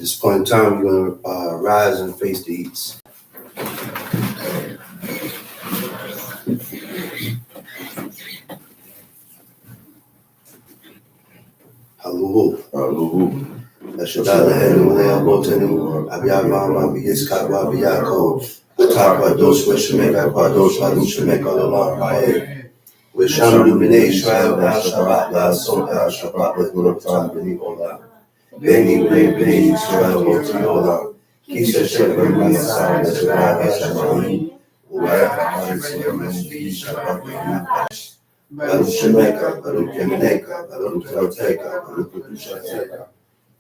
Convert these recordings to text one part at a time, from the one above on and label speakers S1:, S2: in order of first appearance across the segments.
S1: this point in time, we're going to rise and face the east. Hallelujah. Hallelujah. Ashadala Helena Botanu, Abiyama, Biskaba, Biyako, Atapa, those which make up those who make all along my head. We shall illuminate Israel, Al Shabbat, Al Shabbat, with Guratan, Beni Ola. Beni, Beni, Israel, Otiola. Kisha Shepherd, Masa, Shabbat, Shabbat, Shabbat, Baruch Shemeka, Baruch Yemeneka, Baruch Toteka, Baruch Pushateka.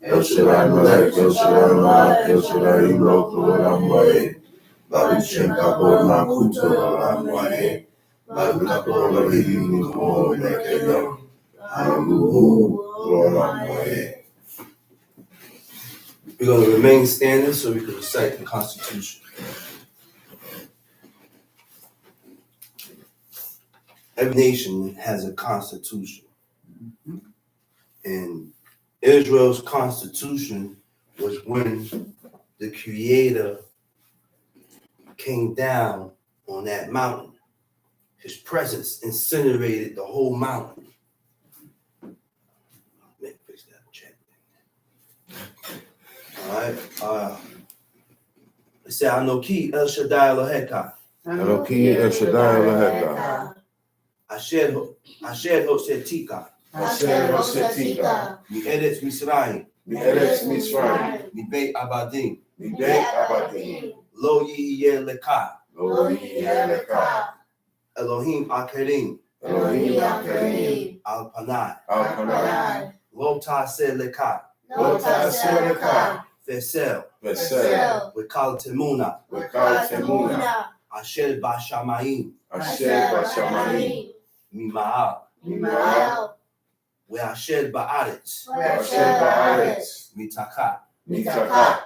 S1: El Shaddai Malek, El Shaddai Malek, El Shaddai Imlok, Olam Moed. Baruch Shem Kabor Makuto, Olam Moed. Baruch Kabor Elohim, Kabor Lekeyom. Hallelujah, Olam Moed. We're going to remain standing so we can recite the Constitution. Every nation has a constitution. And Israel's constitution was when the Creator came down on that mountain. His presence incinerated the whole mountain. Let me fix that chat. All right. It said, Anoki El Shaddai Eloheka.
S2: Anoki El Shaddai Eloheka.
S1: Asher Hosetika.
S2: Asher Hosetika.
S1: Mi Eretz Misraim.
S2: Mi Eretz Misraim.
S1: Mi Beit Abadim.
S2: Mi Beit Abadim.
S1: Lo Yiyeh Leka.
S2: Lo Yiyeh Leka.
S1: Elohim Akerim.
S2: Elohim Akerim.
S1: Al Panai.
S2: Al Panai.
S1: Lo Taseh Leka.
S2: Lo Taseh Leka.
S1: Fesel.
S2: Fesel.
S1: Wekal Temuna.
S2: Wekal Temuna.
S1: Asher Bashamayim.
S2: Asher Bashamayim.
S1: Mima'al.
S2: Mima'al.
S1: Ve'asher Ba'aretz.
S2: Ve'asher Ba'aretz.
S1: Mitaka.
S2: Mitaka.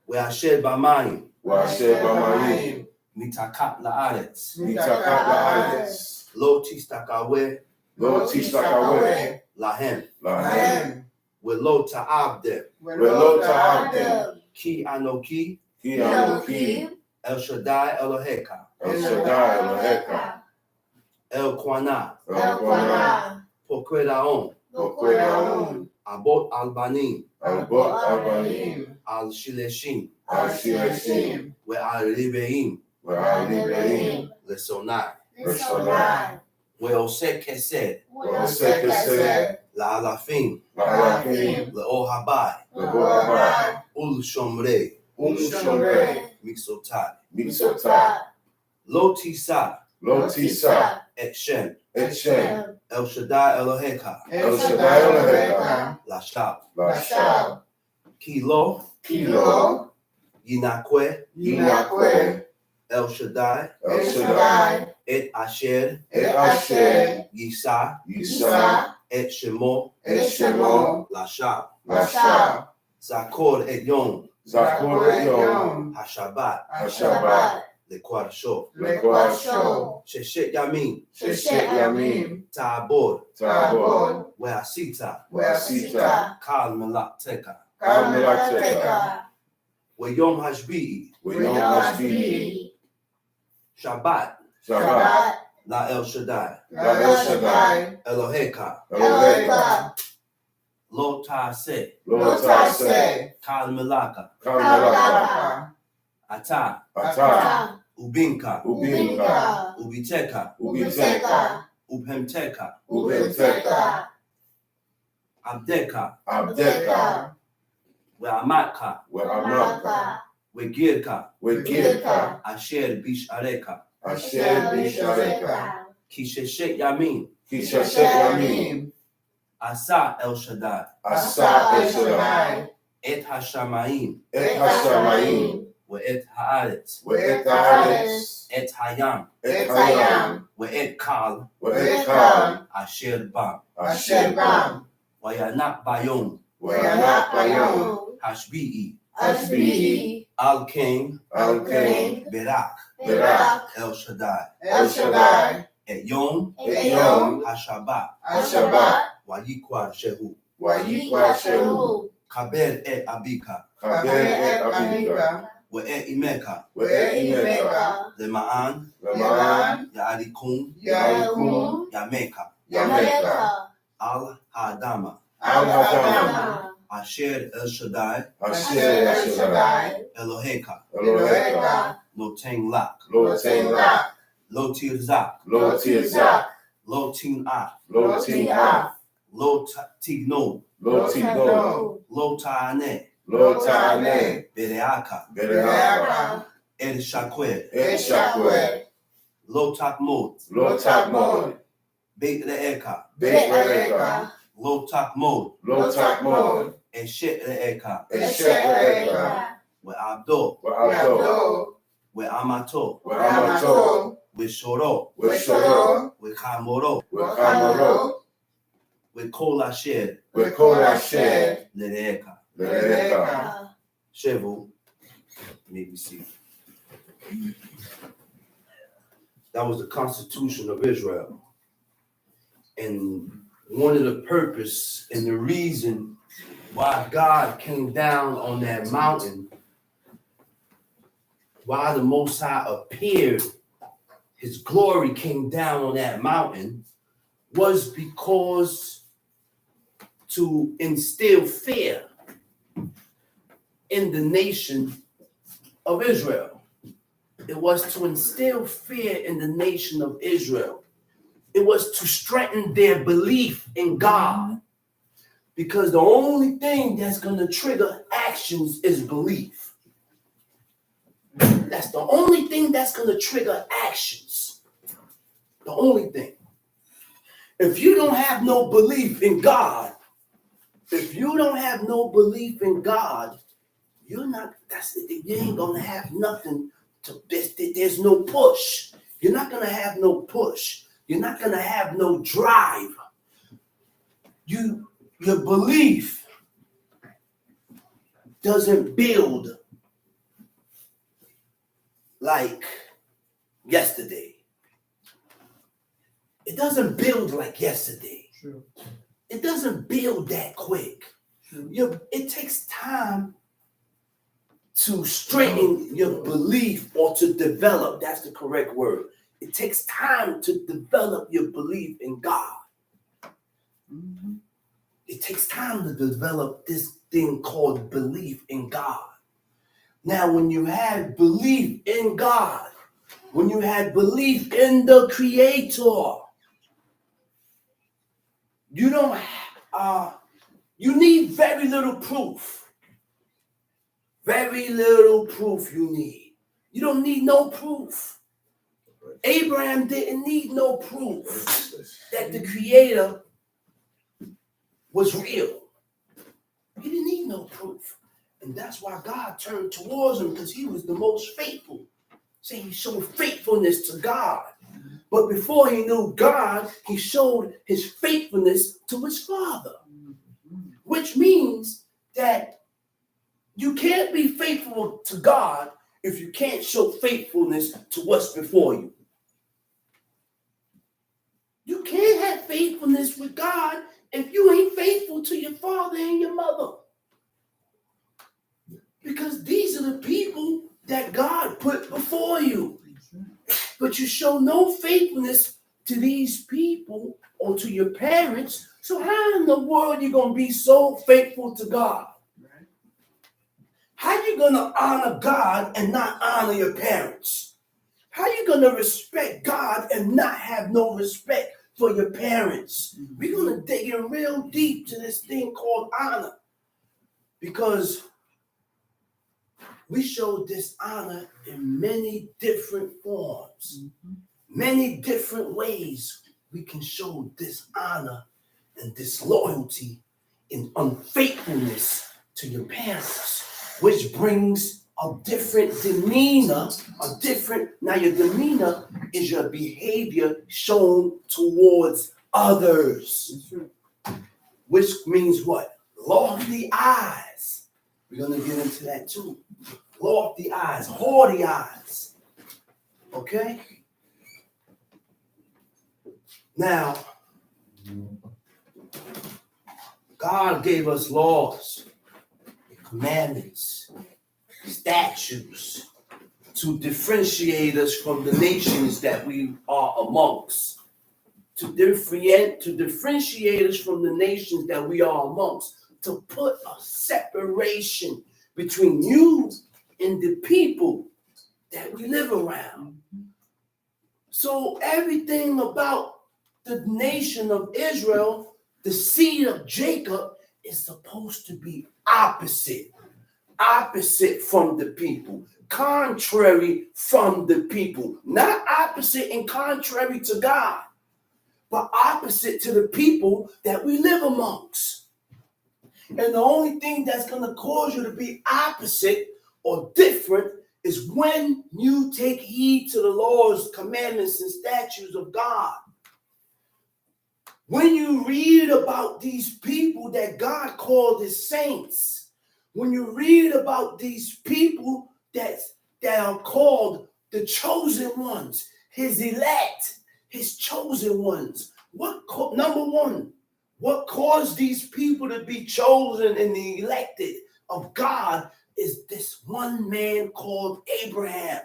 S1: Ve'asher Ba'mayim.
S2: Ve'asher Ba'mayim.
S1: Mitakat La'aretz.
S2: Mitakat La'aretz.
S1: Lo Tistakawe.
S2: Lo Tistakawe.
S1: Lahem.
S2: Lahem.
S1: Ve'lo Ta'abdem.
S2: Ve'lo Ta'abdem.
S1: Ki Anoki.
S2: Ki Anoki.
S1: El Shaddai Eloheka.
S2: El Shaddai Eloheka.
S1: El Kwana.
S2: El Kwana.
S1: Pokredaon.
S2: Pokredaon.
S1: Abot Albanim.
S2: Abot Albanim.
S1: Al Shileshim.
S2: Al Shileshim.
S1: Ve'al Ribeim.
S2: Ve'al Ribeim.
S1: Lesonai.
S2: Lesonai.
S1: Ve'osek Kesed.
S2: Ve'osek Kesed.
S1: La'alafim.
S2: La'alafim.
S1: Le'ohabai.
S2: Le'ohabai.
S1: Ul Shomrei.
S2: Shomrei.
S1: Miksotai.
S2: Miksotai.
S1: Lo Tisa.
S2: Lo Tisa.
S1: Et Shem.
S2: Et Shem.
S1: El Shaddai Eloheka.
S2: El Shaddai Eloheka.
S1: Lashab.
S2: Lashab.
S1: Kilo.
S2: Kilo.
S1: Yinakwe.
S2: Yinakwe.
S1: El Shaddai.
S2: El Shaddai.
S1: Et Asher.
S2: Et Asher.
S1: Yisa.
S2: Yisa.
S1: Et Shemo.
S2: Et Shemo.
S1: Lashab.
S2: Lashab.
S1: Zakor Et Yom.
S2: Zakor Et Yom.
S1: Hashabat.
S2: Hashabat.
S1: Lekwarsho.
S2: Lekwarsho.
S1: Sheshet Yamin.
S2: Sheshet Yamim.
S1: Ta'abor.
S2: Ta'abor.
S1: Ve'asita.
S2: Ve'asita.
S1: Kal Melakteka.
S2: Kal Melakteka.
S1: Ve'yom Hashbi'i.
S2: Ve'yom Hashbi'i.
S1: Shabbat.
S2: Shabbat.
S1: La El Shaddai.
S2: La El Shaddai.
S1: Eloheka.
S2: Eloheka.
S1: Lo Ta'aseh.
S2: Lo Ta'aseh.
S1: Kal Melaka.
S2: Kal Melaka.
S1: Ata.
S2: Ata.
S1: Ubinka.
S2: Ubinka.
S1: Ubiteka.
S2: Ubiteka.
S1: Ubhemteka.
S2: Ubhemteka.
S1: Abdeka.
S2: Abdeka.
S1: Ve'amatka.
S2: Ve'amatka.
S1: Ve'girka.
S2: Ve'girka.
S1: Asher Bishareka.
S2: Asher Bishareka.
S1: Kisheshet Yamin.
S2: Kisheshet Yamim.
S1: Asa El Shaddai.
S2: Asa El Shaddai.
S1: Et Hashamayim.
S2: Et Hashamayim.
S1: Ve'et Haaretz.
S2: Ve'et Haaretz.
S1: Et Hayam.
S2: Et Hayam.
S1: Ve'et Kal.
S2: Ve'et Kal.
S1: Asher Bam.
S2: Asher Bam.
S1: Vayanak Bayom.
S2: Vayanak Bayom.
S1: Hashbi'i.
S2: Hashbi'i.
S1: Al King.
S2: Al King.
S1: Berak.
S2: Berak.
S1: El Shaddai.
S2: El Shaddai.
S1: Et Yom.
S2: Et Yom.
S1: Hashabat.
S2: Hashabat.
S1: Vayikwa Shehu.
S2: Vayikwa Shehu.
S1: Kaber et Abika,
S2: Kaber et Abika,
S1: We'et Imeka,
S2: We'et Imeka,
S1: Lema'an,
S2: Lema'an,
S1: Ya'adikun,
S2: Ya'adikun,
S1: Yameka,
S2: Yameka,
S1: Al Hadama,
S2: Al-Hadama,
S1: Asher El Shaddai,
S2: Asher El Shaddai,
S1: Eloheka,
S2: Eloheka,
S1: Loteng Lak,
S2: Loteng Lak,
S1: Lotir Zak,
S2: Lotirzak,
S1: Lotin Af,
S2: Loti'af,
S1: Lotigno,
S2: Lotigno,
S1: Lotane,
S2: Lotane,
S1: Bereaka,
S2: Bereaka,
S1: El Shakwed,
S2: Eshakwed,
S1: Lotakmod,
S2: Lotakmod,
S1: Beit Re'eka,
S2: Be'ereka,
S1: Lotakmod,
S2: Lotakmod,
S1: Eshet Re'eka,
S2: Eshakwed,
S1: We'abdo,
S2: We'abdo,
S1: We'amato,
S2: We'amato,
S1: We'shoro,
S2: We'shoro,
S1: We'chamoro,
S2: We'chamoro,
S1: We'kol Asher
S2: We'kol Asher,
S1: Le'eka.
S2: Le'eka.
S1: Shevu, maybe see. That was the Constitution of Israel. And one of the purpose and the reason why God came down on that mountain, why the Most High appeared, his glory came down on that mountain, was because to instill fear in the nation of Israel. It was to instill fear in the nation of Israel. It was to strengthen their belief in God. Because the only thing that's going to trigger actions is belief. That's the only thing that's going to trigger actions. The only thing. If you don't have no belief in God, you're not, you ain't gonna have nothing to, there's no push. You're not gonna have no push. You're not gonna have no drive. Your belief doesn't build like yesterday. It doesn't build like yesterday.
S2: True.
S1: It doesn't build that quick.
S2: True.
S1: It takes time to strengthen your belief or to develop. That's the correct word. It takes time to develop your belief in God.
S2: Mm-hmm.
S1: It takes time to develop this thing called belief in God. Now, when you have belief in God, when you have belief in the Creator, you don't you need very little proof. Very little proof you need. You don't need no proof. Abraham didn't need no proof that the Creator was real. He didn't need no proof. And that's why God turned towards him, because he was the most faithful. See, he showed faithfulness to God. But before he knew God, he showed his faithfulness to his father. Which means that you can't be faithful to God if you can't show faithfulness to what's before you. You can't have faithfulness with God if you ain't faithful to your father and your mother. Because these are the people that God put before you. But you show no faithfulness to these people or to your parents. So how in the world are you going to be so faithful to God? How are you going to honor God and not honor your parents? How are you going to respect God and not have no respect for your parents? We're going to dig in real deep to this thing called honor. Because we show dishonor in many different forms. Many different ways we can show dishonor and disloyalty and unfaithfulness to your parents. Which brings a different demeanor, now your demeanor is your behavior shown towards others. Which means what? Lofty eyes. We're going to get into that too. Lofty eyes, haughty eyes. Okay? Now, God gave us laws. commandments, statutes, to differentiate us from the nations that we are amongst, to differentiate us from the nations that we are amongst, to put a separation between you and the people that we live around. So everything about the nation of Israel, the seed of Jacob, is supposed to be opposite from the people, contrary from the people, not opposite and contrary to God, but opposite to the people that we live amongst. And the only thing that's going to cause you to be opposite or different is when you take heed to the laws, commandments, and statutes of God. When you read about these people that God called his saints, when you read about these people that are called the chosen ones, his elect, his chosen ones, number one, what caused these people to be chosen and the elected of God is this one man called Abraham.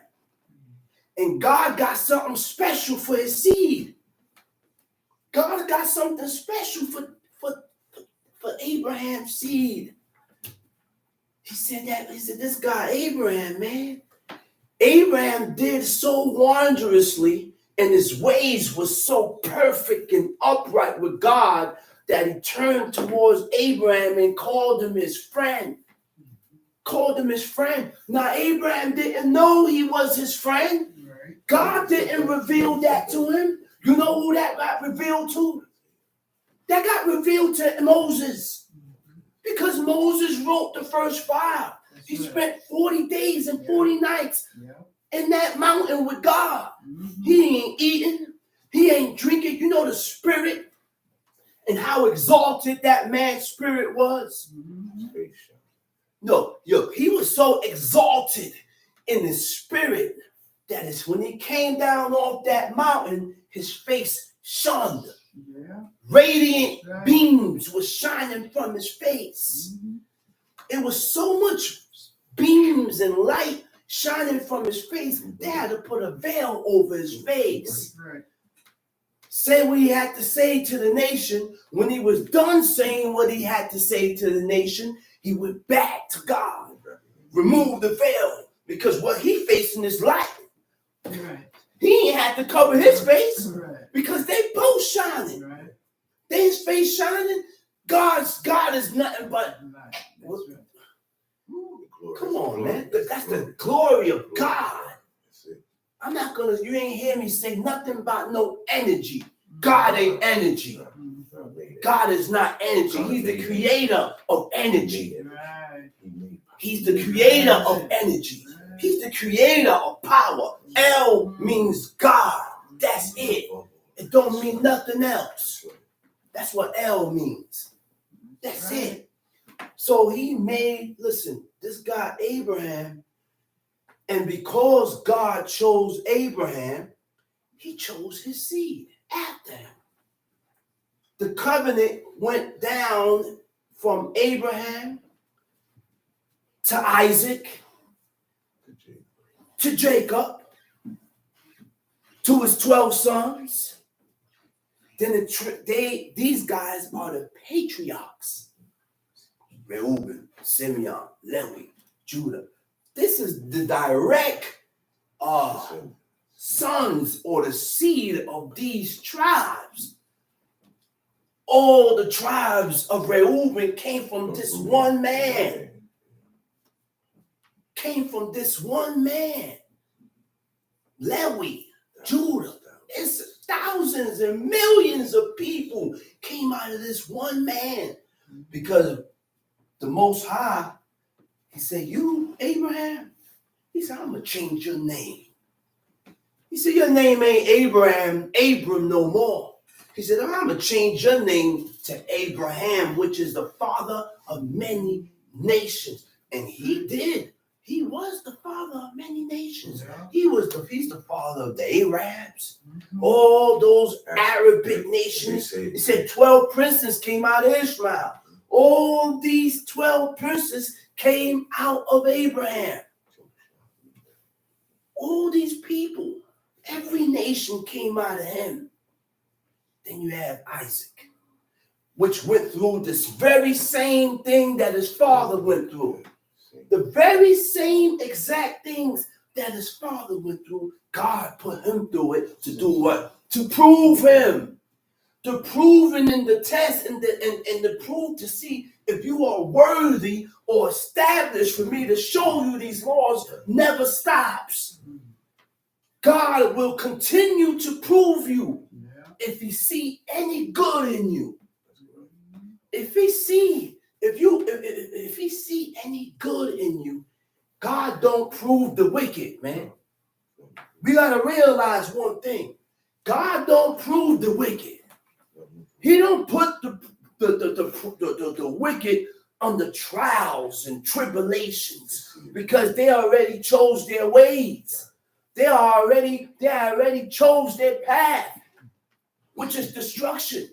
S1: And God got something special for his seed. God got something special for Abraham's seed. He said, this guy, Abraham, man. Abraham did so wondrously, and his ways were so perfect and upright with God that he turned towards Abraham and called him his friend. Now, Abraham didn't know he was his friend. God didn't reveal that to him. You know who that got revealed to? That got revealed to Moses. Because Moses wrote the first 5. He spent 40 days and 40 nights in that mountain with God. He ain't eating. He ain't drinking. You know the spirit and how exalted that man's spirit was? No, he was so exalted in his spirit that is when he came down off that mountain, his face shone. Radiant beams were shining from his face. It was so much beams and light shining from his face, they had to put a veil over his face. Say what he had to say to the nation. When he was done saying what he had to say to the nation, he went back to God. Removed the veil. Because what he faced in his life, he ain't had to cover his face because they both shining. His face shining. God is nothing but. Come on, man. That's the glory of God. You ain't hear me say nothing about no energy. God ain't energy. God is not energy. He's the creator of energy. He's the creator of energy. He's the creator of power. L means God. That's it. It don't mean nothing else. That's what L means. That's it. So this guy Abraham, and because God chose Abraham, he chose his seed after him. The covenant went down from Abraham to Isaac, to Jacob, to his 12 sons. Then these guys are the patriarchs. Reuben, Simeon, Levi, Judah. This is the direct sons or the seed of these tribes. All the tribes of Reuben came from this one man. Levi, Judah. It's thousands and millions of people came out of this one man. Because the Most High, he said, you, Abraham, he said, I'm going to change your name. He said, your name ain't Abram no more. He said, I'm going to change your name to Abraham, which is the father of many nations. And he did. He was the father of many nations. He's the father of the Arabs, all those Arabic nations. He said 12 princes came out of Ishmael. All these 12 princes came out of Abraham. All these people, every nation came out of him. Then you have Isaac, which went through this very same thing that his father went through. The very same exact things that his father went through, God put him through it to do what? To prove him. To prove and in the test and to prove to see if you are worthy or established for me to show you these laws never stops. God will continue to prove you if he see any good in you. If he see any good in you, God don't prove the wicked, man. We gotta realize one thing. God don't prove the wicked. He don't put the wicked under trials and tribulations because they already chose their ways. They already chose their path, which is destruction.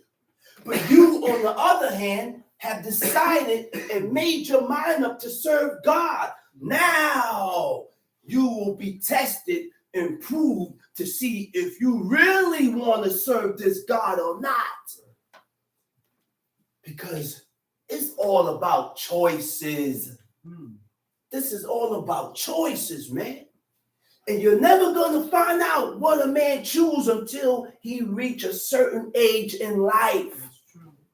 S1: But you, on the other hand, have decided and made your mind up to serve God. Now you will be tested and proved to see if you really want to serve this God or not. Because it's all about choices. This is all about choices, man. And you're never going to find out what a man chooses until he reaches a certain age in life.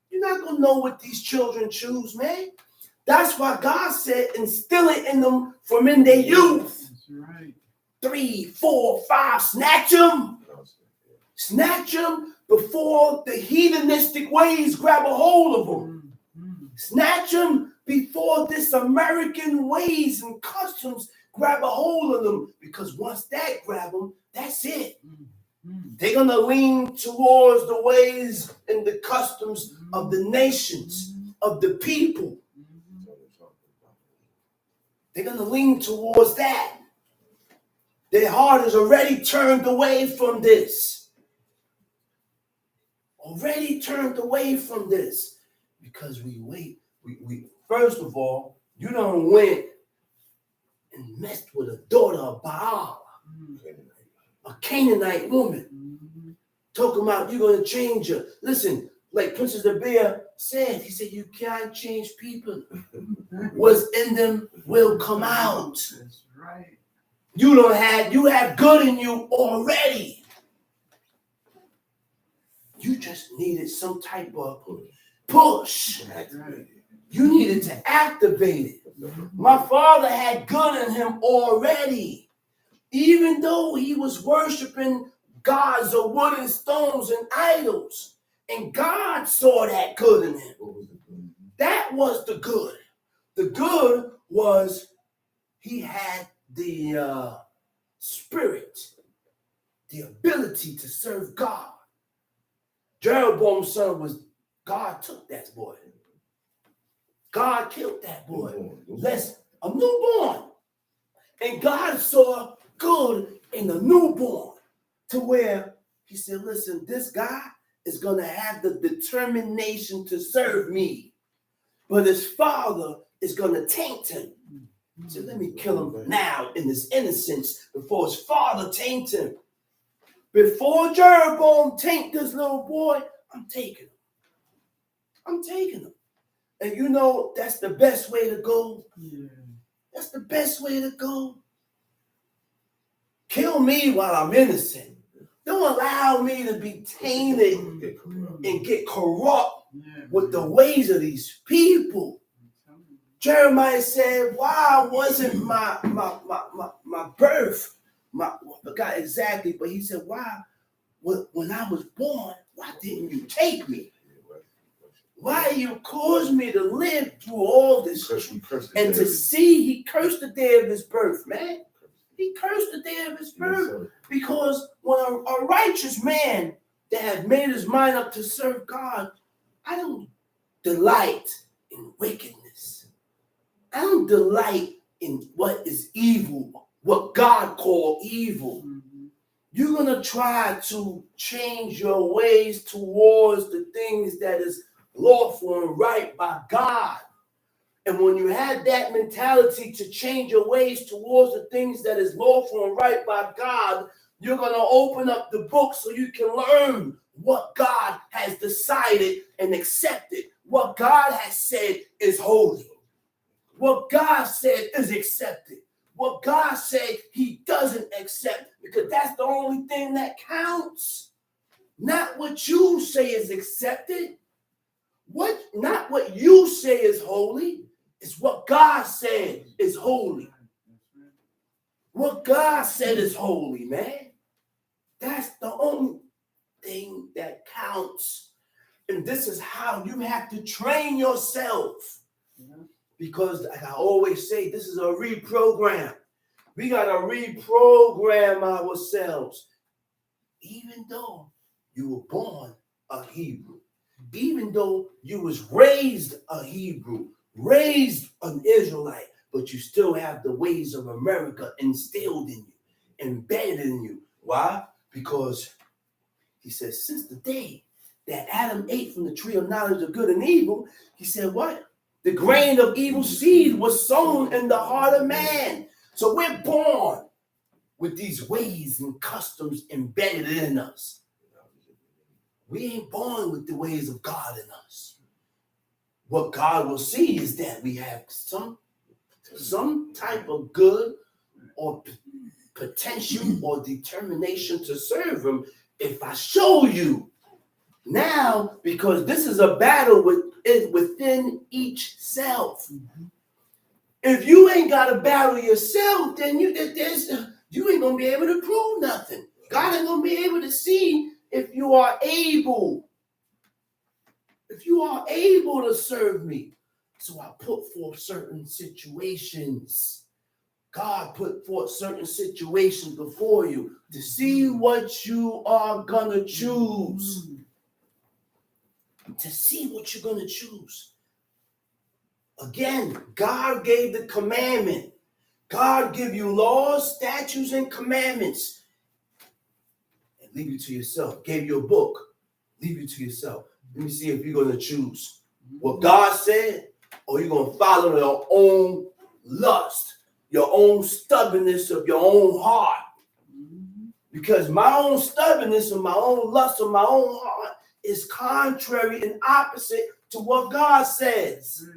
S1: You're not going to know what these children choose, man. That's why God said instill it in them from in their youth. That's right. 3, 4, 5, snatch them. Snatch them before the hedonistic ways grab a hold of them. Snatch them before this American ways and customs grab a hold of them. Because once that grab them, that's it. They're going to lean towards the ways and the customs of the nations, of the people. They're going to lean towards that. Their heart is already turned away from this. Already turned away from this. Because we wait. We first of all, you done went and messed with a daughter of Baal. A Canaanite woman. Talking about you're going to change her. Listen, like Princess the Bear said, he said, you can't change people. What's in them will come out. That's right. You have good in you already. You just needed some type of push. You needed to activate it. My father had good in him already. Even though he was worshiping gods of wood and stones and idols. And God saw that good in him. That was the good. The good was he had the spirit, the ability to serve God. Jeroboam's son was, God took that boy. God killed that boy. A newborn. And God saw good in the newborn to where he said, listen, this guy is going to have the determination to serve me. But his father is going to taint him. He said, let me kill him now in his innocence before his father taint him. Before Jeroboam taint this little boy, I'm taking him. I'm taking him. And you know, that's the best way to go. Yeah. That's the best way to go. Kill me while I'm innocent. Don't allow me to be tainted and get corrupt with the ways of these people. Jeremiah said, why wasn't my birth, I forgot exactly, but he said, why, when I was born, why didn't you take me? Why you caused me to live through all this and to see he cursed the day of his birth, man. He cursed the day of his birth because when a righteous man that had made his mind up to serve God, I don't delight in wickedness. I don't delight in what is evil, what God called evil. You're going to try to change your ways towards the things that is lawful and right by God. And when you have that mentality to change your ways towards the things that is lawful and right by God, you're going to open up the book so you can learn what God has decided and accepted. What God has said is holy. What God said is accepted. What God said he doesn't accept, because that's the only thing that counts. Not what you say is accepted. Not what you say is holy. It's what God said is holy. What God said is holy, man. That's the only thing that counts. And this is how you have to train yourself. Because like I always say, this is a reprogram. We got to reprogram ourselves. Even though you were born a Hebrew, even though you was raised a Hebrew, raised an Israelite, but you still have the ways of America instilled in you, embedded in you. Why? Because he says, since the day that Adam ate from the tree of knowledge of good and evil, he said, what? The grain of evil seed was sown in the heart of man. So we're born with these ways and customs embedded in us. We ain't born with the ways of God in us. What God will see is that we have some type of good or potential or determination to serve him if I show you. Now, because this is a battle within each self. If you ain't got to battle yourself, then you ain't going to be able to prove nothing. God ain't going to be able to see if you are able. If you are able to serve me. So I put forth certain situations. God put forth certain situations before you to see what you are going to choose. To see what you're going to choose. Again, God gave the commandment. God give you laws, statutes, and commandments. And leave you to yourself. Gave you a book. Leave you to yourself. Let me see if you're going to choose what God said, or you're going to follow your own lust, your own stubbornness of your own heart. Because my own stubbornness and my own lust of my own heart is contrary and opposite to what God says.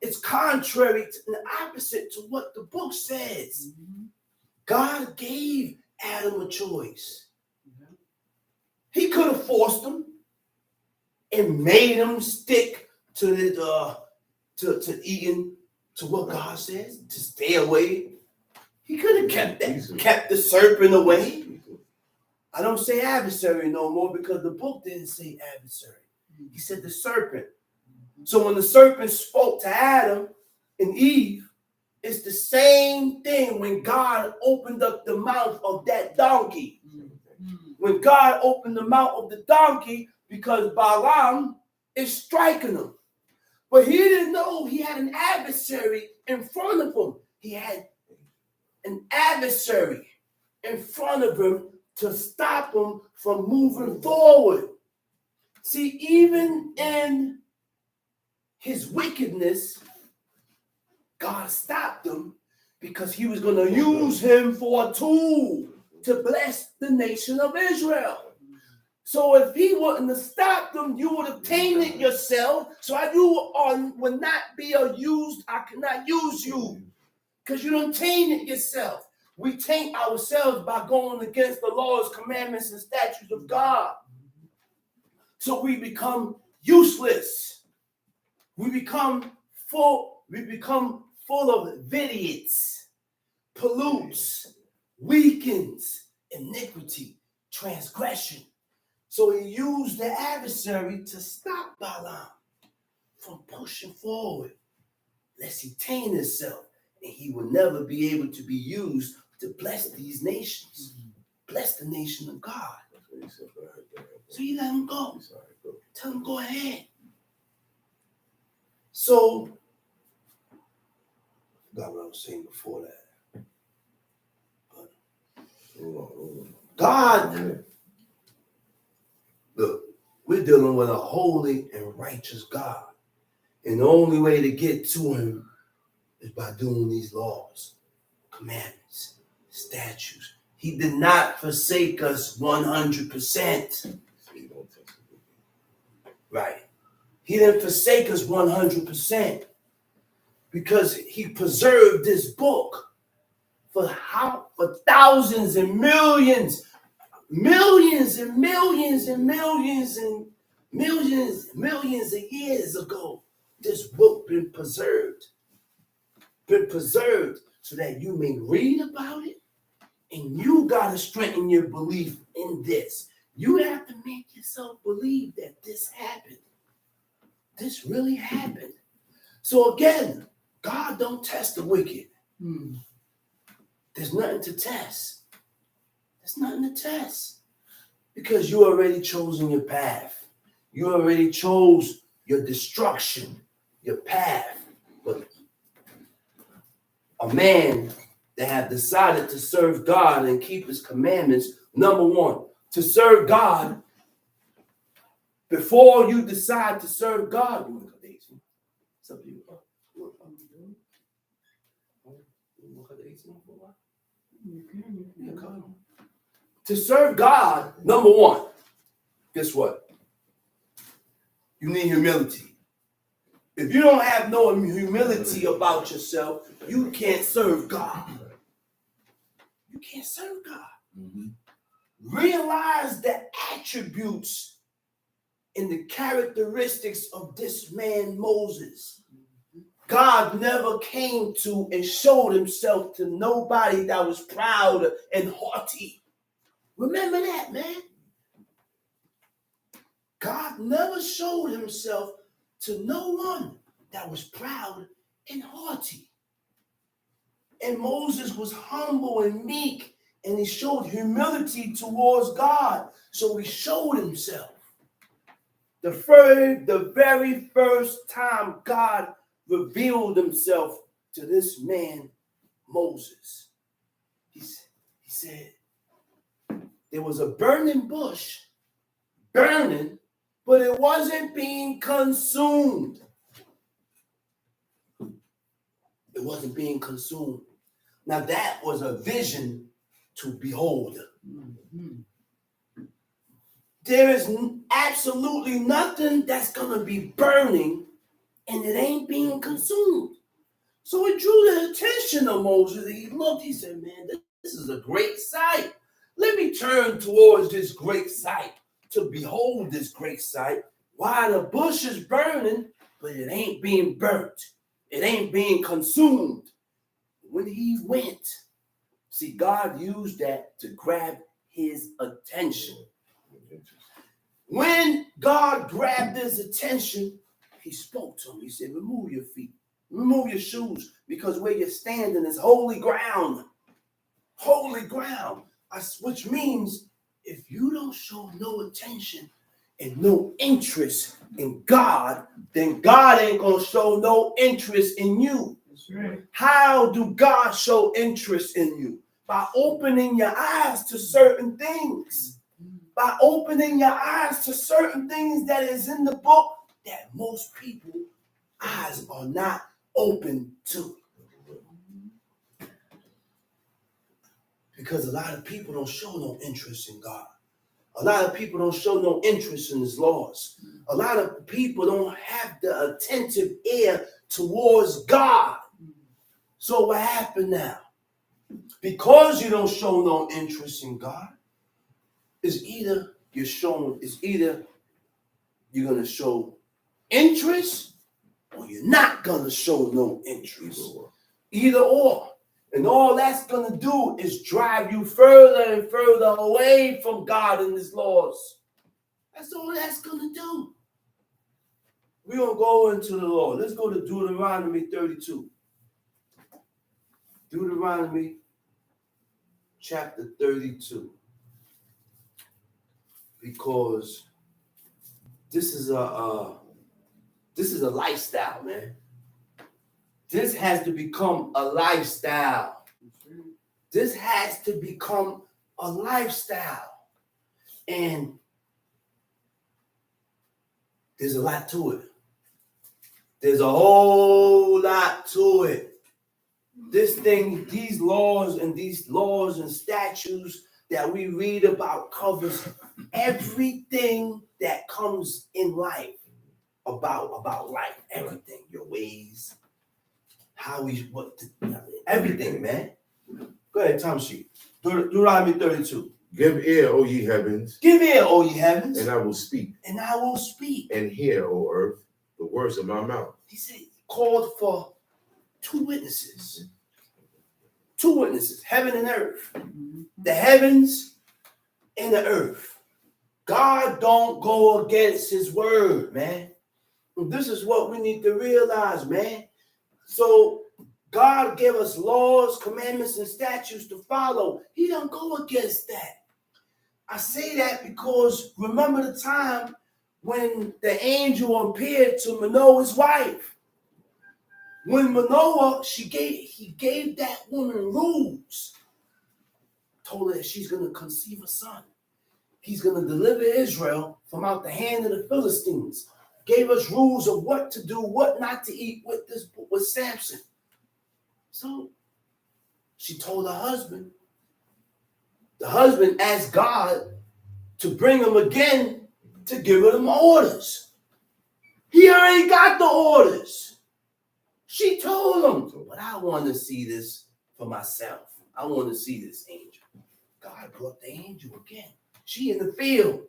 S1: It's contrary and opposite to what the book says. God gave Adam a choice. He could have forced him and made him stick to eating to what God says, to stay away. He could have kept the serpent away. I don't say adversary no more because the book didn't say adversary. He said the serpent. So when the serpent spoke to Adam and Eve, it's the same thing when God opened up the mouth of that donkey. When God opened the mouth of the donkey, because Balaam is striking him. But he didn't know he had an adversary in front of him. He had an adversary in front of him to stop him from moving forward. See, even in his wickedness, God stopped him because he was going to use him for a tool to bless the nation of Israel. So if he wouldn't have stopped them, you would have tainted yourself. So you would not be used. I cannot use you because you don't taint it yourself. We taint ourselves by going against the laws, commandments, and statutes of God. So we become useless. We become full of idiots, pollutes, weakens, iniquity, transgression. So he used the adversary to stop Balaam from pushing forward, lest he taint himself, and he will never be able to be used to bless these nations, bless the nation of God. So you let him go. Tell him go ahead. So, I forgot what I was saying before that. But God, look, we're dealing with a holy and righteous God. And the only way to get to him is by doing these laws, commandments, statutes. He did not forsake us 100%. Right. He didn't forsake us 100% because he preserved this book for thousands and millions and millions of years ago. This book been preserved so that you may read about it, and you got to strengthen your belief in this. You have to make yourself believe that this happened. This really happened. So again, God don't test the wicked. There's nothing to test. There's nothing to test. Because you already chosen your path. You already chose your destruction, your path. But a man that have decided to serve God and keep his commandments, number one, to serve God, before you decide to serve God, you want to cut 18? Some people, you want to cut 18 for a while? Yeah, cut them. To serve God, number one, guess what? You need humility. If you don't have no humility about yourself, you can't serve God. You can't serve God. Realize the attributes and the characteristics of this man Moses. God never came to and showed himself to nobody that was proud and haughty. Remember that, man. God never showed himself to no one that was proud and haughty. And Moses was humble and meek, and he showed humility towards God. So he showed himself. The very first time God revealed himself to this man, Moses, he said, there was a burning bush, burning, but it wasn't being consumed. It wasn't being consumed. Now that was a vision to behold. There is absolutely nothing that's going to be burning and it ain't being consumed. So it drew the attention of Moses. He looked, he said, man, this is a great sight. Let me turn towards this great sight to behold this great sight. While the bush is burning, but it ain't being burnt. It ain't being consumed. When he went, see, God used that to grab his attention. When God grabbed his attention, he spoke to him. He said, remove your feet, remove your shoes, because where you're standing is holy ground. Holy ground. Which means if you don't show no attention and no interest in God, then God ain't going to show no interest in you. That's right. How do God show interest in you? By opening your eyes to certain things. By opening your eyes to certain things that is in the book that most people's eyes are not open to. Because a lot of people don't show no interest in God. A lot of people don't show no interest in his laws. A lot of people don't have the attentive ear towards God. So what happened now? Because you don't show no interest in God, it's either you're going to show interest or you're not going to show no interest. Either or. And all that's going to do is drive you further and further away from God and his laws. That's all that's going to do. We're going to go into the law. Let's go to Deuteronomy 32. Deuteronomy chapter 32. Because this is a lifestyle, man. This has to become a lifestyle. This has to become a lifestyle. And there's a lot to it. There's a whole lot to it. This thing, these laws and statutes that we read about covers everything that comes in life about life, everything, your ways, everything, man. Go ahead, time sheet. Deuteronomy 32.
S3: Give ear, O ye heavens.
S1: Give ear, O ye heavens.
S3: And I will speak.
S1: And I will speak.
S3: And hear, O earth, the words of my mouth.
S1: He said, called for two witnesses. Two witnesses, heaven and earth. The heavens and the earth. God don't go against his word, man. This is what we need to realize, man. So God gave us laws, commandments, and statutes to follow. He don't go against that. I say that because remember the time when the angel appeared to Manoah's wife. When Manoah, he gave that woman rules. Told her that she's going to conceive a son. He's going to deliver Israel from out the hand of the Philistines. Gave us rules of what to do, what not to eat with Samson. So she told her husband. The husband asked God to bring him again to give him orders. He already got the orders. She told him, but I want to see this for myself. I want to see this angel. God brought the angel again. She in the field.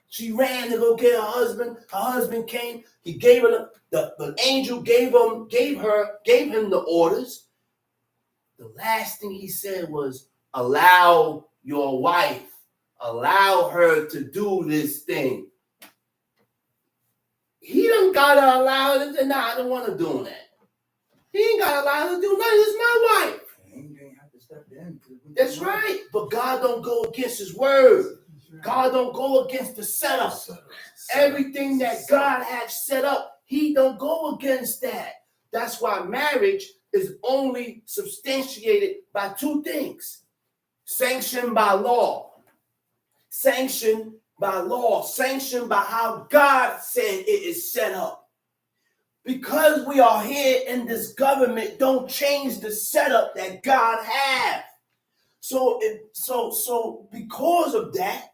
S1: She ran to go get her husband. Her husband came. He gave her the angel gave him the orders. The last thing he said was, allow your wife, allow her to do this thing. He don't gotta allow it. Nah, I don't want to do that. He ain't gotta allow her to do nothing. It's my wife.
S2: He ain't have to step in.
S1: That's right. But God don't go against his word. God don't go against the setup. Everything that God has set up, he don't go against that. That's why marriage is only substantiated by two things. Sanctioned by law. Sanctioned by law. Sanctioned by how God said it is set up. Because we are here in this government, don't change the setup that God has. So because of that,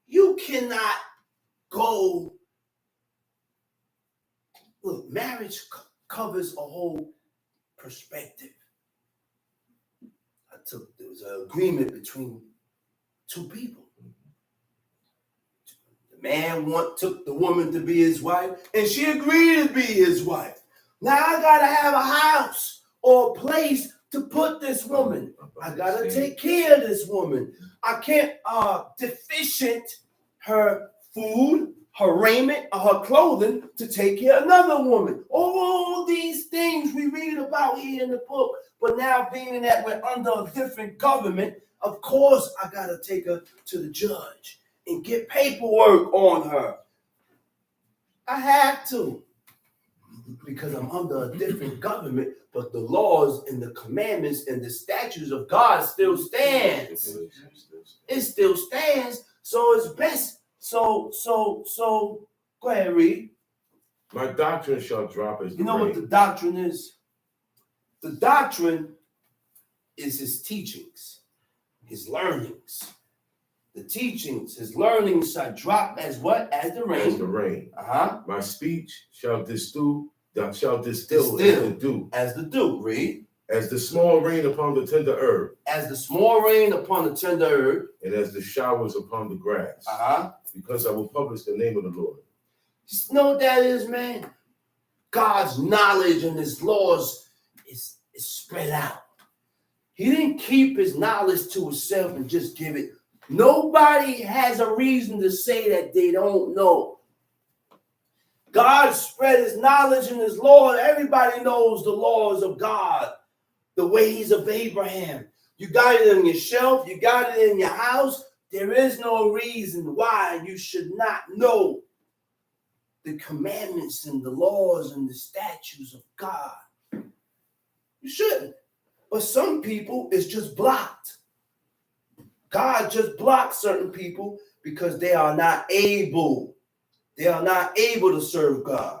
S1: you cannot go. Look, marriage covers a whole perspective. There was an agreement between two people. The man took the woman to be his wife, and she agreed to be his wife. Now I gotta have a house or a place to put this woman. I gotta take care of this woman. I can't deficient her food, her raiment, or her clothing to take care of another woman. All these things we read about here in the book. But now being that we're under a different government, of course I gotta take her to the judge and get paperwork on her. I have to. Because I'm under a different government, but the laws and the commandments and the statutes of God still stands. It still stands. So it's best. So go ahead, read.
S3: My doctrine shall drop as
S1: You know what the doctrine is? The doctrine is his teachings, his learnings. The teachings, his learnings shall drop as what? As the rain.
S3: As the rain. My speech shall distill as the dew.
S1: As the dew, read.
S3: As the small rain upon the tender herb.
S1: As the small rain upon the tender herb.
S3: And as the showers upon the grass. Because I will publish the name of the Lord.
S1: You know what that is, man? God's knowledge and his laws is spread out. He didn't keep his knowledge to himself and just give it. Nobody has a reason to say that they don't know. God spread his knowledge and his law. Everybody knows the laws of God, the ways of Abraham. You got it on your shelf. You got it in your house. There is no reason why you should not know the commandments and the laws and the statutes of God. You shouldn't. But some people, it's just blocked. God just blocks certain people because they are not able. They are not able to serve God.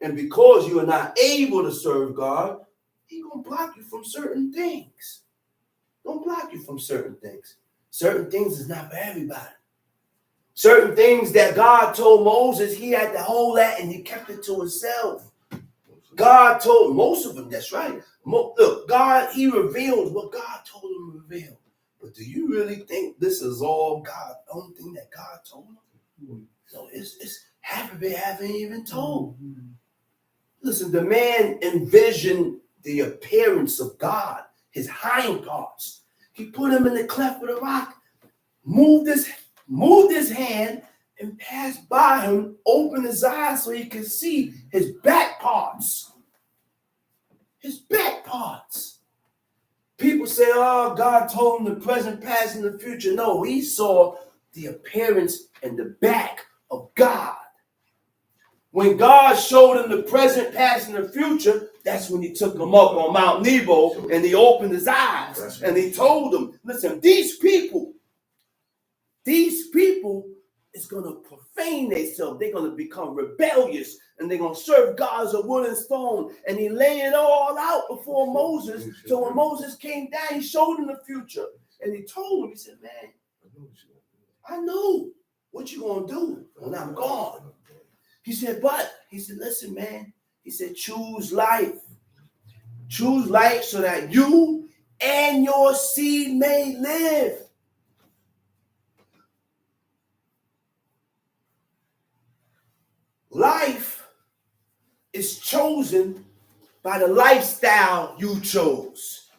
S1: And because you are not able to serve God, He's going to block you from certain things. Don't block you from certain things. Certain things is not for everybody. Certain things that God told Moses, he had to hold that and he kept it to himself. God told most of them, that's right. Look, God, he revealed what God told him to reveal. But do you really think this is all God, the only thing that God told him? No, it's half of it haven't even told. Listen, the man envisioned the appearance of God, his hind parts. He put him in the cleft of the rock, moved his hand and passed by him, opened his eyes so he could see his back parts. His back parts. People say, oh, God told him the present, past, and the future. No, he saw the appearance and the back of God. When God showed him the present, past, and the future, that's when he took him up on Mount Nebo and he opened his eyes and he told him, listen, these people is going to profane themselves. They're going to become rebellious and they're going to serve God as a wood and stone. And he laid it all out before Moses. So when Moses came down, he showed him the future. And he told him, he said, man, I know what you're going to do when I'm gone. He said, listen, man. He said, choose life. Choose life so that you and your seed may live. Life is chosen by the lifestyle you chose.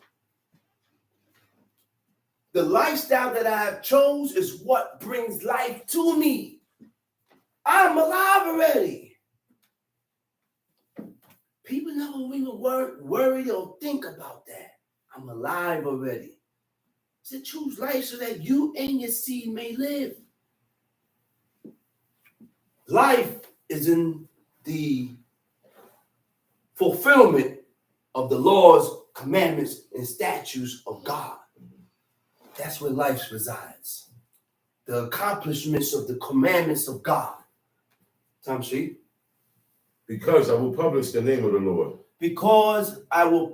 S1: The lifestyle that I have chose is what brings life to me. I'm alive already. People never even worry or think about that. I'm alive already. He said, choose life so that you and your seed may live. Life is in the fulfillment of the laws, commandments, and statutes of God. That's where life resides. The accomplishments of the commandments of God. Tom Sheep.
S3: Because I will publish the name of the Lord.
S1: Because I will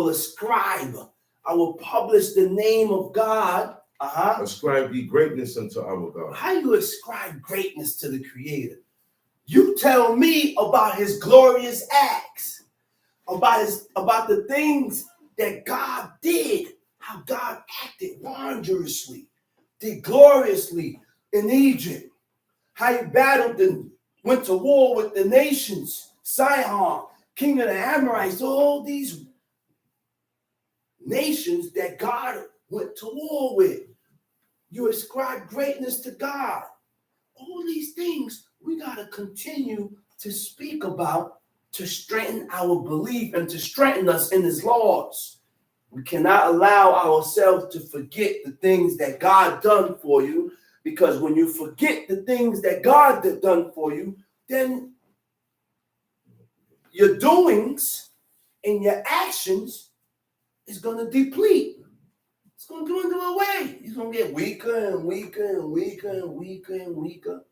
S1: ascribe, I will publish the name of God.
S3: Ascribe ye greatness unto our God.
S1: How do you ascribe greatness to the Creator? You tell me about his glorious acts, about the things that God did, how God acted wondrously, did gloriously in Egypt, how he battled and went to war with the nations, Sihon, king of the Amorites, all these nations that God went to war with. You ascribe greatness to God. All these things we got to continue to speak about to strengthen our belief and to strengthen us in his laws. We cannot allow ourselves to forget the things that God done for you, because when you forget the things that God done for you, then your doings and your actions is going to deplete. It's going to dwindle away. It's going to get weaker and weaker and weaker and weaker and weaker.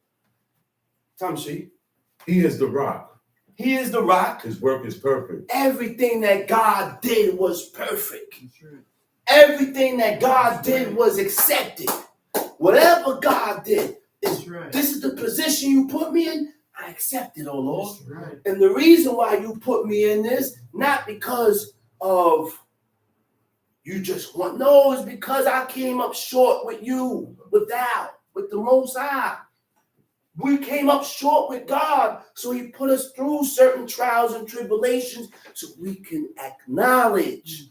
S1: Tom Sheep.
S3: He is the rock.
S1: He is the rock.
S3: His work is perfect.
S1: Everything that God did was perfect. Everything that God did was accepted. Whatever God did, this is the position you put me in, I accept it, oh Lord. And the reason why you put me in this, not because of you just want, no, it's because I came up short with you, with the Most High. We came up short with God, so he put us through certain trials and tribulations so we can acknowledge.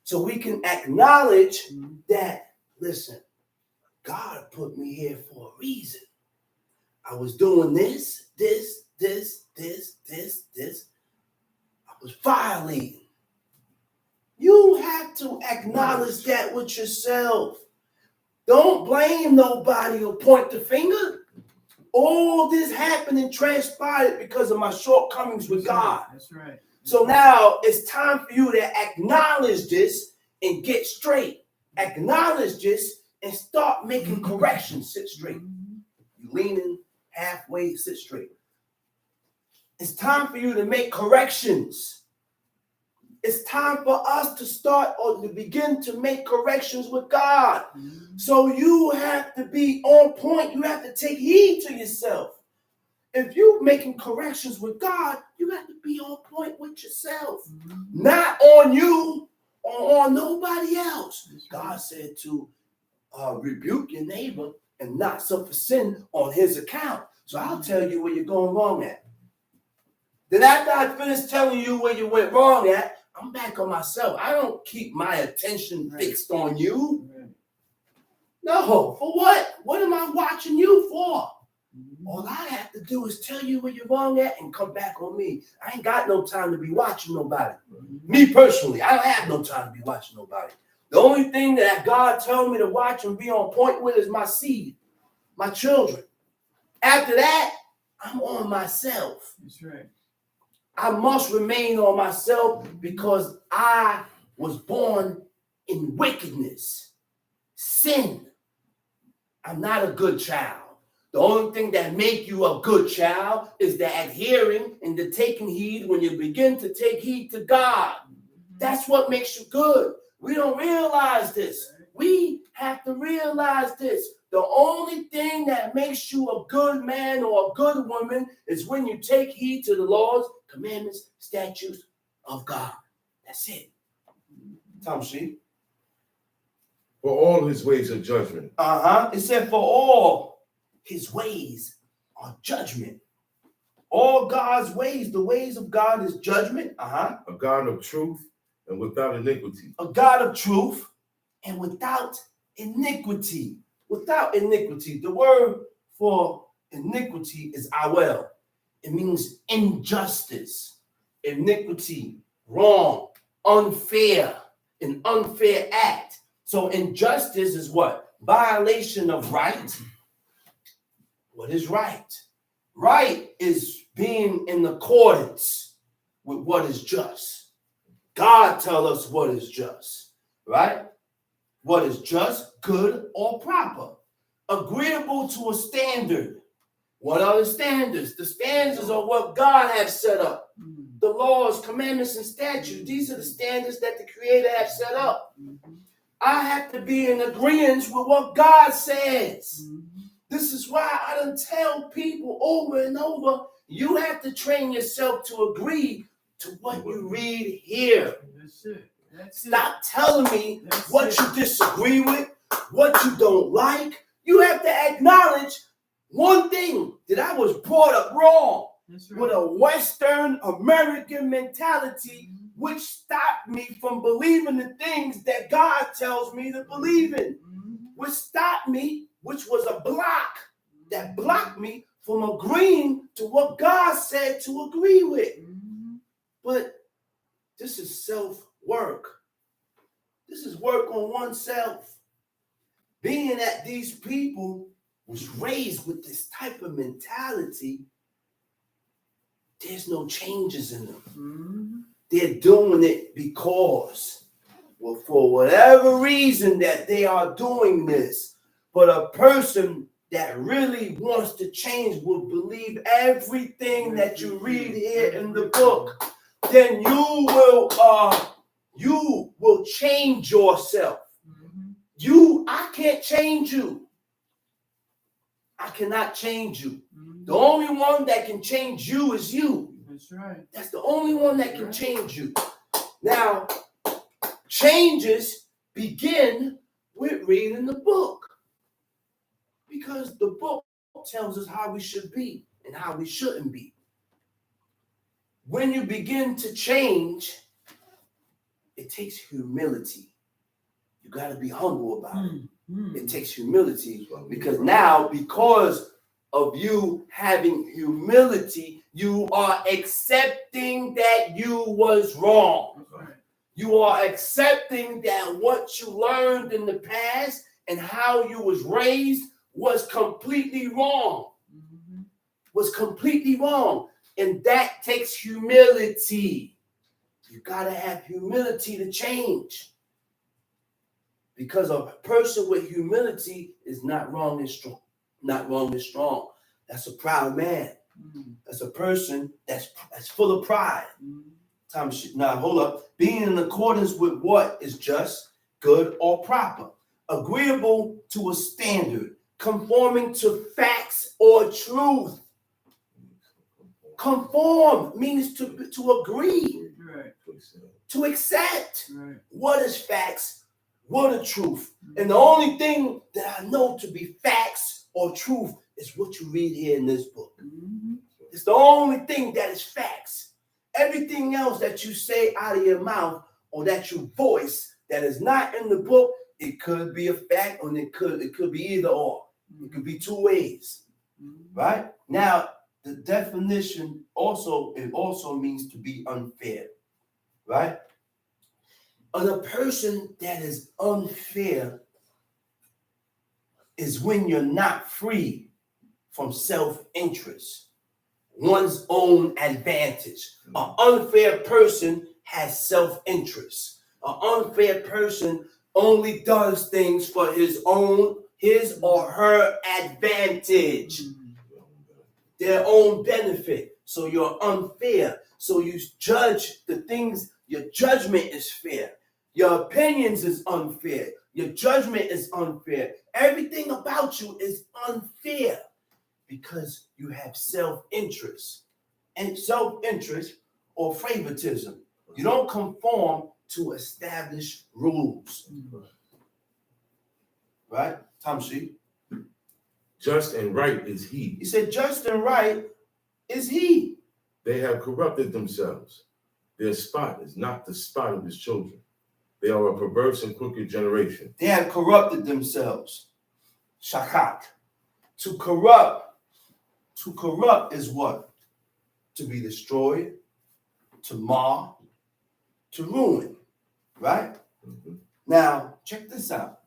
S1: So we can acknowledge that, listen, God put me here for a reason. I was doing this. I was violating. You have to acknowledge that with yourself. Don't blame nobody or point the finger. All this happened and transpired because of my shortcomings with God.
S2: That's right.
S1: So now it's time for you to acknowledge this and get straight. Acknowledge this and start making corrections. Sit straight. You leaning halfway, sit straight. It's time for you to make corrections. It's time for us to start or to begin to make corrections with God. So you have to be on point. You have to take heed to yourself. If you're making corrections with God, you have to be on point with yourself. Not on you or on nobody else. God said to rebuke your neighbor and not suffer sin on his account. So I'll tell you where you're going wrong at. Then after I finish telling you where you went wrong at, I'm back on myself. I don't keep my attention fixed on you. No, for what? What am I watching you for? All I have to do is tell you where you're wrong at and come back on me. I ain't got no time to be watching nobody. Me personally, I don't have no time to be watching nobody. The only thing that God told me to watch and be on point with is my seed, my children. After that, I'm on myself.
S2: That's right.
S1: I must remain on myself because I was born in wickedness, sin. I'm not a good child. The only thing that make you a good child is the adhering and the taking heed when you begin to take heed to God. That's what makes you good. We don't realize this. We have to realize this. The only thing that makes you a good man or a good woman is when you take heed to the laws, commandments, statutes of God. That's it. Tom Sheep.
S3: For all his ways are judgment.
S1: It said for all his ways are judgment. All God's ways, the ways of God is judgment.
S3: A God of truth and without iniquity.
S1: A God of truth and without iniquity. Without iniquity. The word for iniquity is awel. It means injustice, iniquity, wrong, unfair, an unfair act. So injustice is what? Violation of right. What is right? Right is being in accordance with what is just. God tells us what is just, right? What is just, good, or proper. Agreeable to a standard. What are the standards? The standards are what God has set up. The laws, commandments, and statutes. These are the standards that the Creator has set up. I have to be in agreement with what God says. This is why I done tell people over and over, you have to train yourself to agree to what you read here.
S2: That's it.
S1: Stop telling me what you disagree with, what you don't like. You have to acknowledge one thing, that I was brought up wrong with a Western American mentality, which stopped me from believing the things that God tells me to believe in. Which stopped me, which was a block that blocked me from agreeing to what God said to agree with. But this is self-work. This is work on oneself. Being that these people was raised with this type of mentality, there's no changes in them. They're doing it because, well, for whatever reason that they are doing this. But a person that really wants to change will believe everything that you read here in the book. Then you will change yourself. I can't change you. I cannot change you. The only one that can change you is you.
S2: That's right.
S1: That's the only one that can change you. Now, changes begin with reading the book. Because the book tells us how we should be and how we shouldn't be. When you begin to change, it takes humility. You got to be humble about it. It takes humility because now, because of you having humility, you are accepting that you was wrong. You are accepting that what you learned in the past and how you was raised was completely wrong. Was completely wrong. And that takes humility. You got to have humility to change. Because a person with humility is not wrong and strong. Not wrong and strong. That's a proud man. That's a person that's full of pride. Now, hold up. Being in accordance with what is just, good, or proper, agreeable to a standard, conforming to facts or truth. Conform means to agree,
S2: Right.
S1: to accept.
S2: Right.
S1: What is facts? What is truth? And the only thing that I know to be facts or truth is what you read here in this book. It's the only thing that is facts. Everything else that you say out of your mouth or that you voice that is not in the book, it could be a fact, or it could be either or. It could be two ways, right? Now, the definition also means to be unfair, right? And a person that is unfair is when you're not free from self-interest, one's own advantage. An unfair person has self-interest. An unfair person only does things for his or her advantage, their own benefit. So you're unfair. So you judge the things, your judgment is fair. Your opinions is unfair. Your judgment is unfair. Everything about you is unfair because you have self-interest. And self-interest or favoritism. You don't conform to established rules. Right? Tamshi?
S3: Just and right is he.
S1: He said, just and right is he.
S3: They have corrupted themselves. Their spot is not the spot of his children. They are a perverse and crooked generation.
S1: They have corrupted themselves. Shakat. To corrupt is what? To be destroyed, to mar, to ruin. Right? Now, check this out.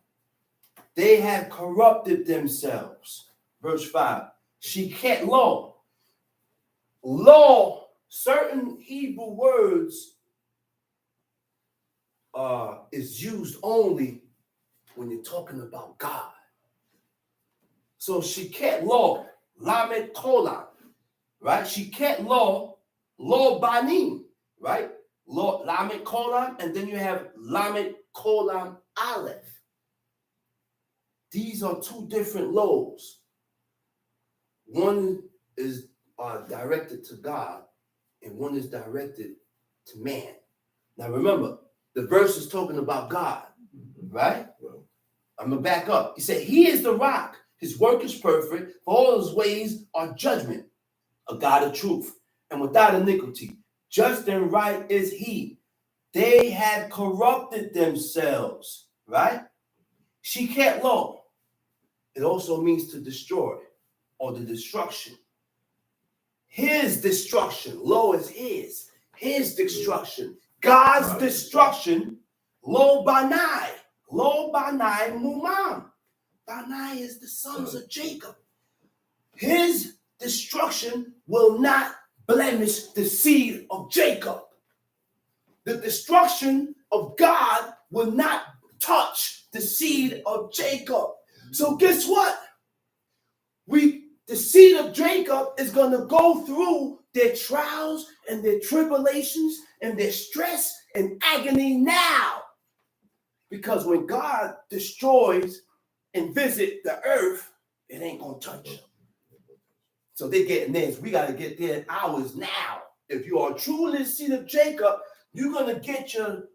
S1: They have corrupted themselves. Verse 5. Shiket law. Law, certain Hebrew words is used only when you're talking about God. So shiket law, lamed kolam, right? Shiket law banim, right? Law lamed kolam, and then you have lamed kolam aleph. These are two different laws. One is directed to God, and one is directed to man. Now remember, the verse is talking about God, right? I'm going to back up. He said, he is the rock. His work is perfect. For all his ways are judgment, a God of truth, and without iniquity. Just and right is he. They have corrupted themselves, right? Shiket law. It also means to destroy or the destruction. His destruction. Lo is his. His destruction. God's destruction. Lo banai. Lo banai mumam. Banai is the sons of Jacob. His destruction will not blemish the seed of Jacob. The destruction of God will not touch the seed of Jacob. So guess what? The seed of Jacob is going to go through their trials and their tribulations and their stress and agony now. Because when God destroys and visit the earth, it ain't going to touch them. So they're getting theirs. We got to get their ours now. If you are truly the seed of Jacob, you're going to get your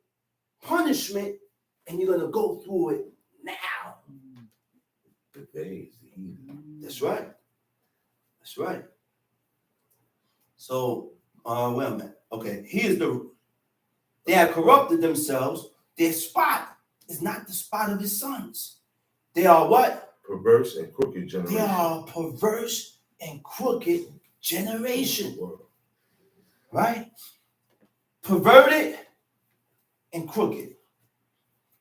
S1: punishment and you're going to go through it now. That's right. That's right. So, wait a minute. Okay, they have corrupted themselves. Their spot is not the spot of his sons. They are what?
S3: Perverse and crooked generation.
S1: They are a perverse and crooked generation. Right? Perverted and crooked.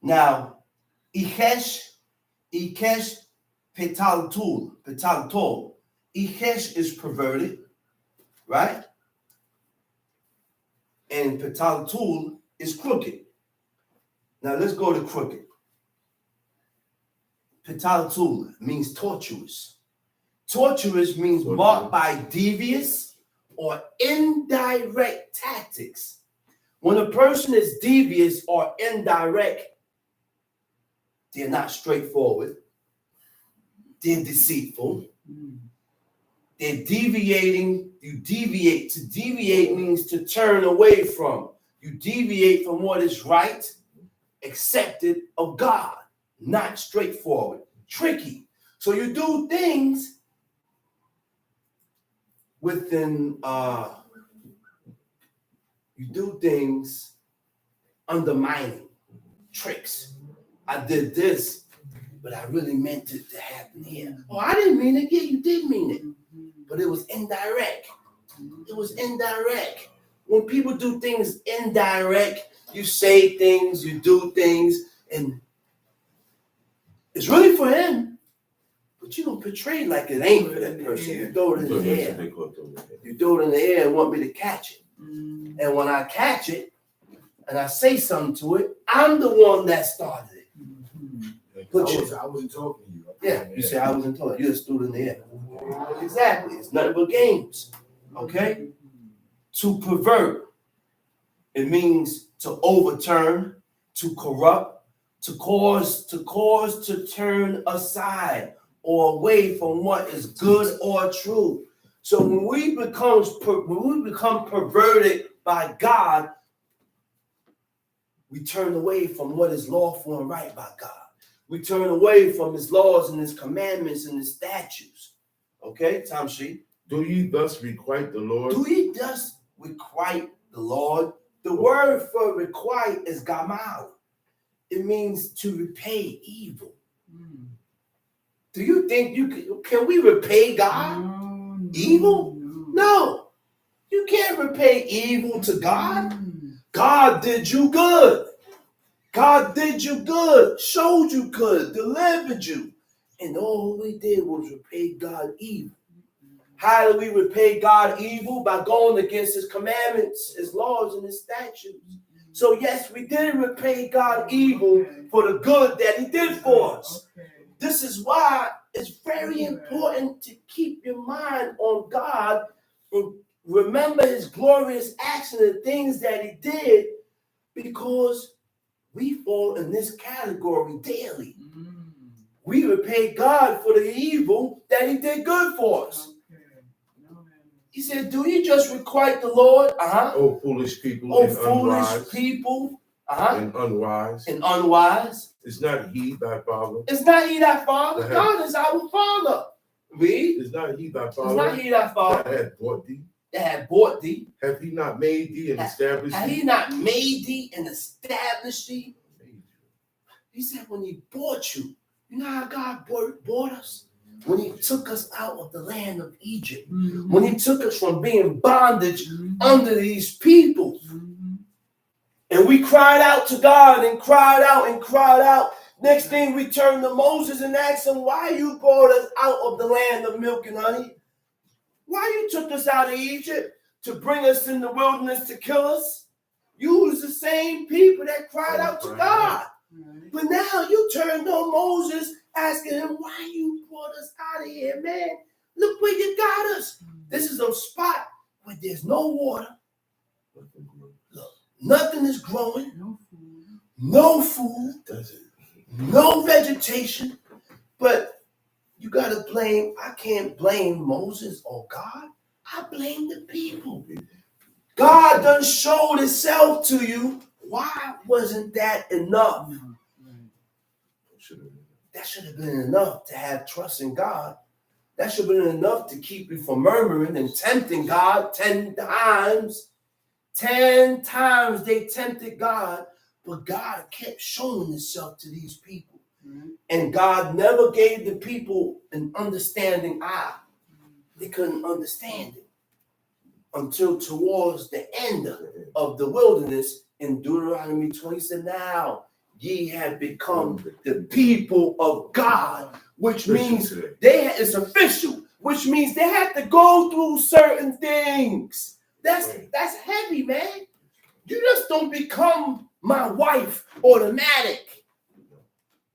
S1: Now, Ikesh Petaltul. Ikesh is perverted, right? And Petaltul is crooked. Now let's go to crooked. Petaltul means tortuous. Tortuous means marked by devious or indirect tactics. When a person is devious or indirect, they're not straightforward. They're deceitful. They're deviating. You deviate. To deviate means to turn away from. You deviate from what is right, accepted of God, not straightforward, tricky. So you do things within, you do things undermining, tricks. I did this, but I really meant it to happen here. Oh, I didn't mean it. Yeah, you did mean it. But it was indirect. It was indirect. When people do things indirect, you say things, you do things, and it's really for him. But you don't portray like it ain't for that person. You throw it in the air. You throw it in the air and want me to catch it. And when I catch it and I say something to it, I'm the one that started it.
S2: I wasn't talking to you.
S1: Yeah, you say I wasn't talking. You just threw it in the air. Exactly. It's nothing but games. Okay? To pervert, it means to overturn, to corrupt, to cause to turn aside or away from what is good or true. So when we become perverted by God, we turn away from what is lawful and right by God. We turn away from his laws and his commandments and his statutes. Okay, Tom Sheep.
S3: Do ye thus requite the Lord?
S1: Do ye thus requite the Lord? The word for requite is gamal. It means to repay evil. Do you think can we repay God evil? No. You can't repay evil to God. God did you good. God did you good, showed you good, delivered you. And all we did was repay God evil. How do we repay God evil? By going against his commandments, his laws, and his statutes. So yes, we did repay God evil for the good that he did for us. This is why it's very important to keep your mind on God and remember his glorious acts and the things that he did, because we fall in this category daily. We repay God for the evil that he did good for us. He said, do you just requite the Lord?
S3: Oh, foolish people.
S1: Oh,
S3: and
S1: foolish
S3: unwise,
S1: people.
S3: And unwise.
S1: And unwise.
S3: Is not he thy father?
S1: It's not he thy father. God is our father. Read.
S3: Is not he thy father?
S1: It's not he thy father.
S3: That had bought thee.
S1: That had bought thee.
S3: Hath he not made thee and established thee?
S1: Had he not made thee and established thee? He said when he bought you, you know how God bought us? When he took us out of the land of Egypt, when he took us from being bondage under these people, and we cried out to God and cried out and cried out. Next thing we turned to Moses and asked him, why you brought us out of the land of milk and honey? Why you took us out of Egypt to bring us in the wilderness to kill us? You was the same people that cried out to God. But now you turned on Moses, asking him, why you brought us out of here, man? Look where you got us. This is a spot where there's no water. Look, nothing is growing. No food. No vegetation. But you got to blame, I can't blame Moses or God. I blame the people. God done showed himself to you. Why wasn't that enough? That should have been enough to have trust in God. That should have been enough to keep you from murmuring and tempting God 10 times. 10 times they tempted God, but God kept showing himself to these people. And God never gave the people an understanding eye. They couldn't understand it until towards the end of the wilderness in Deuteronomy 20 said, now ye have become the people of God, which means it's official, which means they have to go through certain things. That's heavy, man. You just don't become my wife automatic.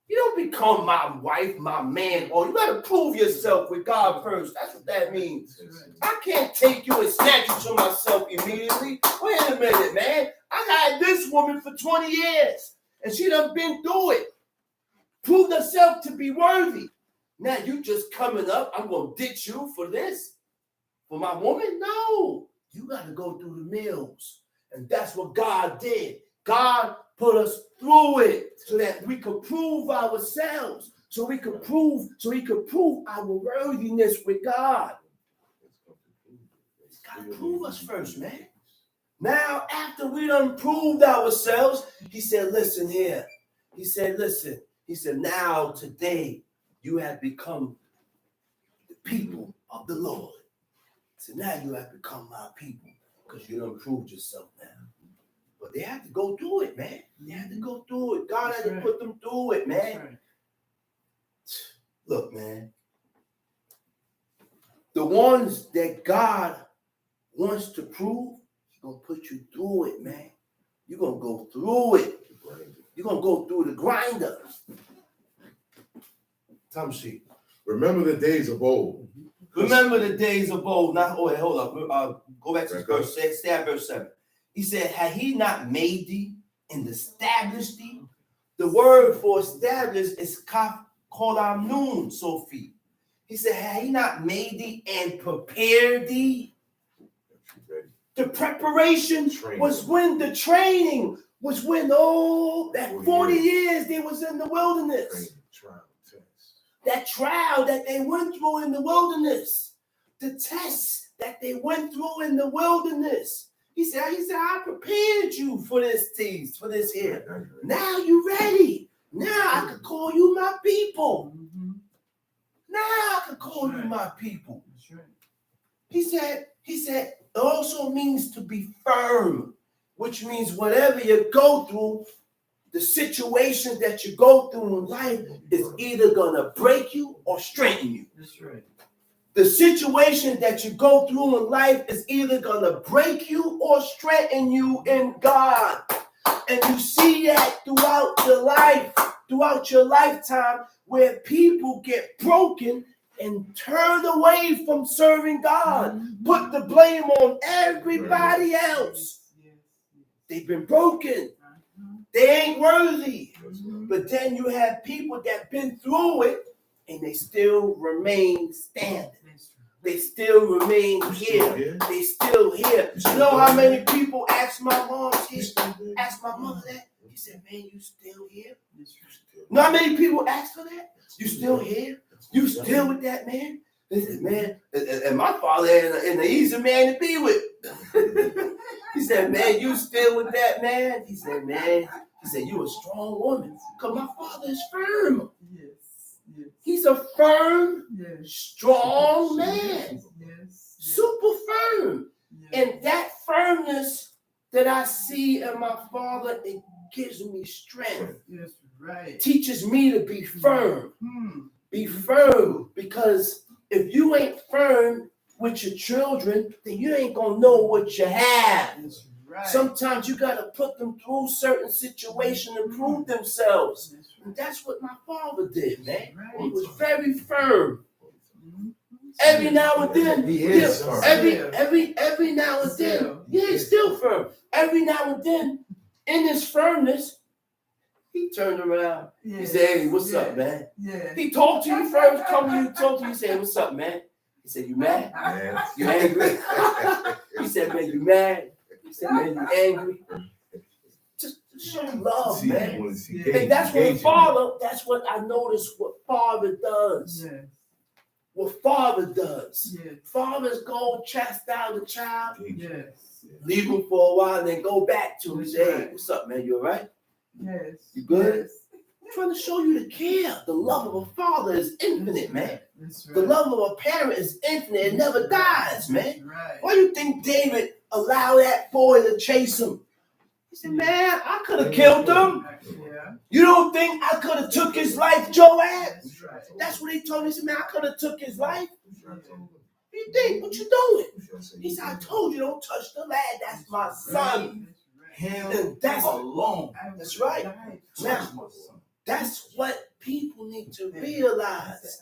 S4: You don't become my wife, my man, or you got to prove yourself with God first. That's what that means. I can't take you and snatch you to myself immediately. Wait a minute, man. I had this woman for 20 years, and she done been through it. Proved herself to be worthy. Now you just coming up, I'm going to ditch you for this? For my woman? No. You got to go through the mills. And that's what God did. God put us through it so that we could prove ourselves, so he could prove our worthiness with God. He's got to prove us first, man. Now, after we done proved ourselves, he said, listen here. He said, listen. He said, now today you have become the people of the Lord. So now you have become my people because you done proved yourself now. But they had to go through it, man. They had to go through it. God had to put them through it, man. Look, man. The ones that God wants to prove, he's going to put you through it, man. You're going to go through it. You're going to go through the grinder. Tamshi.
S3: Remember the days of old.
S4: Remember the days of old. Now, wait, hold up. Go back to the verse. Stay at verse 7. He said, had he not made thee and established thee? The word for established is kaf kolam nun, Sophie. He said, had he not made thee and prepared thee? The preparation was when the training was when, that 40 years they was in the wilderness. That trial that they went through in the wilderness. The tests that they went through in the wilderness. He said, I prepared you for this tease, for this here. Now you ready. Now I can call you my people. Now I can call you my people. He said, it also means to be firm, which means whatever you go through, the situations that you go through in life is either going to break you or strengthen you. That's right. The situation that you go through in life is either going to break you or strengthen you in God. And you see that throughout your life, throughout your lifetime, where people get broken and turn away from serving God. Put the blame on everybody else. They've been broken. They ain't worthy. But then you have people that been through it and they still remain standing. They still remain here. They still here. You know how many people ask my mom, ask my mother that? He said, man, you still here? You know how many people ask for that? You still here? You still with that man? They said, man, and my father and an easy man to be with. He said, man, you still with that man? He said, man, you a strong woman. Because my father is firm. Yes. He's a firm, strong man. Super firm. And that firmness that I see in my father, it gives me strength. Yes, right. Teaches me to be firm. Be firm, because if you ain't firm with your children, then you ain't gonna know what you have. Right. Sometimes you gotta put them through certain situations and prove themselves. And that's what my father did, man. He was very firm. Every now and then, every now and then, he's still firm. Every now and then, in his firmness, he turned around. He said, hey, what's up, man? He talked to you first, come to you, talk to you, say, what's up, man? He said, you mad? You angry? He said, man, you mad? He said, man, you angry? Just show love, man. And that's what I noticed what father does. What father does. Fathers go chastise the child, leave him for a while, and then go back to him and say, hey, what's up, man? You all right? Yes. You good? I'm trying to show you the care. The love of a father is infinite, man. The love of a parent is infinite. It never dies, man. Why do you think David allowed that boy to chase him? He said, man, I could have killed him. You don't think I could have took his life, Joab? That's what he told me. He said, man, I could have took his life. You think, what you doing? He said, I told you, don't touch the lad. That's my son. And that's alone. That's right. Now, that's what people need to realize.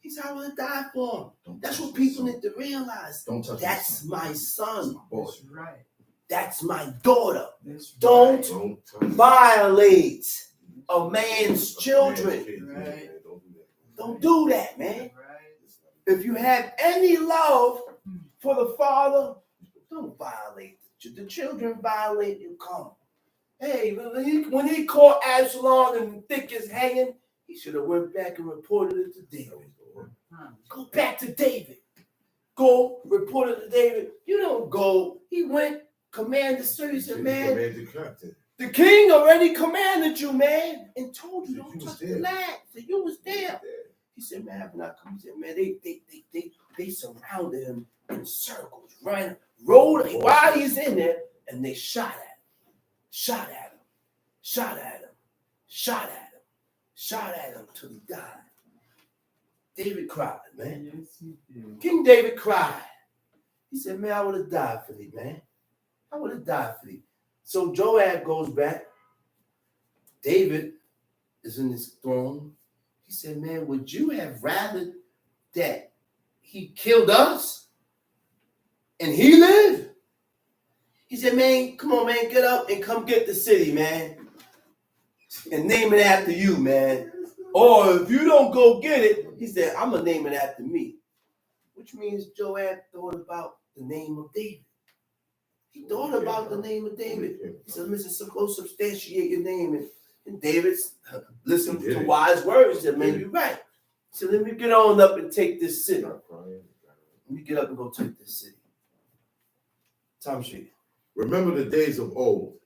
S4: He said, I would have died for him. That's what people need to realize.
S3: Don't touch
S4: That's my son.
S2: That's right.
S4: That's my daughter.
S2: That's
S4: Don't
S3: Don't touch
S4: violate a man's children.
S2: Right.
S4: Don't do that, man.
S2: Right.
S4: If you have any love for the father, don't violate. The children violate, you come. Hey, when he caught Absalom and thick is hanging, he should have went back and reported it to David. Go back to David. Go report it to David. You don't go. He went, command the service, and man, the king already commanded you, man, and told you don't touch the land. So you was there. He said, man, have not come. He said, man, they surrounded him in circles, ran, rolled while he's in there, and they shot at him, shot at him, shot at him, shot at him, shot at him till he died. David cried, man.
S2: Yes, he did.
S4: King David cried. He said, man, I would have died for thee, man. I would have died for thee. So Joab goes back. David is in his throne. He said, man, would you have rather that he killed us and he lived? He said, man, come on, man, get up and come get the city, man, and name it after you, man. Or if you don't go get it, he said, I'm going to name it after me. Which means Joab thought about the name of David. He thought about the name of David. He said, listen, so go substantiate your name. And David listened to wise words. He said, man, you're right. He said, let me get on up and take this city. Let me get up and go take this city. Tom Street.
S3: Remember the days of old.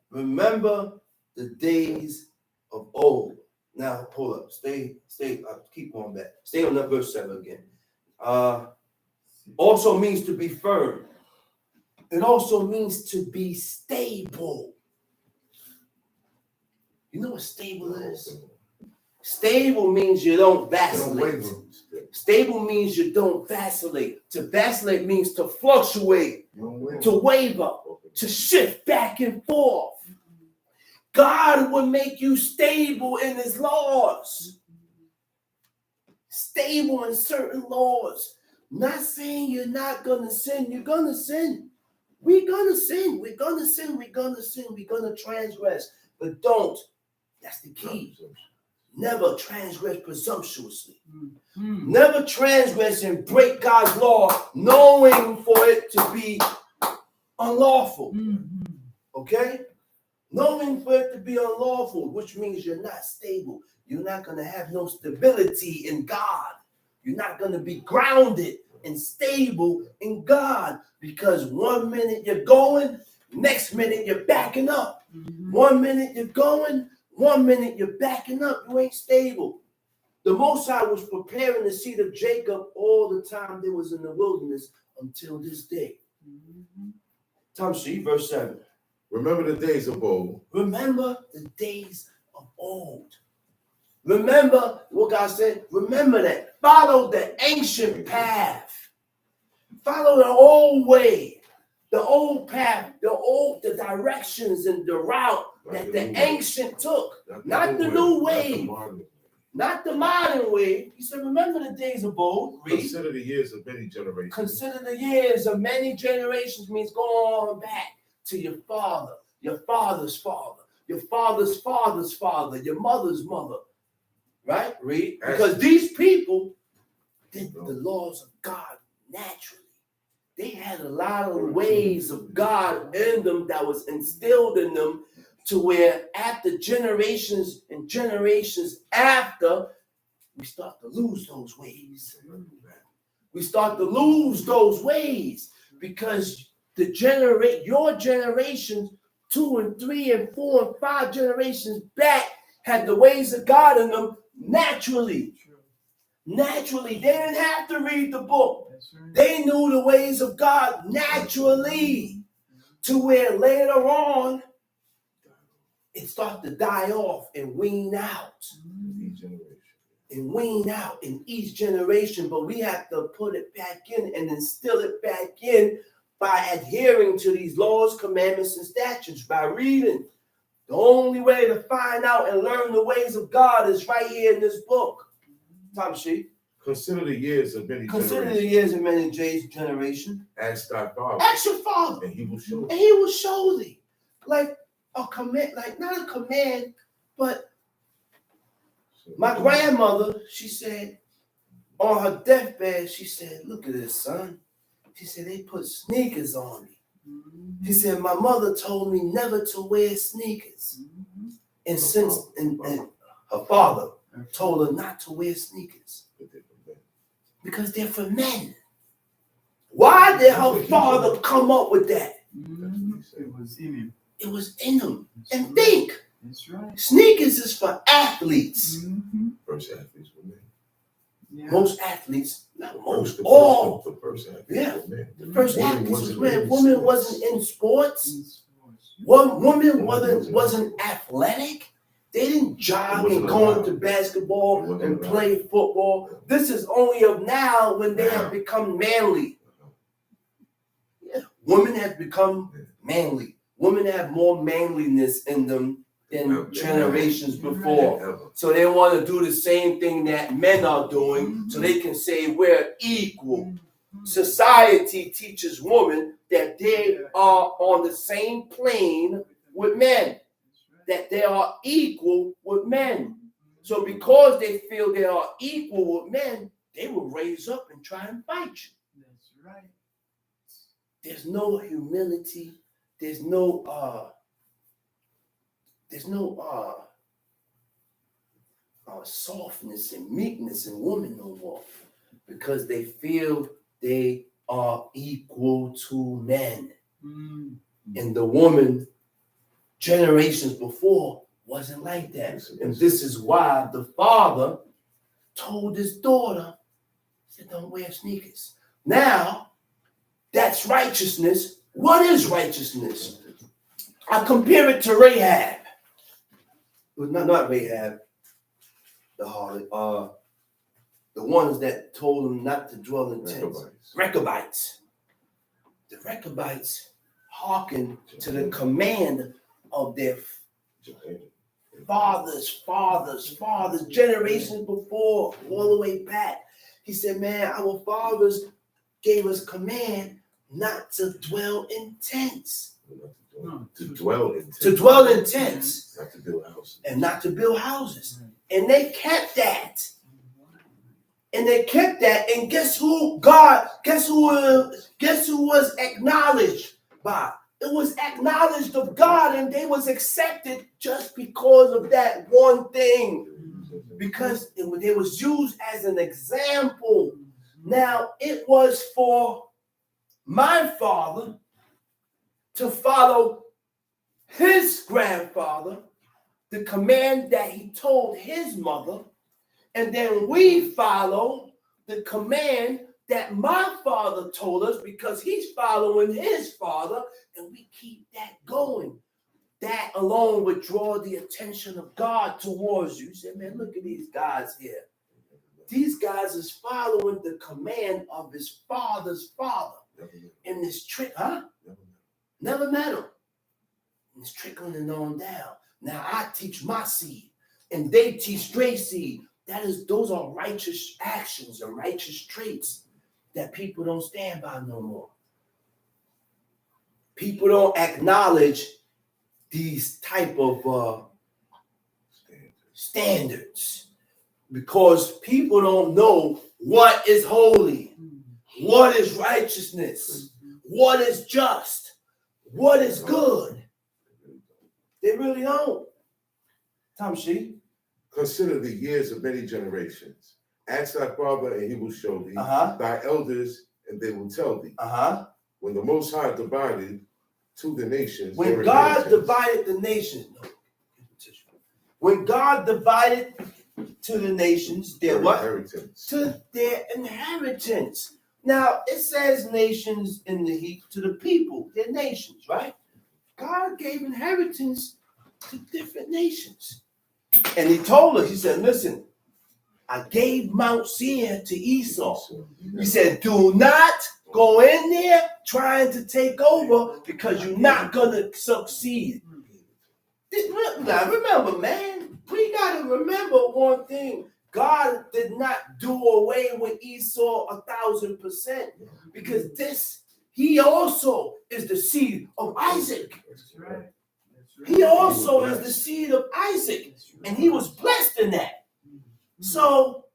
S4: Remember the days of old. Now, hold up. Stay. Keep going back. Stay on that verse 7 again. Also means to be firm. It also means to be stable. You know what stable is? Stable means you don't vacillate. Stable means you don't vacillate. To vacillate means to fluctuate, to waver, to shift back and forth. God will make you stable in his laws. Stable in certain laws. Not saying you're not going to sin. You're going to sin. We're going to sin. We're going to sin. We're going to sin. We're going to transgress. But don't. That's the key. Never transgress presumptuously. Never transgress and break God's law knowing for it to be unlawful. Okay? Knowing for it to be unlawful, which means you're not stable. You're not going to have no stability in God. You're not going to be grounded and stable in God, because 1 minute you're going, next minute you're backing up. 1 minute you're going, 1 minute you're backing up. You ain't stable. The Most High was preparing the seed of Jacob all the time they was in the wilderness until this day. Tom C, verse 7.
S3: Remember the days of old.
S4: Remember the days of old. Remember what God said. Remember that. Follow the ancient path. Follow the old way. The old path. The directions and the route that the ancient took. Not the new way. Not the modern way. He said, remember the days of old. Read.
S3: Consider the years of many generations.
S4: Consider the years of many generations means go on back to your father, your father's father, your father's father's father, your mother's mother. Right? Read. Because these people did the laws of God naturally. They had a lot of ways of God in them that was instilled in them, to where after generations and generations after, we start to lose those ways. We start to lose those ways because your generations, 2 and 3 and 4 and 5 generations back, had the ways of God in them naturally. Naturally. They didn't have to read the book. They knew the ways of God naturally, to where later on it started to die off and wean out. And wean out in each generation. But we have to put it back in and instill it back in by adhering to these laws, commandments, and statutes, by reading, The only way to find out and learn the ways of God is right here in this book. Tamshi.
S3: Consider the years of many
S4: Consider the
S3: generations.
S4: years of many generation.
S3: Ask thy father,
S4: Ask your father,
S3: and he will show
S4: and
S3: thee.
S4: he will show thee. Like a command, like not a command, but my grandmother, she said, on her deathbed, she said, look at this, son. She said, they put sneakers on me. She said, my mother told me never to wear sneakers. And since and her father told her not to wear sneakers. Because they're for men. Why did her father come up with that?
S2: It was in him.
S4: It was in him. And think,
S2: That's right.
S4: sneakers is for athletes.
S3: First athletes were men.
S2: Yeah.
S4: Most athletes, not most,
S3: The
S4: all.
S3: first athletes
S4: Yeah.
S3: were men.
S4: The first
S3: Women
S4: athletes was
S3: wasn't
S4: when
S3: in
S4: women
S3: sports.
S4: wasn't in sports.
S2: In
S4: One woman wasn't athletic. They didn't jog and go into basketball and play football. This is only of now when they have become manly. Yeah. Women have become manly. Women have more manliness in them than generations before. So they want to do the same thing that men are doing so they can say we're equal. Society teaches women that they are on the same plane with men, that they are equal with men. So because they feel they are equal with men, they will raise up and try and fight you.
S2: That's right.
S4: There's no humility. There's no softness and meekness in women no more, because they feel they are equal to men. And the woman generations before wasn't like that. And this is why the father told his daughter, he said, don't wear sneakers. Now, that's righteousness. What is righteousness? I compare it to Rahab. Not Rahab, the harlot, the ones that told him not to dwell in tents. Rechabites. The Rechabites hearkened to the command of their fathers, generations before, all the way back. He said, man, our fathers gave us command not to dwell in tents.
S3: To dwell in tents.
S4: To dwell in tents.
S3: Not to build houses.
S4: And not to build houses. And they kept that. And they kept that. And guess who was acknowledged by? It was acknowledged of God, and they was accepted just because of that one thing. Because they was used as an example. Now, it was for my father to follow his grandfather, the command that he told his mother, and then we follow the command that my father told us because he's following his father, and we keep that going. That alone would draw the attention of God towards you. You say, man, look at these guys here. These guys is following the command of his father's father. And this trick, Never met him. And it's trickling it on down. Now I teach my seed, and they teach their seed. Those are righteous actions and righteous traits that people don't stand by no more. People don't acknowledge these type of standards because people don't know what is holy, what is righteousness, what is just, what is good. They really don't. Tamshi.
S3: Consider the years of many generations. Ask thy father, and he will show thee. Thy elders, and they will tell thee. When the Most High divided to the nations.
S4: When God divided the nations. When God divided to the nations, their what?
S3: Inheritance.
S4: To their inheritance. Now, it says nations in the heat to the people, their nations, right? God gave inheritance to different nations. And he told us, he said, listen, I gave Mount Seir to Esau. He said, do not go in there trying to take over because you're not going to succeed. Now remember, man, we gotta remember one thing. God did not do away with Esau 1,000%, because he also is the seed of Isaac.
S2: That's right.
S4: He also is the seed of Isaac, and he was blessed in that. So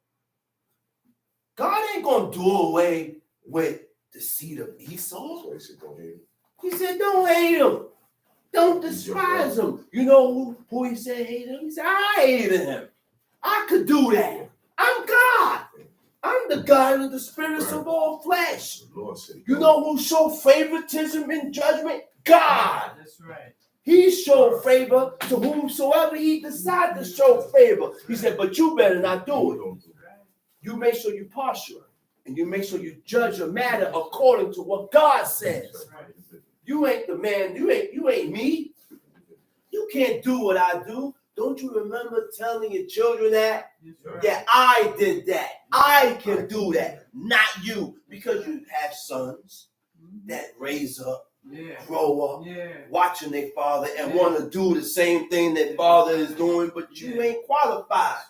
S4: God ain't gonna do away with the seed of Esau. He said, don't hate him. Don't despise him. You know who he said hated him? He said, I hated him. I could do that. I'm God. I'm the God of the spirits of all flesh. You know who showed favoritism in judgment? God.
S2: That's right.
S4: He showed favor to whomsoever he decided to show favor. He said, but you better not do it. You make sure you're partial, and you make sure you judge a matter according to what God says. You ain't the man. You ain't me. You can't do what I do. Don't you remember telling your children that? Yeah, I did that. I can do that. Not you. Because you have sons that raise up, grow up, watching their father and want to do the same thing that father is doing, but you ain't qualified.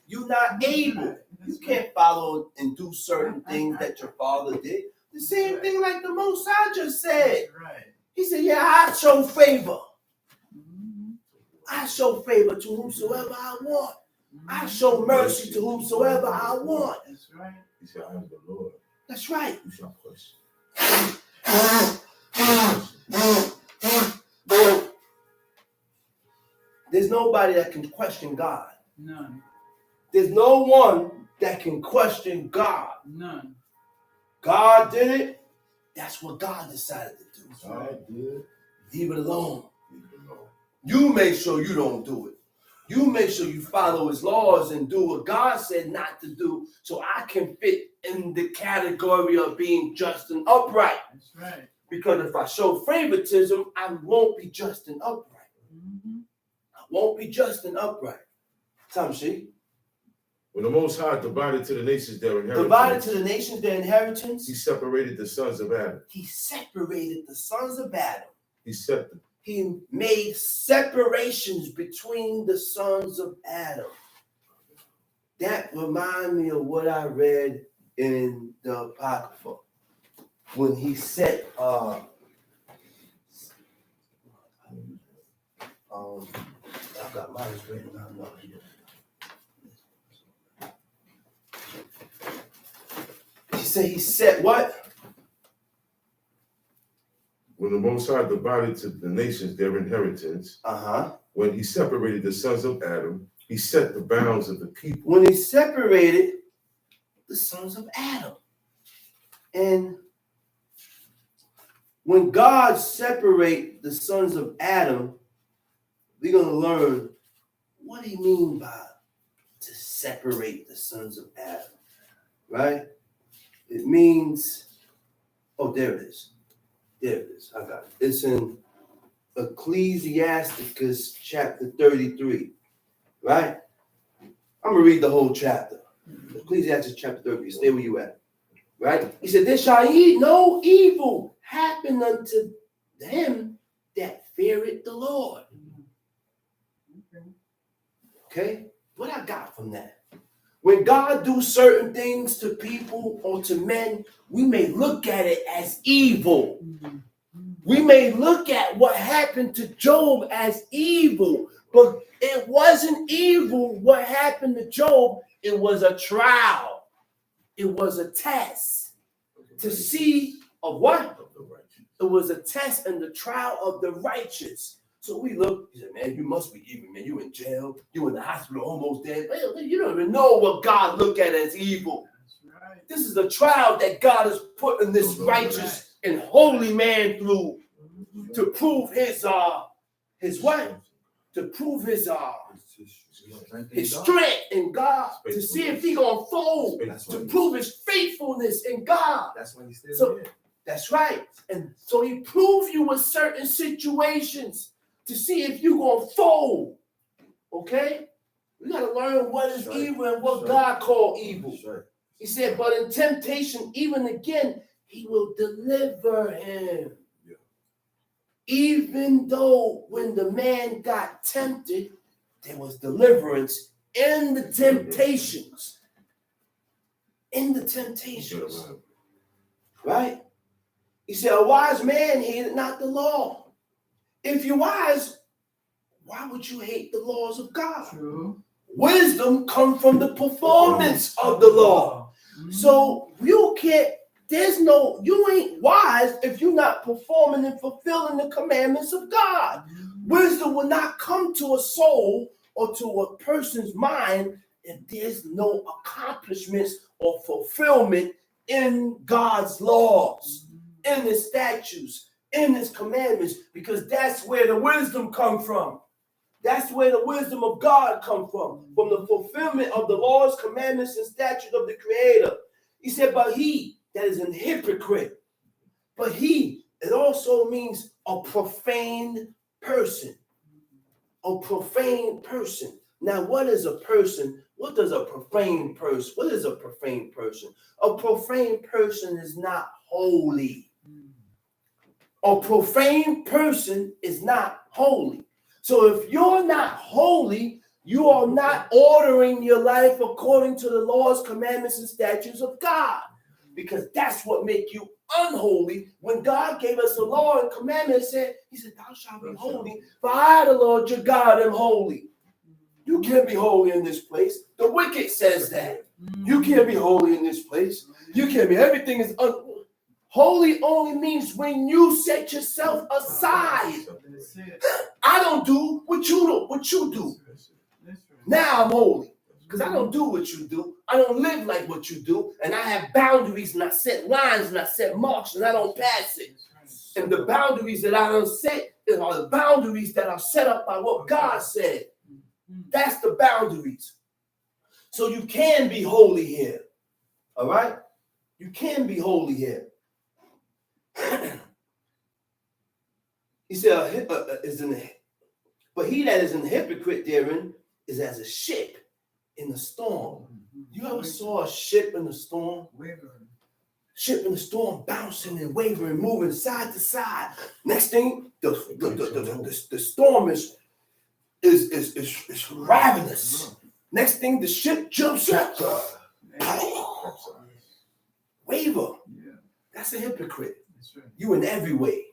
S4: You're not able. You can't follow and do certain things that your father did. The same thing like the Most High just said. He said, yeah, I show favor. I show favor to whomsoever I want. I show mercy to whomsoever I want.
S2: That's right.
S3: He said, I am the Lord.
S4: That's right.
S3: You shall question.
S4: There's nobody that can question God.
S2: None.
S4: There's no one that can question God.
S2: None.
S4: God did it. That's what God decided to do.
S3: God did.
S4: Leave it alone. You make sure you don't do it. You make sure you follow his laws and do what God said not to do, so I can fit in the category of being just and upright.
S2: That's right.
S4: Because if I show favoritism, I won't be just and upright. I won't be just and upright. Tamshi.
S3: When the Most High divided to the nations their inheritance,
S4: He
S3: separated the sons of Adam.
S4: He separated the sons of Adam.
S3: He
S4: made separations between the sons of Adam. That reminds me of what I read in the Apocrypha when he set I've got mine written down here. He said what?
S3: When the Most High divided to the nations their inheritance, when he separated the sons of Adam, he set the bounds of the people.
S4: When he separated the sons of Adam. And when God separates the sons of Adam, we're going to learn what he means by to separate the sons of Adam, right? It means, there it is. There it is. I got it. It's in Ecclesiasticus chapter 33, right? I'm going to read the whole chapter. Ecclesiastes chapter 33. Stay where you at, right? He said, there shall no evil happen unto him that feareth the Lord. Okay? What I got from that? When God do certain things to people or to men, we may look at it as evil. We may look at what happened to Job as evil, but it wasn't evil what happened to Job. It was a trial. It was a test to see of what? It was a test and the trial of the righteous. So we look, he said, man, you must be evil, man. You in jail, you in the hospital, almost dead. Man, you don't even know what God look at as evil. Right. This is a trial that God has put in this righteous and holy man through to prove his what? To prove his strength in God, to see if he gonna fold, to prove his faithfulness in God.
S1: That's when he's still here.
S4: That's right. And so he proved you with certain situations to see if you're going to fold. Okay? We got to learn what is evil and what God called evil. He said, but in temptation, even again, he will deliver him. Even though when the man got tempted, there was deliverance in the temptations. In the temptations. Right? He said, a wise man hated not the law. If you're wise, why would you hate the laws of God?
S2: True.
S4: Wisdom comes from the performance of the law. So you can't, you ain't wise if you're not performing and fulfilling the commandments of God. Wisdom will not come to a soul or to a person's mind if there's no accomplishments or fulfillment in God's laws, in his statutes, in his commandments, because that's where the wisdom comes from. That's where the wisdom of God comes from the fulfillment of the laws, commandments, and statutes of the Creator. He said, but he that is an hypocrite, but he, it also means a profane person. A profane person. Now, what is a person? What does a profane person? What is a profane person? A profane person is not holy. A profane person is not holy. So if you're not holy, you are not ordering your life according to the laws, commandments, and statutes of God. Because that's what makes you unholy. When God gave us the law and commandments, he said, thou shalt be holy, for I, the Lord your God, am holy. You can't be holy in this place. The wicked says that. You can't be holy in this place. You can't be. Everything is holy only means when you set yourself aside. I don't do what you do. Now I'm holy because I don't do what you do. I don't live like what you do. And I have boundaries and I set lines and I set marks and I don't pass it. And the boundaries that I don't set are the boundaries that are set up by what God said. That's the boundaries. So you can be holy here. All right? You can be holy here. He said, but he that is an hypocrite therein is as a ship in the storm. You ever saw a ship in the storm? Ship in the storm bouncing and wavering, moving side to side. Next thing, the storm is ravenous. Next thing, the ship jumps up. Waver. That's a hypocrite. You in every way.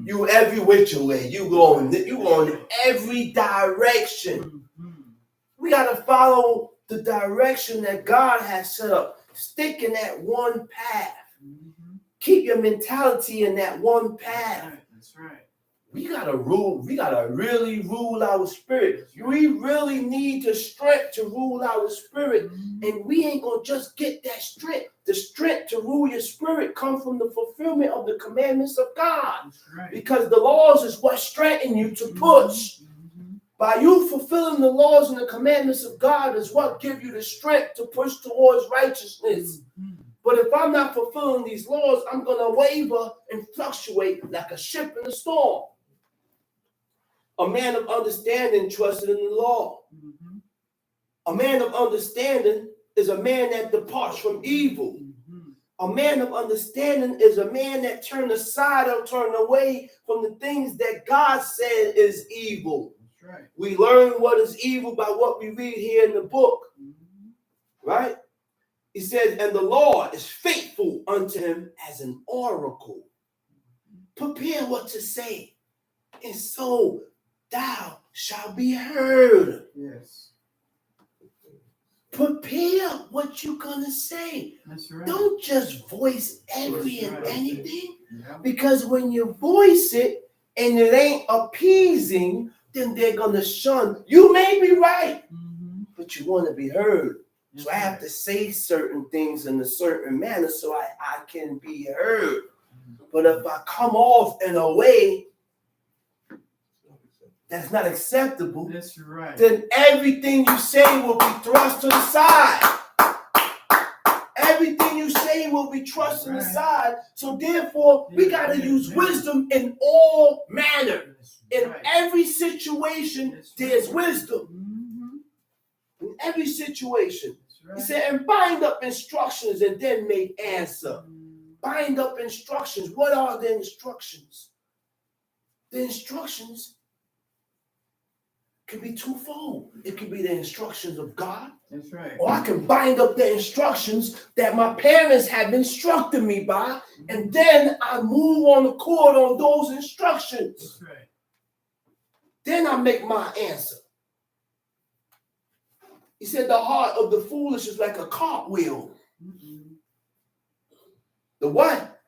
S4: You every which way. You going in every direction. We got to follow the direction that God has set up. Stick in that one path. Keep your mentality in that one path.
S2: That's right.
S4: We gotta really rule our spirit. We really need the strength to rule our spirit. And we ain't gonna just get that strength. The strength to rule your spirit comes from the fulfillment of the commandments of God. Right. Because the laws is what strengthen you to push. By you fulfilling the laws and the commandments of God is what give you the strength to push towards righteousness. But if I'm not fulfilling these laws, I'm gonna waver and fluctuate like a ship in a storm. A man of understanding trusted in the law. A man of understanding is a man that departs from evil. A man of understanding is a man that turned aside or turned away from the things that God said is evil. That's right. We learn what is evil by what we read here in the book. Right? He says, and the Lord is faithful unto him as an oracle. Prepare what to say, and so thou shalt be heard. Yes. Prepare what you're going to say. That's right. Don't just voice every and anything. Yeah. Because when you voice it and it ain't appeasing, then they're going to shun. You may be right, but you want to be heard. So I have to say certain things in a certain manner so I can be heard. But if I come off in a way that's not acceptable, that's right, then everything you say will be thrust to the side. Everything you say will be thrust to the side. So therefore, we got to use wisdom in all manner. In every situation, there's wisdom. In every situation. He said, and bind up instructions and then make answer. Bind up instructions. What are the instructions? the instructions can be twofold. It can be the instructions of God.
S2: That's right.
S4: Or I can bind up the instructions that my parents have instructed me by, and then I move on the court on those instructions.
S2: That's right.
S4: Then I make my answer. He said the heart of the foolish is like a cartwheel. The what?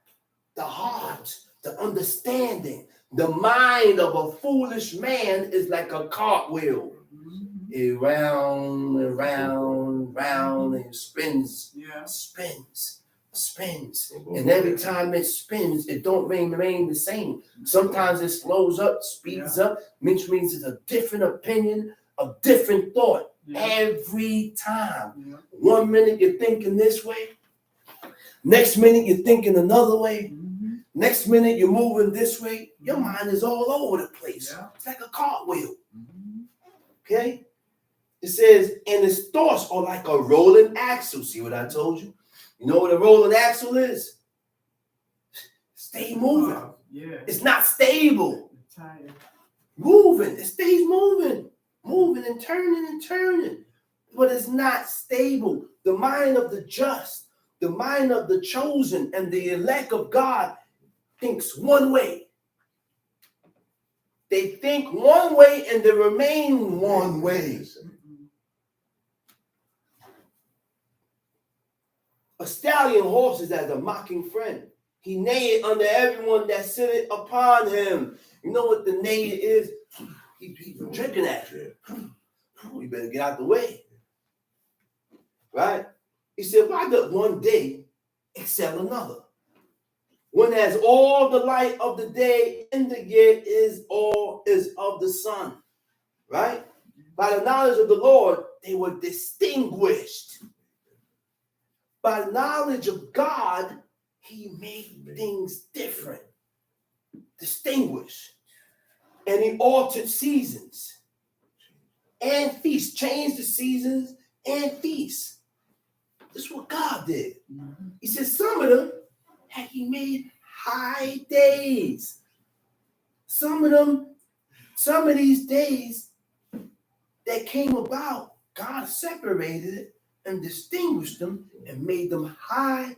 S4: The heart, the understanding, the mind of a foolish man is like a cartwheel. It round and round, round, and spins, spins. And every time it spins, it don't remain the same. Sometimes it slows up, speeds up, which means it's a different opinion, a different thought every time. 1 minute you're thinking this way, next minute you're thinking another way, next minute you're moving this way. Your mind is all over the place. It's like a cartwheel. Okay? It says, and his thoughts are like a rolling axle. See what I told you? You know what a rolling axle is? Stay moving. It's not stable. Moving. It stays moving. Moving and turning. But it's not stable. The mind of the just, the mind of the chosen, and the elect of God thinks one way. They think one way and they remain one way. A stallion horses as a mocking friend. He neigheth unto everyone that sitteth upon him. You know what the neigh is? He's drinking at you. You better get out the way. Right? He said, why does one day excel another? When as all the light of the day in the year is of the sun. Right? By the knowledge of the Lord, they were distinguished. By the knowledge of God, he made things different, distinguished. And he altered seasons and feasts, changed the seasons and feasts. This is what God did. He said some of them had he made high days. Some of these days that came about, God separated it and distinguished them and made them high,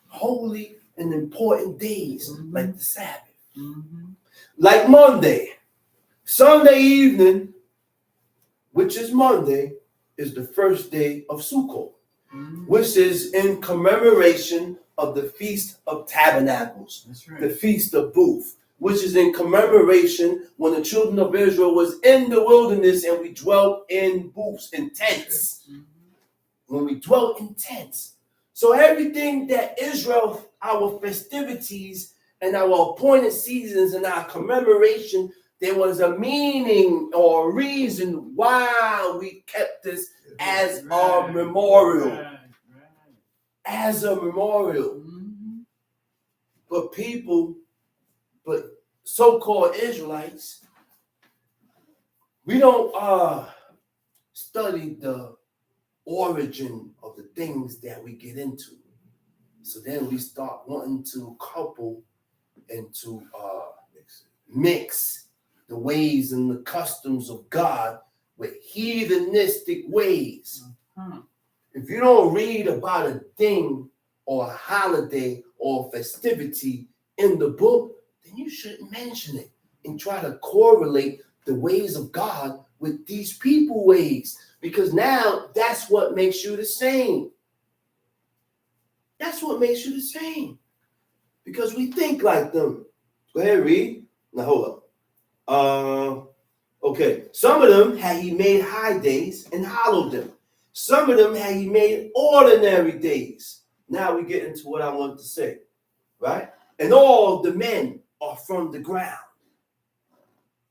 S4: holy, and important days, like the Sabbath. Like Monday. Sunday evening, which is Monday, is the first day of Sukkot, which is in commemoration of the Feast of Tabernacles, the Feast of Booth, which is in commemoration when the children of Israel was in the wilderness and we dwelt in booths, in tents. When we dwelt in tents. So everything that Israel, our festivities and our appointed seasons and our commemoration, there was a meaning or a reason why we kept this as our memorial. As a memorial. But so-called Israelites, we don't study the origin of the things that we get into. So then we start wanting to couple and to mix the ways and the customs of God with heathenistic ways. If you don't read about a thing or a holiday or a festivity in the book, then you shouldn't mention it and try to correlate the ways of God with these people ways. Because now that's what makes you the same. That's what makes you the same. Because we think like them. Go ahead, read. Now hold up. Okay. Some of them had he made high days and hallowed them. Some of them had he made ordinary days. Now we get into what I want to say. Right? And all the men are from the ground.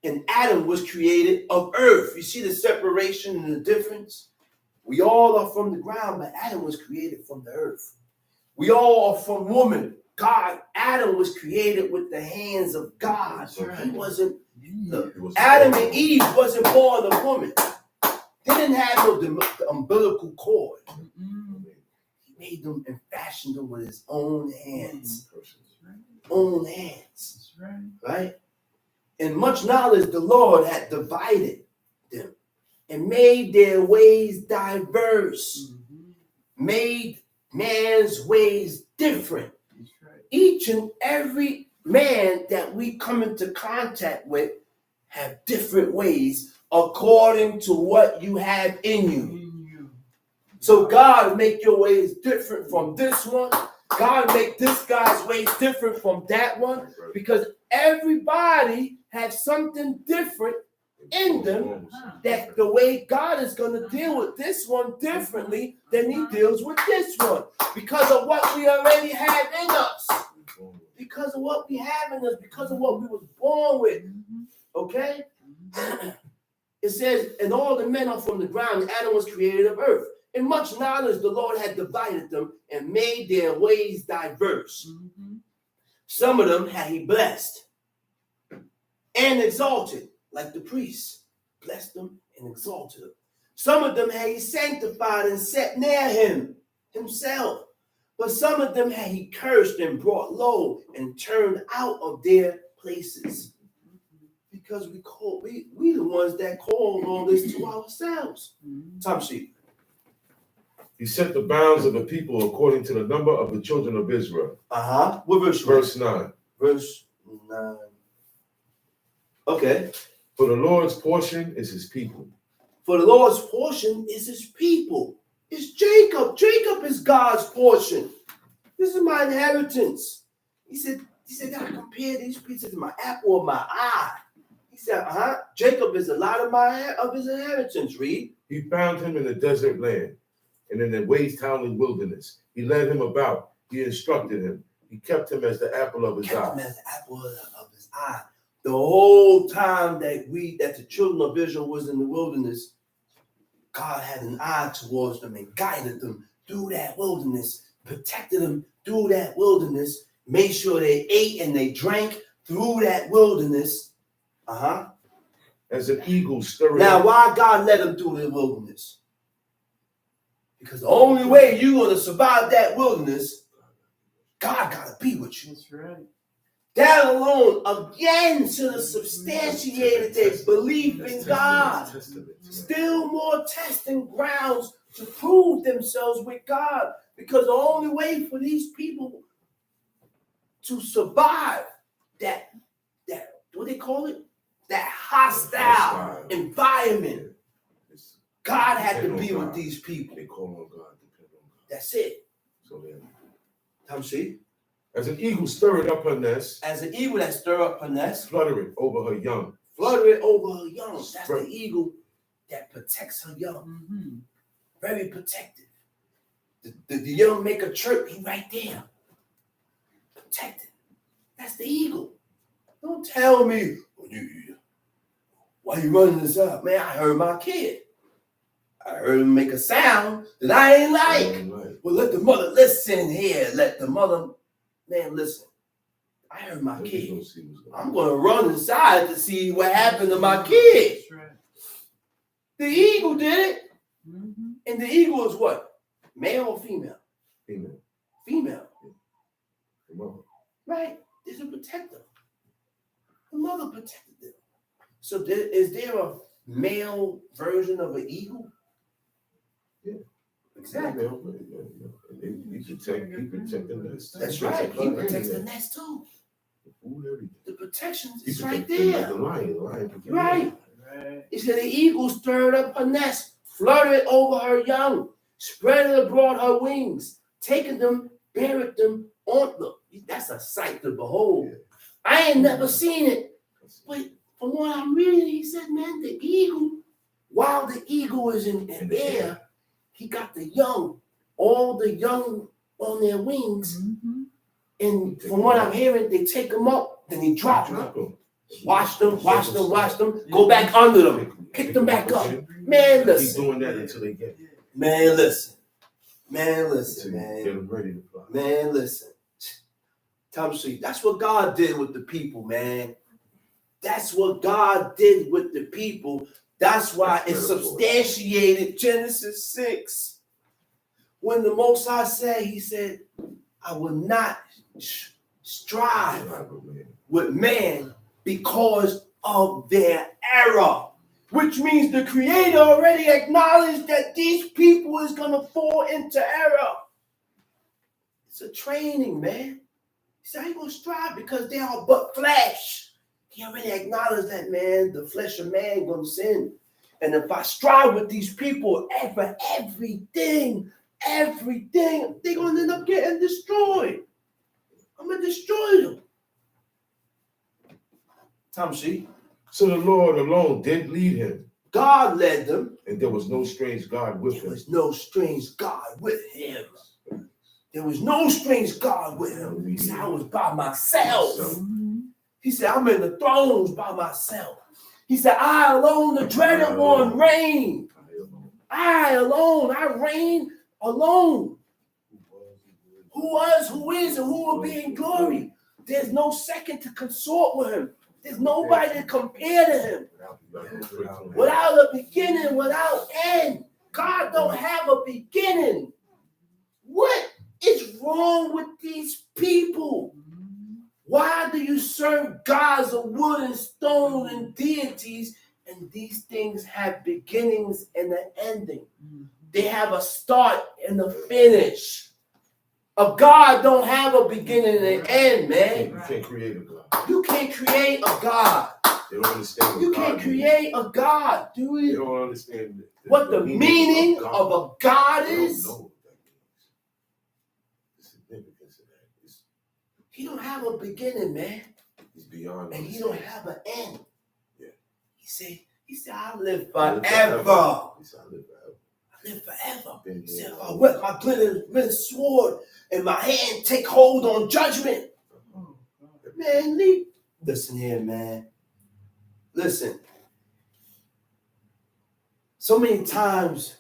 S4: And Adam was created of earth. You see the separation and the difference? We all are from the ground, but Adam was created from the earth. We all are from woman. Adam was created with the hands of God. Right. He wasn't, Adam and Eve wasn't born of woman. They didn't have the umbilical cord. He made them and fashioned them with his own hands. Own hands. Right? In much knowledge, the Lord had divided them and made their ways diverse, made man's ways different.
S2: That's right.
S4: Each and every man that we come into contact with have different ways according to what you have in you. So God make your ways different from this one. God make this guy's ways different from that one, because everybody has something different in them, that the way God is going to deal with this one differently than he deals with this one, because of what we already have in us, because of what we have in us, because of what we was born with. Okay? It says, and all the men are from the ground, and Adam was created of earth. In much knowledge, the Lord had divided them and made their ways diverse. Some of them had he blessed and exalted, like the priests, blessed them and exalted them. Some of them had he sanctified and set near him himself. But some of them had he cursed and brought low and turned out of their places. Because we the ones that called all this to ourselves. Time sheet.
S3: He set the bounds of the people according to the number of the children of Israel.
S4: What verse?
S3: Verse 9.
S4: Verse 9. Okay.
S3: For the Lord's portion is his people.
S4: For the Lord's portion is his people. It's Jacob. Jacob is God's portion. This is my inheritance. He said, I compare these pieces to my apple of my eye. He said, Jacob is a lot of his inheritance. Read.
S3: He found him in the desert land and in the waste-howling wilderness. He led him about. He instructed him. He kept him as the apple of his eye.
S4: Kept him as the apple of his eye. The whole time that the children of Israel was in the wilderness, God had an eye towards them and guided them through that wilderness, protected them through that wilderness, made sure they ate and they drank through that wilderness.
S3: As an eagle stirring.
S4: Now, why God let them through the wilderness? Because the only way you're going to survive that wilderness, God got to be with you.
S2: That's right.
S4: That alone, again, should have substantiated their belief in God. Still more testing grounds to prove themselves with God. Because the only way for these people to survive that what they call it? That hostile environment. God had to be with these people.
S3: They call on God, depend on God.
S4: That's it.
S3: So then,
S4: Come see.
S3: as an eagle stirred up her nest.
S4: As an eagle that stir up her nest.
S3: Fluttering over her young.
S4: Fluttering over her young. That's the eagle that protects her young. Very protective. The young make a chirp, he right there. Protected. That's the eagle. Don't tell me, why you running this up? Man, I heard my kid. I heard him make a sound that I ain't like. Well, let the mother listen here. Let the mother, man, listen. I heard my kid. I'm going to run inside to see what happened to my kid.
S2: That's right.
S4: The eagle did it. And the eagle is what? Male or female?
S3: Female.
S4: Female.
S3: Yeah.
S4: Right. There's a protector. The mother protected them. So is there a male version of an eagle?
S3: Yeah.
S4: Exactly.
S3: He protect the nest.
S4: That's right. He protects the nest too. The protection is right there.
S3: The lion.
S4: Right. It said the eagle stirred up her nest, fluttered over her young, spread abroad her wings, taking them, buried them on. Look, that's a sight to behold. I ain't never seen it. But from what I'm reading, he said, man, the eagle, while the eagle is in air, he got the young, all the young on their wings. And from what I'm hearing, they take them up, then he drop them. Watch them, go back under them, pick them back up. Man, listen.
S3: Keep doing that until they get it.
S4: Man, listen, man.
S3: Get them ready to fly.
S4: Man, listen. Tom Street, that's what God did with the people, man. That's what God did with the people. That's why it's substantiated Genesis 6. When the Most High said, he said, I will not strive with man because of their error. Which means the Creator already acknowledged that these people is going to fall into error. It's a training, man. He said, I ain't going to strive because they are but flesh. He already acknowledged that, man. The flesh of man going to sin. And if I strive with these people for everything, they're going to end up getting destroyed. I'm going to destroy them. Tom Sheep.
S3: So the Lord alone did lead him.
S4: God led them.
S3: And there was no strange God with him.
S4: There was no strange God with him. There was no strange God with him. He said, I was by myself. He said, I'm in the thrones by myself. He said, I alone, the dreaded one, reign. I alone, I reign alone. Who was, who is, and who will be in glory. There's no second to consort with him. There's nobody to compare to him. Without a beginning, without end. God don't have a beginning. What is wrong with these people? Why do you serve gods of wood and stone and deities, and these things have beginnings and an ending? They have a start and a finish. A God don't have a beginning and an end, man.
S3: You can't create a God.
S4: You can't create a God.
S3: They don't understand.
S4: You can't create a God, do you?
S3: They don't understand
S4: what the meaning of a God is.
S3: They don't know what that means. The significance of that is
S4: He don't have a beginning, man.
S3: He's beyond.
S4: And he don't have an end.
S3: Yeah.
S4: He said, I live forever.
S3: He said, I live forever.
S4: I live forever. He said, if I wet my glittering sword and my hand take hold on judgment. Man, listen here, man. Listen. So many times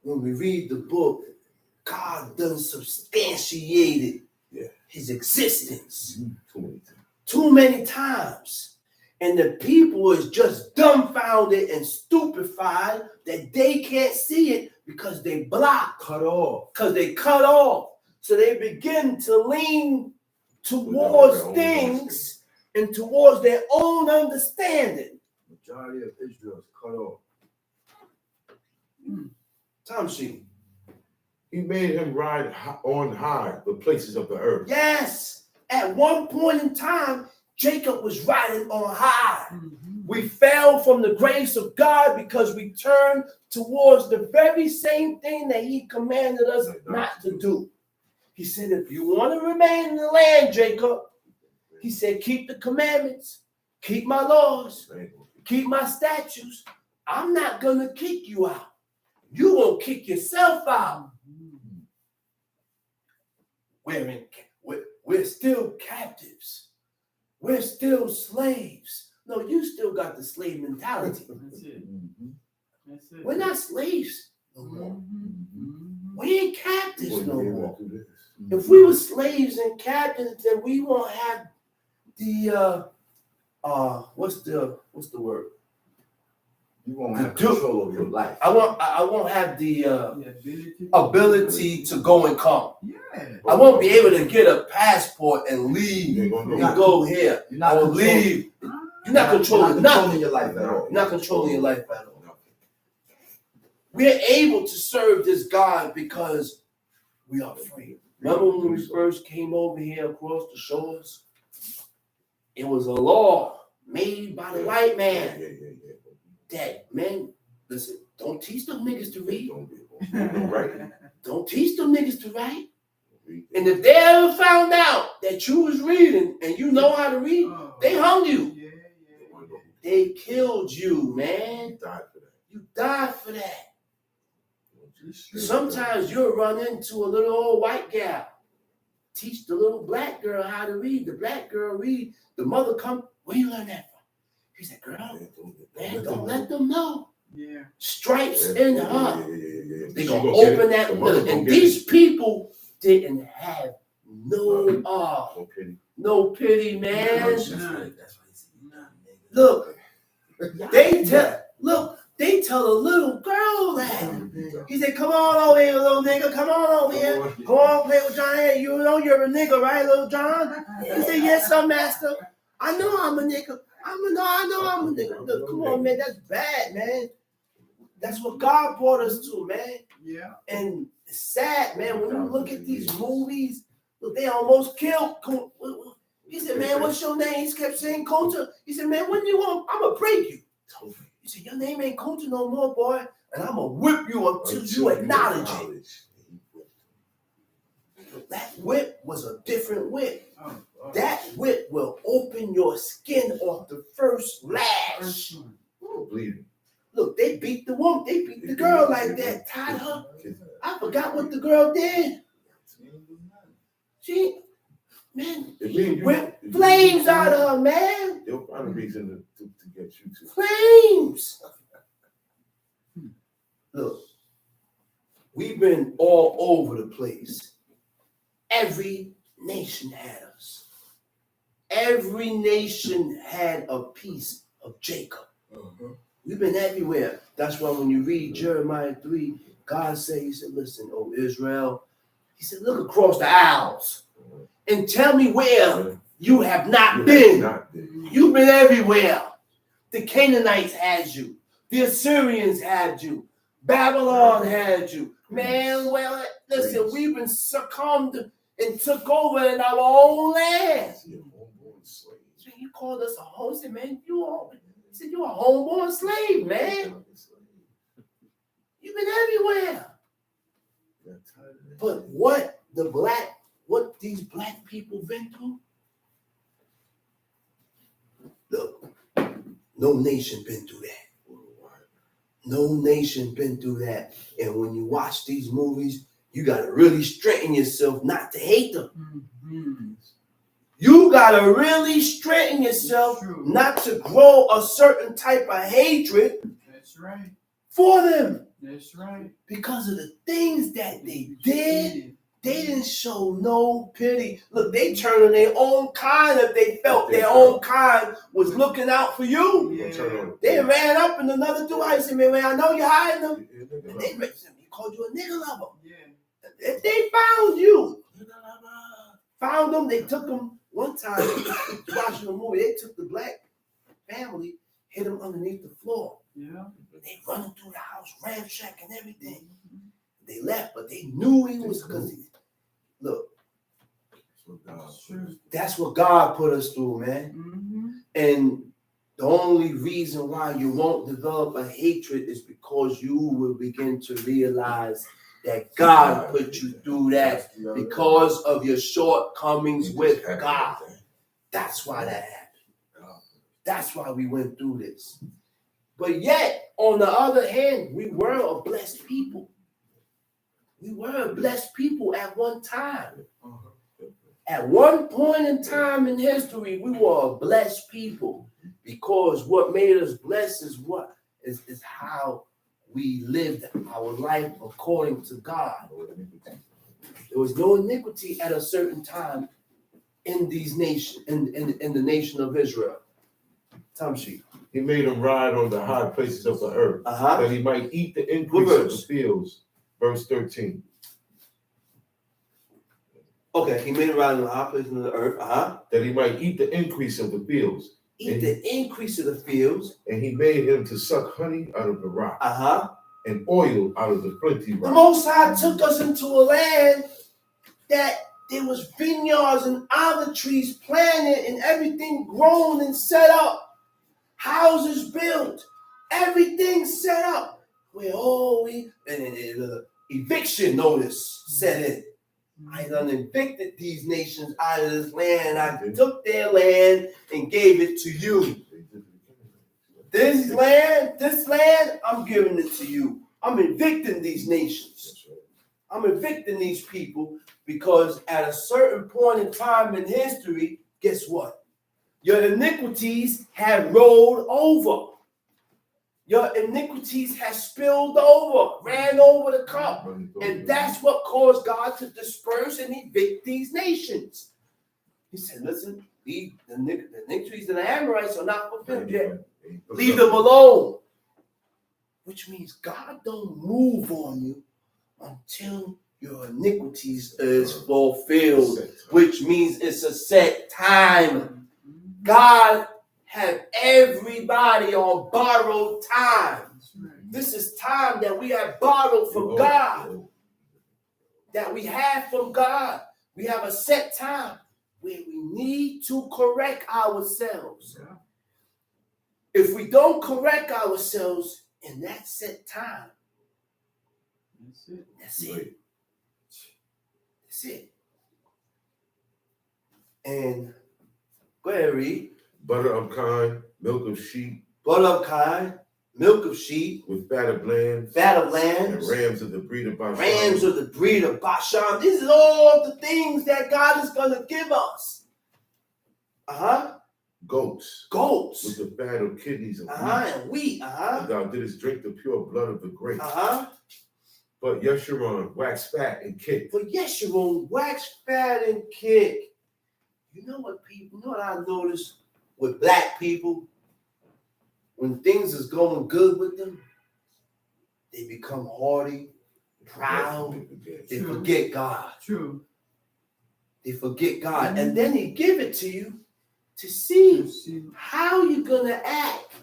S4: when we read the book, God done substantiated his existence. Too many times. And the people is just dumbfounded and stupefied that they can't see it because they block.
S1: Cut off.
S4: Because they cut off. So they begin to lean towards things and towards their own understanding.
S1: Majority of Israel is cut off.
S4: Tom Sheep.
S3: He made him ride on high the places of the earth.
S4: Yes. At one point in time, Jacob was riding on high. We fell from the grace of God because we turned towards the very same thing that he commanded us not to do. He said, if you want to remain in the land, Jacob, he said, keep the commandments, keep my laws, keep my statutes. I'm not going to kick you out. You won't kick yourself out. We're still captives. We're still slaves. No, you still got the slave mentality.
S2: That's it. That's it.
S4: We're not slaves no more. We ain't captives no more. If we were slaves and captives, then we won't have the what's the word?
S1: You won't have control of your life.
S4: I won't have the ability to go and come.
S2: Yeah.
S4: I won't be able to get a passport and leave and go here.
S1: You're not
S4: or leave. You're not controlling
S1: your life at all.
S4: You're not controlling your life at all. We're able to serve this God because we are free. Remember when we first came over here across the shores? It was a law made by the white man. That, man, listen, don't teach them niggas to read. Don't teach them niggas to write. And if they ever found out that you was reading and you know how to read, they hung you. They killed you, man. You died for that. Sometimes you'll run into a little old white gal. Teach the little black girl how to read. The black girl read. The mother come, where you learn that from? He said, girl, man, don't let them know.
S2: Yeah.
S4: Stripes in her. They're going to open that window. And these people didn't have no pity, man. Look, they tell a little girl that. He said, come on over here, little nigga. Come on over here. Go on, play with John. Hey, you know you're a nigga, right, little John? He said, yes, sir, master. I know I'm a nigga. I know I'm a nigga. Look, come on, man, that's bad, man. That's what God brought us to, man.
S2: Yeah.
S4: And it's sad, man, when you look at these movies, look, they almost killed. He said, man, what's your name? He kept saying Kunta. He said, man, when you want, I'm going to break you. He said, your name ain't Kunta no more, boy. And I'm going to whip you until you acknowledge it. That whip was a different whip. That whip will open your skin off the first lash.
S3: Bleeding.
S4: Look, they beat the woman. They beat the girl like that. Tied her. I forgot what the girl did. She, man, ripped flames out of her, man.
S3: They'll find a reason to get you to.
S4: Flames. Look, we've been all over the place. Every nation had us. Every nation had a piece of Jacob. We've been everywhere. That's why when you read Jeremiah 3, God said, he said, listen, oh Israel, he said, look across the aisles and tell me where you have not been. You've been everywhere. The Canaanites had you. The Assyrians had you. Babylon had you. Man, well, listen, we've been succumbed and took over in our own land. You called us a home. He said, man, he said, you're a homeborn slave, man. You've been everywhere. But what these black people been through? Look, no nation been through that. No nation been through that. And when you watch these movies, you got to really straighten yourself not to hate them. Mm-hmm. You got to really straighten yourself not to grow a certain type of hatred.
S2: That's right.
S4: For them.
S2: That's right.
S4: Because of the things that they did, they didn't show no pity. Look, they turned on their own kind if they felt their own kind was looking out for you. Yeah. They ran up in another dude. I said, man, I know you're hiding them. And they called you a nigga lover. Yeah. If they found them, they took them. One time, watching a movie, they took the black family, hit them underneath the floor. Yeah. They running through the house, ramshack and everything. They left, but they knew he was because look. That's what God put us through, man. Mm-hmm. And the only reason why you won't develop a hatred is because you will begin to realize that God put you through that because of your shortcomings with God. That's why that happened. That's why we went through this. But yet, on the other hand, we were a blessed people. We were a blessed people at one time. At one point in time in history, we were a blessed people because what made us blessed is how we lived our life according to God. There was no iniquity at a certain time in these nations, in the nation of Israel. Tamshi.
S3: He made him ride on the high places of the earth, that he might eat the increase of the fields. Verse 13.
S4: Okay, he made him ride on the high places of the earth.
S3: That he might eat the increase of the fields.
S4: The increase of the fields.
S3: And he made him to suck honey out of the rock. And oil out of the flinty rock.
S4: The Most High took us into a land that there was vineyards and olive trees planted and everything grown and set up. Houses built. Everything set up. And eviction notice set in. I done evicted these nations out of this land. I took their land and gave it to you. This land, I'm giving it to you. I'm evicting these nations. I'm evicting these people because at a certain point in time in history, guess what? Your iniquities have rolled over. Your iniquities have spilled over, ran over the cup. And that's what caused God to disperse and evict these nations. He said, listen, the iniquities of the Amorites are not fulfilled yet. Leave them alone. Which means God don't move on you until your iniquities is fulfilled. Which means it's a set time. God have everybody on borrowed time. This is time that we have borrowed from God. That we have from God. We have a set time where we need to correct ourselves. If we don't correct ourselves in that set time, that's it. That's it. And go ahead, read.
S3: Butter of kine, milk of sheep.
S4: Butter of kine, milk of sheep.
S3: With fat of lambs.
S4: Fat of lambs.
S3: And rams of the breed of Bashan.
S4: Rams of the breed of Bashan. These are all the things that God is going to give us.
S3: Goats.
S4: Goats.
S3: With the fat of kidneys of wheat.
S4: And wheat.
S3: And thou didst drink the pure blood of the grapes. But Yeshurun waxed fat and kicked.
S4: But Yeshurun waxed fat and kicked. You know what I noticed with black people? When things is going good with them, they become haughty, proud. They forget God.
S2: True.
S4: They forget God. And then he give it to you to see how you're going to act,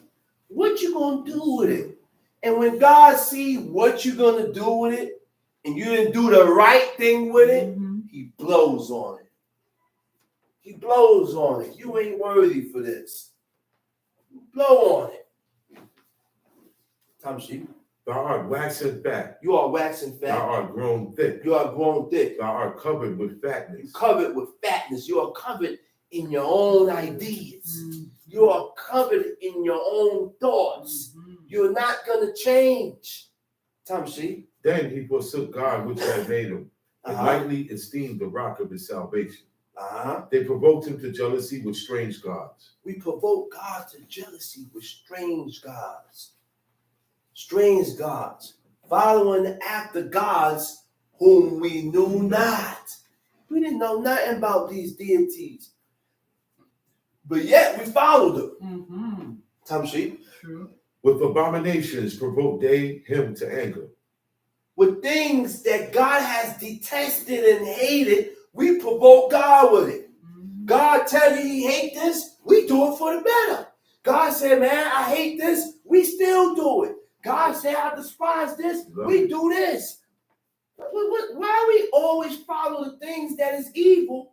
S4: what you're going to do with it. And when God sees what you're going to do with it, and you didn't do the right thing with it, he blows on it. He blows on it. You ain't worthy for this. Blow on it. Tamshi.
S3: Thou art waxen fat.
S4: You are waxen fat.
S3: Thou art grown thick.
S4: You are grown thick.
S3: Thou art covered with fatness.
S4: You're covered with fatness. You are covered in your own ideas. You are covered in your own thoughts. You're not going to change. Tamshi.
S3: Then he forsook God which had made him, and lightly esteemed the rock of his salvation. They provoked him to jealousy with strange gods.
S4: We provoke God to jealousy with strange gods. Strange gods. Following after gods whom we knew not. We didn't know nothing about these deities. But yet we followed them. Tamshi.
S2: True.
S3: With abominations provoked they him to anger.
S4: With things that God has detested and hated, we provoke God with it. God tell you he hate this, we do it for the better. God said, man, I hate this, we still do it. God said, I despise this, we do this. Why we always follow the things that is evil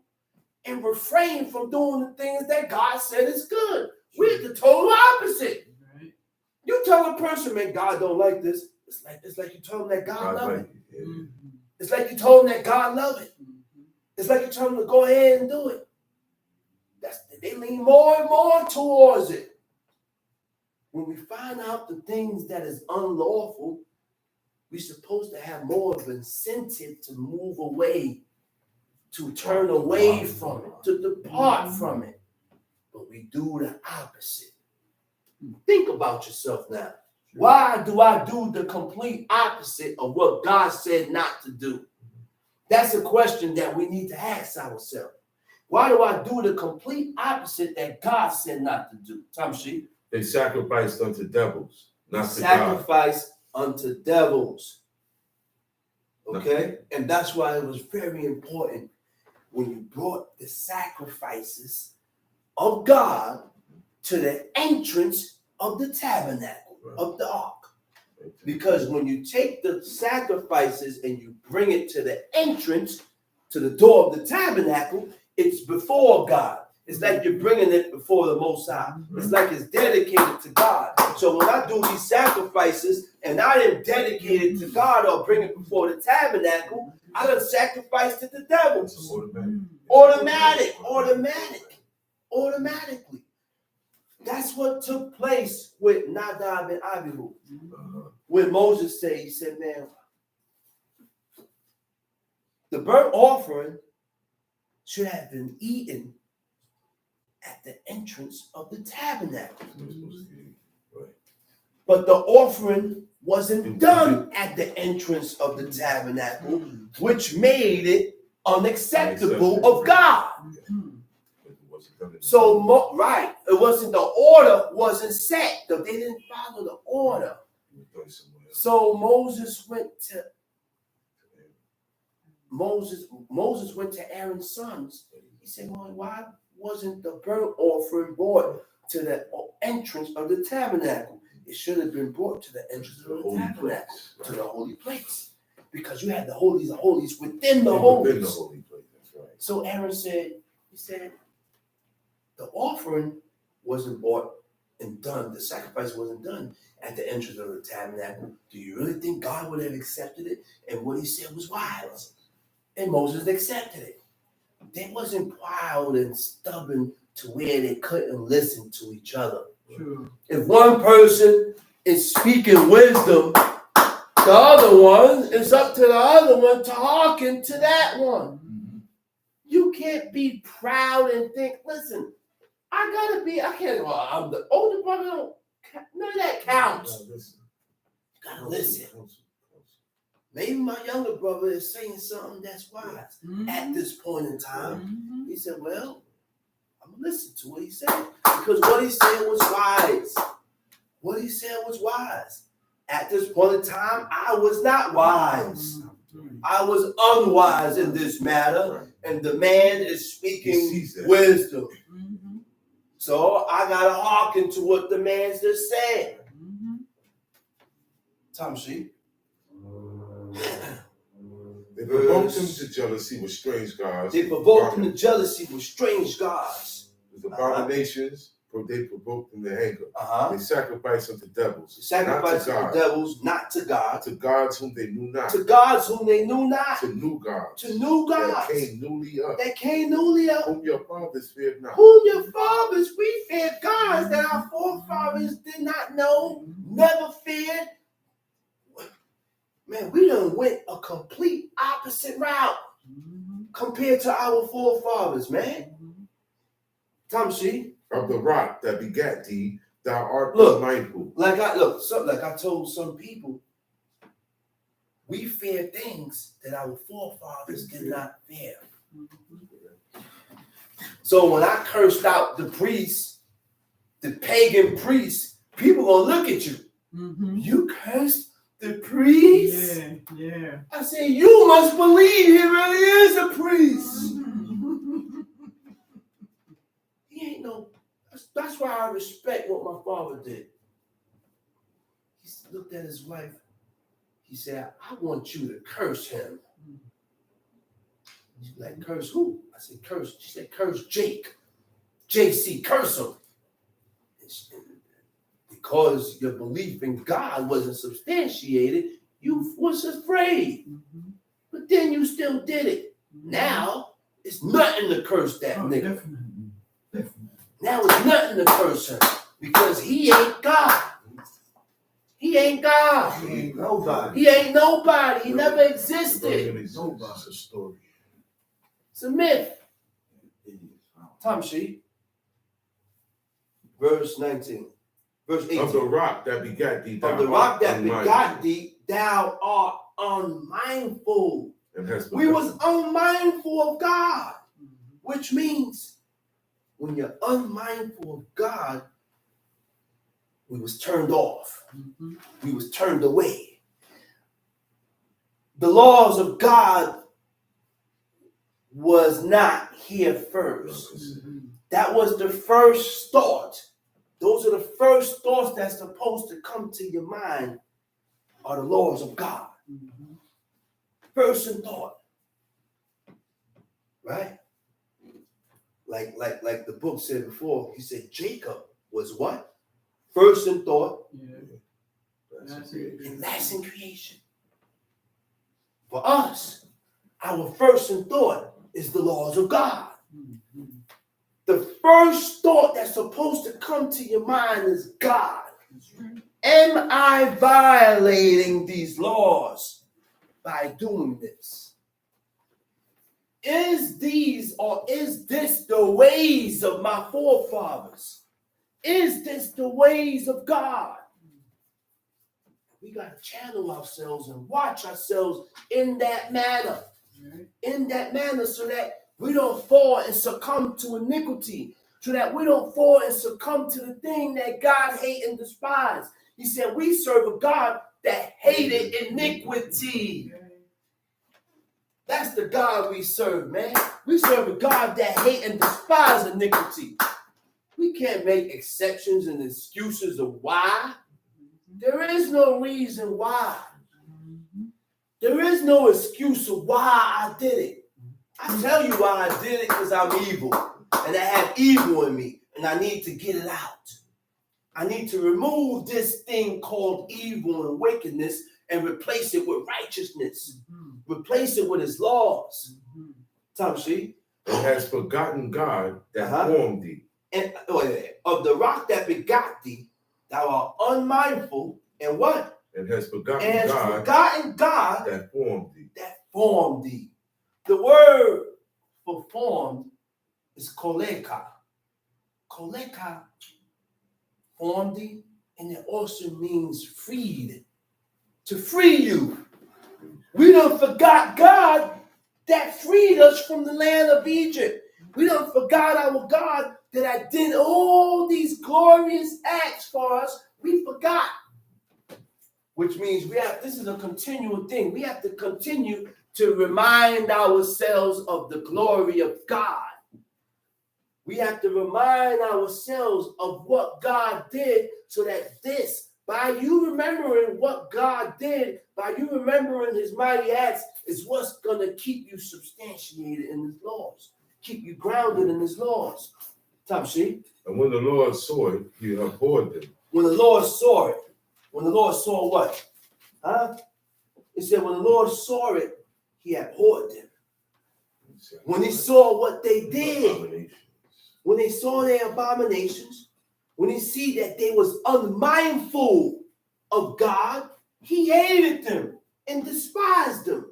S4: and refrain from doing the things that God said is good? We're the total opposite. You tell a person, man, God don't like this. It's like you told him that God love it. It's like you told him that God love it. It's like you told him to go ahead and do it. They lean more and more towards it. When we find out the things that is unlawful, we're supposed to have more of an incentive to move away, to turn away from it, to depart from it. But we do the opposite. Think about yourself now. Why do I do the complete opposite of what God said not to do? That's a question that we need to ask ourselves. Why do I do the complete opposite that God said not to do? Tamshi.
S3: They sacrificed unto devils, not to God.
S4: Sacrifice unto devils. Okay? And that's why it was very important when you brought the sacrifices of God to the entrance of the tabernacle, of the ark. Because when you take the sacrifices and you bring it to the entrance, to the door of the tabernacle, it's before God. It's like you're bringing it before the Most High. It's like it's dedicated to God. So when I do these sacrifices and I didn't dedicate it to God or bring it before the tabernacle, I done sacrificed to the devil. Automatically. That's what took place with Nadab and Abihu. When Moses said, he said, man, the burnt offering should have been eaten at the entrance of the tabernacle. But the offering wasn't done at the entrance of the tabernacle, which made it unacceptable of God. So, it wasn't, the order wasn't set. They didn't follow the order. So Moses went to Aaron's sons. He said, well, why wasn't the burnt offering brought to the entrance of the tabernacle. It should have been brought to the entrance of the tabernacle, to the holy place. Because you had the holies of holies within the holies.
S3: Within the holy place, that's right.
S4: So Aaron said, the offering wasn't bought and done. The sacrifice wasn't done at the entrance of the tabernacle. Do you really think God would have accepted it? And what he said was wise. And Moses accepted it. They wasn't proud and stubborn to where they couldn't listen to each other.
S2: Sure.
S4: If one person is speaking wisdom, the other one is up to the other one to hearken to that one.
S2: Mm-hmm.
S4: You can't be proud and think, listen, I'm the older brother, none of that counts. You gotta listen. Maybe my younger brother is saying something that's wise at this point in time. He said, well, I'm gonna listen to what he said. Because what he said was wise. What he said was wise. At this point in time, I was not wise. I was unwise in this matter. And the man is speaking wisdom. So I gotta hearken to what the man's just saying. Tom Sheep.
S3: They provoked him to jealousy with strange gods.
S4: They provoked him to jealousy with strange gods.
S3: The abominations, they provoked him to anger. They sacrificed unto devils.
S4: Sacrificed unto devils, not to God.
S3: To gods whom they knew not.
S4: To gods whom they knew not.
S3: To new gods.
S4: To new gods.
S3: That came newly up.
S4: That came newly up.
S3: Whom your fathers feared not.
S4: Whom your fathers, we feared gods that our forefathers did not know, never feared. Man, we done went a complete opposite route compared to our forefathers, man. Tom Sheep.
S3: Of the rock that begat thee, thou art mindful.
S4: Like I told some people, we fear things that our forefathers did not fear. So when I cursed out the priests, the pagan priests, people gonna look at you. You cursed the priest?
S2: Yeah.
S4: I said, you must believe he really is a priest. He ain't no. That's why I respect what my father did. He looked at his wife. He said, I want you to curse him. She's like, curse who? I said, curse. She said, curse Jake. JC, curse him. Because your belief in God wasn't substantiated, you was afraid. But then you still did it. Now, it's nothing to curse that nigga.
S2: Definitely.
S4: Now it's nothing to curse him because he ain't God. He ain't God.
S1: He ain't nobody.
S4: He ain't nobody. He never existed.
S1: It's a story.
S4: It's a myth. Tom Sheep. Verse 19. Verse 18.
S3: Of the rock that begat thee,
S4: Of the rock that begot thee, thou art unmindful. We was unmindful of God, which means when you're unmindful of God, we was turned off. We was turned away. The laws of God was not here first. That was the first thought. Those are the first thoughts that's supposed to come to your mind are the laws of God. First in thought. Right? Like the book said before, he said Jacob was what? First in thought. And last in creation. For us, our first in thought is the laws of God. The first thought that's supposed to come to your mind is God. Am I violating these laws by doing this? Is this the ways of my forefathers? Is this the ways of God? We got to channel ourselves and watch ourselves in that manner. In that manner so that we don't fall and succumb to iniquity. So that we don't fall and succumb to the thing that God hates and despises. He said we serve a God that hated iniquity. That's the God we serve, man. We serve a God that hates and despises iniquity. We can't make exceptions and excuses of why. There is no reason why. There is no excuse of why I did it. I tell you why I did it, because I'm evil. And I have evil in me. And I need to get it out. I need to remove this thing called evil and wickedness and replace it with righteousness. Replace it with his laws. Tamshi.
S3: And has forgotten God that formed thee.
S4: And of the rock that begot thee, thou art unmindful, and what?
S3: And has forgotten God that formed thee.
S4: That formed thee. The word for formed is koleka. Koleka, formed thee, and it also means freed. To free you. We done forgot God that freed us from the land of Egypt. We done forgot our God that I did all these glorious acts for us. We forgot. Which means this is a continual thing. We have to continue to remind ourselves of the glory of God. We have to remind ourselves of what God did, so that by you remembering what God did, by you remembering his mighty acts, is what's going to keep you substantiated in his laws, keep you grounded in his laws. Tamshi.
S3: And when the Lord saw it, he abhorred them.
S4: When the Lord saw it. When the Lord saw what? It said when the Lord saw it, he abhorred them. When he saw what they did, when they saw their abominations, when he see that they was unmindful of God, he hated them and despised them.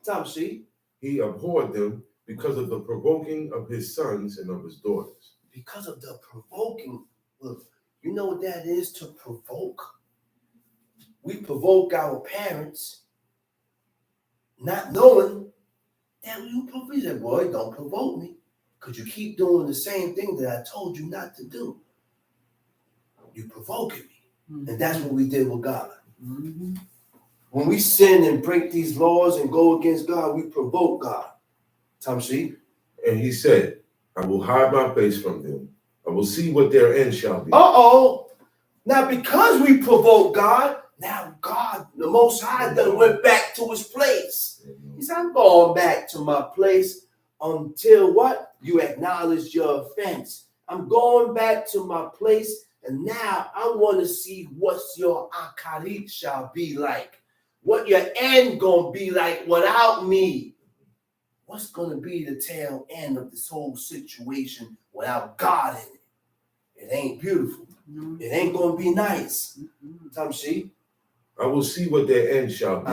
S4: Tamshi.
S3: He abhorred them because of the provoking of his sons and of his daughters.
S4: Because of the provoking. Look, you know what that is, to provoke? We provoke our parents, not knowing that we said, boy, don't provoke me, because you keep doing the same thing that I told you not to do. You provoking me. And that's what we did with God. When we sin and break these laws and go against God, we provoke God. Tamshi.
S3: And he said, I will hide my face from them. I will see what their end shall be.
S4: Now, because we provoke God, now God, the Most High, done went back to his place. He said, I'm going back to my place until what? You acknowledge your offense. I'm going back to my place, and now I want to see what your akarit shall be like. What your end going to be like without me. What's going to be the tail end of this whole situation without God in it? It ain't beautiful. It ain't going to be nice. Tamshi.
S3: I will see what their end shall be,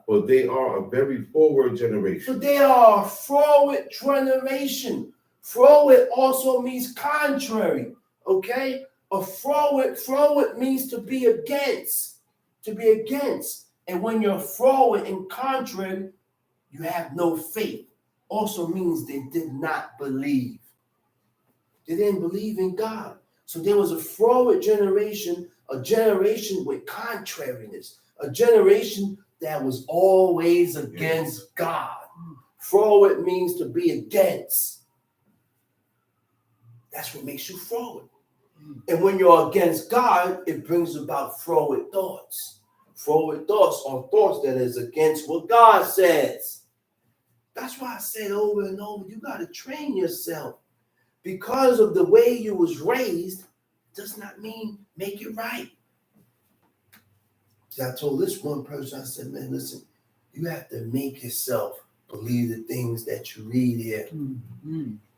S3: for they are a very forward generation.
S4: So they are a forward generation. Forward also means contrary, okay? A forward means to be against. To be against. And when you're forward and contrary, you have no faith. Also means they did not believe. They didn't believe in God. So there was a forward generation, a generation with contrariness, a generation that was always against God. Forward means to be against. That's what makes you forward. And when you're against God, it brings about forward thoughts. Forward thoughts are thoughts that is against what God says. That's why I said over and over, you got to train yourself. Because of the way you was raised does not mean make it right. See, I told this one person, I said, man, listen, you have to make yourself believe the things that you read here.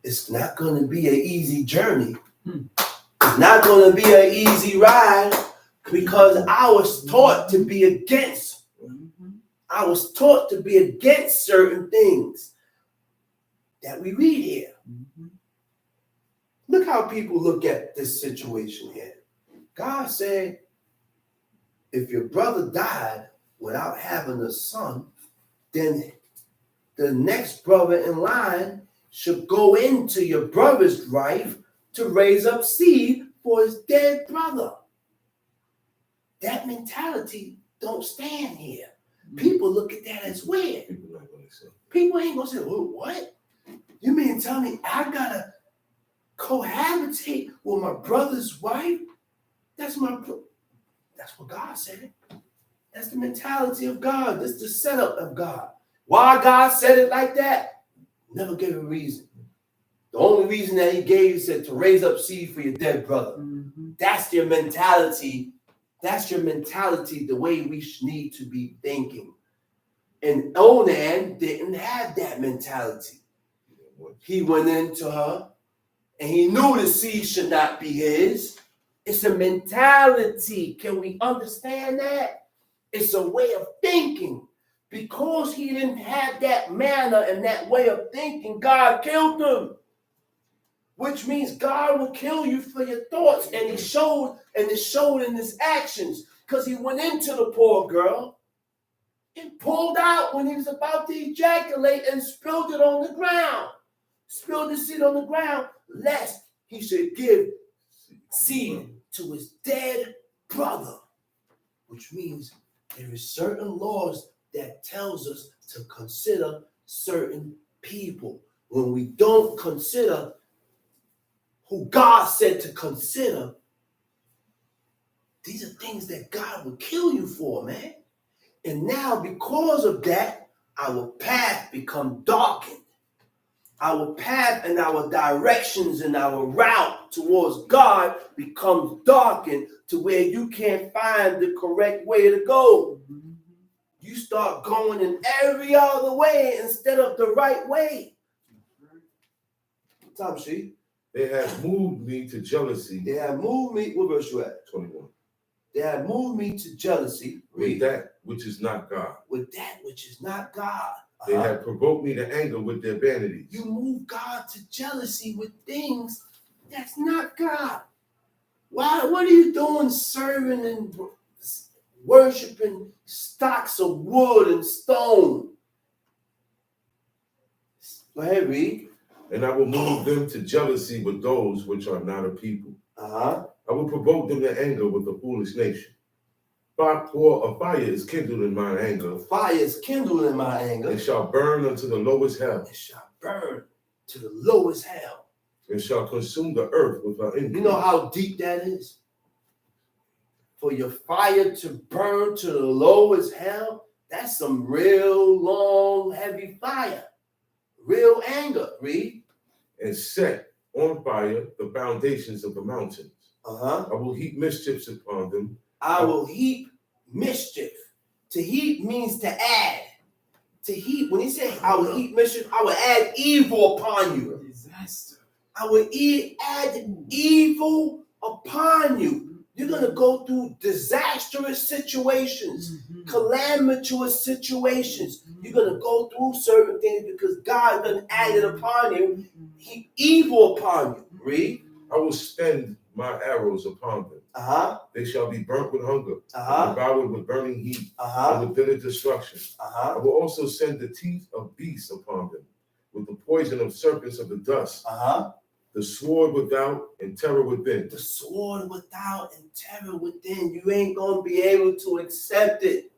S4: It's not going to be an easy journey. It's not going to be an easy ride, because I was taught to be against. I was taught to be against certain things that we read here. Look how people look at this situation here. God said, if your brother died without having a son, then the next brother in line should go into your brother's wife to raise up seed for his dead brother. That mentality don't stand here. People look at that as weird. People ain't gonna say, well, what? You mean tell me I gotta cohabitate with my brother's wife. That's what God said. That's the mentality of God. That's the setup of God. Why God said it like that? Never gave a reason. The only reason that he gave said to raise up seed for your dead brother. Mm-hmm. That's your mentality. That's your mentality, the way we need to be thinking. And Onan didn't have that mentality. He went into her and he knew the seed should not be his. It's a mentality. Can we understand that? It's a way of thinking. Because he didn't have that manner and that way of thinking, God killed him. Which means God will kill you for your thoughts. And it showed in his actions. Because he went into the poor girl and pulled out when he was about to ejaculate and spilled it on the ground. Spilled the seed on the ground, lest he should give seed to his dead brother. Which means there is certain laws that tells us to consider certain people. When we don't consider who God said to consider, these are things that God will kill you for, man. And now, because of that, our path become darkened. Our path and our directions and our route towards God becomes darkened to where you can't find the correct way to go. You start going in every other way instead of the right way. Time sheet.
S3: They have moved me to jealousy.
S4: They have moved me. What verse you at?
S3: 21.
S4: They have moved me to jealousy.
S3: With that which is not God.
S4: With that which is not God.
S3: They have provoked me to anger with their vanities.
S4: You move God to jealousy with things that's not God. Why? What are you doing serving and worshiping stocks of wood and stone? Go ahead, read.
S3: And I will move them to jealousy with those which are not a people. I will provoke them to anger with a foolish nation. For a fire is kindled in my anger.
S4: Fire is kindled in my anger.
S3: It shall burn unto the lowest hell.
S4: It shall burn to the lowest hell.
S3: It shall consume the earth with her increase.
S4: You know how deep that is? For your fire to burn to the lowest hell, that's some real long, heavy fire. Real anger, read.
S3: And set on fire the foundations of the mountains. I will heap mischiefs upon them.
S4: I will heap mischief. To heap means to add. To heap, when he said, I will heap mischief, I will add evil upon you.
S2: Disaster.
S4: I will add evil upon you. You're going to go through disastrous situations, calamitous situations. You're going to go through certain things because God done added upon you, heap evil upon you. Read.
S3: I will spend my arrows upon them. They shall be burnt with hunger, devoured with burning heat, and with bitter destruction. I will also send the teeth of beasts upon them, with the poison of serpents of the dust. The sword without and terror within.
S4: The sword without and terror within. You ain't gonna be able to accept it.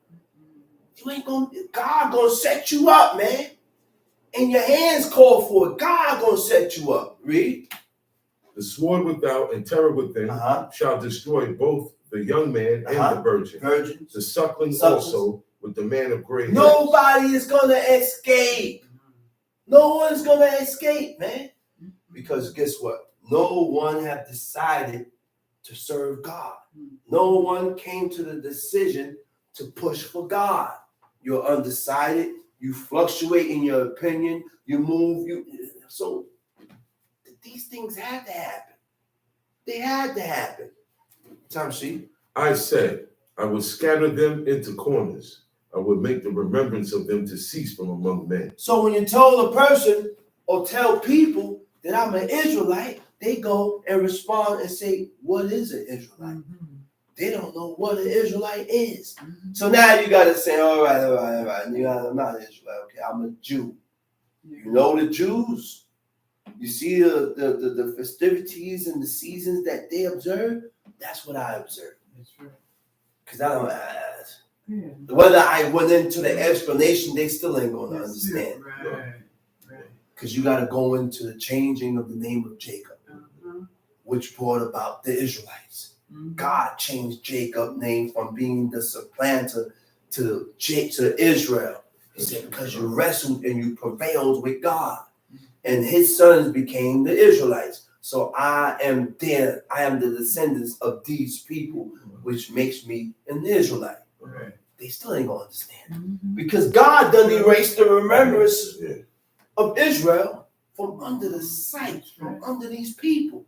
S4: You ain't gonna. God gonna set you up, man. And your hands call for it. God gonna set you up. Read.
S3: The sword without and terror within shall destroy both the young man and the virgin.
S4: Virgins.
S3: The suckling also with the man of gray hairs.
S4: Nobody is gonna escape. No one's gonna escape, man. Because guess what? No one have decided to serve God. No one came to the decision to push for God. You're undecided. You fluctuate in your opinion. You move. So these things had to happen. They had to happen. Time sheet.
S3: I said, I would scatter them into corners. I would make the remembrance of them to cease from among men.
S4: So when you tell a person or tell people that I'm an Israelite, they go and respond and say, what is an Israelite? They don't know what an Israelite is. So now you got to say, all right. I'm not an Israelite. Okay, I'm a Jew. You know the Jews? You see the festivities and the seasons that they observe? That's what I observe.
S2: That's right.
S4: Because I don't, whether I went into the explanation, they still ain't going to understand.
S2: Right.
S4: Because you got to go into the changing of the name of Jacob. which brought about the Israelites. God changed Jacob's name from being the supplanter to Israel. He said, because you wrestled and you prevailed with God. And his sons became the Israelites. So I am the descendants of these people, which makes me an Israelite.
S3: Right.
S4: They still ain't gonna understand. Because God done erased the remembrance of Israel from under the sight, from under these people.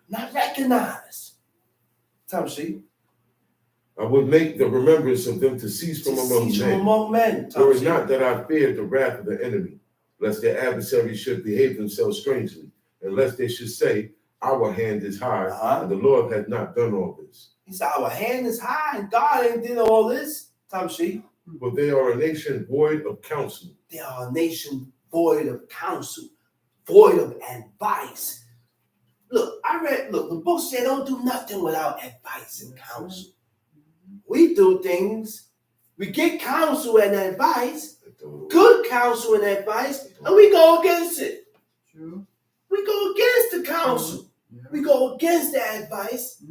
S4: Not recognized. Tamshi.
S3: I would make the remembrance of them to cease from among men. For it is not that I feared the wrath of the enemy, lest their adversaries should behave themselves strangely, and lest they should say, our hand is high, and the Lord had not done all this.
S4: He said, our hand is high, and God ain't did all this. Tamshi.
S3: But they are a nation void of counsel.
S4: They are a nation void of counsel, void of advice. Look, the book said don't do nothing without advice and counsel. We do things, we get counsel and advice, good counsel and advice, and we go against it.
S2: True.
S4: We go against the counsel. We go against the advice.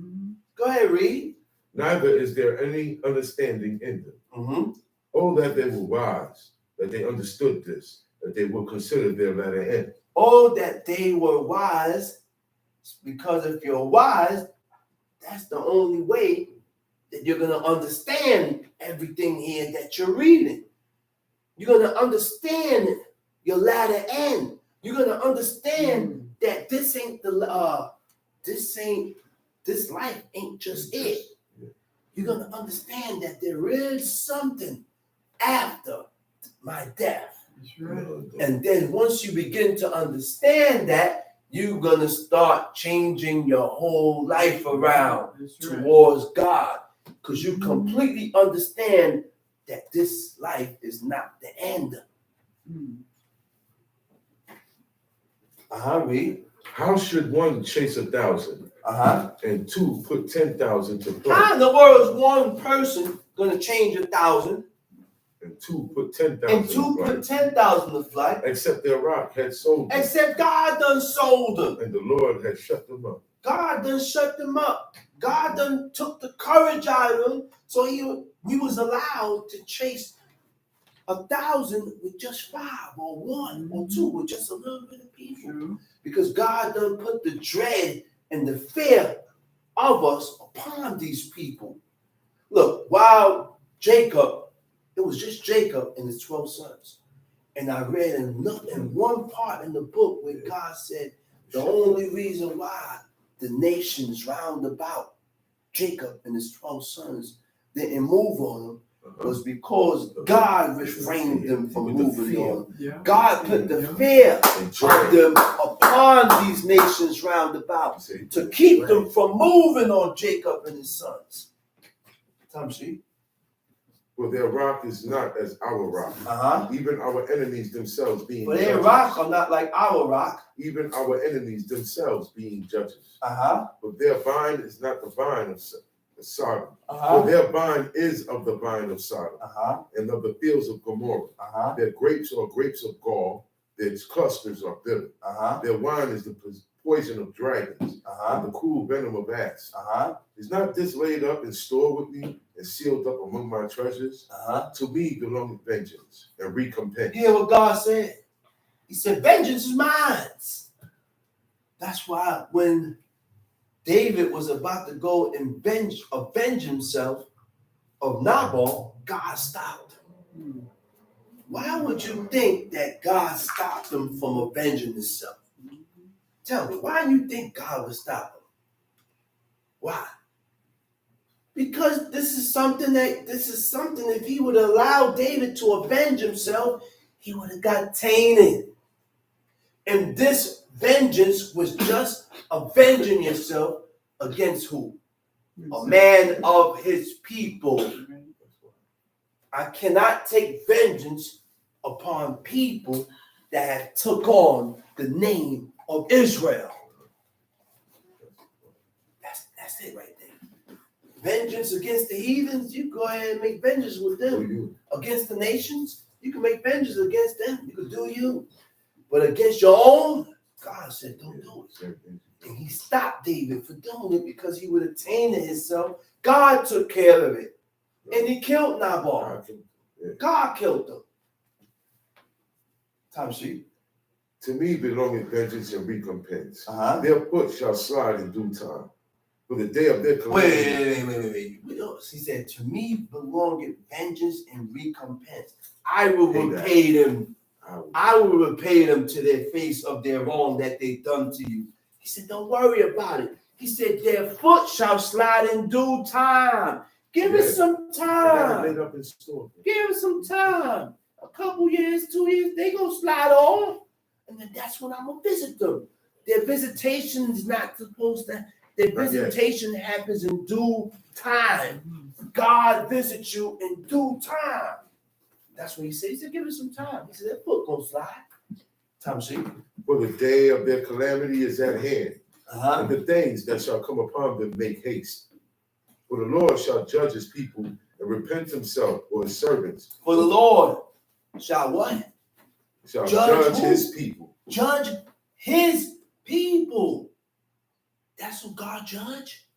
S4: Go ahead, read.
S3: Neither is there any understanding in them. Oh, that they were wise, that they understood this, that they will consider their latter end.
S4: Oh, that they were wise, because if you're wise, that's the only way that you're going to understand everything here that you're reading. You're going to understand your latter end. You're going to understand that this life ain't just it. You're going to understand that there is something after my death.
S2: Right.
S4: And then once you begin to understand that, you're going to start changing your whole life around towards God, because you completely understand that this life is not the end. Read.
S3: How should one chase 1,000 and two put 10,000 to flight?
S4: How in the world is one person going to change 1,000
S3: and two put 10,000
S4: and two put 10,000 to flight?
S3: Except their rock had sold them.
S4: Except God done sold them.
S3: And the Lord had shut them up.
S4: God done shut them up. God done took the courage out of them, so he was allowed to chase 1,000 with just 5 or 1 or 2 with just a little bit of people. Because God done put the dread and the fear of us upon these people. Look, while Jacob, it was just Jacob and his 12 sons. And I read in one part in the book where God said the only reason why the nations round about Jacob and his 12 sons didn't move on them was because God refrained them from moving on. God put the fear of them upon these nations round about to keep them from moving on Jacob and his sons. Tamshi.
S3: For their rock is not as our rock. Even our enemies themselves being
S4: judges. For their rock are not like our rock.
S3: Even our enemies themselves being judges. But their vine is not the vine of Sodom. For their vine is of the vine of Sodom and of the fields of Gomorrah. Their grapes are grapes of gall. Their clusters are bitter. Their wine is the poison of dragons and the cruel venom of asps. Is not this laid up and stored with me and sealed up among my treasures? To me belongeth vengeance and recompense. You hear what God said? He said, vengeance is mine. That's why when David was about to go and avenge himself of Nabal, God stopped him. Why would you think that God stopped him from avenging himself? Tell me, why do you think God would stop him? Why? Because this is something if he would allow David to avenge himself, he would have got tainted. And this vengeance was just avenging yourself against who? A man of his people. I cannot take vengeance upon people that have took on the name of Israel. That's it right there. Vengeance against the heathens, you go ahead and make vengeance with them. Against the nations, you can make vengeance against them. You can do you. But against your own, God said, don't do it.
S4: And he stopped David for doing it because he would attain to himself. God took care of it. And he killed Nabal. God killed him. Time sheet.
S3: To me belongeth vengeance and recompense. Their foot shall slide in due time. For the day of their calamity.
S4: Wait. He said, to me belongeth vengeance and recompense. I will repay them. I will repay them to their face of their wrong that they done to you. He said, don't worry about it. He said, their foot shall slide in due time. Give it some time. Give it some time. A couple years, 2 years, they gonna slide off. And then that's when I'm gonna visit them. Their visitation is not supposed to, their visitation happens in due time. God visits you in due time. That's what he said. He said, give it some time. He said, that foot gonna slide. Time sheet.
S3: For the day of their calamity is at hand. And the things that shall come upon them make haste. For the Lord shall judge his people and repent himself for his servants.
S4: For the Lord shall what?
S3: Shall judge his people.
S4: Judge his people. That's what God judge.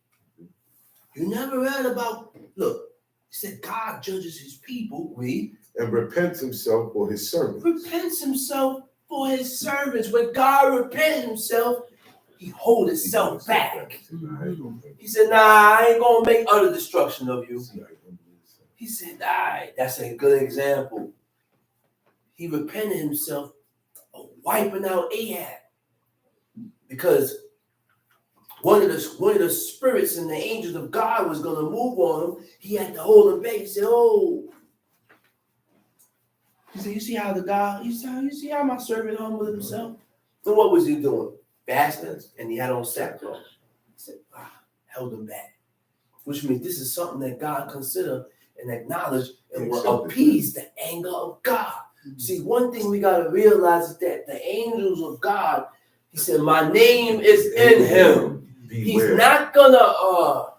S4: You never read about, look, he said God judges his people. Read.
S3: And repents himself for his servants.
S4: Repents himself for his servants. When God repents himself, he hold himself back. He said, nah, I ain't gonna make utter destruction of you. He said, that's a good example. He repented himself of wiping out Ahab. Because one of the spirits and the angels of God was gonna move on him. He had to hold him back. He said, He said, you see how my servant humbled himself? And what was he doing? Fasting, and he had on sackcloth. He said, held him back. Which means this is something that God considered and acknowledged and will appease the anger of God. See, one thing we got to realize is that the angels of God, he said, my name is in him. He's not gonna,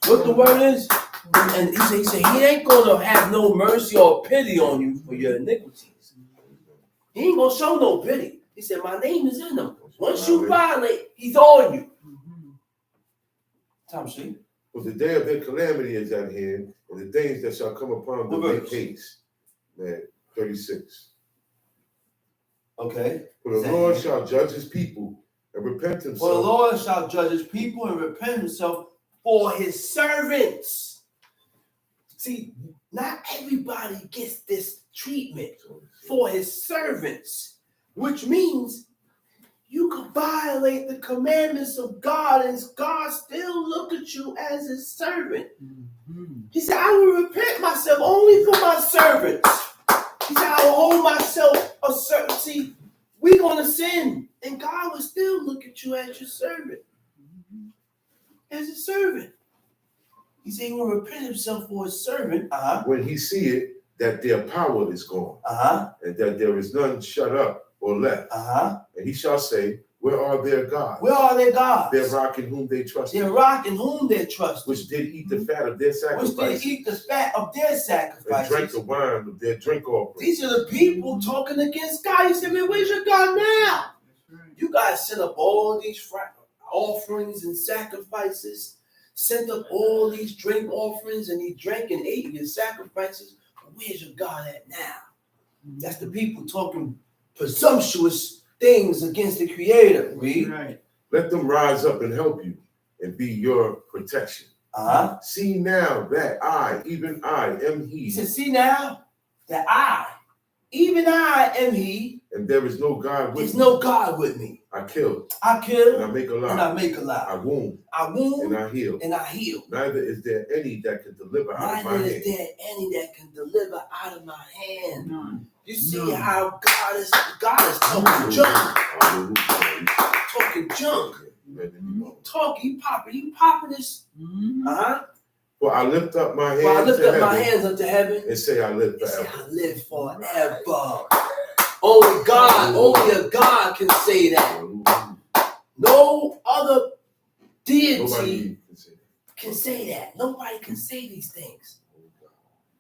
S4: what the word is? And he said, he ain't gonna have no mercy or pity on you for your iniquities. He ain't gonna show no pity. He said, my name is in him. Once you violate, he's on you. Time sheet.
S3: For the day of their calamity is at hand, and the things that shall come upon them make haste. Man, 36.
S4: Okay.
S3: For the Lord shall judge his people and repent himself.
S4: For the Lord shall judge his people and repent himself for his servants. See, not everybody gets this treatment for his servants, which means you can violate the commandments of God and God still look at you as his servant. He said, I will repent myself only for my servants. He said, I will hold myself a certain. See, we're going to sin and God will still look at you as your servant. As a servant. He said he will repent himself for his servant.
S3: When he see it, that their power is gone. And that there is none shut up or left. And he shall say, where are their gods?
S4: Where are their gods?
S3: Their rock in whom they trusted.
S4: Their rock in whom they trusted.
S3: Which did eat the fat of their sacrifices.
S4: Which did eat the fat of their sacrifices.
S3: And drank the wine of their drink offerings.
S4: These are the people talking against God. He said, man, where's your God now? You guys sent up all these offerings and sacrifices. Sent up all these drink offerings and he drank and ate your sacrifices. Where's your God at now? That's the people talking presumptuous things against the Creator. Read.
S2: Right.
S3: Let them rise up and help you and be your protection. See now that I, even I, am he.
S4: He said, see now that I, even I am he.
S3: And there is no God with me.
S4: There's no God with me.
S3: I kill.
S4: And
S3: I make alive.
S4: And I make alive.
S3: I wound.
S4: And
S3: I heal. Neither is there any that can deliver out of my hand.
S4: Neither is there any that can deliver out of my hand. None. You see how God is talking junk. Talking junk. You popping this.
S3: For I lift up my hands unto heaven and say I live forever.
S4: I live forever. Only a God can say that. No other deity can say that. Nobody can say these things.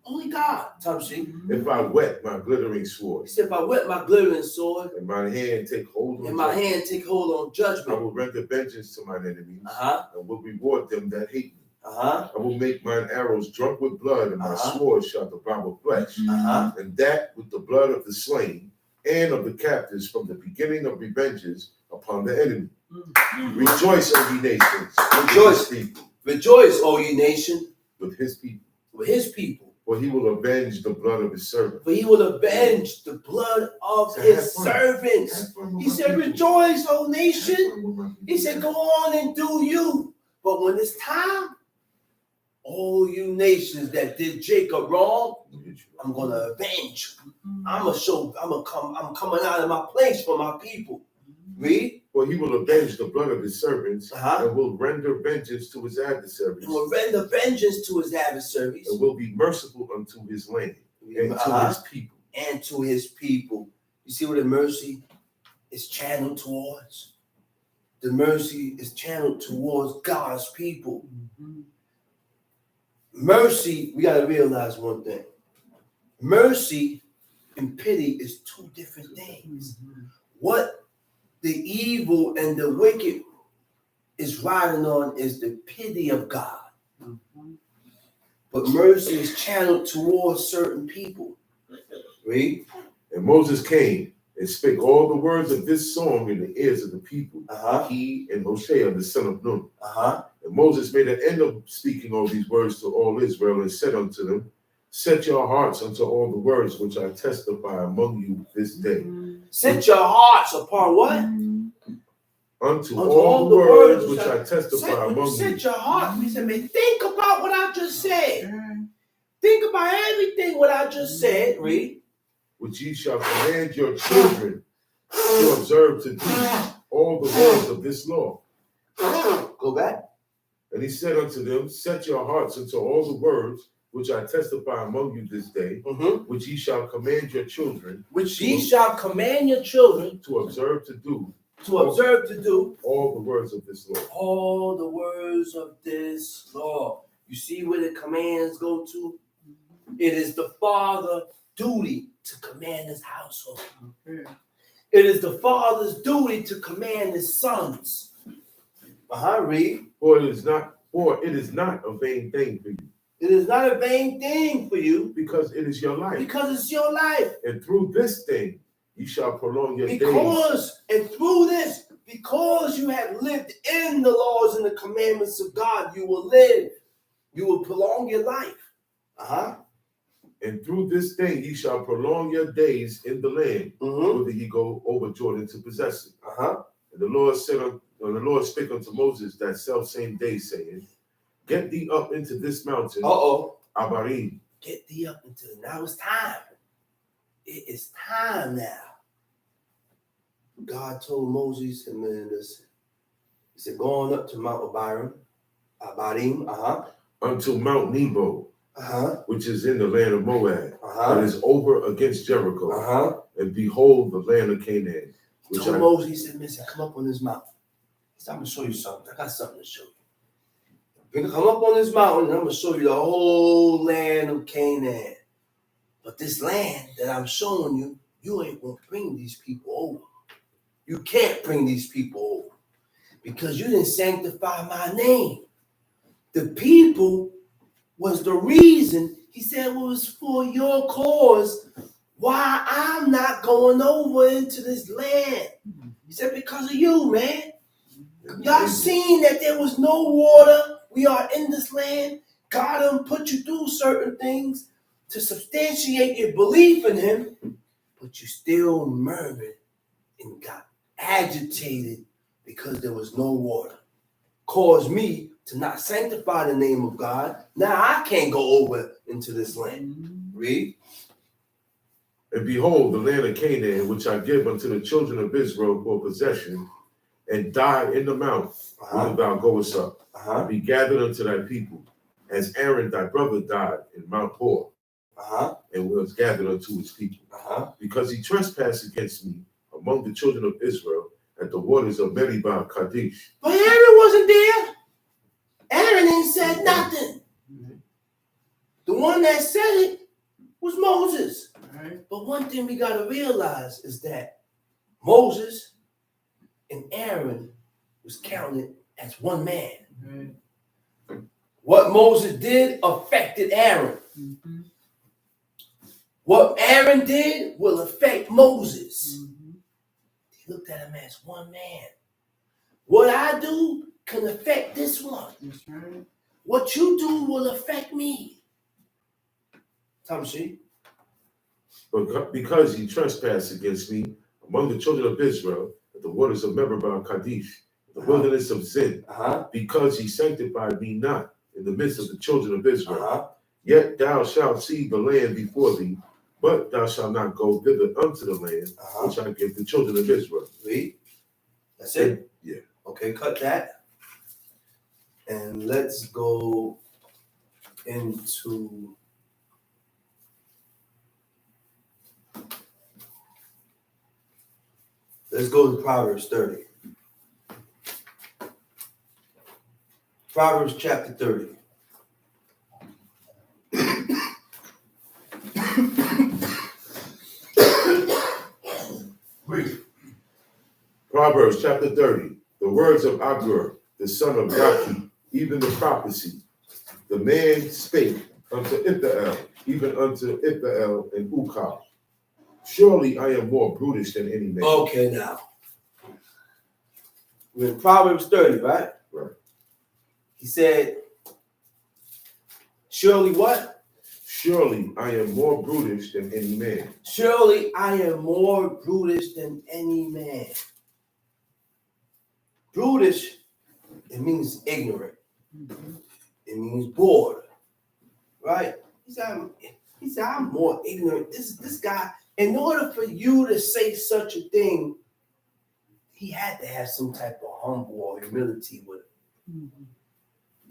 S4: Only God.
S3: If I wet my glittering sword.
S4: He said, if I wet my glittering sword,
S3: and my hand take hold on
S4: and my hand take hold on judgment,
S3: I will render vengeance to mine enemies, and will reward them that hate me. I will make mine arrows drunk with blood, and my sword shall devour flesh, and that with the blood of the slain and of the captives from the beginning of revenges upon the enemy. Rejoice, O ye nations.
S4: Rejoice, people. Rejoice, O ye nation.
S3: With his people.
S4: With his people.
S3: For he will avenge the blood of his servants.
S4: For he will avenge the blood of his servants. He said, rejoice, O nation. He said, go on and do you. But when it's time, all you nations that did Jacob wrong, I'm going to avenge. I'm coming out of my place for my people. Read.
S3: For he will avenge the blood of his servants, and will render vengeance to his adversaries.
S4: And will render vengeance to his adversaries.
S3: And will be merciful unto his land, and to his people.
S4: And to his people. You see what the mercy is channeled towards? The mercy is channeled towards God's people. Mercy, we got to realize one thing. Mercy and pity is two different things. What the evil and the wicked is riding on is the pity of God. But mercy is channeled towards certain people. Read.
S3: And Moses came and spake all the words of this song in the ears of the people. He and Hoshea, the son of Nun. And Moses made an end of speaking all these words to all Israel, and said unto them, set your hearts unto all the words which I testify among you this day.
S4: Set your hearts upon what?
S3: Unto all the words which I testify among you.
S4: Set your heart. We said, man, think about what I just said. Think about everything what I just said. Read.
S3: Which ye shall command your children to observe to do all the words of this law.
S4: Go back.
S3: And he said unto them, set your hearts unto all the words which I testify among you this day, which ye shall command your children.
S4: Which ye shall command your children
S3: to observe to do.
S4: To observe to do.
S3: All the words of this law.
S4: All the words of this law. You see where the commands go to? It is the father's duty to command his household. It is the father's duty to command his sons. Read.
S3: For it is not a vain thing for you.
S4: It is not a vain thing for you.
S3: Because it is your life.
S4: Because it's your life.
S3: And through this thing, you shall prolong your days.
S4: And through this, because you have lived in the laws and the commandments of God, you will live. You will prolong your life.
S3: And through this thing, ye shall prolong your days in the land, whither ye go over Jordan to possess it. And the Lord spake unto Moses that selfsame day, saying, get thee up into this mountain. Abarim.
S4: Get thee up into it. Now it's time. It is time now. God told Moses, and then listen. He said, go on up to Mount Abarim,
S3: unto Mount Nebo, which is in the land of Moab, that is over against Jericho, and behold the land of Canaan.
S4: He told Moses, he said, listen, come up on this mountain. He said, I'm going to show you something. I got something to show you. You're going to come up on this mountain, and I'm going to show you the whole land of Canaan. But this land that I'm showing you, you ain't going to bring these people over. You can't bring these people over because you didn't sanctify my name. The people was the reason. He said it was for your cause why I'm not going over into this land. He said, because of you, man. Y'all seen that there was no water. We are in this land. God done put you through certain things to substantiate your belief in him, but you still murmured and got agitated because there was no water. Caused me to not sanctify the name of God. Now I can't go over into this land. Read.
S3: And behold, the land of Canaan, which I give unto the children of Israel for possession, and die in the mount, whither thou goest up, and be gathered unto thy people, as Aaron thy brother died in Mount Hor, and was gathered unto his people, because he trespassed against me among the children of Israel at the waters of Meribah Kadesh.
S4: But Aaron wasn't there. Aaron ain't said nothing. The one that said it was Moses.
S2: Right.
S4: But one thing we got to realize is that Moses and Aaron was counted as one man.
S2: Right.
S4: What Moses did affected Aaron.
S2: Mm-hmm.
S4: What Aaron did will affect Moses.
S2: Mm-hmm.
S4: He looked at him as one man. What I do can affect this one.
S2: That's right.
S4: What you do will affect me. Tamshi.
S3: But because he trespassed against me among the children of Israel, at the waters of Meribah Kadesh, the wilderness of Zin, because he sanctified me not in the midst of the children of Israel, yet thou shalt see the land before thee, but thou shalt not go thither unto the land which I give the children of Israel.
S4: Read. That's it?
S3: Yeah.
S4: Okay, cut that. And let's go into Proverbs 30. Proverbs chapter 30.
S3: Proverbs chapter 30. The words of Agur, the son of Yaki, even the prophecy. The man spake unto Ithael, even unto Ithael and Ukal. Surely I am more brutish than any man.
S4: Okay, now. We're in Proverbs 30, right?
S3: Right.
S4: He said, surely what?
S3: Surely I am more brutish than any man.
S4: Surely I am more brutish than any man. Brutish, it means ignorant.
S2: Mm-hmm.
S4: It means bored. Right? He said, I'm more ignorant. This guy, in order for you to say such a thing, he had to have some type of humble or humility with him.
S2: Mm-hmm.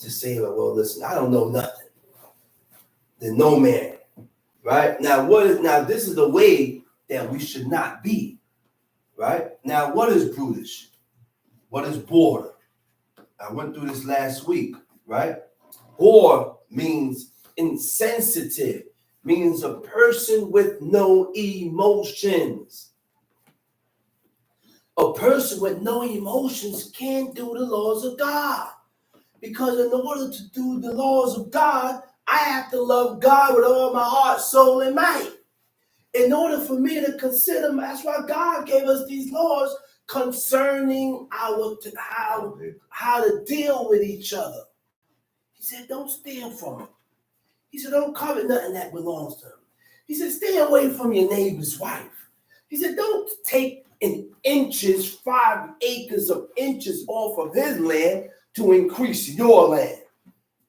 S4: To say, well, listen, I don't know nothing. Then no man. Right? Now this is the way that we should not be. Right? Now, what is brutish? What is bored? I went through this last week, right? Bored means insensitive, means a person with no emotions. A person with no emotions can't do the laws of God. Because in order to do the laws of God, I have to love God with all my heart, soul, and might. In order for me to consider, that's why God gave us these laws concerning how to deal with each other. He said, don't steal from him. He said, don't covet nothing that belongs to him. He said, stay away from your neighbor's wife. He said, don't take 5 acres of inches off of his land to increase your land.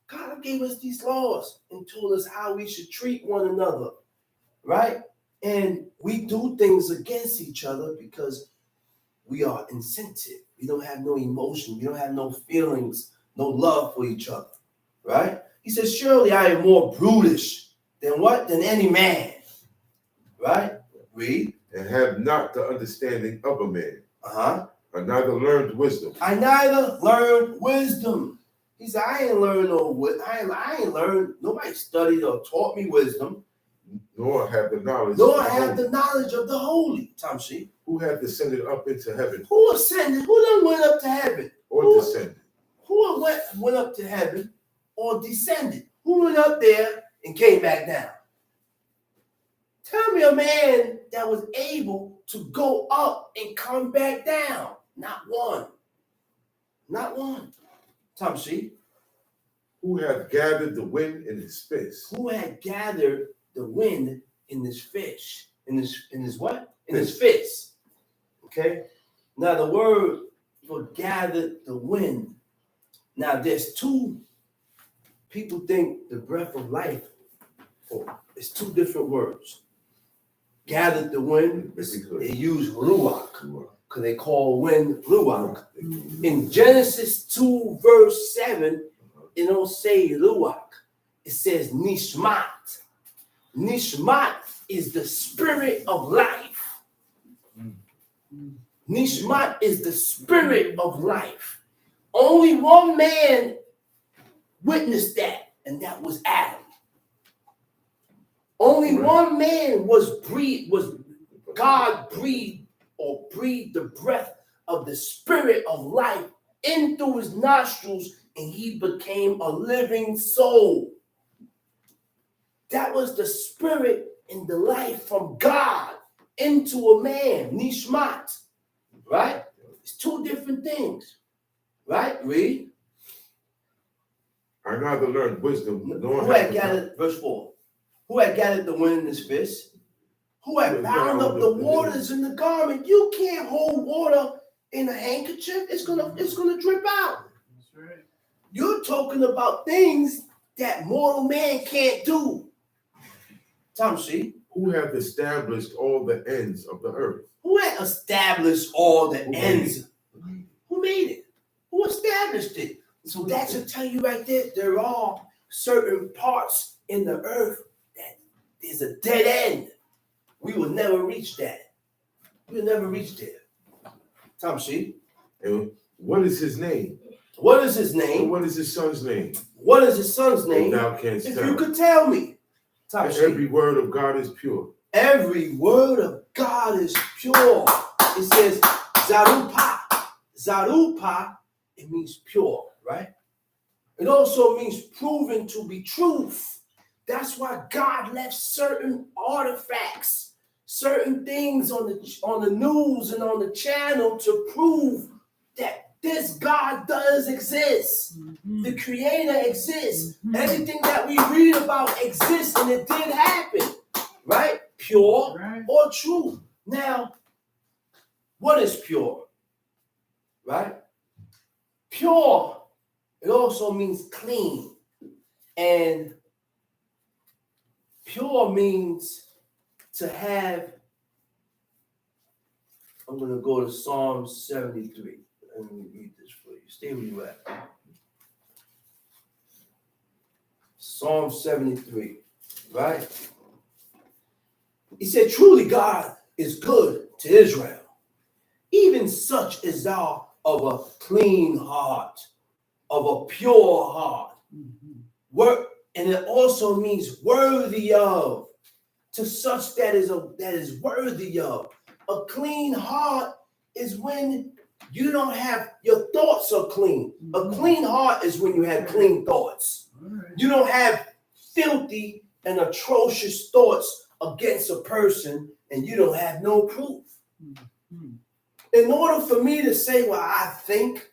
S4: God gave us these laws and told us how we should treat one another, right? And we do things against each other because we are insensitive. We don't have no emotion. We don't have no feelings, no love for each other, right? He says, surely I am more brutish than what? Than any man, right? Read.
S3: And have not the understanding of a man. I neither learned wisdom.
S4: I neither learned wisdom. He said, I ain't learned I ain't learned, nobody studied or taught me wisdom.
S3: Nor have the knowledge.
S4: Nor have the knowledge of the holy. Tamshi.
S3: Who have descended up into heaven?
S4: Who ascended? Who done went up to heaven?
S3: Or descended?
S4: Who went up to heaven or descended? Who went up there and came back down? Tell me a man that was able to go up and come back down. Not one. Not one. Tamshi.
S3: Who have gathered the wind in his fist?
S4: Who had gathered the wind in his fish? In his what? In his fist. Okay? Now the word for gathered the wind. Now there's two. People think the breath of life, it's two different words. Gathered the wind, they use ruach, because they call wind ruach. In Genesis 2 verse 7, it don't say ruach. It says nishmat. Nishmat is the spirit of life. Nishmat is the spirit of life. Only one man witnessed that, and that was Adam. Only one man was God breathed the breath of the spirit of life in through his nostrils, and he became a living soul. That was the spirit and the life from God into a man, nishmat, right? It's two different things, right? Read.
S3: I neither learned wisdom nor
S4: who had gathered, verse 4, who had gathered the wind in his fist, who had bound up the waters in the garment. You can't hold water in a handkerchief. It's gonna drip out.
S2: That's right.
S4: You're talking about things that mortal man can't do. Tom, see?
S3: Who hath established all the ends of the earth?
S4: Who had established all the ends? Who made it? Who established it? So that should tell you right there, there are certain parts in the earth that there's a dead end. We will never reach that. We'll never reach there. Tom, see?
S3: And what is his name?
S4: What is his name?
S3: And what is his son's name?
S4: What is his son's name?
S3: If thou canst
S4: if
S3: tell.
S4: you could tell me. Tom, see?
S3: Every word of God is pure.
S4: Every word of God is pure. It says zarupa. Zarupa, it means pure, right? It also means proven to be truth. That's why God left certain artifacts, certain things on the news and on the channel to prove that this God does exist. Mm-hmm. The Creator exists. Mm-hmm. Everything that we read about exists, and it did happen, right? Pure or true. Now, what is pure? Right? Pure, it also means clean. And pure means to have, I'm going to go to Psalm 73. Let me read this for you. Stay where you at. Psalm 73, right? He said, truly God is good to Israel. Even such as thou of a clean heart, of a pure heart. Mm-hmm. And it also means worthy of, to such that is worthy of. A clean heart is when you don't have, your thoughts are clean. Mm-hmm. A clean heart is when you have clean thoughts. Right. You don't have filthy and atrocious thoughts against a person, and you don't have no proof. Mm-hmm. In order for me to say, well, I think,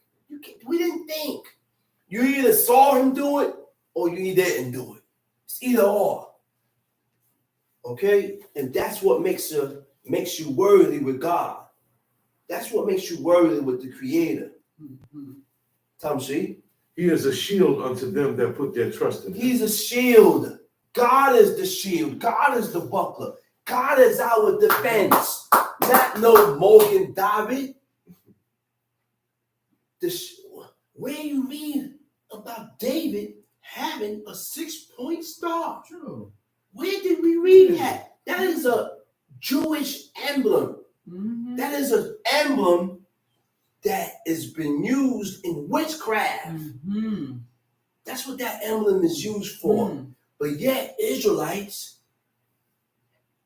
S4: we didn't think. You either saw him do it or you didn't do it. It's either or. Okay? And that's what makes you worthy with God. That's what makes you worthy with the Creator. Mm-hmm. Tom, see?
S3: He is a shield unto them that put their trust in him.
S4: He's a shield. God is the shield. God is the buckler. God is our defense. Not no Morgan David. Where you read about David having a 6-point star. True. Where did we read that? That is a Jewish emblem. Mm-hmm. That is an emblem that has been used in witchcraft. Mm-hmm. That's what that emblem is used for. Mm-hmm. But yet Israelites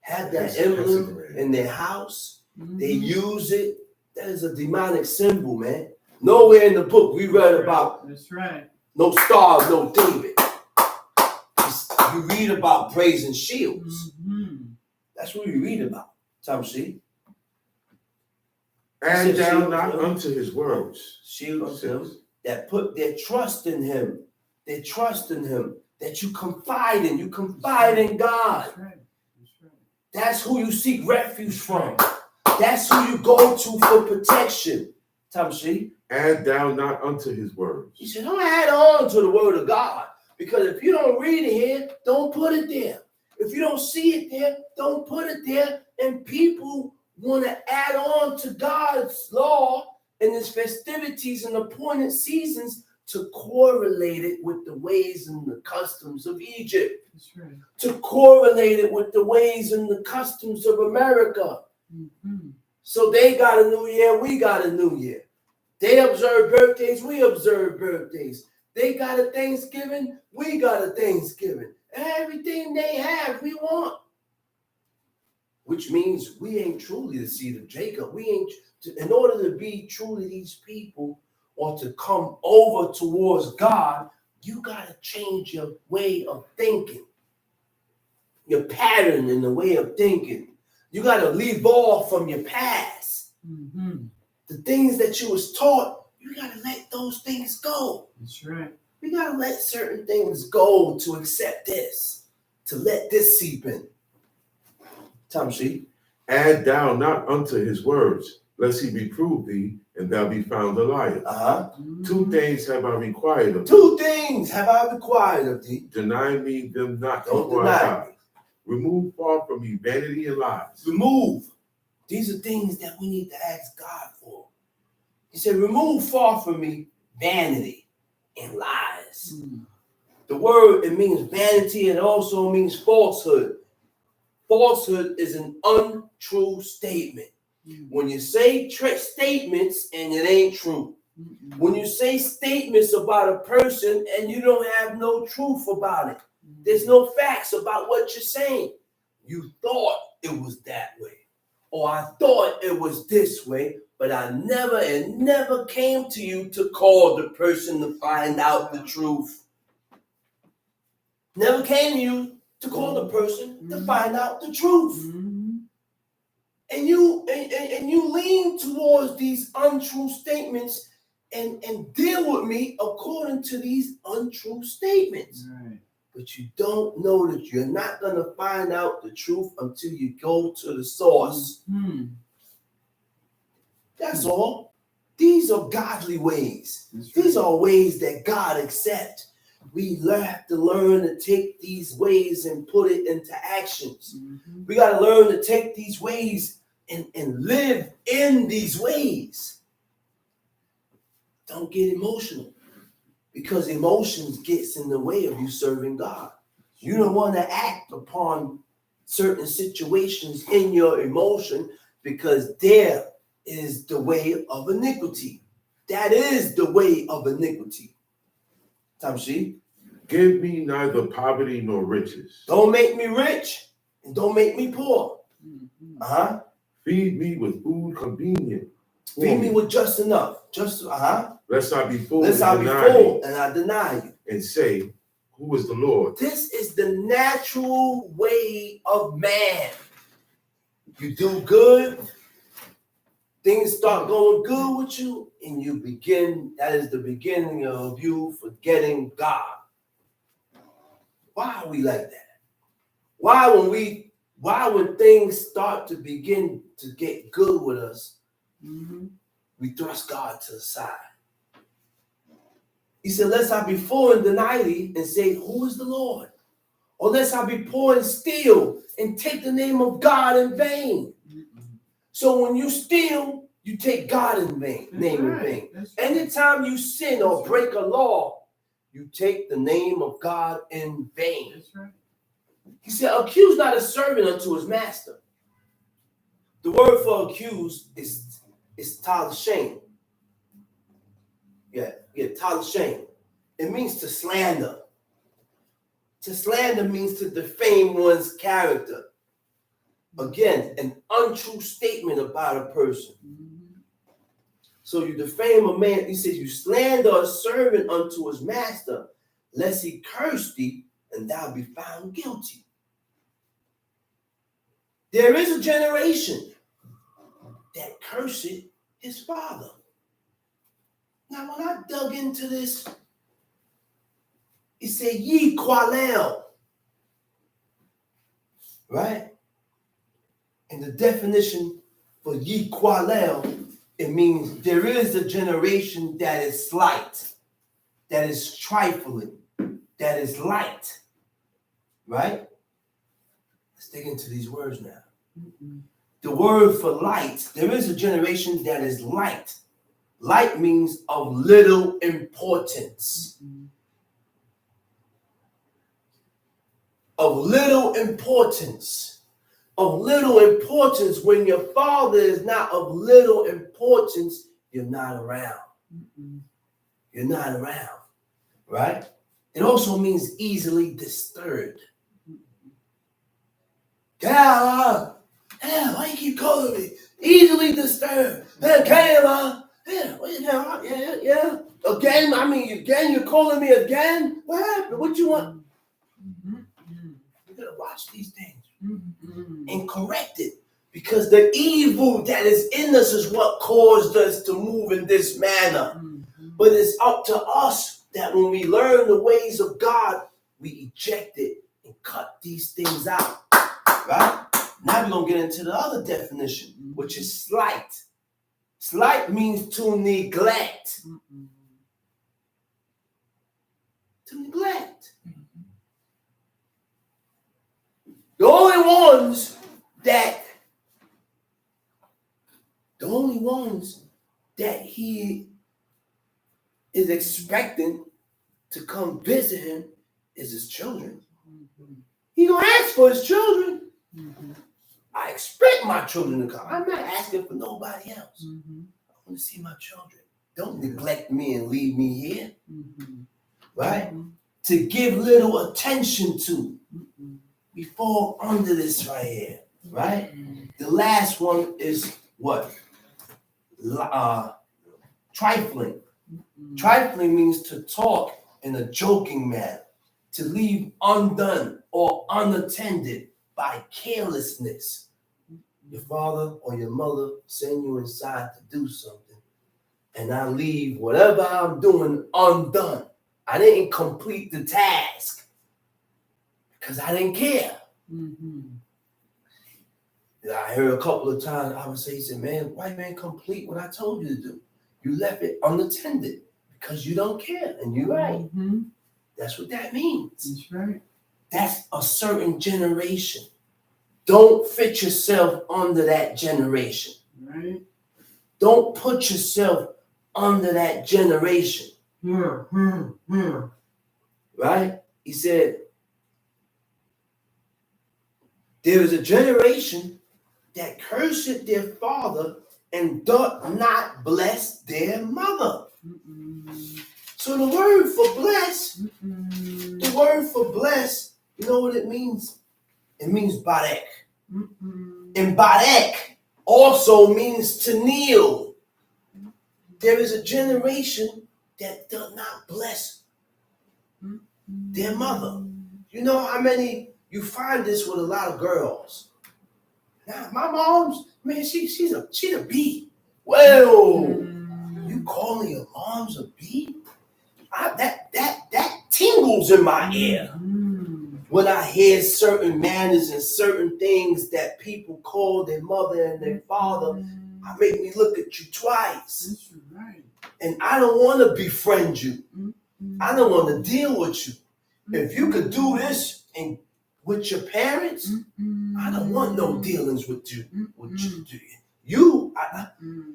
S4: have that emblem in their house. Mm-hmm. They use it. That is a demonic symbol, man. Nowhere in the book we read about no star, no David. You read about brazen shields. Mm-hmm. That's what we read about. Tom, see?
S3: And down not unto his words.
S4: Shield unto them that put their trust in him. Their trust in him. That you confide in. You confide in God. That's right. That's who you seek refuge from. That's who you go to for protection. Tom, see?
S3: Add thou not unto his words.
S4: He said, don't add on to the word of God. Because if you don't read it here, don't put it there. If you don't see it there, don't put it there. And people want to add on to God's law and his festivities and appointed seasons to correlate it with the ways and the customs of Egypt. That's right. To correlate it with the ways and the customs of America. Mm-hmm. So they got a new year, we got a new year. They observe birthdays, we observe birthdays. They got a Thanksgiving, we got a Thanksgiving. Everything they have, we want. Which means we ain't truly the seed of Jacob. We ain't, in order to be truly these people or to come over towards God, you got to change your way of thinking, your pattern and the way of thinking. You got to leave off from your past.
S2: Mm-hmm.
S4: The things that you was taught, you got to let those things go.
S2: That's right.
S4: We got to let certain things go to accept this, to let this seep in. Tamshi.
S3: Add thou not unto his words, lest he reprove thee, and thou be found a liar.
S2: Mm-hmm.
S3: 2 things have I required of thee.
S4: 2 things have I required of thee.
S3: Deny me them not
S4: Don't
S3: before I
S4: deny
S3: die.
S4: me.
S3: Remove far from me vanity and lies.
S4: Remove. These are things that we need to ask God for. He said, remove far from me vanity and lies.
S2: Mm-hmm.
S4: The word, it means vanity and also means falsehood. Falsehood is an untrue statement.
S2: Mm-hmm.
S4: When you say statements and it ain't true.
S2: Mm-hmm.
S4: When you say statements about a person and you don't have no truth about it. There's no facts about what you're saying. You thought it was that way. Or I thought it was this way, but I never came to you to call the person to find out the truth. Never came to you to call the person to find out the truth.
S2: Mm-hmm.
S4: And you lean towards these untrue statements and deal with me according to these untrue statements.
S2: Right.
S4: But you don't know that you're not going to find out the truth until you go to the source.
S2: Mm-hmm.
S4: That's all. These are godly ways.
S2: That's
S4: These
S2: right.
S4: are ways that God accepts. We have to learn to take these ways and put it into actions.
S2: Mm-hmm.
S4: We got to learn to take these ways and live in these ways. Don't get emotional. Because emotions gets in the way of you serving God. You don't want to act upon certain situations in your emotion because there is the way of iniquity. That is the way of iniquity. Tamshi.
S3: Give me neither poverty nor riches.
S4: Don't make me rich and don't make me poor.
S2: Mm-hmm.
S3: Feed me with food convenient.
S4: Feed me with just enough.
S3: Lest I be full
S4: Lest I be
S3: deny
S4: full
S3: me,
S4: and I deny you.
S3: and say, who is the Lord?
S4: This is the natural way of man. You do good, things start going good with you, and you begin, that is the beginning of you forgetting God. Why are we like that? Why when things start to begin to get good with us,
S2: Mm-hmm.
S4: we thrust God to the side? He said, lest I be full and deny thee and say, who is the Lord? Or lest I be poor and steal and take the name of God in vain.
S2: Mm-hmm.
S4: So when you steal, you take God in vain, in vain.
S2: Right.
S4: Anytime you sin or break a law, you take the name of God in vain.
S2: That's right.
S4: He said, accuse not a servant unto his master. The word for accuse is talashame. Yeah, talashame. It means to slander. To slander means to defame one's character. Again, an untrue statement about a person.
S2: Mm-hmm.
S4: So you defame a man. He says, you slander a servant unto his master, lest he curse thee, and thou be found guilty. There is a generation that cursed his father. Now, when I dug into this, it said, ye qualel. Right? And the definition for ye qualel, it means there is a generation that is slight, that is trifling, that is light. Right? Let's dig into these words now.
S2: Mm-hmm.
S4: The word for light, there is a generation that is light. Light means of little importance.
S2: Mm-hmm.
S4: Of little importance. Of little importance. When your father is not of little importance, you're not around.
S2: Mm-hmm.
S4: You're not around. Right? It also means easily disturbed. Yeah, why you keep calling me? Easily disturbed. Yeah. Again, I mean, again, you're calling me again? What happened? What you want? You gotta watch these things and correct it. Because the evil that is in us is what caused us to move in this manner. But it's up to us that when we learn the ways of God, we eject it and cut these things out. Right? Now we're going to get into the other definition, which is slight. Slight means to neglect. To neglect. The only ones that he is expecting to come visit him is his children. He gonna ask for his children. I expect my children to come. I'm not asking for nobody else. I want to see my children. Don't neglect me and leave me here. Right? To give little attention to. We fall under this right here. Right? The last one is what? Trifling. Trifling means to talk in a joking manner, to leave undone or unattended by carelessness. Your father or your mother send you inside to do something, and I leave whatever I'm doing undone. I didn't complete the task because I didn't care. I heard a couple of times I would say, he said, man, why you ain't complete what I told you to do? You left it unattended because you don't care. And you're right. That's what that means.
S2: That's right.
S4: That's a certain generation. Don't fit yourself under that generation.
S2: Right.
S4: Don't put yourself under that generation. Right? He said, there is a generation that curseth their father and doth not bless their mother. So the word for bless, you know what it means? It means barek. And barek also means to kneel. There is a generation that does not bless their mother. You know how many, you find this with a lot of girls. Now, my mom's, man, she's a B. Well, you calling your mom's a B? That tingles in my ear when I hear certain manners and certain things that people call their mother and their father. I make me look at you twice.
S2: That's right.
S4: And I don't want to befriend you. I don't want to deal with you. If you could do this and with your parents, I don't want no dealings with you.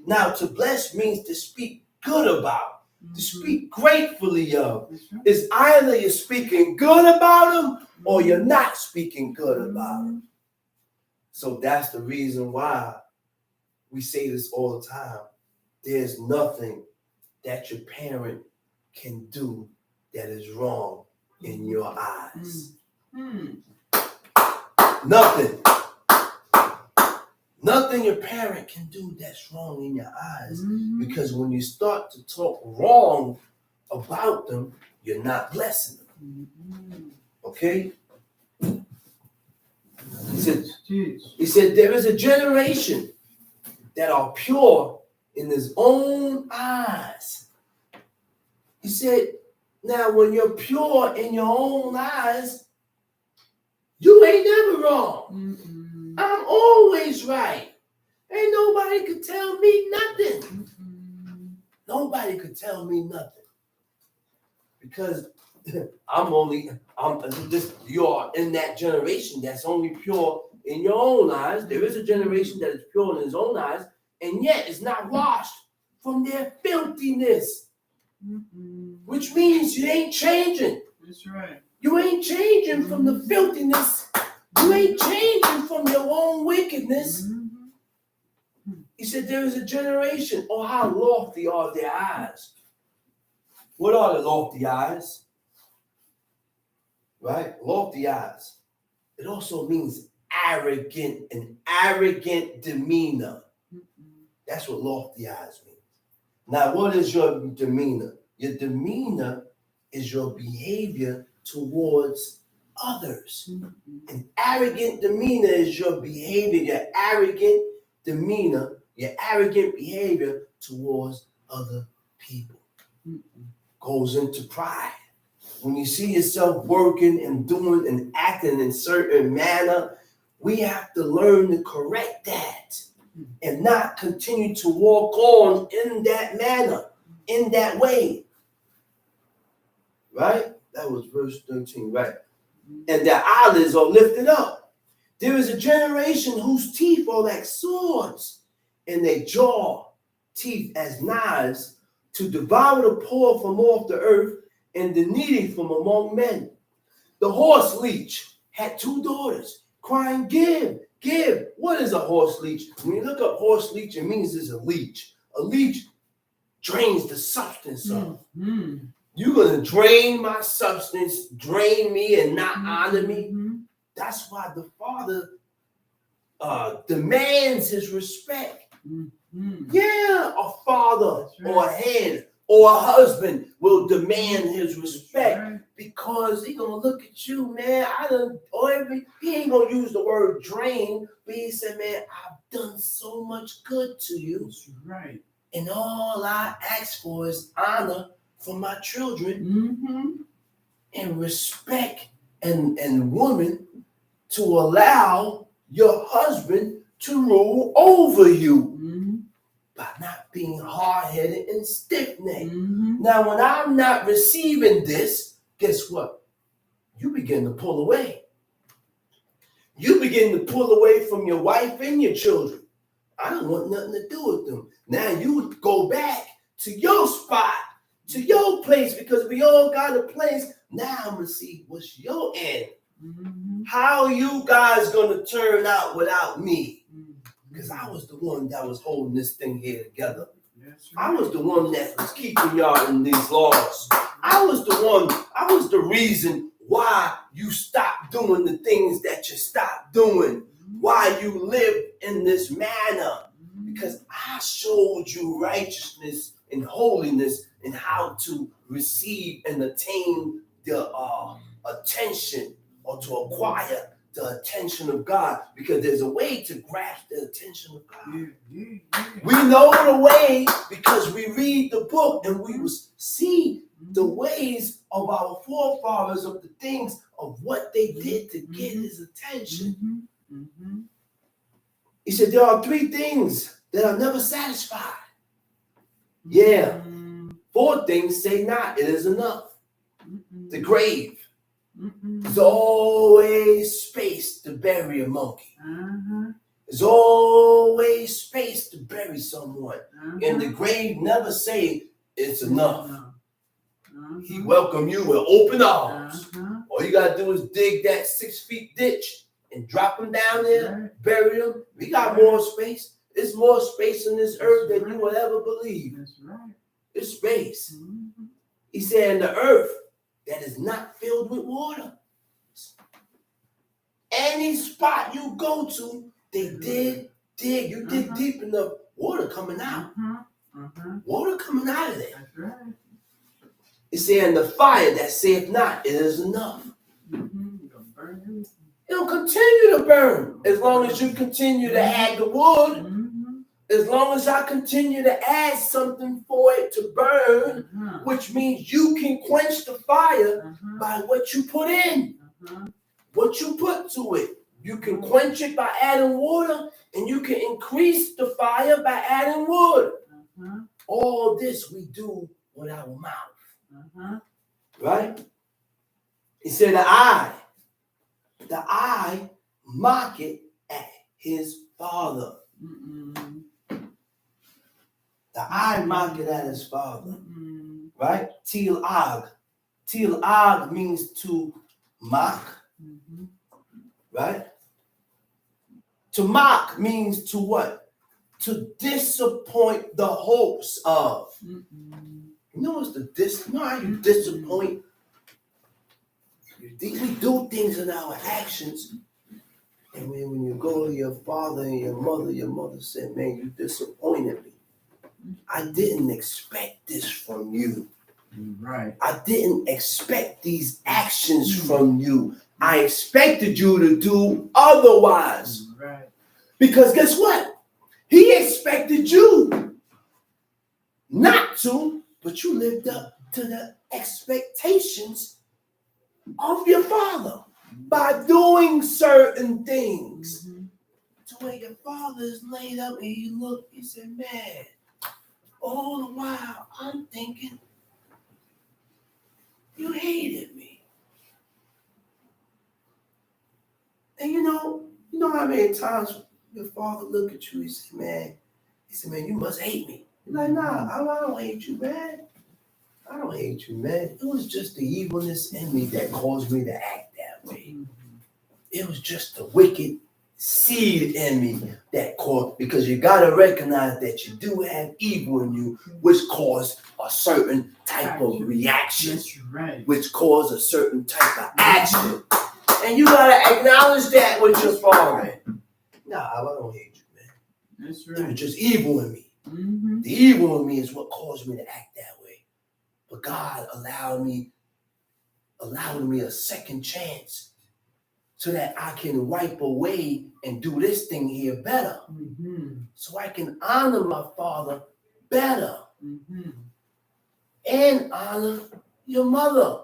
S4: Now to bless means to speak good about, to speak gratefully of.
S2: Right.
S4: It's either you're speaking good about them or you're not speaking good about them. So that's the reason why we say this all the time. There's nothing that your parent can do that is wrong in your eyes. Nothing. Nothing your parent can do that's wrong in your eyes. Because when you start to talk wrong about them, you're not blessing them. Okay? He said, there is a generation that are pure in his own eyes. He said, now when you're pure in your own eyes, you ain't never wrong. I'm always right. Ain't nobody could tell me nothing. Nobody could tell me nothing. Because you're in that generation that's only pure in your own eyes. There is a generation that is pure in his own eyes, and yet is not washed from their filthiness. Which means you ain't changing.
S2: That's right.
S4: You ain't changing from the filthiness. You ain't changing from your own wickedness. He said there is a generation. Oh, how lofty are their eyes. What are the lofty eyes? Right? Lofty eyes. It also means arrogant, an arrogant demeanor. That's what lofty eyes means. Now, what is your demeanor? Your demeanor is your behavior towards others. An arrogant demeanor is your behavior, your arrogant demeanor, your arrogant behavior towards other people. Goes into pride. When you see yourself working and doing and acting in a certain manner, we have to learn to correct that and not continue to walk on in that manner, in that way. Right? That was verse 13, right? And their eyelids are lifted up. There is a generation whose teeth are like swords, and their jaw teeth as knives, to devour the poor from off the earth and the needy from among men. The horse leech had 2 daughters, crying, give, give. What is a horse leech? When you look up horse leech, it means it's a leech. A leech drains the substance of. You're going to drain my substance, drain me, and not honor me. That's why the father demands his respect. Yeah, a father or a head or a husband will demand his respect because he's going to look at you, man. He ain't going to use the word drain, but he said, man, I've done so much good to you.
S2: That's right.
S4: And all I ask for is honor for my children and respect and woman to allow your husband to rule over you by not being hard-headed and stiff-necked. Now, when I'm not receiving this, guess what? You begin to pull away. You begin to pull away from your wife and your children. I don't want nothing to do with them. Now you go back to your spot, to your place, because we all got a place. Now I'm going to see what's your end. How you guys going to turn out without me? Because I was the one that was holding this thing here together. I was the one that was keeping y'all in these laws. I was the reason why you stopped doing the things that you stopped doing. Why you live in this manner. Because I showed you righteousness and holiness and how to receive and attain the attention or to acquire the attention of God, because there's a way to grasp the attention of God. We know the way because we read the book and we will see the ways of our forefathers, of the things of what they did to get his attention. He said there are 3 things that are never satisfied. Yeah. 4 things say not, it is enough. The grave. There's always space to bury a monkey. There's always space to bury someone. And the grave never say it's enough. He welcome you with open arms. All you got to do is dig that 6-foot ditch and drop them down there, bury them. We got more space. There's more space in this earth than you will ever believe. It's space. He said, in the earth that is not filled with water. Any spot you go to, they dig. You dig deep enough, water coming out. Water coming out of there. He said, in the fire that saith not, it is enough. It'll continue to burn as long as you continue to add the wood. As long as I continue to add something for it to burn, which means you can quench the fire by what you put in, what you put to it. You can quench it by adding water, and you can increase the fire by adding wood. All this we do with our mouth. Right? He said the eye mocketh at his father. The eye mocketh at his father. Right? Til-ag. Til-ag means to mock. Right? To mock means to what? To disappoint the hopes of. You know how you disappoint We do things in our actions. And when you go to your father and your mother said, man, you disappointed me. I didn't expect this from you.
S2: Right.
S4: I didn't expect these actions from you. I expected you to do otherwise.
S2: Right.
S4: Because guess what? He expected you not to, but you lived up to the expectations of your father by doing certain things. To where your father is laid up and he looked, he said, man, all the while I'm thinking, you hated me. And you know how many times your father look at you, he said, man, you must hate me. You're like, nah, I don't hate you, man. I don't hate you, man. It was just the evilness in me that caused me to act that way. It was just the wicked seed in me that caused, because you got to recognize that you do have evil in you, which caused a certain type of reaction, which caused a certain type of action. And you got to acknowledge that with your father. Nah, I don't hate you, man.
S2: That's right.
S4: It was just evil in me. The evil in me is what caused me to act that way. But God allowed me a second chance so that I can wipe away and do this thing here better. So I can honor my father better. And honor your mother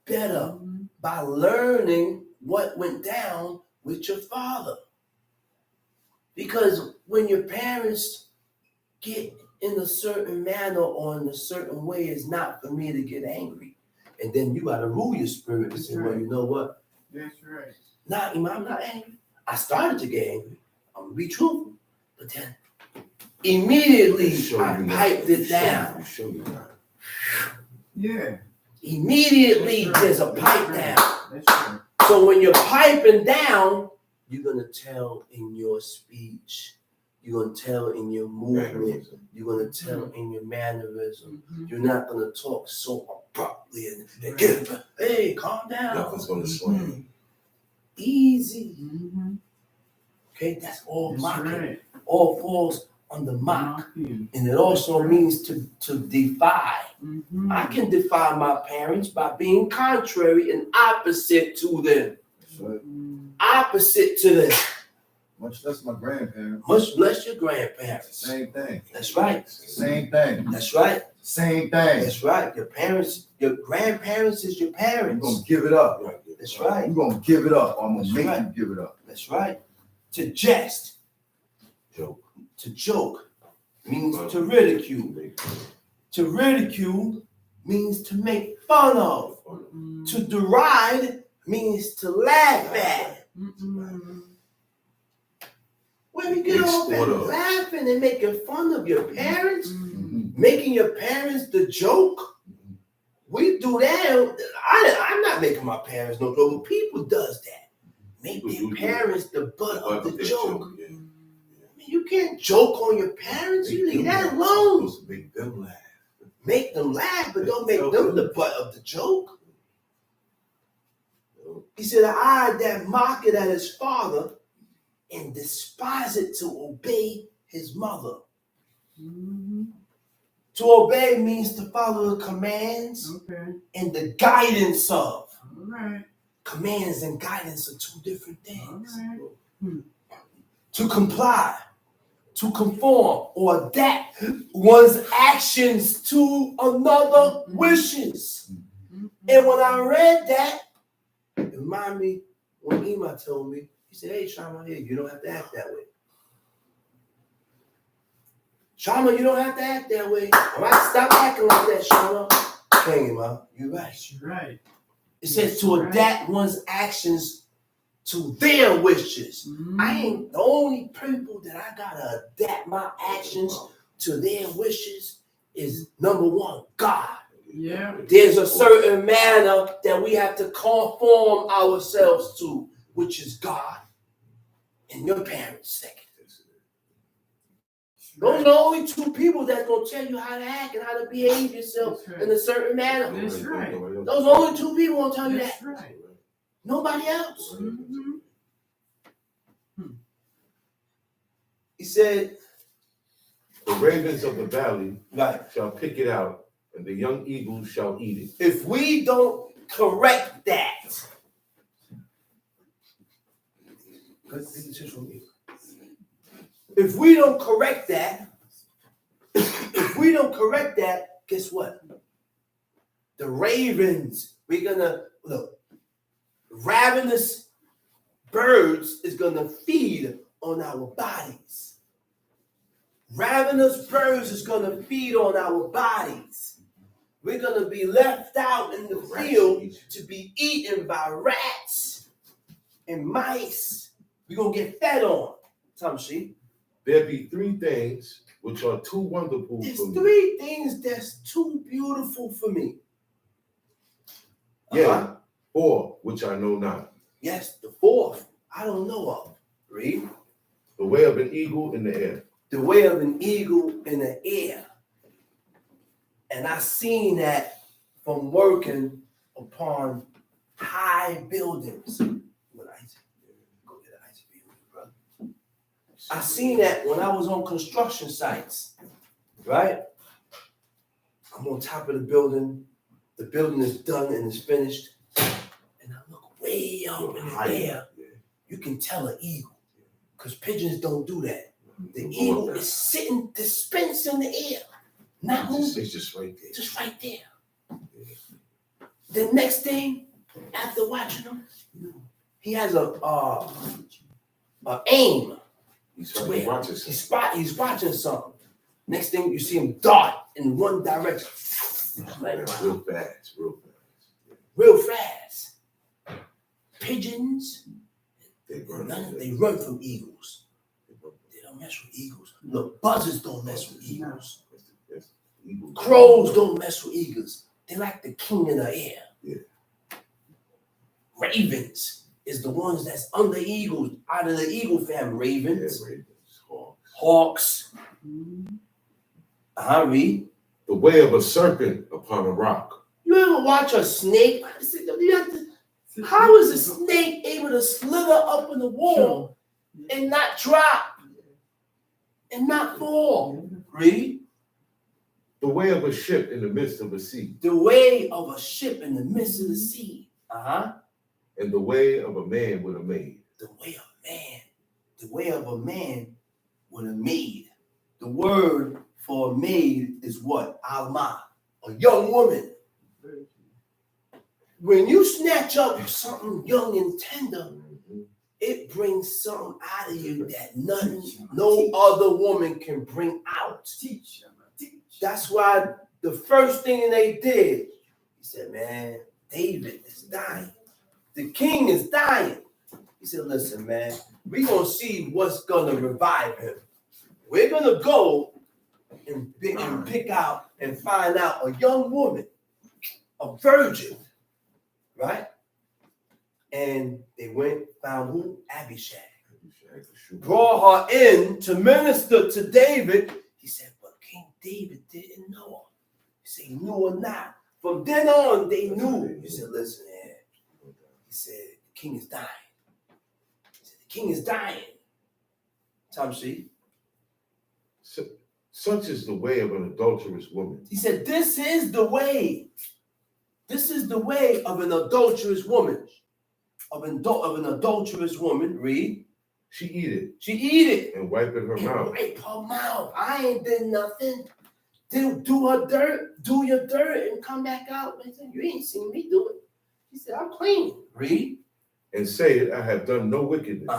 S4: better by learning what went down with your father. Because when your parents get in a certain manner or in a certain way, it's not for me to get angry. And then you got to rule your spirit and say, well, you know what?
S2: That's right.
S4: Nah, Imam, I'm not angry. I started to get angry. I'm going to be truthful. But then immediately I piped it down.
S2: Yeah.
S4: Immediately there's a pipe down.
S2: That's right.
S4: So when you're piping down, you're going to tell in your speech. You're going to tell in your movement. You're going to tell in your mannerism. You're not going to talk so abruptly and get it. Hey, calm down.
S3: Nothing's going to slam.
S4: Easy. Okay, that's all mocking. Right. All falls under mock. And it also means to defy. I can defy my parents by being contrary and opposite to them.
S5: Right.
S4: Opposite to them.
S5: Much less my grandparents.
S4: Much less your grandparents.
S5: Same thing.
S4: That's right.
S5: Same thing.
S4: That's right.
S5: Same thing.
S4: That's right. Your parents, your grandparents is your parents.
S5: You're going to give it up.
S4: That's right.
S5: You're going to give it up. I'm going to make
S4: right.
S5: you give it up.
S4: That's right. To jest.
S3: Joke.
S4: To joke means to ridicule. To ridicule means to make fun of. To deride means to laugh at. When you get off and laughing and making fun of your parents, making your parents the joke, we do that. I'm not making my parents no joke, but people does that. Make their parents the butt of the joke. I mean, you can't joke on your parents. You leave that alone.
S3: Make them laugh.
S4: Make them laugh, but don't make them the butt of the joke. He said, the eye that mocketh at his father and despiseth to obey his mother. To obey means to follow the commands and the guidance of. Commands and guidance are two different things. To comply, to conform, or adapt one's actions to another wishes. And when I read that, it reminded me when Ema told me, he said, hey, Shama, hey, you don't have to act that way. Shama, you don't have to act that way. All right, stop acting like that, Shama. Okay, Ema, you're right.
S2: You're right.
S4: It says to adapt one's actions to their wishes. I ain't the only people that I gotta adapt my actions to their wishes is number one, God.
S2: Yeah.
S4: There's a certain manner that we have to conform ourselves to, which is God and your parents second. Those are the only two people that's going to tell you how to act and how to behave yourself in a certain manner.
S2: That's right.
S4: Those are the only two people going to tell you that.
S2: Right.
S4: Nobody else.
S2: Mm-hmm.
S4: He said,
S3: the ravens of the valley
S4: right,
S3: shall pick it out, and the young eagles shall eat it.
S4: if we don't correct that, if we don't correct that, guess what? The ravens, we're gonna look, ravenous birds is gonna feed on our bodies. Ravenous birds is gonna feed on our bodies. We're gonna be left out in the field to be eaten by rats and mice. We're gonna get fed on. Tamshi.
S3: There be three things which are too wonderful
S4: There's
S3: for me.
S4: three things that's too beautiful for me.
S3: Yeah, four which I know not.
S4: Yes, the fourth I don't know of. Read.
S3: The way of an eagle in the air.
S4: The way of an eagle in the air. And I seen that from working upon high buildings. I seen that when I was on construction sites, right? I'm on top of the building is done and it's finished, and I look way up in the air. You can tell an eagle, because pigeons don't do that. The eagle is sitting, dispensed in the air, not moving.
S3: It's just right there.
S4: Just right there. The next thing, after watching him, he has a aim.
S3: He's
S4: watching something. Next thing you see him dart in one direction. Like,
S3: real fast.
S4: Real fast. Pigeons,
S3: They
S4: run from eagles. They don't mess with eagles. Look, buzzards don't mess with eagles. Crows don't mess with eagles. They like the king in the air.
S3: Yeah.
S4: Ravens is the ones that's under eagles, out of the eagle family. Ravens.
S3: Yeah,
S4: Hawks. Read.
S3: The way of a serpent upon a rock.
S4: You ever watch a snake? How is a snake able to slither up in the wall and not drop and not fall? Read.
S3: The way of a ship in the midst of a sea.
S4: The way of a ship in the midst of the sea.
S3: And the way of a man with a maid.
S4: The way of man. The way of a man with a maid. The word for a maid is what? Alma. A young woman. When you snatch up something young and tender, it brings something out of you that no other woman can bring out. That's why the first thing they did, he said, man, David is dying. The king is dying. He said, listen, man, we're going to see what's going to revive him. We're going to go and pick out and find out a young woman, a virgin, right? And they went, found who? Abishag. Brought her in to minister to David. He said, but King David didn't know her. He said, he knew her not. From then on, they knew. He said, listen, man. He said, the king is dying. He said, the king is dying. Tamshi.
S3: Such is the way of an adulterous woman.
S4: He said, this is the way. This is the way of an adulterous woman. Of an adulterous woman. Read.
S3: She eat it. And wipe it her mouth.
S4: Wipe her mouth. I ain't did nothing. Do her dirt. Do your dirt and come back out. You ain't seen me do it. He said, I'm clean. Read.
S3: And say it, I have done no wickedness.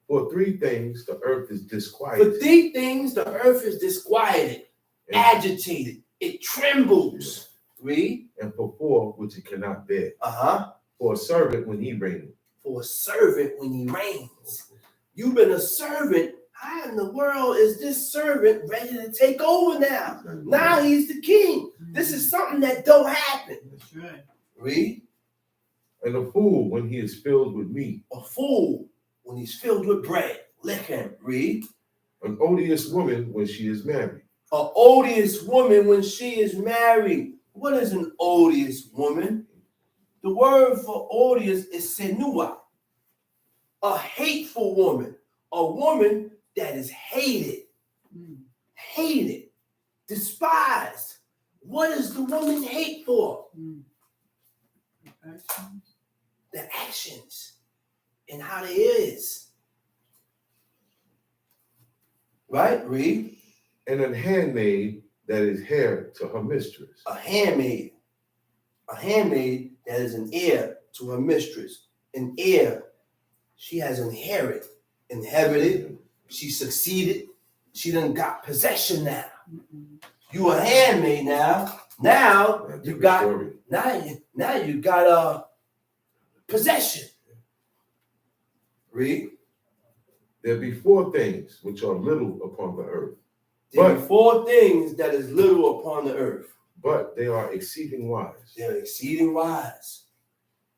S3: For three things the earth is disquieted.
S4: For three things the earth is disquieted, agitated, it trembles. Read.
S3: And for four which it cannot bear. For a servant when he reigneth.
S4: For a servant when he reigns. You've been a servant. How in the world is this servant ready to take over now? Now he's the king. This is something that don't happen.
S2: That's right.
S4: Read.
S3: And a fool when he is filled with meat.
S4: A fool when he's filled with bread. Let him. Read.
S3: An odious woman when she is married.
S4: An odious woman when she is married. What is an odious woman? The word for odious is senua, a hateful woman, a woman that is hated, hated, despised. What is the woman hate for?
S2: Actions.
S4: The actions and how they is. Right? Read.
S3: And a handmaid that is heir to her mistress.
S4: A handmaid that is an heir to her mistress. An heir, she has inherited, she succeeded, she done got possession now. You a handmaid now. Now you got possession. Read.
S3: There be 4 things which are little upon the earth.
S4: There be 4 things that is little upon the earth.
S3: But they are exceeding wise.
S4: They're exceeding wise.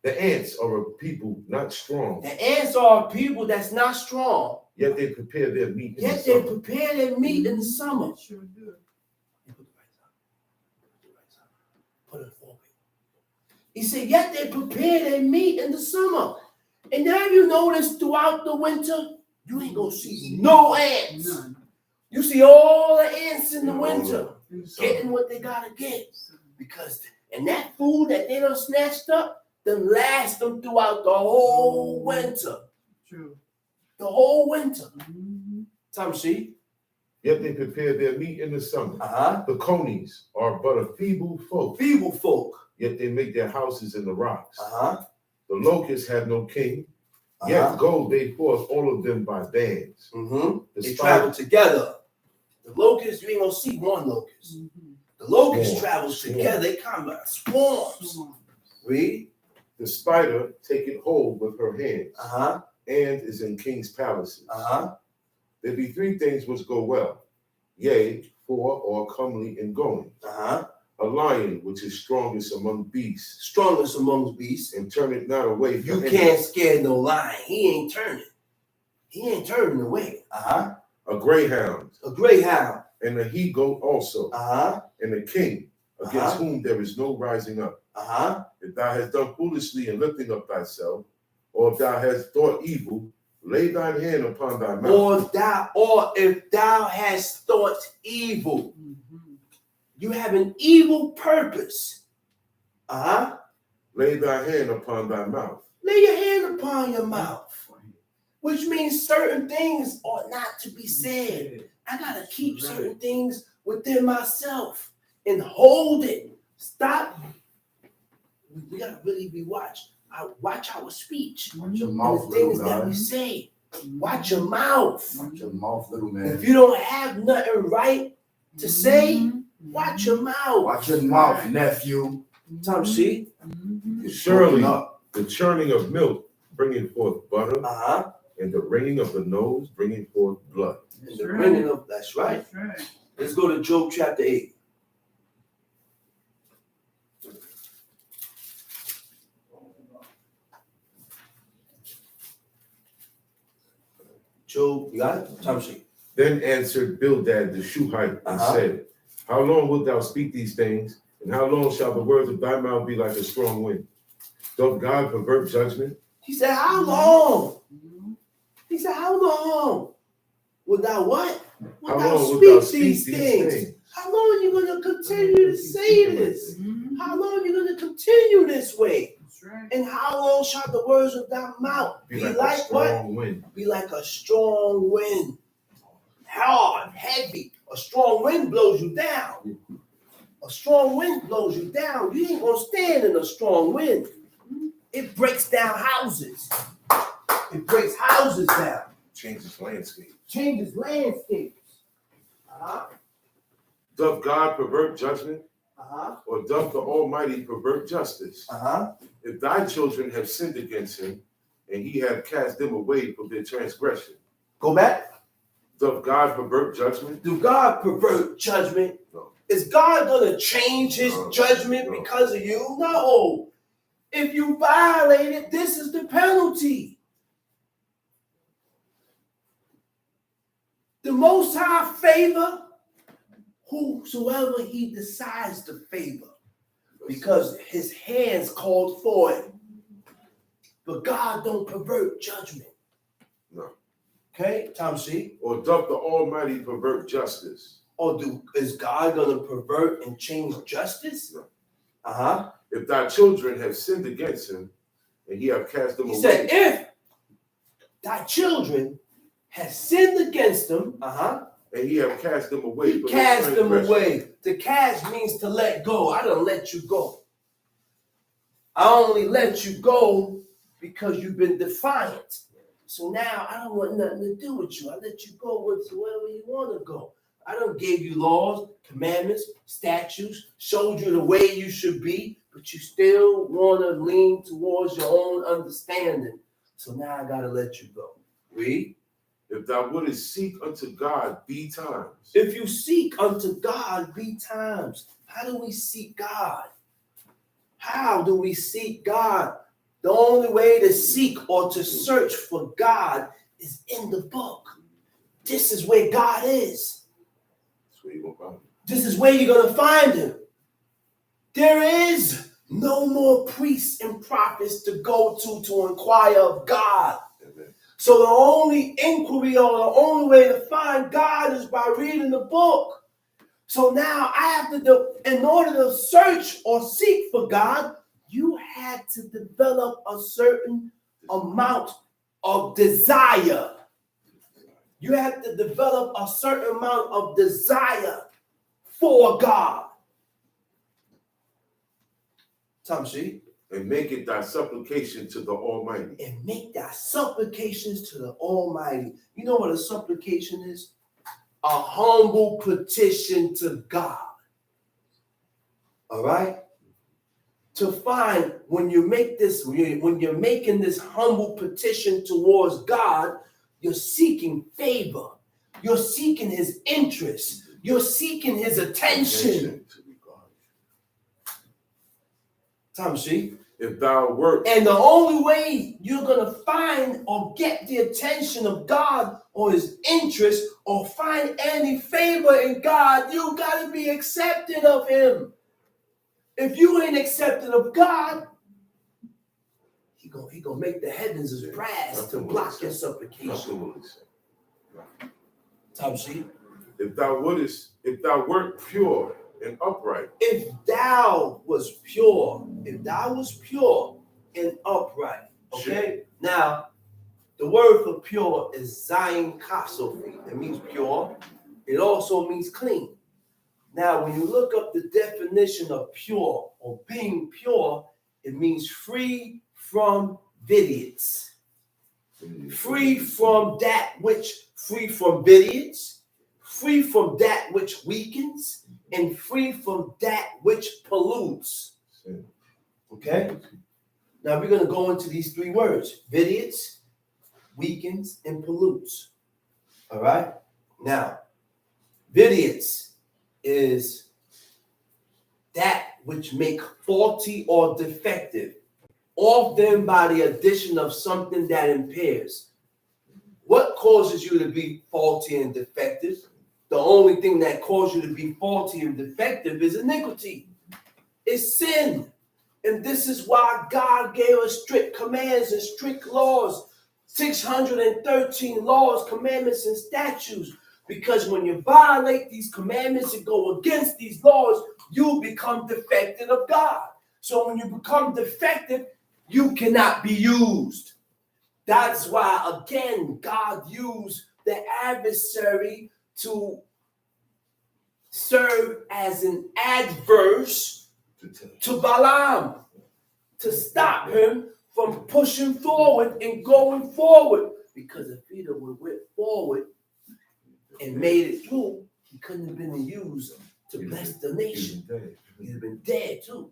S3: The ants are a people not strong.
S4: The ants are a people that's not strong.
S3: Yet they prepare their meat in the
S4: Yet they
S3: summer.
S4: prepare their meat in the summer.
S2: Sure do.
S4: Put it forward. He said, yet they prepare their meat in the summer. And have you noticed throughout the winter, you ain't gonna see no ants.
S2: None.
S4: You see all the ants in the winter
S2: In the
S4: getting what they gotta get. Because, and that food that they done snatched up, done last them throughout the whole winter.
S2: True.
S4: The whole winter.
S2: Mm-hmm.
S4: See?
S3: Yet they prepare their meat in the summer.
S4: Uh-huh.
S3: The conies are but a feeble folk.
S4: Feeble folk.
S3: Yet they make their houses in the rocks.
S4: Uh-huh.
S3: The locusts have no king. Yet go they forth, all of them by bands.
S4: Mm-hmm.
S3: The
S4: They
S3: spider-
S4: travel together. The locusts, you ain't gonna see one locust.
S2: Mm-hmm.
S4: The locust
S3: Swarms.
S4: travels
S3: Swarms.
S4: together. They come by swarms. Read.
S3: The spider taketh hold with her hands,
S4: Uh-huh.
S3: and is in king's palaces.
S4: Uh-huh.
S3: There be 3 things which go well, yea, 4 are comely in going.
S4: Uh-huh.
S3: A lion which is strongest among beasts,
S4: Strongest among beasts.
S3: and turneth not away
S4: You
S3: from
S4: can't scare no lion. He ain't turning. He ain't turning away. Uh-huh.
S3: a greyhound,
S4: A greyhound.
S3: and a he goat also,
S4: Uh-huh.
S3: and a king, against whom there is no rising up.
S4: Uh-huh.
S3: If thou hast done foolishly in lifting up thyself, or if thou hast thought evil, lay thine hand upon thy mouth.
S4: Or if thou hast thought evil.
S2: Mm-hmm.
S4: You have an evil purpose. Uh-huh.
S3: Lay thy hand upon thy mouth.
S4: Lay your hand upon your mouth. Which means certain things ought not to be said. I gotta keep certain things within myself and hold it. Stop. We gotta really be watch our speech.
S5: Watch your
S4: And
S5: mouth,
S4: the things
S5: little
S4: that
S5: guy.
S4: we say. Watch your mouth.
S5: Watch your mouth, little man.
S4: If you don't have nothing right to say, watch your mouth.
S5: Watch your mouth, nephew.
S4: Tom, see?
S2: Mm-hmm.
S5: You're
S3: Surely
S5: fucking up.
S3: the churning of milk bringing forth butter,
S4: Uh-huh.
S3: and the wringing of the nose bringing forth blood.
S4: And the bringing of, that's right.
S2: That's right.
S4: Let's go to Job chapter 8. Job, you got it? Tom, see.
S3: Then answered Bildad the Shuhite and said, how long wilt thou speak these things, and how long shall the words of thy mouth be like a strong wind? Doth God pervert judgment?
S4: He said, how long? He said, how long? Will thou what?
S3: How
S4: Will thou
S3: long wilt thou
S4: speak these things? How long are you going to continue to say this?
S2: Mm-hmm.
S4: How long are you going to continue this way?
S2: That's right.
S4: And how long shall the words of thy mouth be
S3: a
S4: like what?
S3: strong wind.
S4: Be like a strong wind. Hard, heavy. A strong wind blows you down. A strong wind blows you down. You ain't going to stand in a strong wind. It breaks down houses. It breaks houses down.
S3: Changes landscape.
S4: Changes landscapes. Uh-huh.
S3: Doth God pervert judgment,
S4: Uh-huh.
S3: or doth the Almighty pervert justice?
S4: Uh-huh.
S3: If thy children have sinned against him, and he hath cast them away from their transgression,
S4: Go back.
S3: doth God pervert judgment?
S4: Do God pervert judgment?
S3: No.
S4: Is God going to change his
S3: No.
S4: judgment
S3: No.
S4: because of you? No. If you violate it, this is the penalty. The Most High favor whosoever he decides to favor. because his hands called for it. But God don't pervert judgment.
S3: No.
S4: Okay, Tom C.
S3: Or doth the Almighty pervert justice?
S4: Or is God gonna pervert and change justice?
S3: No. If thy children have sinned against him, and he have cast them away.
S4: He said, if thy children have sinned against them,
S3: and he have cast them away.
S4: He cast them away. To cast means to let go. I don't let you go. I only let you go because you've been defiant. So now I don't want nothing to do with you. I let you go with wherever you want to go. I don't give you laws, commandments, statutes, showed you the way you should be, but you still want to lean towards your own understanding. So now I got to let you go. Read.
S3: If thou wouldest seek unto God be times.
S4: If you seek unto God be times. How do we seek God? How do we seek God? The only way to seek or to search for God is in the book. This is where God is. This is where you're going to find him. There is no more priests and prophets to go to inquire of God. Amen. So the only inquiry or the only way to find God is by reading the book. So now I have to do, in order to search or seek for God, you had to develop a certain amount of desire. You have to develop a certain amount of desire for God. Tamshi.
S3: And make it thy supplication to the Almighty.
S4: And make thy supplications to the Almighty. You know what a supplication is? A humble petition to God. All right? To find when you make this, when you're making this humble petition towards God, you're seeking favor. You're seeking his interest. You're seeking his attention. Tamshi.
S3: If thou wert.
S4: And the only way you're going to find or get the attention of God or his interest or find any favor in God, you got to be accepted of him. If you ain't accepted of God, he gonna make the heavens as brass to block your supplication. Tamshi.
S3: If thou wert pure and upright.
S4: If thou was pure and upright. Okay? Now, the word for pure is Zayin Kasofi. It means pure. It also means clean. Now, when you look up the definition of pure or being pure, it means free from vidiots. Free from vidiots, free from that which weakens, and free from that which pollutes. Okay? Now we're going to go into these three words: vidiots, weakens, and pollutes. All right? Now, vidiots is that which make faulty or defective, often by the addition of something that impairs. What causes you to be faulty and defective? The only thing that causes you to be faulty and defective is iniquity. It's sin. And this is why God gave us strict commands and strict laws. 613 laws, commandments, and statutes. Because when you violate these commandments and go against these laws, you become defective of God. So when you become defective, you cannot be used. That's why, again, God used the adversary to serve as an adverse to Balaam, to stop him from pushing forward and going forward. Because if he would have went forward and made it through, he couldn't have been used to bless the nation. He'd have been dead too.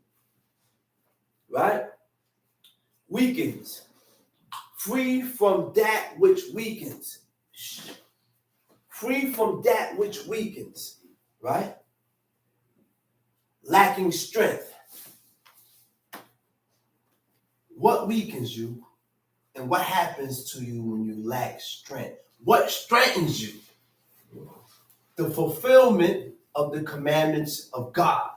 S4: Right? Weakens. Free from that which weakens. Free from that which weakens. Right? Lacking strength. What weakens you and what happens to you when you lack strength? What strengthens you? The fulfillment of the commandments of God.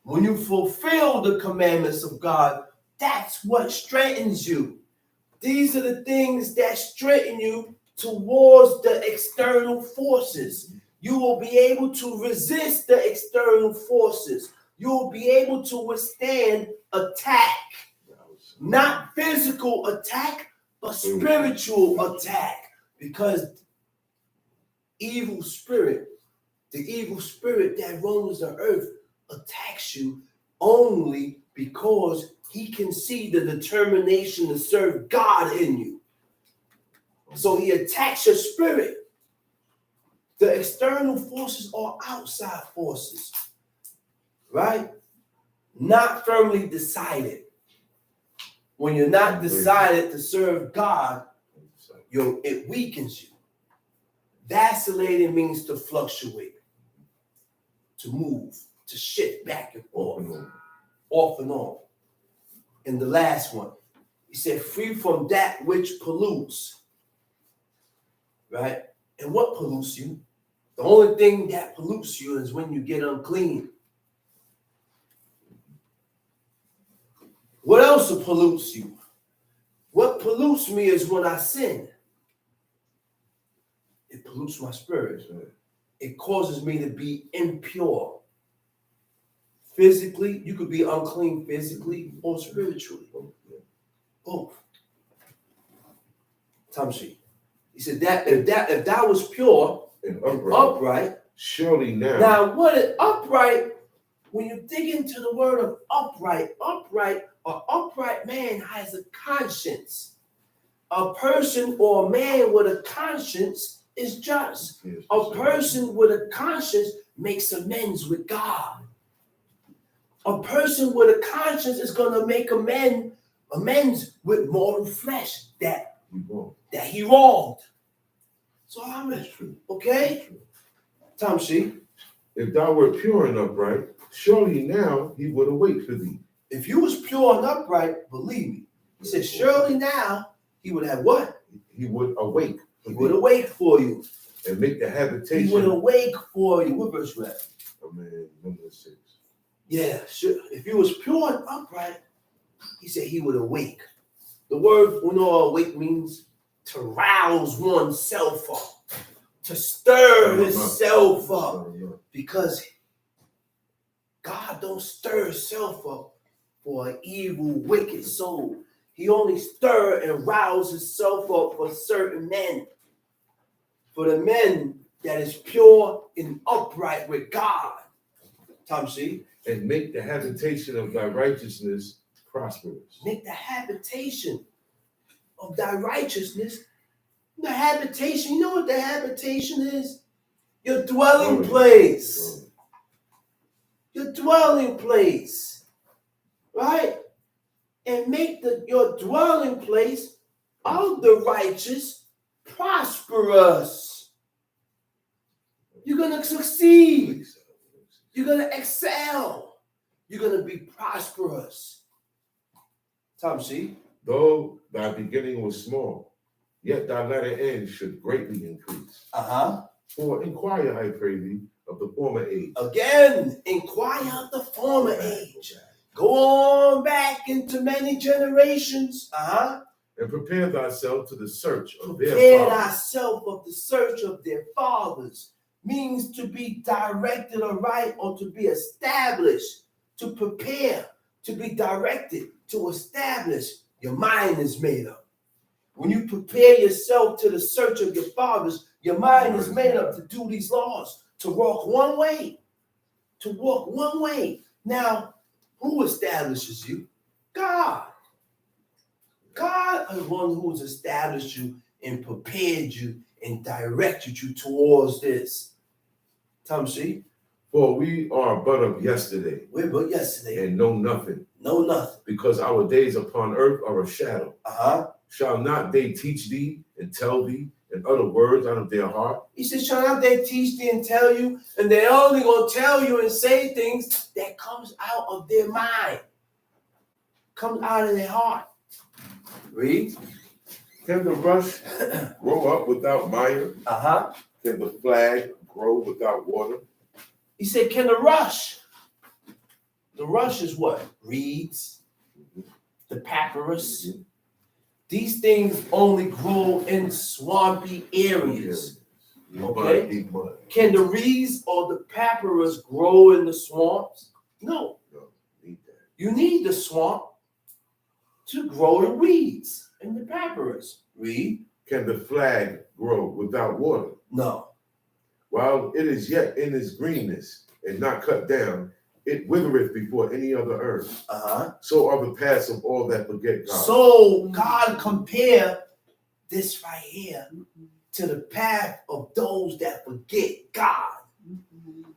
S4: When you fulfill the commandments of God, that's what strengthens you. These are the things that strengthen you towards the external forces. You will be able to resist the external forces. You will be able to withstand attack. Not physical attack, but spiritual attack. Because the evil spirit that roams the earth attacks you only because he can see the determination to serve God in you. So he attacks your spirit. The external forces are outside forces, right? Not firmly decided. When you're not decided to serve God, it weakens you. Vacillating means to fluctuate, to move, to shift back and forth, off and on. And the last one, he said, free from that which pollutes, right? And what pollutes you? The only thing that pollutes you is when you get unclean. What else pollutes you? What pollutes me is when I sin. It pollutes my spirit. It causes me to be impure. Physically, you could be unclean physically or spiritually. Both. Tamshi. He said that if that was pure and upright,
S3: surely
S4: now what is upright? When you dig into the word of upright, an upright man has a conscience. A person or a man with a conscience is just. A person with a conscience makes amends with God. A person with a conscience is going to make amends with mortal flesh that he wronged. So that's true. Okay? Tamshi.
S3: If thou wert pure and upright, surely now he would await for thee.
S4: If you was pure and upright, believe me. He said, surely now he would have what?
S3: He would awake.
S4: He would awake for you.
S3: And make the habitation.
S4: He would awake for you. What verse was that?
S3: Number 6.
S4: Yeah, sure. If you was pure and upright, he said he would awake. The word we know awake means to rouse oneself up, to stir himself up, because God don't stir himself up for an evil, wicked soul. He only stir and rouse himself up for certain men. For the men that is pure and upright with God. Tamshi.
S3: And make the habitation of thy righteousness prosperous.
S4: Make the habitation of thy righteousness. The habitation, you know what the habitation is? Your dwelling place. Your dwelling place. Right? And make your dwelling place of the righteous prosperous. You're going to succeed. You're going to excel. You're going to be prosperous. Tamshi.
S3: Though thy beginning was small, yet thy latter end should greatly increase. For inquire, I pray thee, of the former age.
S4: Again, inquire of the former age. Go on back into many generations.
S3: And prepare thyself to the search of their fathers.
S4: Prepare thyself of the search of their fathers. Means to be directed aright or to be established, to prepare, to be directed, to establish. Your mind is made up. When you prepare yourself to the search of your fathers, your mind is made up to do these laws, to walk one way, to walk one way. Now, who establishes you? God. God is one who's established you and prepared you and directed you towards this. Tamshi.
S3: For we are but of yesterday.
S4: We're but yesterday.
S3: And know nothing.
S4: Know nothing.
S3: Because our days upon earth are a shadow. Shall not they teach thee and tell thee and utter words out of their heart?
S4: He says, shall not they teach thee and tell you? And they're only going to tell you and say things that comes out of their mind. Comes out of their heart. Read.
S3: Can the rush grow up without mire? Can the flag grow without water?
S4: He said, can the rush The rush is what? Reeds, the papyrus. These things only grow in swampy areas. Okay? Can the reeds or the papyrus grow in the swamps? No. You need the swamp to grow the reeds and the papyrus. Read.
S3: Can the flag grow without water?
S4: No.
S3: While it is yet in its greenness and not cut down, it withereth before any other herb. So are the paths of all that forget God.
S4: So God compare this right here to the path of those that forget God.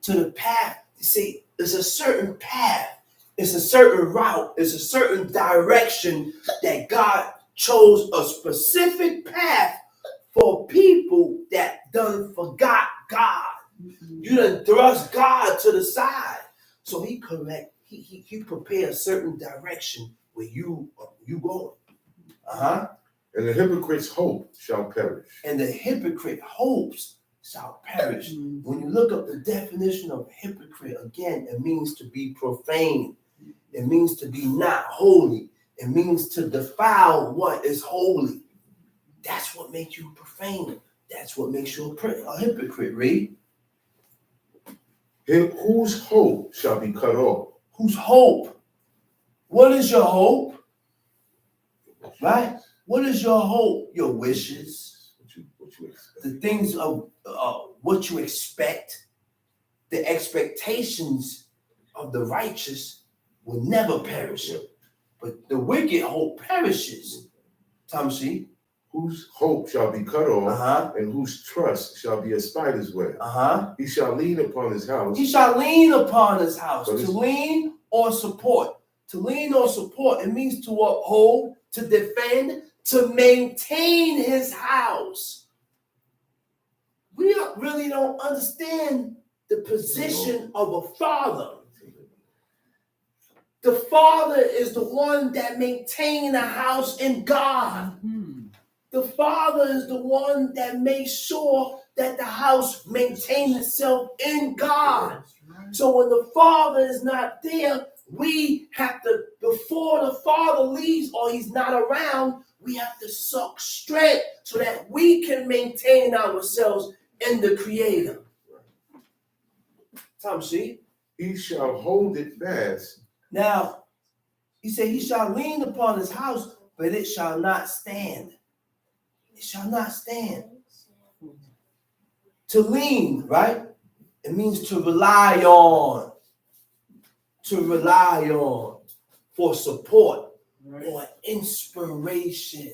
S4: To the path, you see, there's a certain path, it's a certain route, it's a certain direction that God chose a specific path for people that done forgot God. You done thrust God to the side. So he prepared a certain direction where you going.
S3: And the hypocrite's hope shall perish.
S4: And the hypocrite hopes shall perish. When you look up the definition of hypocrite, again, it means to be profane. It means to be not holy. It means to defile what is holy. That's what makes you profane. That's what makes you a hypocrite. Read.
S3: Whose hope shall be cut off?
S4: Whose hope? What is your hope? Right? What is your hope? Your wishes.
S3: What you expect.
S4: The things of what you expect. The expectations of the righteous will never perish. But the wicked hope perishes. Tamshi.
S3: Whose hope shall be cut off, and whose trust shall be a spider's web. He shall lean upon his house.
S4: He shall lean upon his house. To lean or support. To lean or support, it means to uphold, to defend, to maintain his house. We really don't understand the position of a father. The father is the one that maintains a house in God. The father is the one that makes sure that the house maintains itself in God. So when the father is not there, we have to, before the father leaves or he's not around, we have to suck strength so that we can maintain ourselves in the Creator. Tom, see?
S3: He shall hold it fast.
S4: Now, he said he shall lean upon his house, but it shall not stand. It shall not stand. To lean, right? It means to rely on. To rely on for support or inspiration.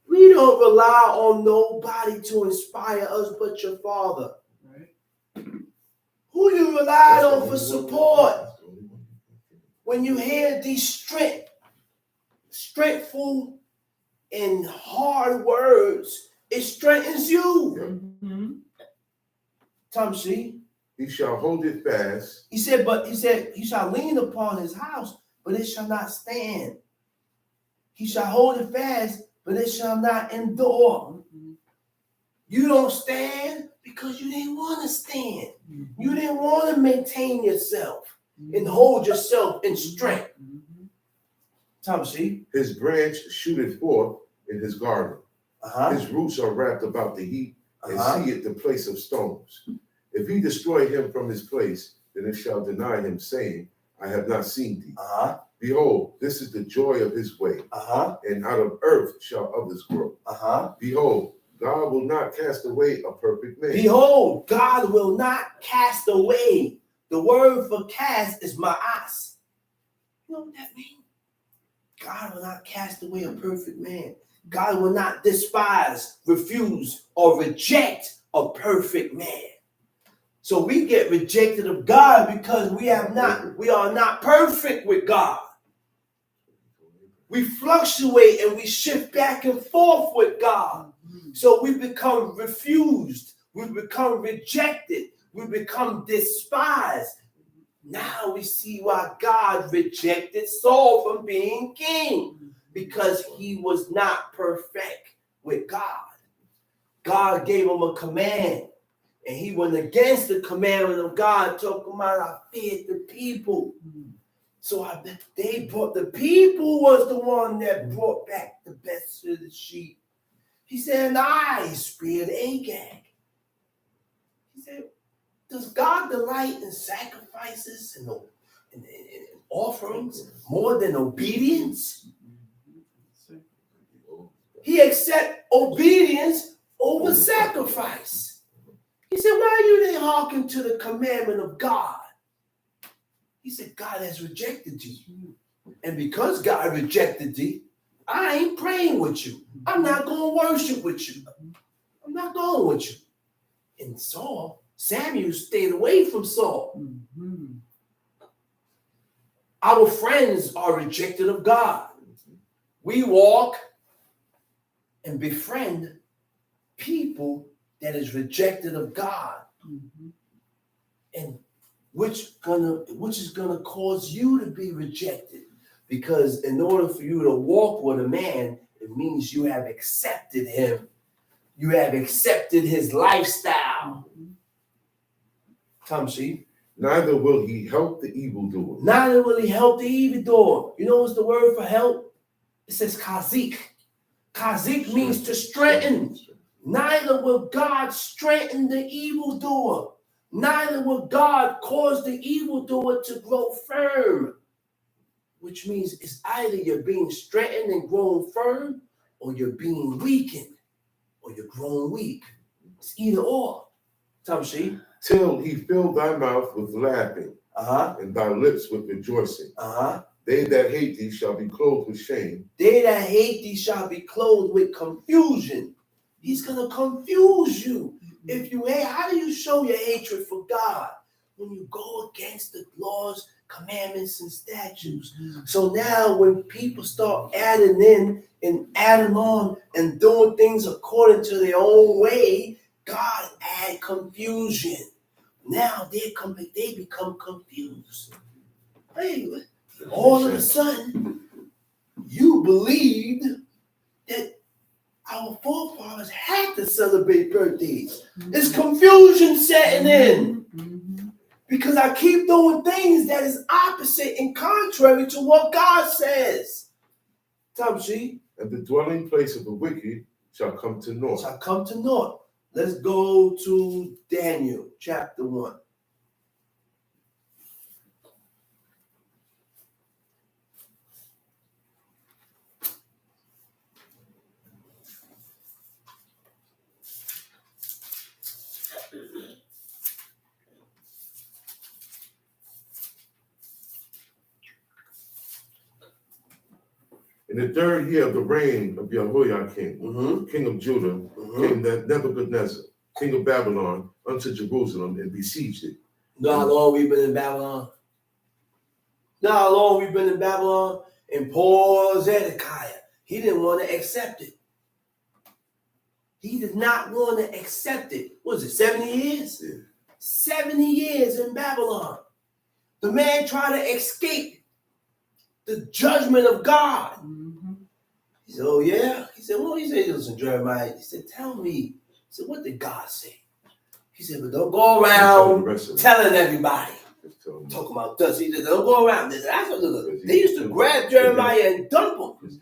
S4: We don't rely on nobody to inspire us but your father. Who you rely on for support? When you hear these strengthful and hard words, it strengthens you. Tom, see?
S3: He shall hold it fast.
S4: He said he shall lean upon his house, but it shall not stand. He shall hold it fast, but it shall not endure. You don't stand because you didn't want to stand. You didn't want to maintain yourself and hold yourself in strength. Tom, see?
S3: His branch shooteth forth in his garden. His roots are wrapped about the heap, and see it the place of stones. If he destroy him from his place, then it shall deny him, saying, I have not seen thee. Behold, this is the joy of his way, and out of earth shall others grow. Behold, God will not cast away a perfect man.
S4: Behold, God will not cast away. The word for cast is ma'as. You know what that means? God will not cast away a perfect man. God will not despise, refuse, or reject a perfect man. So we get rejected of God because we are not perfect with God. We fluctuate and we shift back and forth with God. So we become refused. We become rejected. We become despised. Now we see why God rejected Saul from being king, because he was not perfect with God. God gave him a command. And he went against the commandment of God, talking about I feared the people. So the people was the one that brought back the best of the sheep. He said, and I spared Agag. He said, does God delight in sacrifices and offerings more than obedience? He accepts obedience over sacrifice. He said, why do they hearken to the commandment of God? He said, God has rejected you. And because God rejected thee, I ain't praying with you. I'm not going to worship with you. I'm not going with you. And Samuel stayed away from Saul. Our friends are rejected of God. We walk and befriend people that is rejected of God. And which is gonna cause you to be rejected. Because in order for you to walk with a man, it means you have accepted him. You have accepted his lifestyle. Tamshi.
S3: Neither will he help the evildoer.
S4: Neither will he help the evildoer. You know what's the word for help? It says kazik. Kazik means to strengthen. Neither will God strengthen the evildoer. Neither will God cause the evildoer to grow firm. Which means it's either you're being strengthened and grown firm, or you're being weakened, or you're grown weak. It's either or. Tamshi.
S3: Till he fill thy mouth with laughing, and thy lips with rejoicing. They that hate thee shall be clothed with shame.
S4: They that hate thee shall be clothed with confusion. He's going to confuse you. If you hate, how do you show your hatred for God? When you go against the laws, commandments, and statutes. So now when people start adding in and adding on and doing things according to their own way, God add confusion. Now they become confused. Hey, all of a sudden, you believed that our forefathers had to celebrate birthdays. There's confusion setting in. Because I keep doing things that is opposite and contrary to what God says. Tamshi.
S3: And the dwelling place of the wicked shall come to naught.
S4: Shall come to naught. Let's go to Daniel chapter 1.
S3: In the third year of the reign of Jehoiakim, king of Judah, came Nebuchadnezzar, king of Babylon, unto Jerusalem and besieged it.
S4: Know how long we've been in Babylon? Know how long we've been in Babylon? And poor Zedekiah, he didn't want to accept it. He did not want to accept it. What was it, 70 years?
S3: Yeah.
S4: 70 years in Babylon. The man tried to escape the judgment of God. He said, oh yeah? He said, well, he said, listen, Jeremiah. He said, tell me. He said, what did God say? He said, but don't go around telling everybody. Talking about dust. He said, don't go around. They used to grab Jeremiah and dump him.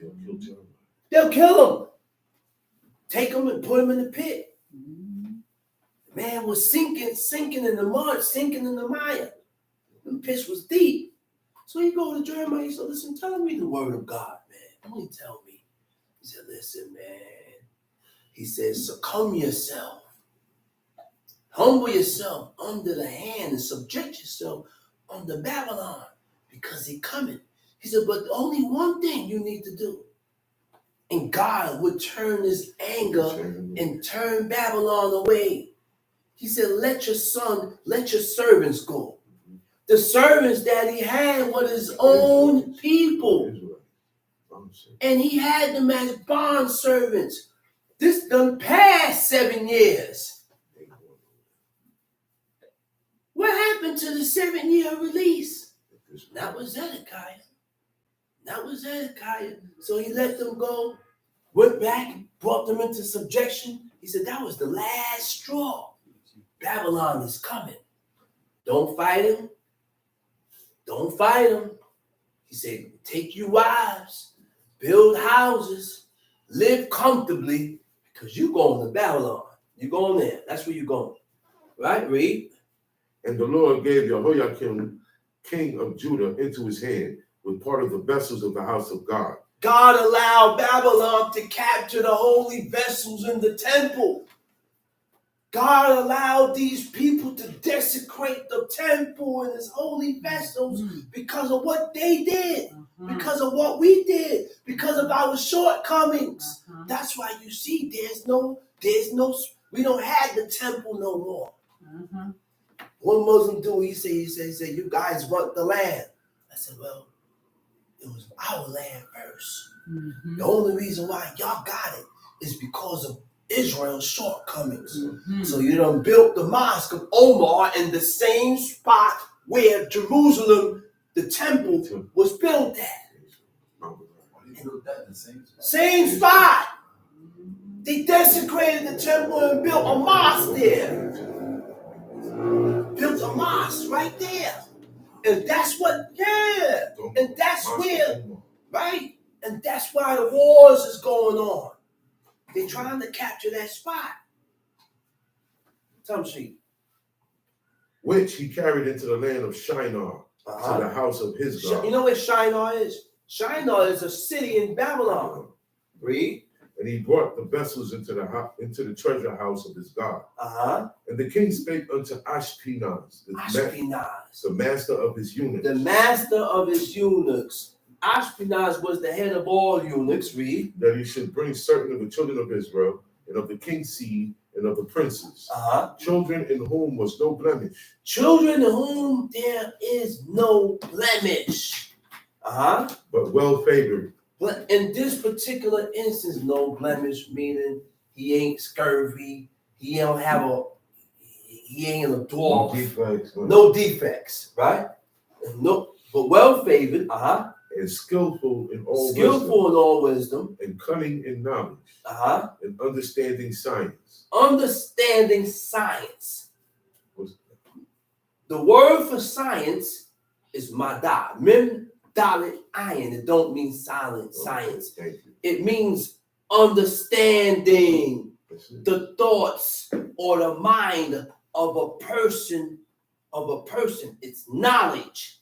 S4: They'll kill him. Take him and put him in the pit. The man was sinking in the mud, sinking in the mire. The pit was deep. So he go to Jeremiah. He said, listen, tell me the word of God, man. Only tell me. He said, listen, man. He said, succumb yourself. Humble yourself under the hand and subject yourself under Babylon because he's coming. He said, but only one thing you need to do. And God would turn his anger and turn Babylon away. He said, let your servants go. The servants that he had were his own people. And he had them as bond servants. This done past 7 years. What happened to the 7-year release? That was Zedekiah. So he let them go, went back, brought them into subjection. He said that was the last straw. Babylon is coming. Don't fight him. Don't fight him. He said, take you wives, build houses, live comfortably, because you're going to Babylon. You're going there. That's where you're going. Right? Read.
S3: And the Lord gave Jehoiakim, king of Judah, into his hand with part of the vessels of the house of God.
S4: God allowed Babylon to capture the holy vessels in the temple. God allowed these people to desecrate the temple and his holy vessels because of what they did, because of what we did, because of our shortcomings. That's why you see we don't have the temple no more. One Muslim dude, he said, you guys want the land. I said, well, it was our land first. The only reason why y'all got it is because of Israel's shortcomings. So you done built the mosque of Omar in the same spot where Jerusalem, the temple, was built at. Same spot. They desecrated the temple and built a mosque there. Built a mosque right there. And that's what, and that's where, right? And that's why the wars is going on. They're trying to capture that spot. Tell me,
S3: which he carried into the land of Shinar, to the house of his God.
S4: You know where Shinar is? Shinar is a city in Babylon. Read.
S3: And he brought the vessels into the treasure house of his God. And the king spake unto Ashpenaz, the master of his eunuchs.
S4: The master of his eunuchs. Ashpenaz was the head of all eunuchs. Read.
S3: That he should bring certain of the children of Israel, and of the king's seed, and of the princes. Children in whom was no blemish.
S4: Children in whom there is no blemish.
S3: But well favored.
S4: But in this particular instance, no blemish, meaning he ain't scurvy, he ain't a dwarf, no defects, right? No, but well favored,
S3: and skillful in all
S4: wisdom,
S3: and cunning in knowledge, and understanding science.
S4: Understanding science. The word for science is madah. Mem dalet ayin. It don't mean silent science. It means understanding the thoughts or the mind of a person. It's knowledge.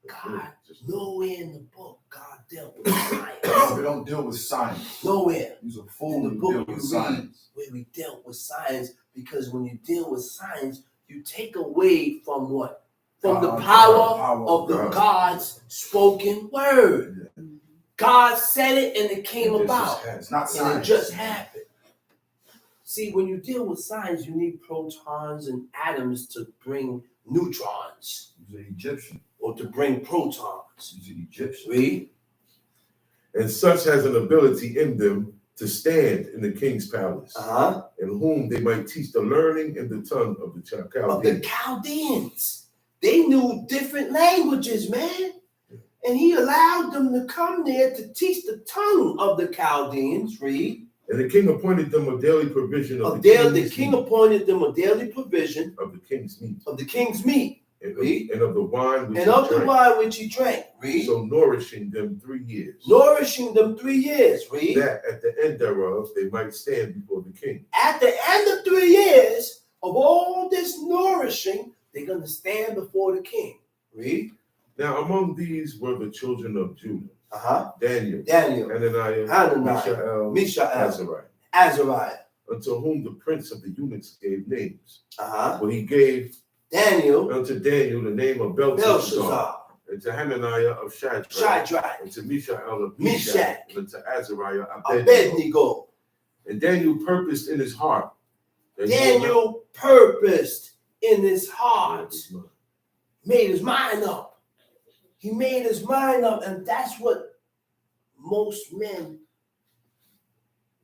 S4: God, nowhere in the book, God dealt with science.
S5: We don't deal with science.
S4: Nowhere.
S5: He's a fool.
S4: In the book
S5: deal with science.
S4: Where we dealt with science, because when you deal with science, you take away from what? From the power of the God's spoken word. God said it and it came about.
S5: It's not science.
S4: And it just happened. See, when you deal with science, you need protons and atoms to bring neutrons.
S5: He's an Egyptian.
S4: Or to bring protons.
S5: He's an Egyptian.
S4: Read.
S3: And such has an ability in them to stand in the king's palace, in whom they might teach the learning and the tongue of the Chaldeans.
S4: Of the Chaldeans. They knew different languages, man. And he allowed them to come there to teach the tongue of the Chaldeans. Read.
S3: And the king appointed them a daily provision of
S4: the king appointed them a daily provision
S3: of the king's meat.
S4: Of the king's meat.
S3: And of the wine
S4: which he drank. Read.
S3: So nourishing them 3 years.
S4: Read.
S3: That at the end thereof they might stand before the king.
S4: At the end of 3 years of all this nourishing, they're going to stand before the king. Read.
S3: Now among these were the children of Judah. Daniel,
S4: Hananiah, Mishael, Azariah.
S3: Unto whom the prince of the eunuchs gave names. For he gave unto Daniel the name of Belshazzar, and to Hananiah of Shadrach, and to Mishael of Meshach, and to Azariah
S4: Abednego.
S3: And Daniel purposed in his heart.
S4: Made his mind up. He made his mind up, and that's what most men,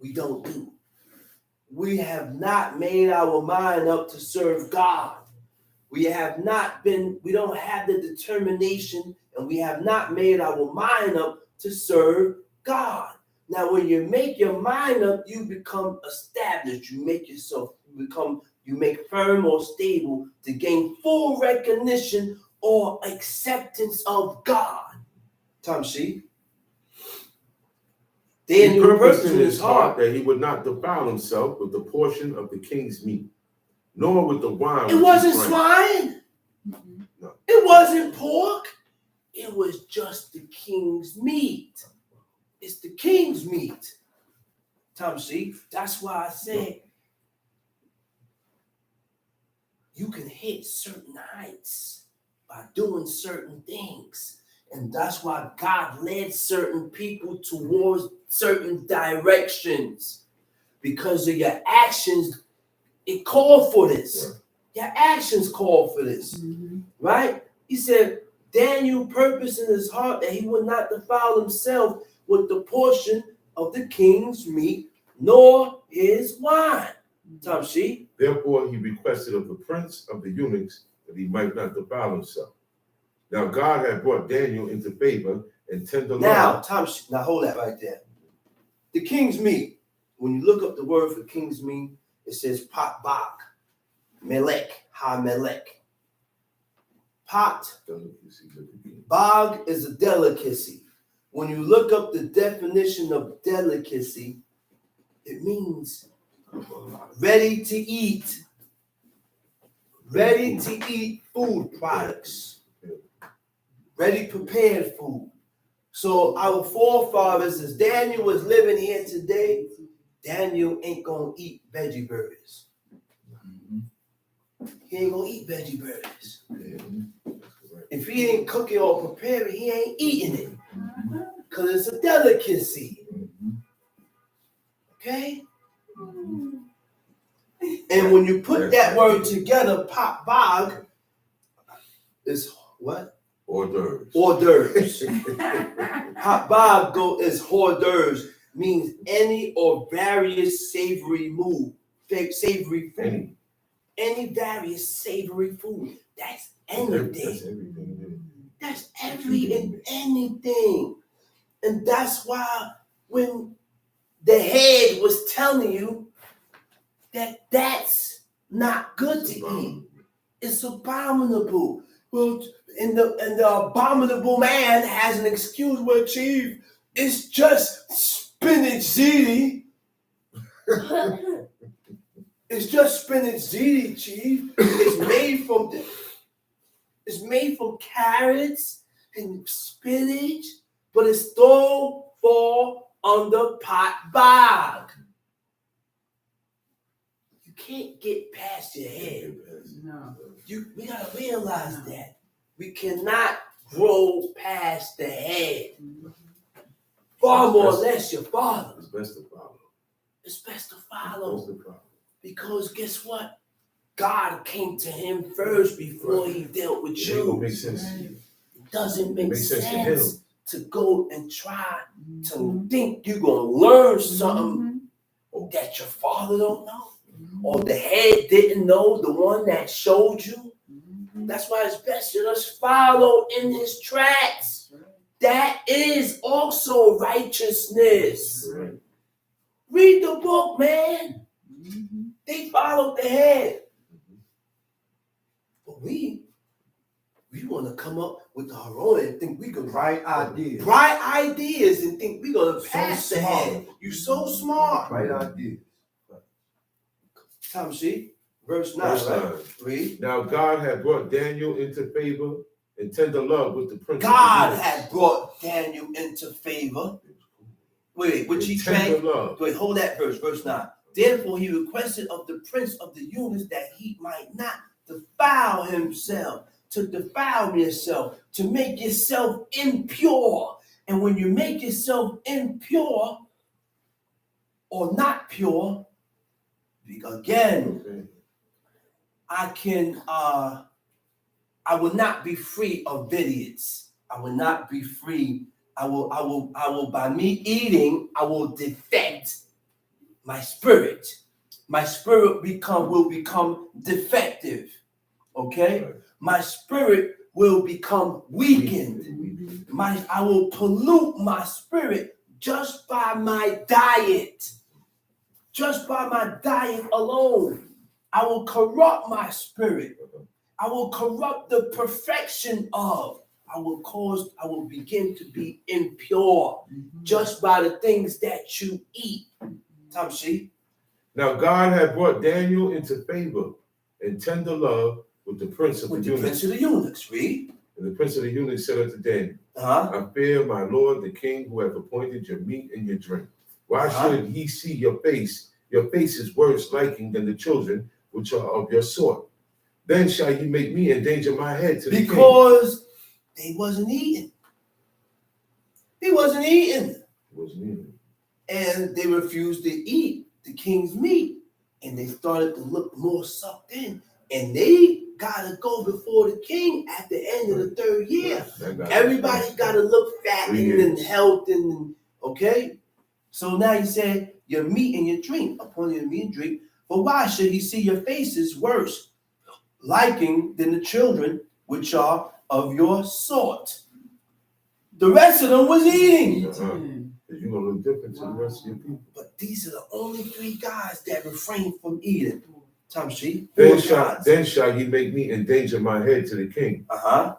S4: we don't do. We have not made our mind up to serve God. We don't have the determination, and we have not made our mind up to serve God. Now, when you make your mind up, you become established. You become you make firm or stable to gain full recognition or acceptance of God. Tamshi.
S3: He purposed in his heart that he would not defile himself with the portion of the king's meat, nor with the wine.
S4: It wasn't swine.
S3: No.
S4: It wasn't pork. It was just the king's meat. It's the king's meat. Tamshi. That's why I said you can hit certain heights by doing certain things. And that's why God led certain people towards certain directions. Because of your actions, it called for this. Your actions called for this. Right? He said, Daniel purposed in his heart that he would not defile himself with the portion of the king's meat, nor his wine. Tamshi.
S3: Therefore, he requested of the prince of the eunuchs that he might not defile himself. Now, God had brought Daniel into favor and tender love.
S4: Now, hold that right there. The king's meat. When you look up the word for king's meat, it says pot bag, melech, ha melech. Pot bag is a delicacy. When you look up the definition of delicacy, it means ready to eat food products, ready prepared food. So our forefathers, as Daniel was living here today, Daniel ain't gonna eat veggie burgers. He ain't gonna eat veggie burgers. If he ain't cooking or preparing, he ain't eating it. Because it's a delicacy. Okay? And when you put that word together, pot bag is what?
S3: Hors d'oeuvres.
S4: Hors d'oeuvres. Pot bag is hors d'oeuvres, means any or various savory food. Any various savory food. That's anything. That's every and anything. And that's why when the head was telling you that that's not good to eat, it's abominable. Well, and the abominable man has an excuse. Well, chief, it's just spinach ziti. It's just spinach ziti, chief. It's made from carrots and spinach, but it still fall under pot bag. You can't get past your head.
S2: No.
S4: We gotta realize that. We cannot grow past the head. Far more or less your father.
S3: It's best to follow.
S4: It's best to follow. Because guess what? God came to him first before he dealt with you. It doesn't make sense to go and try to think you're going to learn something that your father don't know. Or the head didn't know, the one that showed you. That's why it's best to just follow in his tracks. That is also righteousness. Read the book, man. They followed the head. But we want to come up with our own and think we can
S5: Bright ideas.
S4: Bright ideas and think we're going to pass the head. You're so smart.
S5: Bright ideas.
S4: Tamshi, verse 9, right? Read.
S3: Now God had brought Daniel into favor and tender love with the prince.
S4: God had brought Daniel into favor. Wait, which he drank. Wait, hold that verse 9. Therefore he requested of the prince of the eunuchs that he might not defile himself, to defile yourself, to make yourself impure. And when you make yourself impure or not pure, again, I will not be free of vidiots. I will not be free. I will by me eating, I will defect my spirit. My spirit will become defective. Okay? My spirit will become weakened. I will pollute my spirit just by my diet. Just by my diet alone. I will corrupt my spirit. I will corrupt the perfection of. I will begin to be impure just by the things that you eat. Tamshi.
S3: Now God had brought Daniel into favor and tender love with the prince of the eunuchs.
S4: Prince of the eunuchs, read.
S3: And the prince of the eunuchs said unto Daniel,
S4: Uh-huh.
S3: I fear my lord the king, who hath appointed your meat and your drink. Why should he see your face? Your face is worse liking than the children which are of your sort. Then shall you make me endanger my head to the king.
S4: Because they wasn't eating. He wasn't eating. And they refused to eat the king's meat. And they started to look more sucked in. And they got to go before the king at the end of the third year. Everybody got to look fat and healthy. And okay? So now he said, your meat and your drink, upon your meat and drink. For why should he see your faces worse, liking than the children which are of your sort? The rest of them was eating.
S3: You're going to look different to the rest of your people.
S4: But these are the only 3 guys that refrained from eating. Tamshi.
S3: Then shall ye make me endanger my head to the king.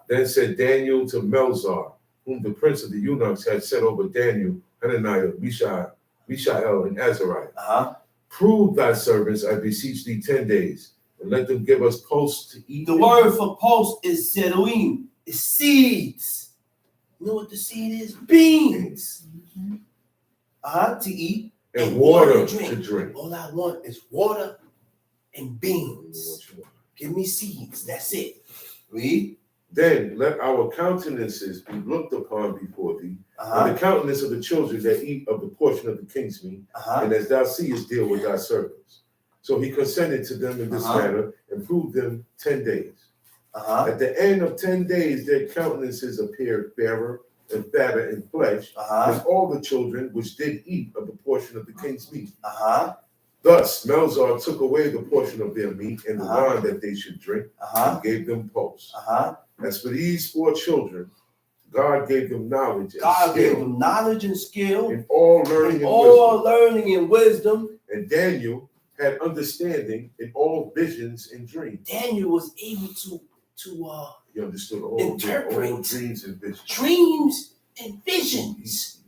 S3: Then said Daniel to Melzar, whom the prince of the eunuchs had set over Daniel, Hananiah, Mishael, and Azariah. Prove thy servants, I beseech thee, 10 days, and let them give us pulse to eat.
S4: The word for pulse is zeruim, is seeds. You know what the seed is? Beans. To eat.
S3: And water to drink.
S4: All I want is water and beans. Give me seeds. That's it. Read.
S3: Then let our countenances be looked upon before thee, and the countenance of the children that eat of the portion of the king's meat, and as thou seest, deal with thy servants. So he consented to them in this manner, and proved them 10 days. At the end of 10 days, their countenances appeared fairer and fatter in flesh, as all the children which did eat of the portion of the king's meat. Thus Melzar took away the portion of their meat and the wine that they should drink, and gave them pulse. As for these 4 children, God gave them knowledge and skill. In all learning and wisdom. And Daniel had understanding in all visions and dreams.
S4: Daniel was able to
S3: he understood all dreams and visions.
S4: Dreams and visions.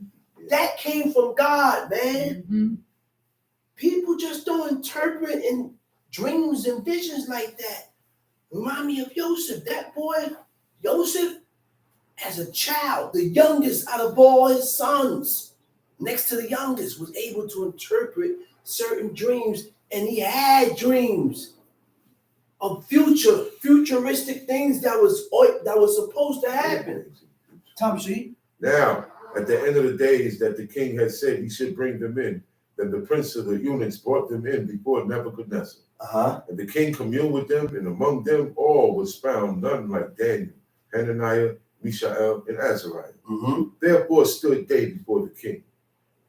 S4: That came from God, man. People just don't interpret in dreams and visions like that. Remind me of Joseph. That boy, Joseph, as a child, the youngest out of all his sons, next to the youngest, was able to interpret certain dreams, and he had dreams of futuristic things that was supposed to happen. Tamshi.
S3: Now, at the end of the days that the king had said he should bring them in, then the prince of the eunuchs brought them in before Nebuchadnezzar. And the king communed with them, and among them all was found none like Daniel, Hananiah, Mishael, and Azariah. Therefore stood they before the king.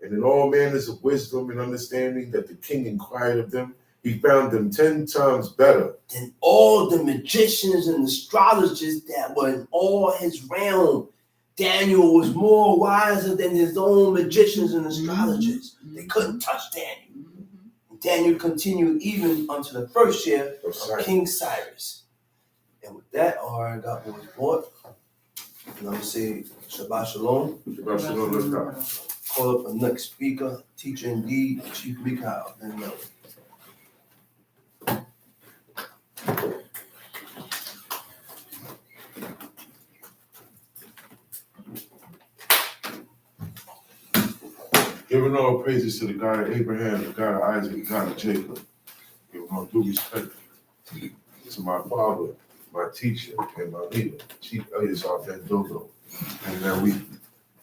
S3: And in all manners of wisdom and understanding that the king inquired of them, he found them 10 times better
S4: than all the magicians and astrologers that were in all his realm. Daniel was more wiser than his own magicians and astrologers. They couldn't touch Daniel. Daniel continued even unto the first year of King Cyrus. And with that, all I got was bought. And I'm going to say Shabbat Shalom.
S3: Shabbat Shalom, let's go.
S4: Call up the next speaker, teacher indeed, Chief Mikhail.
S3: Giving all praises to the God of Abraham, the God of Isaac, the God of Jacob. Giving all due respect to my father, my teacher, and my leader, Chief Esau Ben Dodo. And now we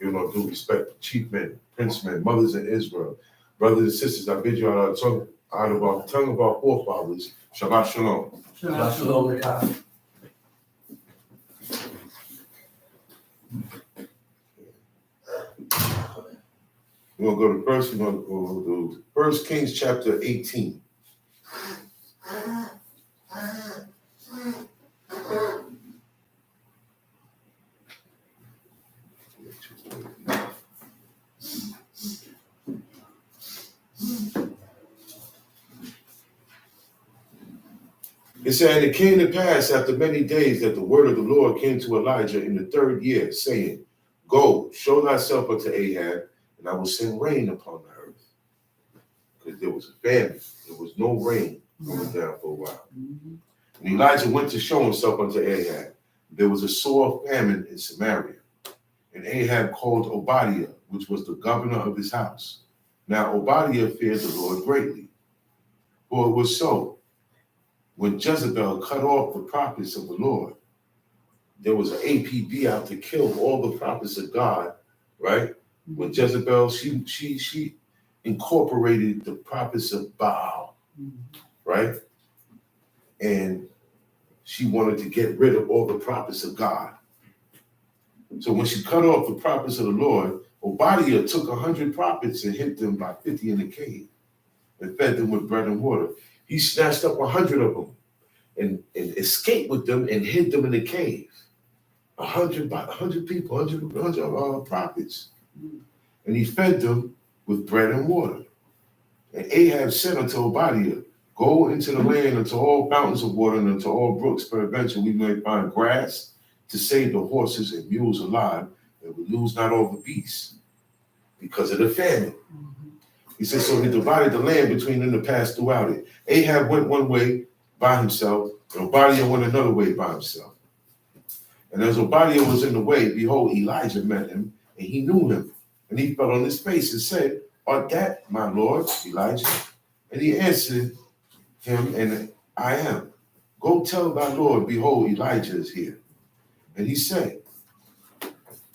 S3: give all due respect to chief men, prince men, mothers in Israel, brothers and sisters. I bid you out of the tongue of our forefathers. Shabbat Shalom.
S4: Shabbat Shalom, God.
S3: We're going to go to 1 Kings chapter 18. It said, and it came to pass after many days that the word of the Lord came to Elijah in the 3rd year, saying, Go, show thyself unto Ahab, and I will send rain upon the earth. Because there was a famine. There was no rain going down for a while. And Elijah went to show himself unto Ahab. There was a sore famine in Samaria. And Ahab called Obadiah, which was the governor of his house. Now Obadiah feared the Lord greatly. For it was so, when Jezebel cut off the prophets of the Lord, there was an APB out to kill all the prophets of God, right? When Jezebel, she incorporated the prophets of Baal, right? And she wanted to get rid of all the prophets of God. So when she cut off the prophets of the Lord, Obadiah took 100 prophets and hid them by 50 in the cave and fed them with bread and water. He snatched up 100 of them and escaped with them and hid them in the cave. 100 people, 100 prophets. And he fed them with bread and water. And Ahab said unto Obadiah, Go into the land unto all fountains of water and unto all brooks, peradventure we may find grass to save the horses and mules alive, and we lose not all the beasts because of the famine. He said, so he divided the land between them to pass throughout it. Ahab went one way by himself, and Obadiah went another way by himself. And as Obadiah was in the way, behold, Elijah met him, and he knew him. And he fell on his face and said, Art that my Lord, Elijah? And he answered him, and I am. Go tell thy Lord, behold, Elijah is here. And he said,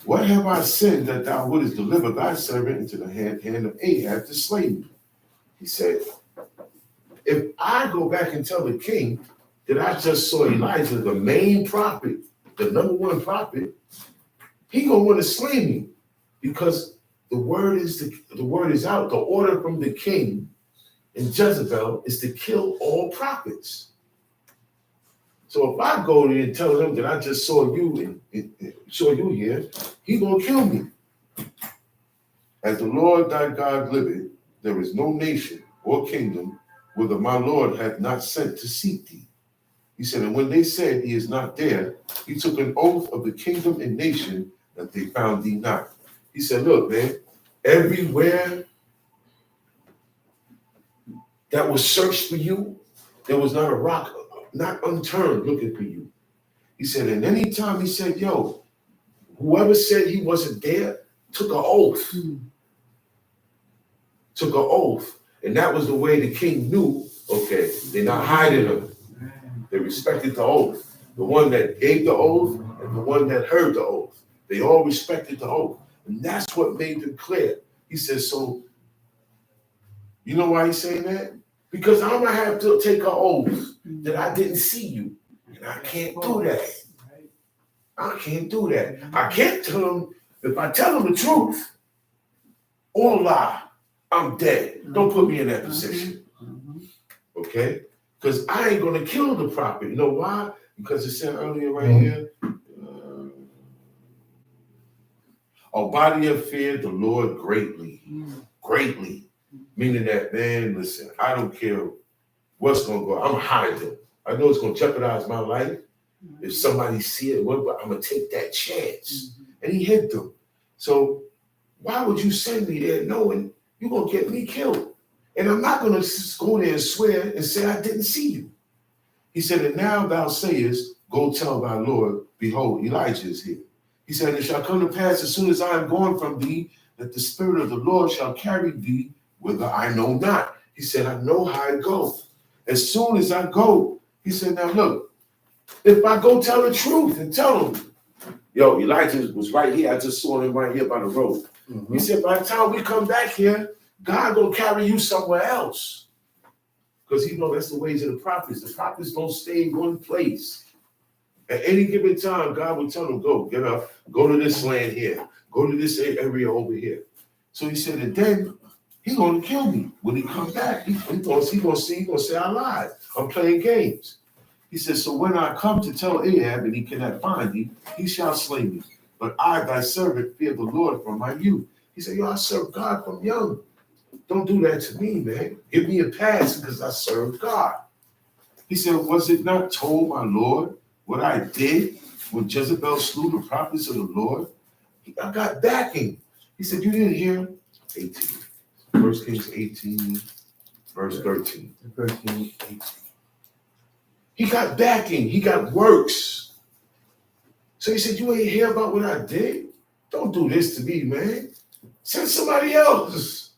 S3: What have I sinned that thou wouldest deliver thy servant into the hand of Ahab to slay me? He said, If I go back and tell the king that I just saw Elijah, the main prophet, the number one prophet, he gonna want to slay me because the word is out. The order from the king and Jezebel is to kill all prophets. So if I go there and tell him that I just saw you and saw you here, he gonna kill me. As the Lord thy God liveth, there is no nation or kingdom whither my Lord hath not sent to seek thee. He said, and when they said he is not there, he took an oath of the kingdom and nation that they found thee not. He said, look, man, everywhere that was searched for you, there was not a rock, not unturned looking for you. He said, and anytime he said, yo, whoever said he wasn't there took an oath. Took an oath. And that was the way the king knew, okay, they're not hiding him. They respected the oath. The one that gave the oath and the one that heard the oath. They all respected the oath. And that's what made them clear. He says, so, you know why he's saying that? Because I'm going to have to take an oath that I didn't see you. And I can't do that. I can't do that. I can't tell him, if I tell him the truth or lie, I'm dead. Don't put me in that position. Okay? Because I ain't going to kill the prophet. You know why? Because it said earlier right here, Obadiah feared the Lord greatly. Greatly. Meaning that, man, listen, I don't care what's going to go. I'm hiding. I know it's going to jeopardize my life. If somebody see it, but I'm going to take that chance. And he hid them. So why would you send me there knowing you're going to get me killed? And I'm not going to go there and swear and say I didn't see you. He said, and now thou sayest, go tell thy Lord, behold, Elijah is here. He said, it shall come to pass as soon as I am gone from thee, that the Spirit of the Lord shall carry thee whither I know not. He said, I know how I go. As soon as I go, he said, now look, if I go tell the truth and tell him, yo, Elijah was right here. I just saw him right here by the road. He said, by the time we come back here, God gonna carry you somewhere else. Because he know that's the ways of the prophets. The prophets don't stay in one place. At any given time, God will tell them, go, get up, go to this land here, go to this area over here. So he said, and then he's gonna kill me when he comes back. He gonna say I lied. I'm playing games. He says, so when I come to tell Ahab and he cannot find me, he shall slay me. But I, thy servant, fear the Lord from my youth. He said, yo, I serve God from young. Don't do that to me, man. Give me a pass because I serve God. He said, was it not told, my Lord, what I did when Jezebel slew the prophets of the Lord? I got backing. He said, you didn't hear? 18. 1 Kings 18, verse 13.
S4: 13, 18.
S3: He got backing. He got works. So he said, you ain't hear about what I did? Don't do this to me, man. Send somebody else.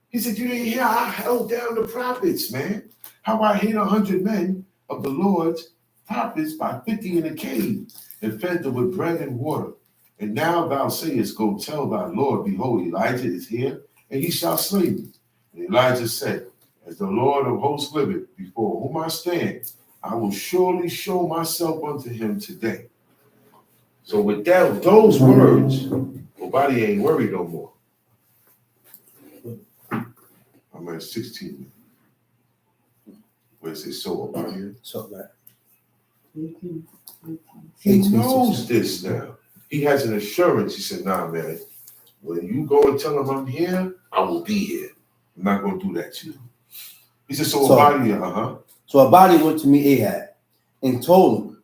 S3: He said, you didn't hear? I held down the prophets, man. How I hid 100 men of the Lord's prophets by 50 in a cave and fed them with bread and water. And now thou sayest, go tell thy Lord, behold, Elijah is here, and he shall slay me. And Elijah said, as the Lord of hosts liveth, before whom I stand, I will surely show myself unto him today. So with that, those words, nobody ain't worried no more. I'm at 16. Where it says so about here?
S4: So that.
S2: 18.
S3: He knows this now. He has an assurance. He said, nah, man, when you go and tell him I'm here, I will be here. I'm not going to do that to you. He said, so
S4: a body went to meet Ahab and told him,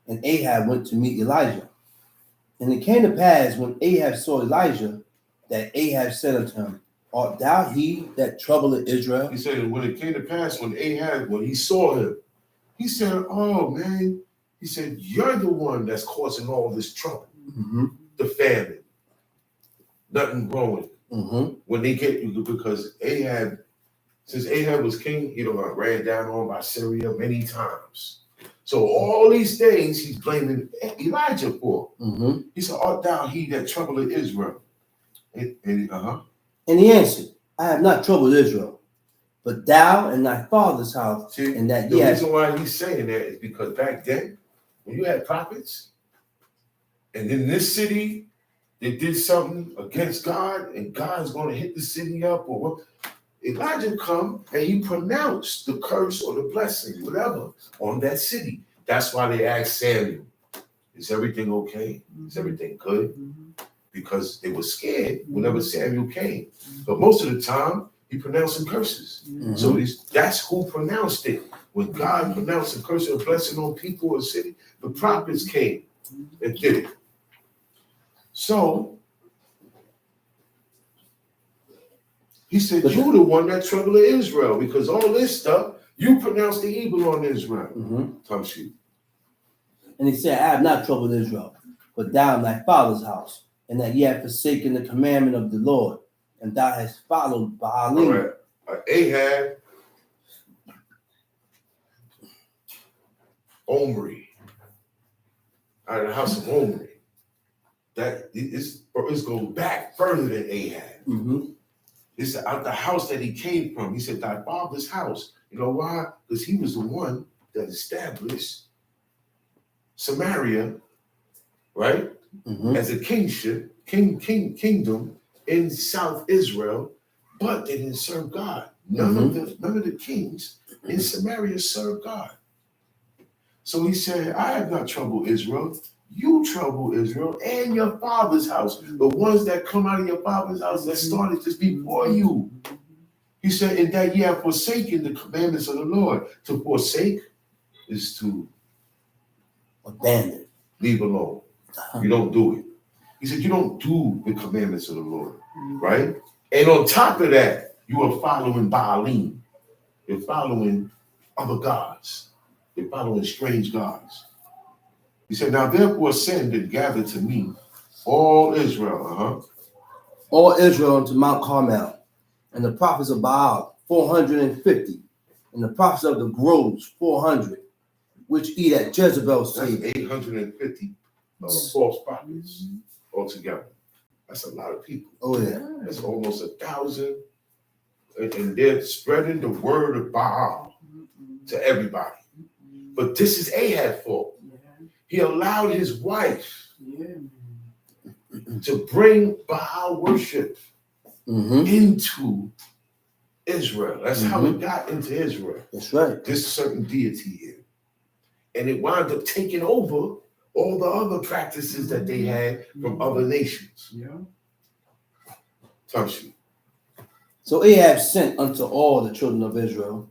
S4: and Ahab went to meet Elijah. And it came to pass when Ahab saw Elijah, that Ahab said unto him, art thou he that troubleth Israel?
S3: He said, when it came to pass, when he saw him, he said, oh, man, he said, you're the one that's causing all this trouble.
S4: Mm-hmm.
S3: The famine, nothing growing.
S4: Mm-hmm.
S3: When they get you, because Ahab, since Ahab was king, he got ran down on by Syria many times. So all these things he's blaming Elijah for.
S4: Mm-hmm.
S3: He said, art thou he that troubleth Israel? And
S4: he answered, I have not troubled Israel, but thou and thy father's house.
S3: See,
S4: and that
S3: the reason why he's saying that is because back then, when you had prophets, and in this city, they did something against God, and God's going to hit the city up, or what? Elijah come and he pronounced the curse or the blessing, whatever, on that city. That's why they asked Samuel, is everything okay? Is everything good? Because they were scared whenever Samuel came. But most of the time, he pronounced some curses.
S4: Mm-hmm.
S3: So that's who pronounced it. When God pronounced a curse or a blessing on people or city, the prophets came and did it. So he said, you're the one that troubled Israel, because all this stuff, you pronounced the evil on Israel.
S4: Mm-hmm. And he said, I have not troubled Israel, but thou and thy father's house, and that ye have forsaken the commandment of the Lord, and thou hast followed Baalim.
S3: Right. Ahab, Omri, out of the house of Omri. That it's going back further than Ahab.
S4: Mm-hmm.
S3: It's out the house that he came from. He said, thy father's house. You know why? Because he was the one that established Samaria, right?
S4: Mm-hmm.
S3: As a kingdom in South Israel, but they didn't serve God. None of the kings in Samaria served God. So he said, I have not troubled Israel. You trouble Israel and your father's house. The ones that come out of your father's house that started this before you. He said, in that ye have forsaken the commandments of the Lord. To forsake is to
S4: abandon,
S3: leave alone. You don't do it. He said, you don't do the commandments of the Lord, right? And on top of that, you are following Baalim. You're following other gods. You're following strange gods. He said, now therefore send and gather to me all Israel,
S4: all Israel unto Mount Carmel, and the prophets of Baal 450, and the prophets of the groves 400, which eat at Jezebel's table.
S3: That's 850 false prophets altogether. That's a lot of people.
S4: Oh yeah,
S3: that's almost 1,000, and they're spreading the word of Baal to everybody. But this is Ahab's fault. He allowed his wife to bring Baal worship into Israel. That's how it got into Israel.
S4: That's right.
S3: This certain deity here. And it wound up taking over all the other practices that they had from other nations. Touch you.
S4: So Ahab sent unto all the children of Israel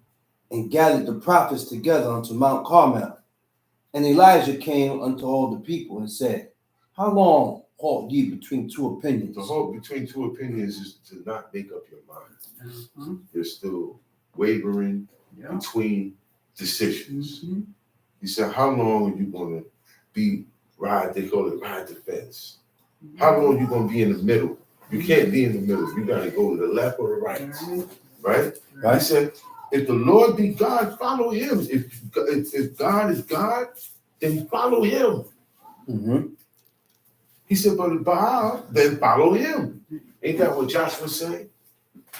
S4: and gathered the prophets together unto Mount Carmel. And Elijah came unto all the people and said, how long halt ye between two opinions?
S3: The halt between two opinions is to not make up your mind.
S2: Mm-hmm.
S3: You're still wavering
S2: Yeah.
S3: between decisions.
S2: Mm-hmm.
S3: He said, how long are you going to be they call it ride the fence? How long are you going to be in the middle? You can't be in the middle. You got to go to the left or the right. Right? He said, if the Lord be God, follow him. If God is God, then follow him.
S4: Mm-hmm.
S3: He said, but if Baal, then follow him. Ain't that what Joshua said?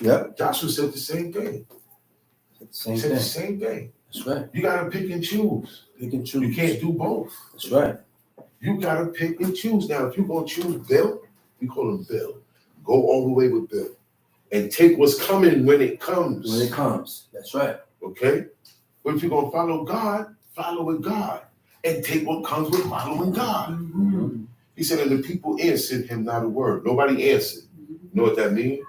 S4: Yep.
S3: Joshua said the same thing.
S4: Same
S3: He said
S4: thing.
S3: the same thing.
S4: That's right.
S3: You got to pick and choose.
S4: Pick and choose.
S3: You can't do both.
S4: That's right.
S3: You got to pick and choose. Now, if you're going to choose Bill, we call him Bill. Go all the way with Bill. And take what's coming when it comes.
S4: When it comes. That's right.
S3: Okay? But if you're going to follow God, follow with God. And take what comes with following God.
S2: Mm-hmm.
S3: He said, and the people answered him not a word. Nobody answered. You know what that means?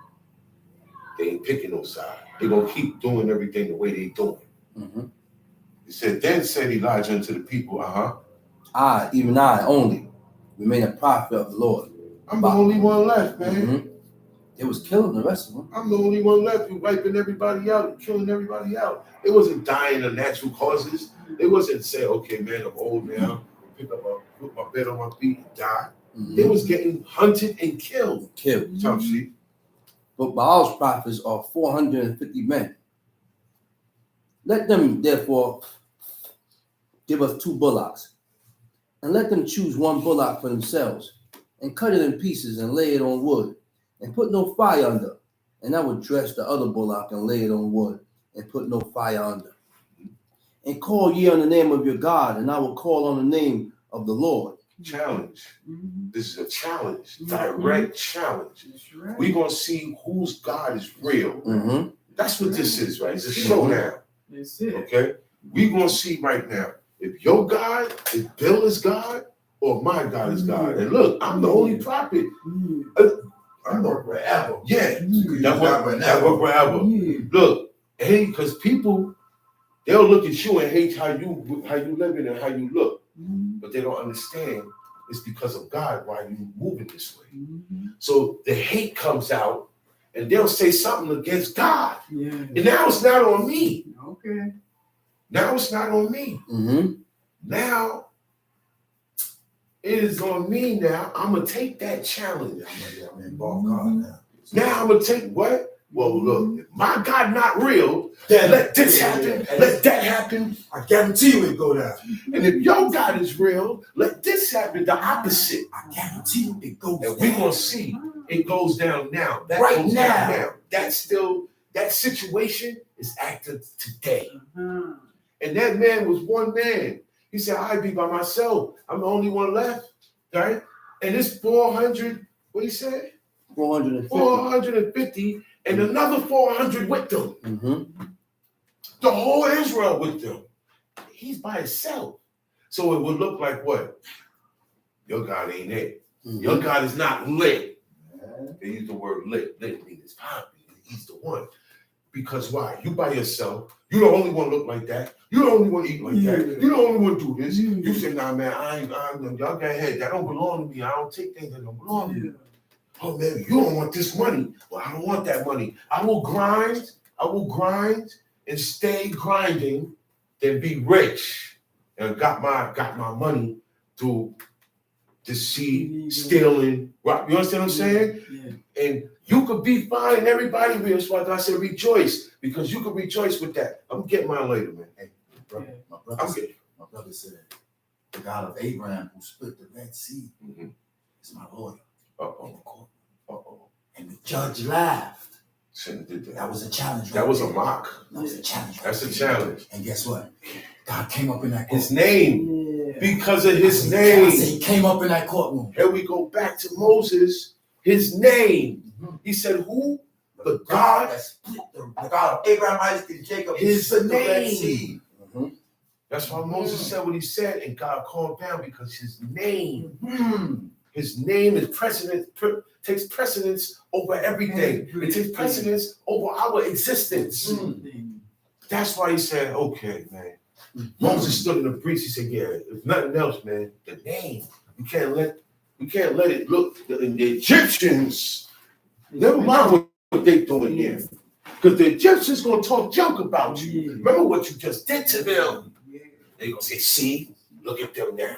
S3: They ain't picking no side. They're going to keep doing everything the way they doing.
S4: Mm-hmm.
S3: He said, then said Elijah unto the people,
S4: I, even I only, remain a prophet of the Lord.
S3: I'm the only one left, man.
S4: Mm-hmm. They was killing the rest of them.
S3: I'm the only one left. You wiping everybody out. You killing everybody out. It wasn't dying of natural causes. It wasn't saying, okay, man, I'm old now. Put my bed on my feet and die.
S4: Mm-hmm.
S3: They was getting hunted and killed. Tough sheep.
S4: But Baal's prophets are 450 men. Let them therefore give us 2 bullocks, and let them choose 1 bullock for themselves, and cut it in pieces and lay it on wood, and put no fire under. And I will dress the other bullock and lay it on wood, and put no fire under. And call ye on the name of your God, and I will call on the name of the Lord.
S3: Challenge.
S2: Mm-hmm.
S3: This is a challenge. Direct challenge.
S2: That's right.
S3: We're going to see whose God is real.
S4: Mm-hmm.
S3: That's what this is, right? It's a showdown.
S2: That's it.
S3: Okay? We're going to see right now if your God, if Bill is God, or my God is God. And look, I'm the only prophet.
S2: Mm-hmm.
S3: I'm the
S5: Forever.
S3: yeah.
S2: Mm-hmm.
S3: That work forever.
S2: Yeah.
S3: Look, hey, because people, they'll look at you and hate how you living and how you look.
S2: Mm-hmm.
S3: But they don't understand it's because of God why you moving this way.
S2: Mm-hmm.
S3: So the hate comes out and they'll say something against God.
S2: Yeah.
S3: And now it's not on me.
S2: Okay.
S3: Now it's not on me.
S4: Mm-hmm.
S3: Now it is on me now. I'm going to take that challenge.
S5: I'm involved God now.
S3: Now I'm going to take what? Well, look, if my God not real, then let this happen, let that happen.
S5: I guarantee you it go down.
S3: And if your God is real, let this happen, the opposite.
S5: I guarantee you it goes
S3: And
S5: down.
S3: we're going to see it goes down now. That
S5: Right
S3: goes down
S5: now.
S3: That's still, that situation is active today.
S2: Uh-huh.
S3: And that man was one man. He said, I be by myself. I'm the only one left, right? And it's 400, what he said?
S4: 450.
S3: 450, and another 400 with them.
S4: Mm-hmm.
S3: The whole Israel with them. He's by himself. So it would look like what? Your God ain't it.
S4: Mm-hmm.
S3: Your God is not lit. They use the word lit. Lit means poppy. He's the one. Because why? You by yourself. You the only one look like that. You the only one eat like that. You the only one do this. You say, nah, man, y'all got ahead. That don't belong to me. I don't take things that don't belong to me. Oh, man, you don't want this money. Well, I don't want that money. I will grind and stay grinding, then be rich. And got my money through deceit, stealing. Right? You understand what I'm saying?
S2: Yeah.
S3: And you could be fine and everybody will. That's why I said rejoice, because you could rejoice with that. I'm getting mine later, man.
S5: Hey, my brother said, the God of Abraham who split the Red Sea is my lawyer.
S3: Uh-oh.
S5: And the judge laughed.
S3: Shouldn't have did that.
S5: That was a challenge.
S3: That was a mock.
S5: That was a challenge.
S3: That's a challenge.
S5: And guess what? God came up in that
S3: His
S5: courtroom.
S3: name.
S2: Yeah.
S3: Because of his
S5: I
S3: name.
S5: said he came up in that courtroom.
S3: Here we go back to Moses. His name. He said, who? The God.
S5: that split the God of Abraham, Isaac, and Jacob.
S3: His
S5: split the Red
S3: name.
S5: Sea.
S3: That's why Moses said what he said, and God calmed down because his name. His name is takes precedence over everything. It takes precedence over our existence. That's why he said, okay, man. Moses stood in the breach. He said, yeah, if nothing else, man, the name. We can't let it look. The Egyptians, never mind what they doing here. Because the Egyptians gonna talk junk about you. Remember what you just did to them. They gonna say, see, look at them now.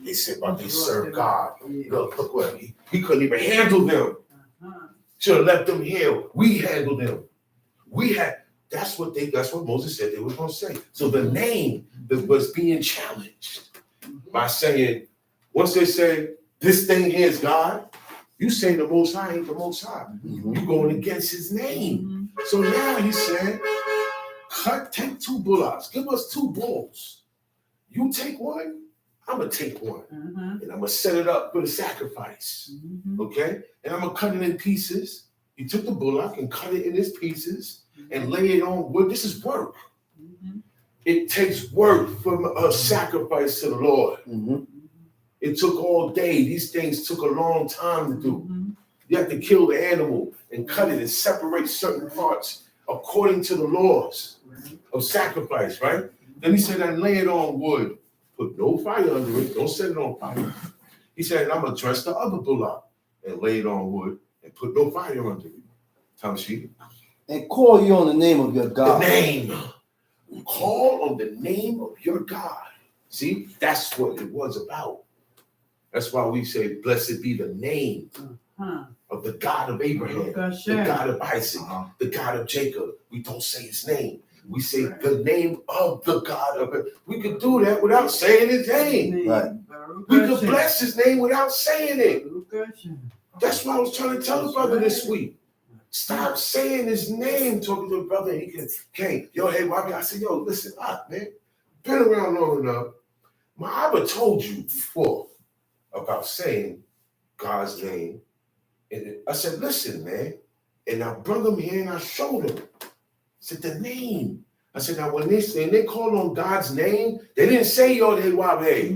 S3: They said about they serve God. Look what he couldn't even handle them. Should have left them here. We handled them. That's what Moses said they were gonna say. So the name that was being challenged by saying, once they say this thing here is God, you say the Most High ain't the Most High. You're going against his name. So now he said, take 2 bullocks, give us 2 bulls. You take one, I'm gonna take one. And I'm gonna set it up for the sacrifice. Okay? And I'm gonna cut it in pieces. He took the bullock and cut it in his pieces and lay it on wood. This is work. It takes work from a sacrifice to the Lord. It took all day. These things took a long time to do. You have to kill the animal and cut it and separate certain parts according to the laws of sacrifice, right? Then he said, and lay it on wood. Put no fire under it. Don't set it on fire. He said, I'm going to dress the other bullock and lay it on wood and put no fire under it. Tamashik.
S4: And call you on the name of your God.
S3: The name. Call on the name of your God. See, that's what it was about. That's why we say, blessed be the name of the God of Abraham, the God of Isaac, the God of Jacob. We don't say his name. We say the name of the God of it. We could do that without saying his name.
S4: Right.
S3: We could bless his name without saying it. That's what I was trying to tell the brother this week. Stop saying his name, talking to the brother. And he came, yo, hey, why? I said, yo, listen up, man. Been around long enough. My Abba told you before about saying God's name. And I said, listen, man. And I brought him here and I showed him. I said, the name. I said, now when they called on God's name, they didn't say Yod-Heh-Wav-Heh.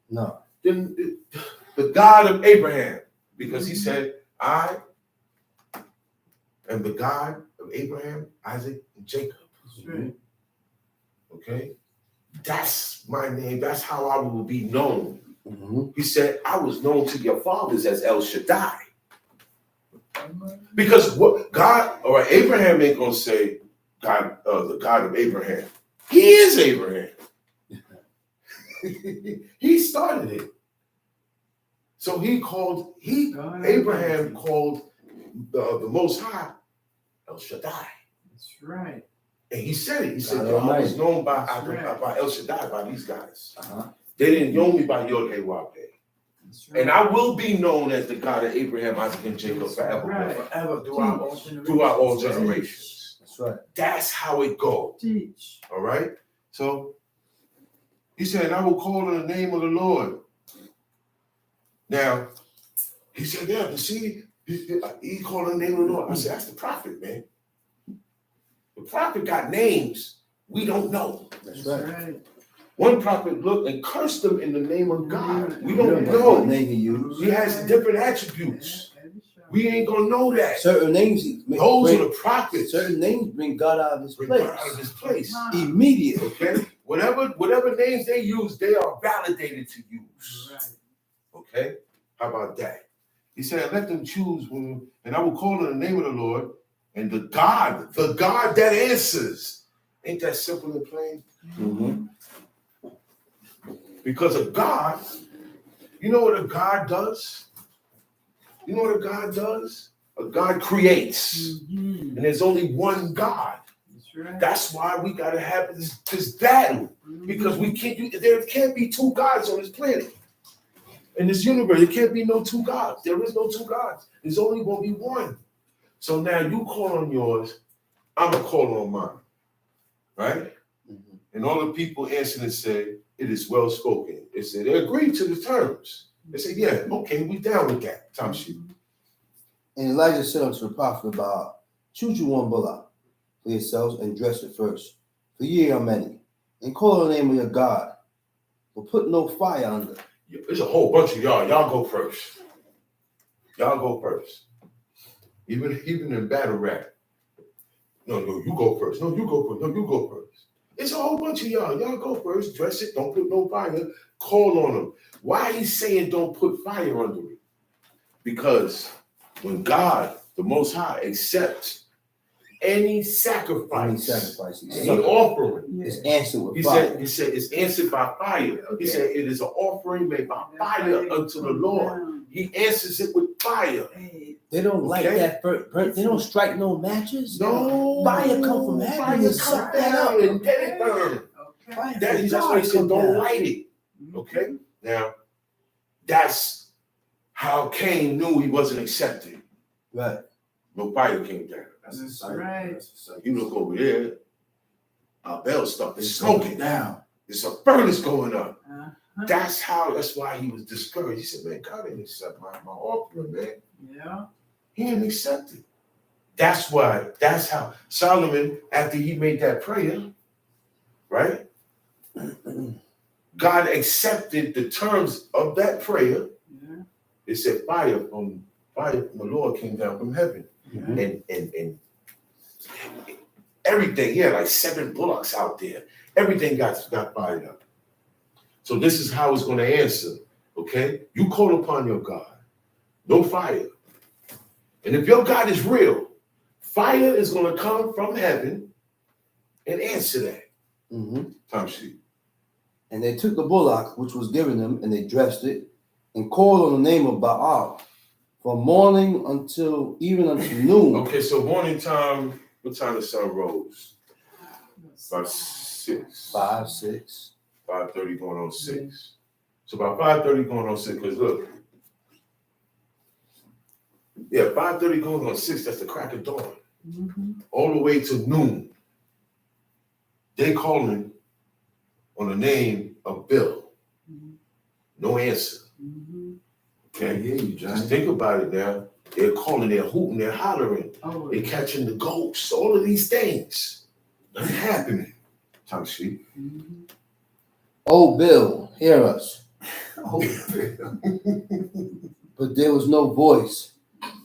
S4: No.
S3: The God of Abraham. Because he said, I am the God of Abraham, Isaac, and Jacob.
S4: Right.
S3: Okay? That's my name. That's how I will be known. He said, I was known to your fathers as El Shaddai. Because what God or Abraham ain't gonna say God, the God of Abraham. He is Abraham. He started it. So Abraham called the Most High El Shaddai.
S2: That's right.
S3: And he said it. He said, I was known by El Shaddai, by these guys. They didn't know me by Yod-Heh-Wav-Heh. Right. And I will be known as the God of Abraham, Isaac, and Jacob forever.
S2: Right.
S3: Forever throughout all generations.
S4: That's right.
S3: That's how it goes.
S2: Teach.
S3: All right? So he said, I will call on the name of the Lord. Now, he said, yeah, but see, he called on the name of the Lord. I said, that's the prophet, man. The prophet got names we don't know.
S4: That's right.
S3: One prophet looked and cursed them in the name of God. We don't know what name he used. He has different attributes. We ain't gonna know that.
S4: Certain names,
S3: those are the prophets.
S4: Certain names bring God out of his place.
S3: God out of his place.
S4: Immediately.
S3: Okay. Whatever names they use, they are validated to use. Right. Okay. How about that? He said, let them choose, and I will call on the name of the Lord, and the God that answers. Ain't that simple and plain?
S4: Mm-hmm.
S3: Because a God, you know what a God does? You know what a God does? A God creates. And there's only one God. That's right. That's why we got to have this battle. Because there can't be 2 gods on this planet. In this universe, there can't be no 2 gods. There is no 2 gods. There's only going to be one. So now you call on yours, I'm going to call on mine. Right? And all the people answered and said, it is well spoken. They said, they agreed to the terms. They said, yeah, okay, we down with that. Tamashik.
S4: And Elijah said unto the prophet about, choose you 1 bullock for yourselves and dress it first. For ye are many. And call on the name of your God. But put no fire under.
S3: There's a whole bunch of y'all. Y'all go first. Y'all go first. Even in battle rap. No, you go first. No, you go first. No, you go first. It's a whole bunch of y'all. Y'all go first. Dress it. Don't put no fire. Call on them. Why he's saying don't put fire under it? Because when God, the Most High, accepts any sacrifice, any offering,
S4: it's answered with
S3: he
S4: fire.
S3: He said it's answered by fire. He said it is an offering made by fire unto the Lord. He answers it with fire.
S4: They don't like that burnt. They don't strike no matches.
S3: No,
S4: Fire come from heaven.
S3: Fire come down and let it burn. That's why he said don't light it. Okay, now that's how Cain knew he wasn't accepted.
S4: Right.
S3: No fire came down.
S5: That's right.
S3: You look over there, Abel started smoking down. There's a furnace going up. That's why he was discouraged. He said, man, God didn't accept my offering, man.
S2: Yeah.
S3: He didn't accept it. That's how Solomon, after he made that prayer, right? God accepted the terms of that prayer.
S2: Yeah.
S3: It said fire from the Lord came down from heaven. And everything, he had like 7 bullocks out there. Everything got fired up. So this is how it's going to answer. Okay? You call upon your God. No fire. And if your God is real, fire is going to come from heaven and answer that. Time sheet.
S4: And they took the bullock which was given them, and they dressed it, and called on the name of Baal from morning until noon.
S3: Okay, so morning time, what time the sun rose? About 6.
S4: 5, 6.
S3: 5:30 going on 6. So about 5:30 going on 6, because look. Yeah, 5:30 going on 6, that's the crack of dawn. All the way to noon. They calling on the name of Bill. No answer. Okay,
S5: Yeah, you
S3: just think about it now. They're calling, they're hooting, they're hollering, they're catching the ghosts, all of these things. Nothing happening. Time sheet.
S4: Oh, Bill, hear us.
S5: Oh, Bill.
S4: But there was no voice,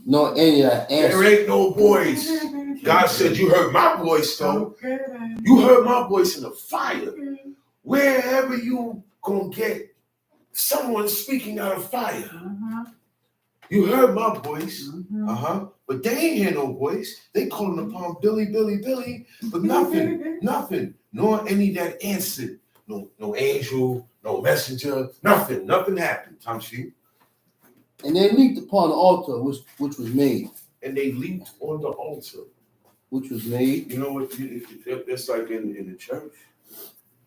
S4: nor any answer.
S3: There ain't no voice. God said, you heard my voice, though. You heard my voice in the fire. Wherever you gonna get someone speaking out of fire. You heard my voice. But they ain't hear no voice. They calling upon Billy, Billy, Billy, but nothing. Nor any that answered. No angel, no messenger, nothing happened. Time sheet.
S4: And they leaped upon the altar which was made.
S3: And they leaped on the altar.
S4: Which was made.
S3: You know what? It's like in the church.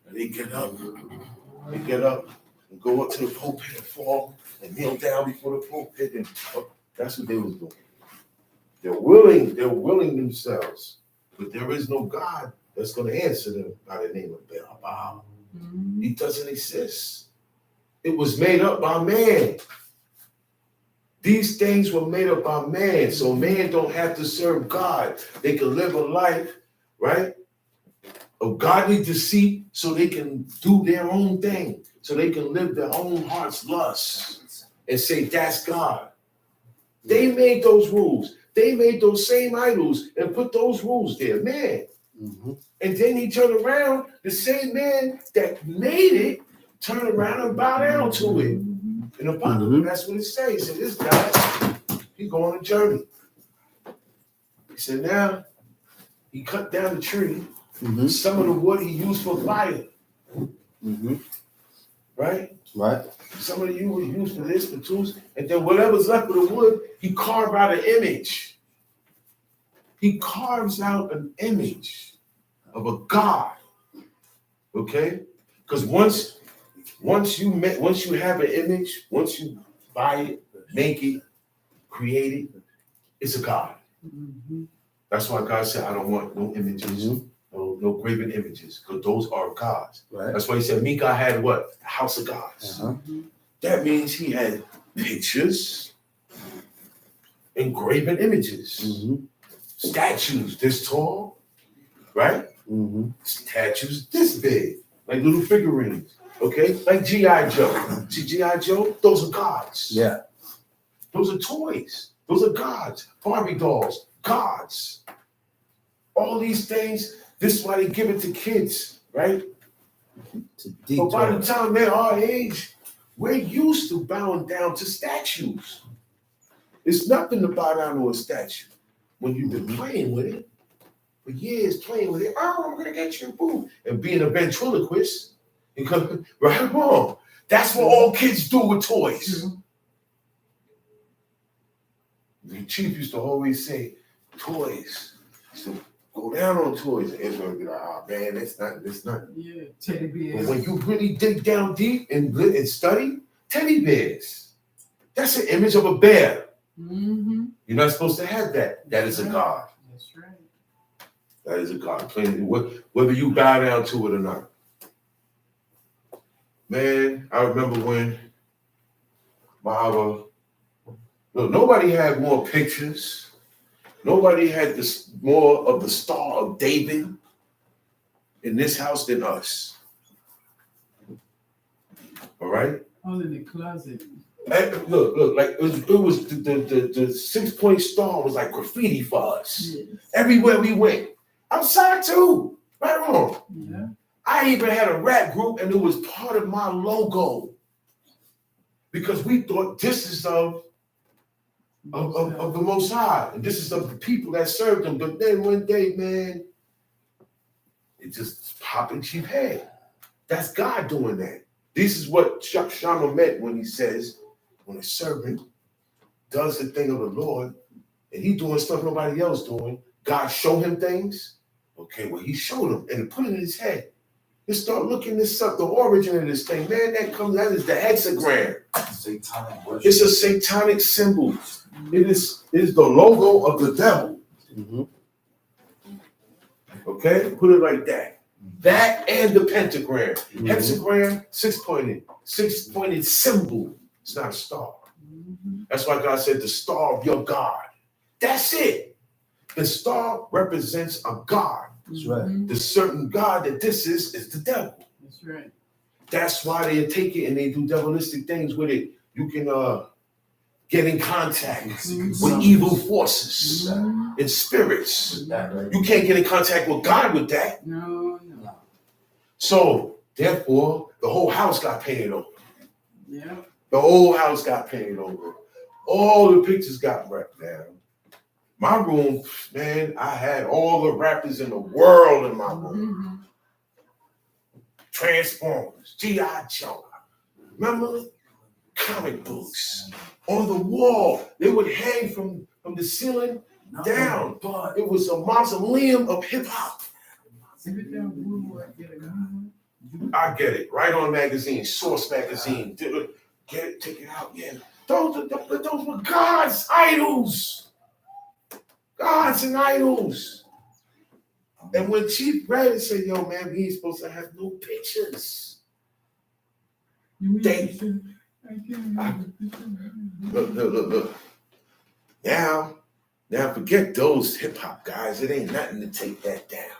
S3: And they get up and go up to the pulpit and fall and kneel down before the pulpit. And that's what they was doing. They're willing themselves. But there is no God that's going to answer them by the name of Baal. He doesn't exist. It was made up by man. These things were made up by man, so man don't have to serve God. They can live a life, right, of godly deceit, so they can do their own thing, so they can live their own heart's lusts and say, that's God. They made those rules. They made those same idols and put those rules there, man. And then he turned around, the same man that made it, turned around and bow down to it. In the Bible, that's what it says. He said, this guy, he's going on a journey. He said, now, he cut down the tree. Some of the wood he used for fire. Right?
S4: Right.
S3: Some of the wood he used for this, for tools. And then whatever's left of the wood, he carved out an image. He carves out an image of a God. Okay? Because once you have an image, once you buy it, make it, create it, it's a God. That's why God said, I don't want no images, no graven images, because those are gods.
S4: Right.
S3: That's why he said, Micah had what? The house of gods. That means he had pictures, engraven images, statues this tall, right? Statues this big, like little figurines. Okay, like G.I. Joe. See G.I. Joe? Those are gods.
S4: Yeah.
S3: Those are toys. Those are gods. Barbie dolls, gods. all these things. This is why they give it to kids, right? But by the time they're our age, we're used to bowing down to statues. It's nothing to bow down to a statue when you've been playing with it for years, playing with it. Oh, I'm gonna get you, boom, and being a ventriloquist. Because right or wrong, that's what all kids do with toys. The chief used to always say, toys. So go down on toys. And Israel would be like, oh man, it's not.
S2: Yeah, teddy bears.
S3: But when you really dig down deep and study, teddy bears. That's an image of a bear.
S2: Mm-hmm.
S3: You're not supposed to have that. That is a god.
S2: That's right.
S3: That is a god. Whether you bow down to it or not. Man, I remember when nobody had more pictures. Nobody had more of the Star of David in this house than us. All right?
S2: All in the closet.
S3: And look, like it was the 6-point star was like graffiti for us.
S2: Yes.
S3: Everywhere we went. Outside too. Right on.
S2: Yeah.
S3: I even had a rap group and it was part of my logo. Because we thought this is of the Most High. And this is of the people that served him. But then one day, man, it just popped in cheap head. That's God doing that. This is what Shammah meant when he says, when a servant does the thing of the Lord, and he doing stuff nobody else doing, God show him things. Okay, well, he showed him and put it in his head. He start looking this up, the origin of this thing. Man, that is the hexagram.
S5: Satanic worship.
S3: It's a satanic symbol. It is the logo of the devil.
S4: Mm-hmm.
S3: Okay, put it like that. That and the pentagram.
S4: Mm-hmm.
S3: Hexagram, six-pointed symbol. It's not a star.
S2: Mm-hmm.
S3: That's why God said the star of your God. That's it. The star represents a God.
S4: That's right.
S3: The certain God that this is the devil.
S2: That's right.
S3: That's why they take it and they do devilistic things with it. You can get in contact with evil forces and spirits. You can't get in contact with God with that.
S2: No.
S3: So, therefore, the whole house got painted over.
S2: Yeah.
S3: The whole house got painted over. All the pictures got wrapped down. My room, man, I had all the rappers in the world in my room. Transformers, G.I. Joe. Remember? Comic books. On the wall. They would hang from the ceiling down. But it was a mausoleum of hip-hop. I get it. Right on magazine, Source magazine. Get it, take it out. Yeah. Those were God's idols. Gods and idols. And when Chief read it, said, yo, man, we ain't supposed to have no pictures. Look. Now forget those hip-hop guys. It ain't nothing to take that down.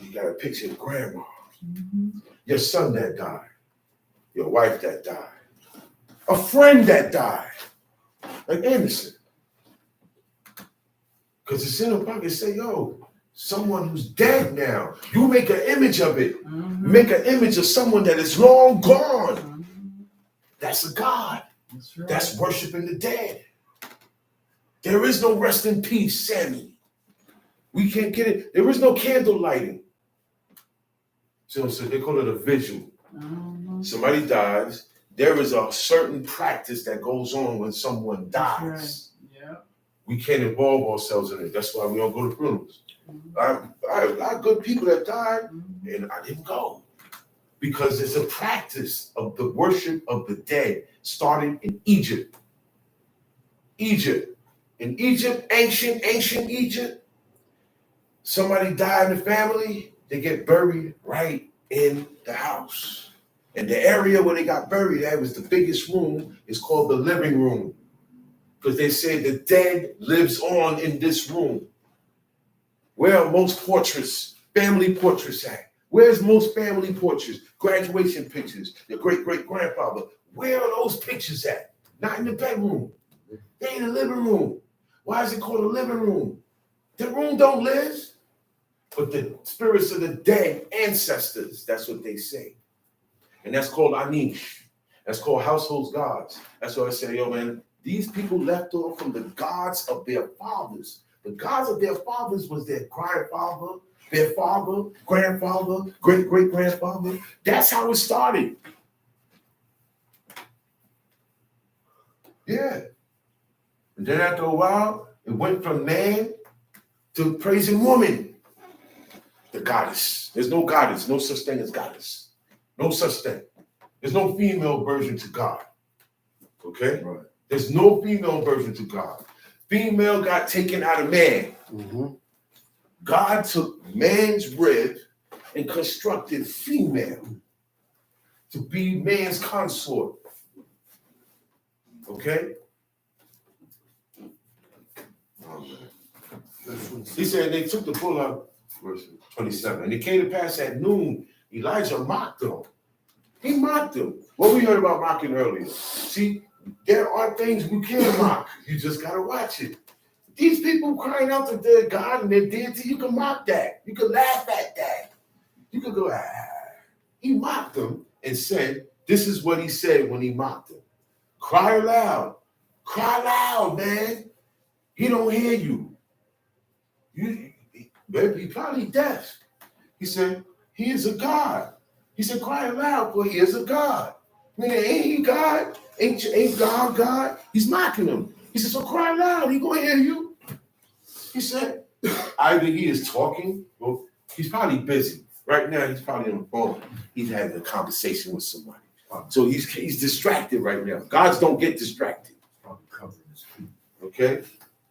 S3: You got a picture of grandma. Your son that died. Your wife that died. A friend that died. Like Anderson. Because it's in the pocket, say, yo, someone who's dead now. You make an image of it. Make an image of someone that is long gone. That's a God.
S2: That's right.
S3: That's worshiping the dead. There is no rest in peace, Sammy. We can't get it. There is no candle lighting. So they call it a vigil. Somebody dies. There is a certain practice that goes on when someone dies.
S2: Right. Yeah.
S3: We can't involve ourselves in it. That's why we don't go to funerals. I got good people that died, and I didn't go. Because it's a practice of the worship of the dead, starting in Egypt. In Egypt, ancient Egypt, somebody died in the family, they get buried right in the house. And the area where they got buried at was the biggest room, is called the living room. Because they say the dead lives on in this room. Where are most portraits, family portraits at? Where's most family portraits, graduation pictures, your great-great-grandfather? Where are those pictures at? Not in the bedroom. They in the living room. Why is it called a living room? The room don't live. but the spirits of the dead ancestors. That's what they say. And that's called Anish. That's called household gods. That's why I say, yo, man, these people left off from the gods of their fathers. The gods of their fathers was their grandfather, their father, grandfather, great-great-grandfather. That's how it started. Yeah. And then after a while, it went from man to praising woman. The goddess. There's no goddess, no such thing as goddess. No such thing. There's no female version to God. Okay?
S4: Right.
S3: There's no female version to God. Female got taken out of man.
S4: Mm-hmm.
S3: God took man's rib and constructed female to be man's consort. Okay? He said they took the bull out, verse 27. And it came to pass at noon, Elijah mocked them. He mocked them. What we heard about mocking earlier. See, there are things we can mock. You just got to watch it. These people crying out to their God and their deity, you can mock that. You can laugh at that. You can go, ah. He mocked them and said, this is what he said when he mocked them. Cry loud. Cry loud, man. He don't hear you. He probably deaf. He said, he is a God. He said, cry loud, for he is a God. Nigga, ain't he God? Ain't God God? He's mocking him. He said, so cry loud. He gonna hear you. He said, either he is talking, well, he's probably busy. Right now, he's probably on the phone. He's having a conversation with somebody. So he's distracted right now. Gods don't get distracted.
S5: Probably covering his feet.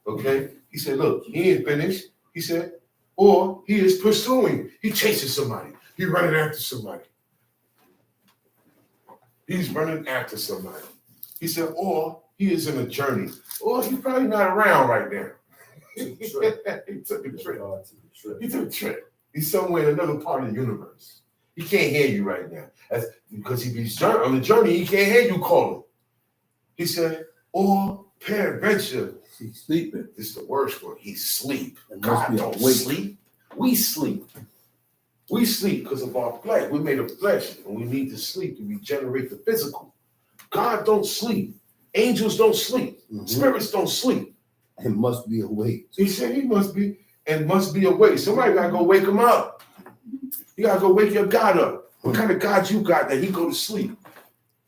S3: Okay. He said, look, he ain't finished. He said, or he is pursuing. He chases somebody. He's running after somebody. He's running after somebody. He said, or he is in a journey. Or he's probably not around right now. He took a trip. He took a trip. He's somewhere in another part of the universe. He can't hear you right now. That's because he's on the journey, he can't hear you calling. He said, or peradventure,
S4: he's sleeping.
S3: This is the worst one. He's asleep.
S4: God
S3: don't sleep. We sleep. We sleep because of our flesh. We're made of flesh, and we need to sleep to regenerate the physical. God don't sleep. Angels don't sleep. Mm-hmm. Spirits don't sleep.
S4: And must be awake.
S3: He said he must be awake. Somebody got to go wake him up. You got to go wake your God up. What kind of God you got that he go to sleep?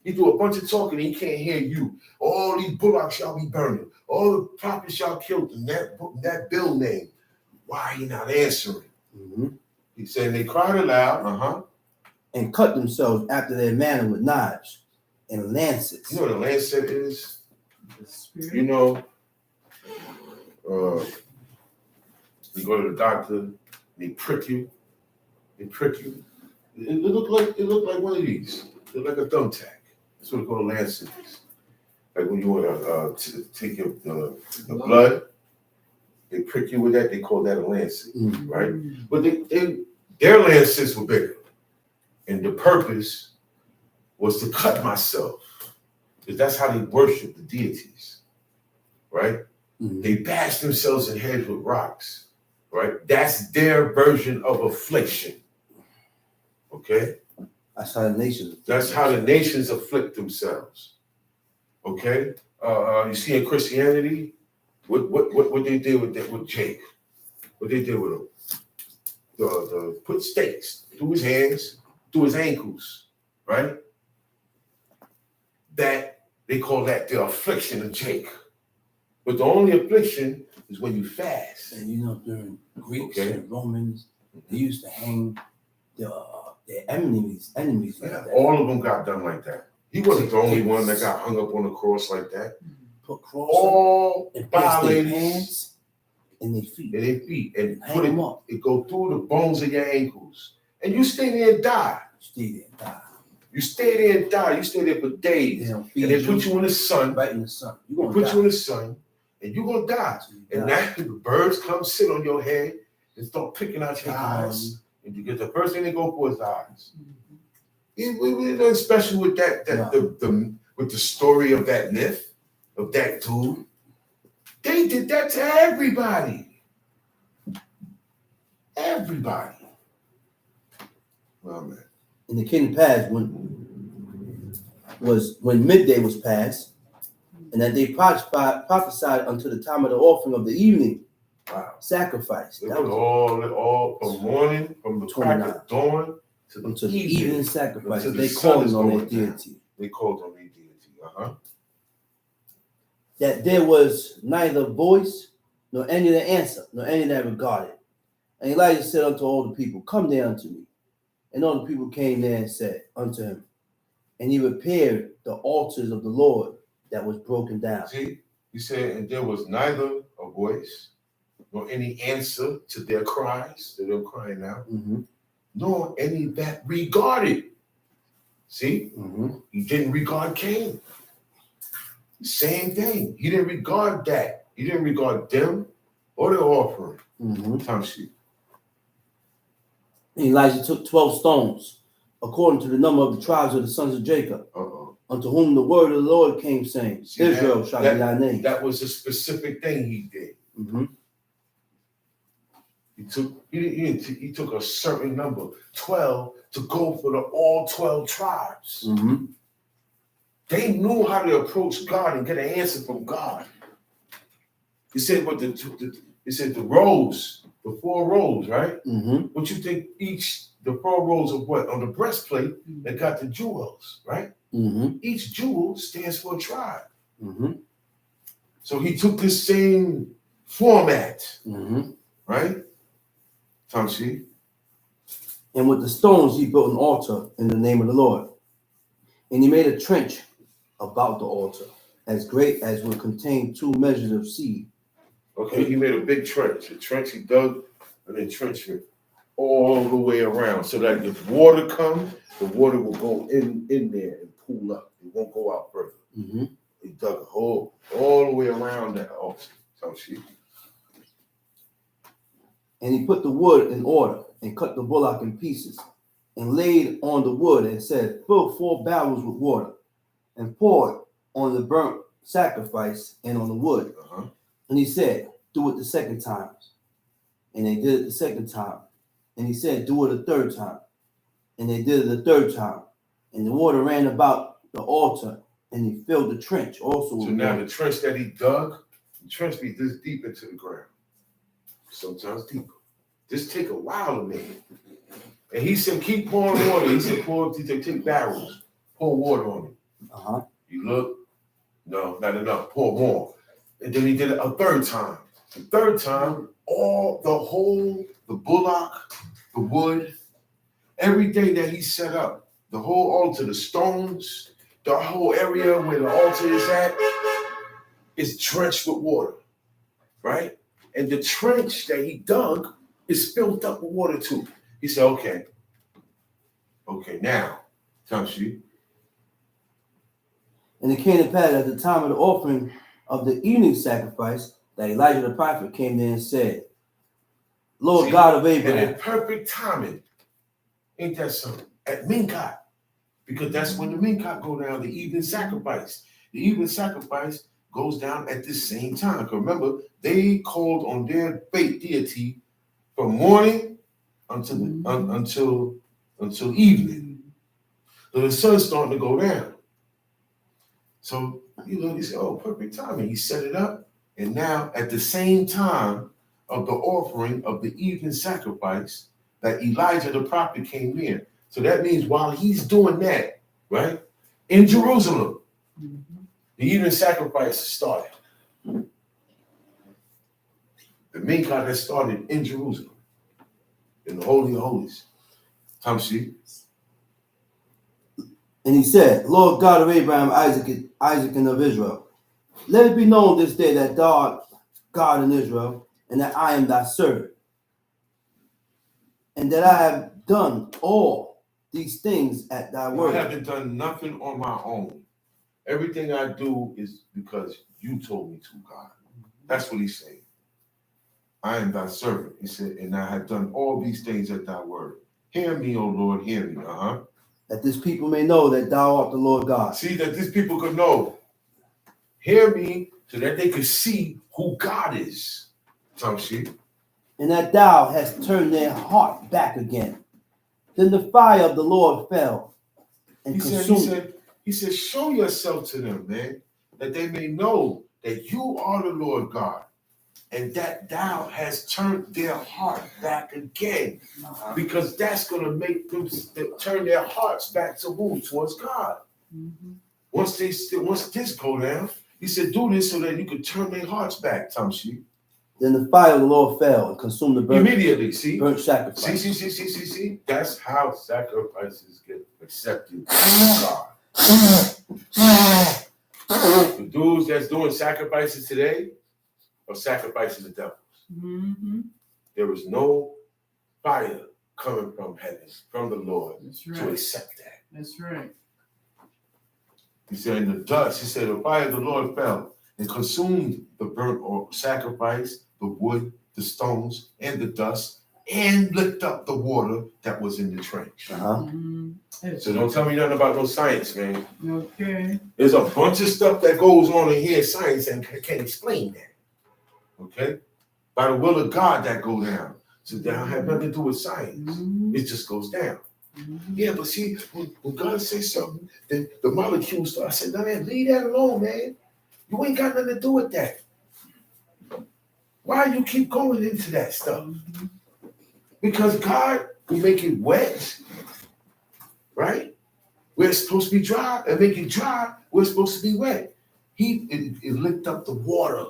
S3: He do a bunch of talking and he can't hear you. All these bullocks shall be burning. All the prophets shall kill in that bill name. Why he not answering?
S4: Mm-hmm.
S3: He said they cried aloud,
S4: and cut themselves after their manner with knives and lancets.
S3: You know what a lancet is? You know, you go to the doctor, they prick you. They prick you. It looked like one of these. It looked like a thumbtack. That's what they call a lancet is. Like when you want to take your the blood, they prick you with that. They call that a lancet, right? But their lancets were bigger, and the purpose was to cut myself, because that's how they worship the deities, right? Mm-hmm. They bash themselves in heads with rocks, right? That's their version of affliction. Okay?
S4: That's how the nations.
S3: That's how the nations afflict themselves. Okay? You see in Christianity, what they did with Jake? What they did with him? The put stakes through his hands, through his ankles, right? That they call that the affliction of Jake. But the only affliction is when you fast.
S4: And you know, during Greeks and Romans, they used to hang their enemies.
S3: Yeah, all of them got done like that. He wasn't the only one that got hung up on the cross like that.
S4: Put cross
S3: all
S4: and
S3: violated
S4: hands and their feet.
S3: And
S4: hang them up.
S3: It go through the bones of your ankles. And you stay there and die. You stay there and die. You stay there for days. And they put you in the sun.
S4: Right in the sun.
S3: You in the sun. And you're going to die. And now the birds come sit on your head and start picking out your eyes. And you get the first thing they go for is the eyes. There's nothing special with with the story of that myth, of that dude. They did that to everybody. Everybody. Well, man.
S4: And it came to pass when midday was past, and that they prophesied unto the time of the offering of the evening sacrifice.
S3: It
S4: That
S3: was
S4: was
S3: all from morning, from the crack of dawn to the
S4: unto the
S3: evening.
S4: evening sacrifice.
S3: Until the
S4: They
S3: sun
S4: called
S3: is
S4: on their
S3: going down.
S4: deity.
S3: They called on their deity.
S4: That there was neither voice, nor any that answered, nor any that regarded. And Elijah said unto all the people, Come there unto me. And all the people came there and said unto him, and he repaired the altars of the Lord that was broken down.
S3: See, he said, and there was neither a voice, nor any answer to their cries, that they're crying out, nor any that regarded. See, he didn't regard Cain. Same thing. He didn't regard that. He didn't regard them or their offering. Time sheet.
S4: Elijah took 12 stones, according to the number of the tribes of the sons of Jacob, unto whom the word of the Lord came, saying,
S3: See,
S4: Israel shall be thy name.
S3: That was a specific thing he did. He took a certain number, 12, to go for all 12 tribes. They knew how to approach God and get an answer from God. He said, "What the rows, the 4 rows, right? What you think the 4 rows of what on the breastplate that got the jewels, right? Each jewel stands for a tribe. So he took this same format, right? Tamshi.
S4: And with the stones he built an altar in the name of the Lord. And he made a trench about the altar, as great as would contain 2 measures of seed.
S3: Okay, he made a big trench. A trench he dug and then trenched it all the way around, so that if water comes, the water will go in there and pool up. It won't go out further. He dug a hole all the way around that altar. Tamshi.
S4: And he put the wood in order and cut the bullock in pieces and laid on the wood and said, Fill 4 barrels with water and pour it on the burnt sacrifice and on the wood. And he said, Do it the second time. And they did it the second time. And he said, Do it a third time. And they did it the third time. And the water ran about the altar and he filled the trench also.
S3: So now the trench that he dug, the trench be this deep into the ground. Sometimes deeper. This take a while to make. And he said, keep pouring water. He said, take barrels, pour water on it. You look, no, not enough. Pour more. And then he did it a third time. The third time, the bullock, the wood, everything that he set up, the whole altar, the stones, the whole area where the altar is at, is drenched with water, right? And the trench that he dug is filled up with water too. He said, okay, now, Tamshi.
S4: And it came to pass at the time of the offering of the evening sacrifice that Elijah the prophet came there and said, Lord God of Abraham.
S3: And in perfect timing, ain't that something? At Minkat, because that's when the Minkat go down, the evening sacrifice. The evening sacrifice goes down at the same time. Because remember, they called on their faith deity from morning until evening. So the sun's starting to go down. So, he said, perfect timing. He set it up. And now at the same time of the offering of the evening sacrifice that Elijah the prophet came in. So that means while he's doing that, right, in Jerusalem, the evening sacrifice started. The Minkat has started in Jerusalem, in the Holy of Holies. Tamshi.
S4: And he said, Lord God of Abraham, Isaac, and of Israel, let it be known this day that thou art God in Israel, and that I am thy servant, and that I have done all these things at thy word.
S3: I haven't done nothing on my own. Everything I do is because you told me to, God. That's what he's saying. I am thy servant. He said, and I have done all these things at thy word. Hear me, O Lord, hear me.
S4: That this people may know that thou art the Lord God.
S3: See, that these people could know. Hear me so that they could see who God is. Tamshi.
S4: and that thou hast turned their heart back again. Then the fire of the Lord fell and consumed.
S3: He said, show yourself to them, man, that they may know that you are the Lord God, and that thou hast turned their heart back again. Because that's going to make them turn their hearts back to who? Towards God. Once this go down, he said, do this so that you could turn their hearts back, Tamshi.
S4: Then the fire of the Lord fell and consumed the burnt sacrifice.
S3: See. That's how sacrifices get accepted by God. The dudes that's doing sacrifices today are sacrificing the devil. There is no fire coming from heaven, from the Lord, to accept that.
S2: That's right.
S3: He said, in the dust, he said, the fire of the Lord fell and consumed the burnt or sacrifice, the wood, the stones, and the dust, and licked up the water that was in the trench. So don't tell me nothing about no science, man.
S2: Okay.
S3: There's a bunch of stuff that goes on in here, science, and can't explain that. Okay? By the will of God, that go down. So that don't have nothing to do with science. It just goes down. Yeah, but see, when God says something, then the molecules start. I said, no, man, leave that alone, man. You ain't got nothing to do with that. Why you keep going into that stuff? Because God will make it wet, right? Where it's supposed to be dry, and make it dry where it's supposed to be wet. It licked up the water.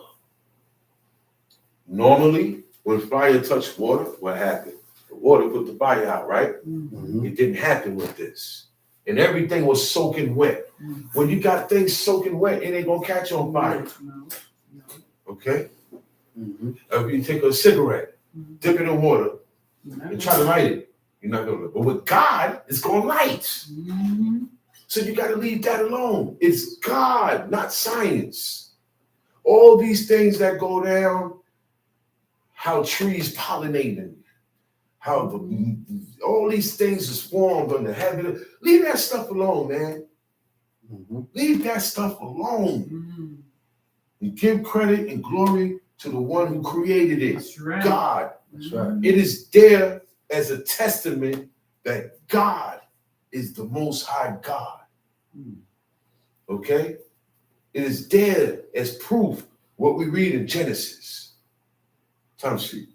S3: Normally, when fire touched water, what happened? The water put the fire out, right? It didn't happen with this. And everything was soaking wet. When you got things soaking wet, it ain't gonna catch on fire. Okay? If you take a cigarette, dip it in water, and try to light it, you're not gonna. But with God, it's gonna light. So you gotta leave that alone. It's God, not science. All these things that go down, how trees pollinating, how all these things is formed under heaven. Leave that stuff alone, man. Leave that stuff alone. And give credit and glory to the one who created it.
S2: That's right.
S3: God.
S4: That's right.
S3: It is there as a testament that God is the most high God. Okay? It is there as proof what we read in Genesis. Time sheet.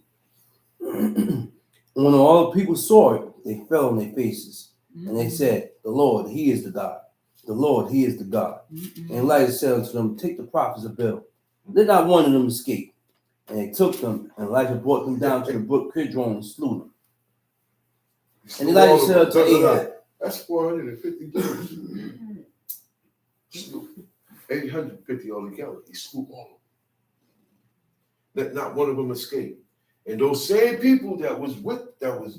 S4: When all the people saw it, they fell on their faces. And they said, the Lord, he is the God. The Lord, he is the God. And Elijah said unto them, take the prophets of Baal. Let not one of them escape. And they took them, and Elijah brought them down to the brook Kidron and slew them. And Elijah said unto Ahab,
S3: that's 450 dudes. 850 altogether. He slew all of them. Let not one of them escape. And those same people that was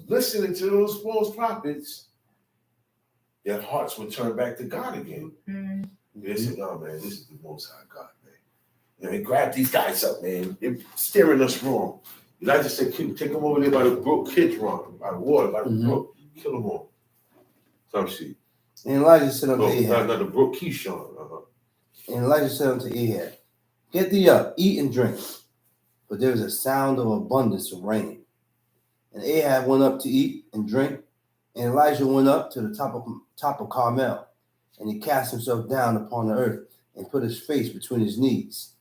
S3: listening to those false prophets, their hearts would turn back to God again. They said, no, man, this is the most high God, man. And they grabbed these guys up, man. They're steering us wrong. Elijah said, take them over there by the brook Kidron, by the water, by the brook. Kill them all. Some sheep.
S4: And Elijah said unto Ahab,
S3: not the brook Kishon.
S4: And Elijah said unto Ahab, get thee up, eat and drink. But there was a sound of abundance of rain. And Ahab went up to eat and drink. And Elijah went up to the top of Carmel. And he cast himself down upon the earth and put his face between his knees.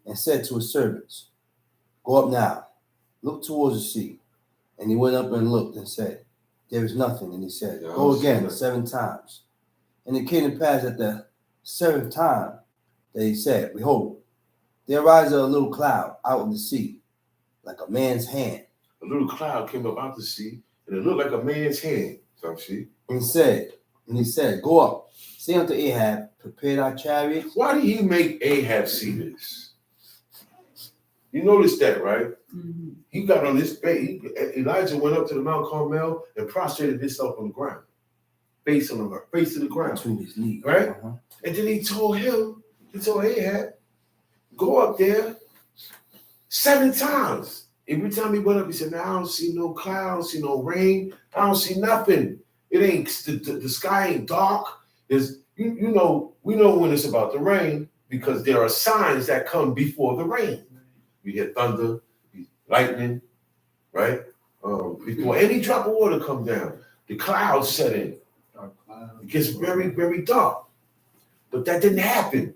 S4: And said to his servants, go up now, look towards the sea. And he went up and looked and said, there is nothing. And he said, go again 7 times. And it came to pass at the 7th time that he said, behold, there arises a little cloud out of the sea, like a man's hand.
S3: A little cloud came up out the sea, and it looked like a man's hand. Some sheep.
S4: And he said, go up, say unto Ahab, prepare thy chariots.
S3: Why did he make Ahab see this? You notice that, right? He got on his face. Elijah went up to the Mount Carmel and prostrated himself on the ground, face to the ground.
S4: Between his knees.
S3: Right? And then he told Ahab, go up there 7 times. Every time he went up, he said, man, I don't see no cloud, I don't see no rain, I don't see nothing. It ain't, the sky ain't dark. There's, we know when it's about the rain because there are signs that come before the rain. We hear thunder, lightning, right? Before any drop of water come down, the clouds set in. It gets very, very dark. But that didn't happen.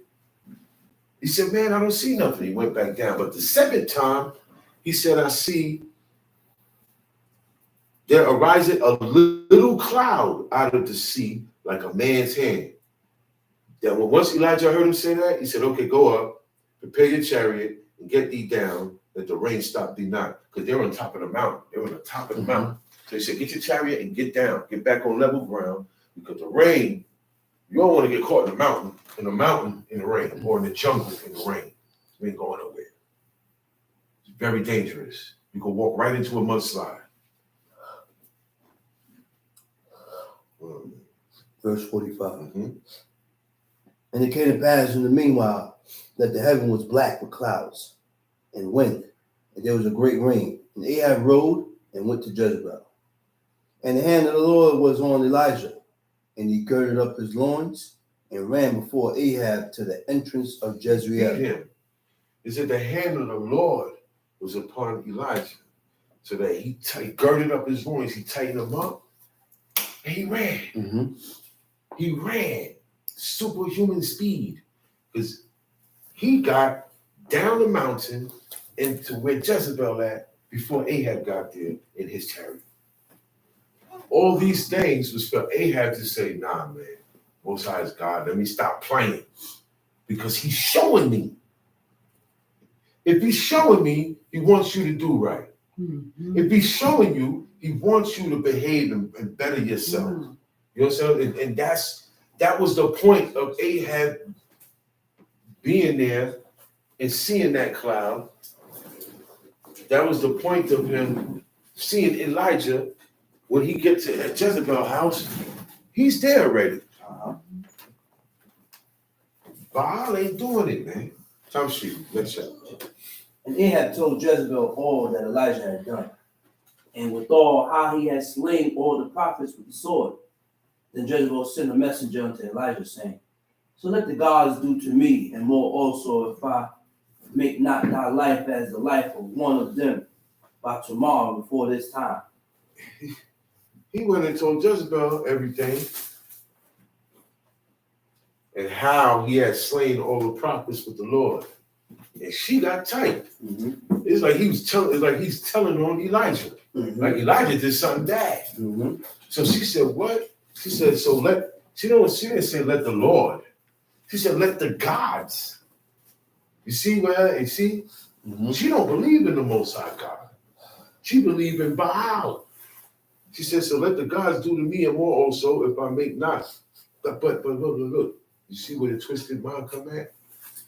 S3: He said, man, I don't see nothing. He went back down. But the seventh time, he said, I see there arises a little cloud out of the sea like a man's hand. That once Elijah heard him say that, he said, okay, go up, prepare your chariot, and get thee down, that the rain stop thee not. Because they're on top of the mountain. They're on the top of the mountain. So he said, get your chariot and get down. Get back on level ground. Because the rain, you don't want to get caught in the mountain, in the rain, or in the jungle in the rain. You ain't going nowhere. It's very dangerous. You can walk right into a mudslide.
S1: Verse 45. And it came to pass in the meanwhile that the heaven was black with clouds and wind, and there was a great rain. And Ahab rode and went to Jezebel. And the hand of the Lord was on Elijah, and he girded up his loins and ran before Ahab to the entrance of Jezreel.
S3: It said the hand of the Lord was upon Elijah, so that he girded up his loins, he tightened them up, and he ran. He ran superhuman speed, because he got down the mountain into where Jezebel at before Ahab got there in his chariot. All these things was for Ahab to say, nah, man, Most High is God. Let me stop playing, because he's showing me. If he's showing me, he wants you to do right. If he's showing you, he wants you to behave and better yourself. You know what I'm saying? And that was the point of Ahab being there and seeing that cloud. That was the point of him seeing Elijah when he gets to Jezebel's house. He's there already. Baal ain't doing it, man. Time sheet, next chapter.
S4: And Ahab told Jezebel all that Elijah had done, and withal how he had slain all the prophets with the sword. Then Jezebel sent a messenger unto Elijah, saying, so let the gods do to me, and more also, if I make not thy life as the life of one of them by tomorrow before this time.
S3: He went and told Jezebel everything, and how he had slain all the prophets with the Lord. And she got tight. It's like he's telling on Elijah. Like Elijah did something bad. So she said, what? She said, she didn't say let the Lord. She said, let the gods. You see where, she don't believe in the Most High God. She believed in Baal. She said, so let the gods do to me and more also if I make not. But look. You see where the twisted mind come at?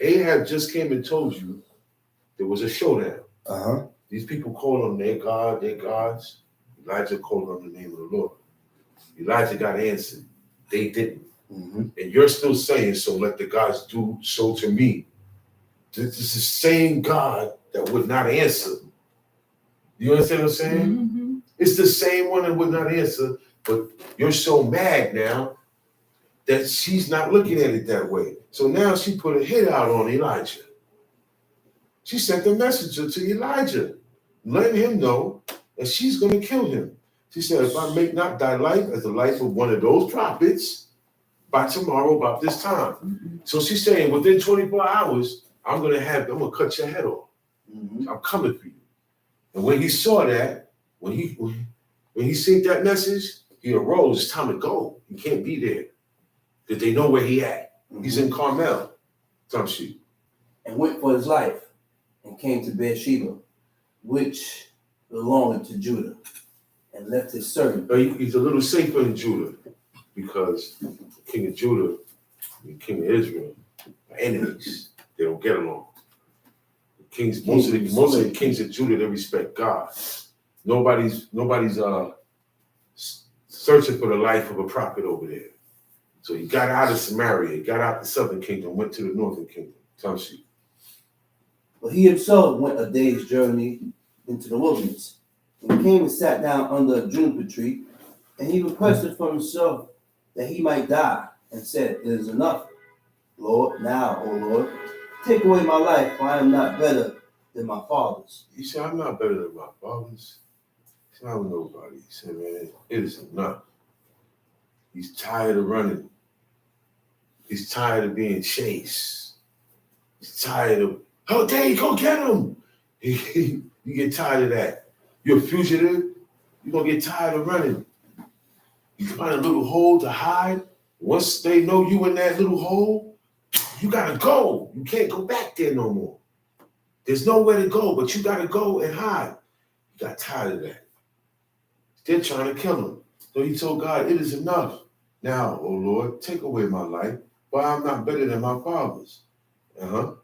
S3: Ahab just came and told you there was a showdown. These people called on their God, their gods. Elijah called on the name of the Lord. Elijah got answered. They didn't. And you're still saying, so let the gods do so to me. This is the same God that would not answer. You understand what I'm saying? It's the same one that would not answer, but you're so mad now that she's not looking at it that way. So now she put a hit out on Elijah. She sent a messenger to Elijah, letting him know that she's going to kill him. She said, if I make not thy life as the life of one of those prophets by tomorrow about this time. So she's saying within 24 hours, I'm going to cut your head off. I'm coming for you. And when he saw that, when he seen that message, he arose. It's time to go. He can't be there. Because they know where he at. He's in Carmel. Some sheep.
S4: And went for his life, and came to Beersheba, which belonged to Judah, and left his servant.
S3: He's a little safer in Judah, because the king of Judah and the king of Israel are enemies. They don't get along. Most of the kings of Judah, they respect God. Nobody's searching for the life of a prophet over there. So he got out of Samaria, got out the southern kingdom, went to the northern kingdom. Some sheep.
S4: But he himself went a day's journey into the wilderness, and came and sat down under a juniper tree, and he requested for himself that he might die, and said, it is enough, Lord, now, O Lord, take away my life, for I am not better than my fathers.
S3: He said, I'm not better than my fathers. Tell nobody. He said, man, it is enough. He's tired of running. He's tired of being chased. He's tired of, oh, Dad, go get him. You get tired of that. You're a fugitive. You're going to get tired of running. You find a little hole to hide. Once they know you in that little hole, you got to go. You can't go back there no more. There's nowhere to go, but you got to go and hide. He got tired of that. They're trying to kill him. So he told God, it is enough. Now, O Lord, take away my life, for I'm not better than my fathers.
S4: And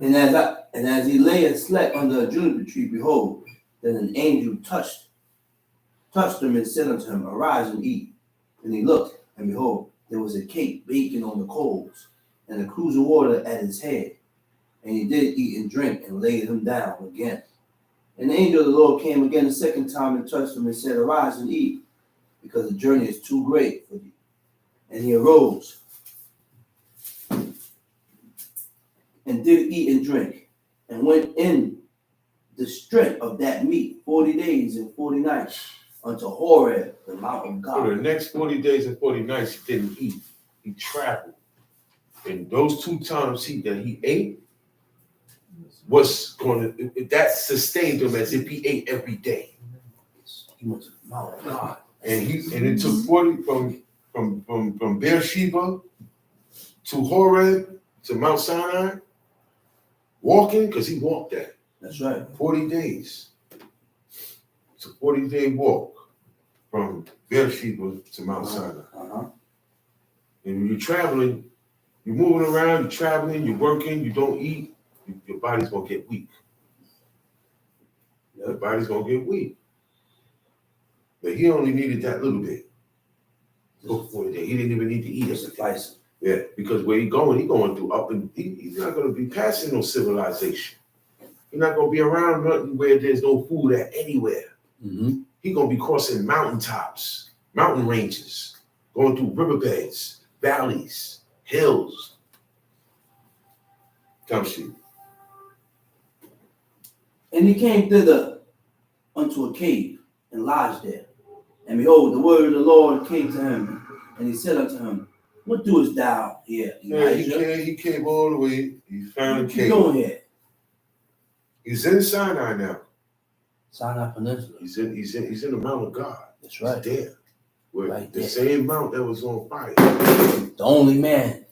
S4: as he lay and slept under a juniper tree, behold, then an angel touched him and said unto him, arise and eat. And he looked, and behold, there was a cake baking on the coals, and a cruse of water at his head. And he did eat and drink, and laid him down again. And the angel of the Lord came again the second time and touched him and said, arise and eat, because the journey is too great for thee. And he arose and did eat and drink, and went in the strength of that meat 40 days and 40 nights unto Horeb, the mount of God.
S3: For the next 40 days and 40 nights, he didn't eat. He traveled. And those 2 times that he ate, that sustained him as if he ate every day.
S4: He went to the mount of God.
S3: And it took 40 from Beersheba to Horeb to Mount Sinai, walking, because he walked that.
S4: That's right.
S3: 40 days. It's a 40-day walk from Beersheba to Mount Sinai. And when you're traveling, you're moving around, you're traveling, you're working, you don't eat, your body's going to get weak. Your body's going to get weak. But he only needed that little bit. Before that, he didn't even need to eat it. Yeah, because where he's going through up and he's not going to be passing no civilization. He's not going to be around nothing where there's no food at anywhere. He's going to be crossing mountaintops, mountain ranges, going through riverbeds, valleys, hills. Come see.
S4: And he came thither unto a cave and lodged there. And behold, the word of the Lord came to him, and he said unto him, what doest thou here, Elijah?
S3: Yeah, he came all the way. He found a cave.
S4: What you doing here?
S3: He's in Sinai now.
S4: Sinai Peninsula.
S3: He's in the Mount of God.
S4: That's right.
S3: He's there. Where
S4: Right
S3: the
S4: there.
S3: same mount that was on fire.
S4: The only man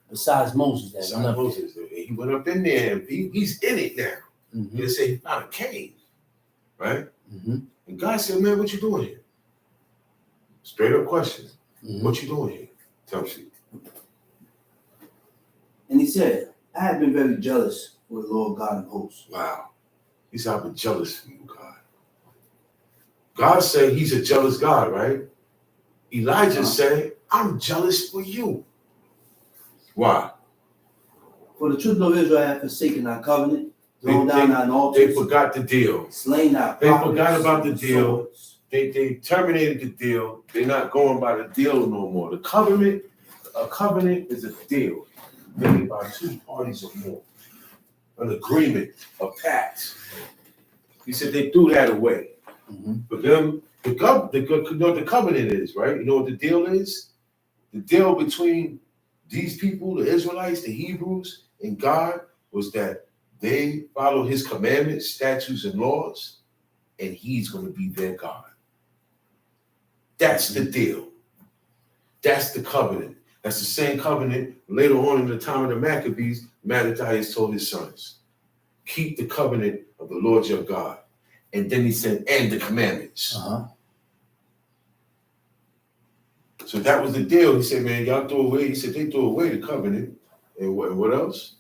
S4: besides Moses that went up
S3: Moses. He went up in there. And he's in it now.
S4: there.
S3: They say he found a cave, right? And God said, man, what you doing here? Straight up question. What you doing here? Tell me.
S4: And he said, I have been very jealous for the Lord God of hosts.
S3: Wow. He said, I've been jealous for you, God. God said he's a jealous God, right? Elijah said, I'm jealous for you. Why?
S4: For the children of Israel have forsaken thy covenant, thrown down thine altars.
S3: They forgot the deal.
S4: Slain thy prophets.
S3: They forgot about the deal.
S4: Swords.
S3: They terminated the deal. They're not going by the deal no more. A covenant is a deal made by 2 parties or more. An agreement, a pact. He said they threw that away. But them, you know what the covenant is, right? You know what the deal is? The deal between these people, the Israelites, the Hebrews, and God was that they follow his commandments, statutes, and laws, and he's going to be their God. That's the deal. That's the covenant. That's the same covenant later on in the time of the Maccabees, Mattathias told his sons, keep the covenant of the Lord your God. And then he said, and the commandments. So that was the deal. He said, man, y'all throw away. He said, they threw away the covenant. And what else?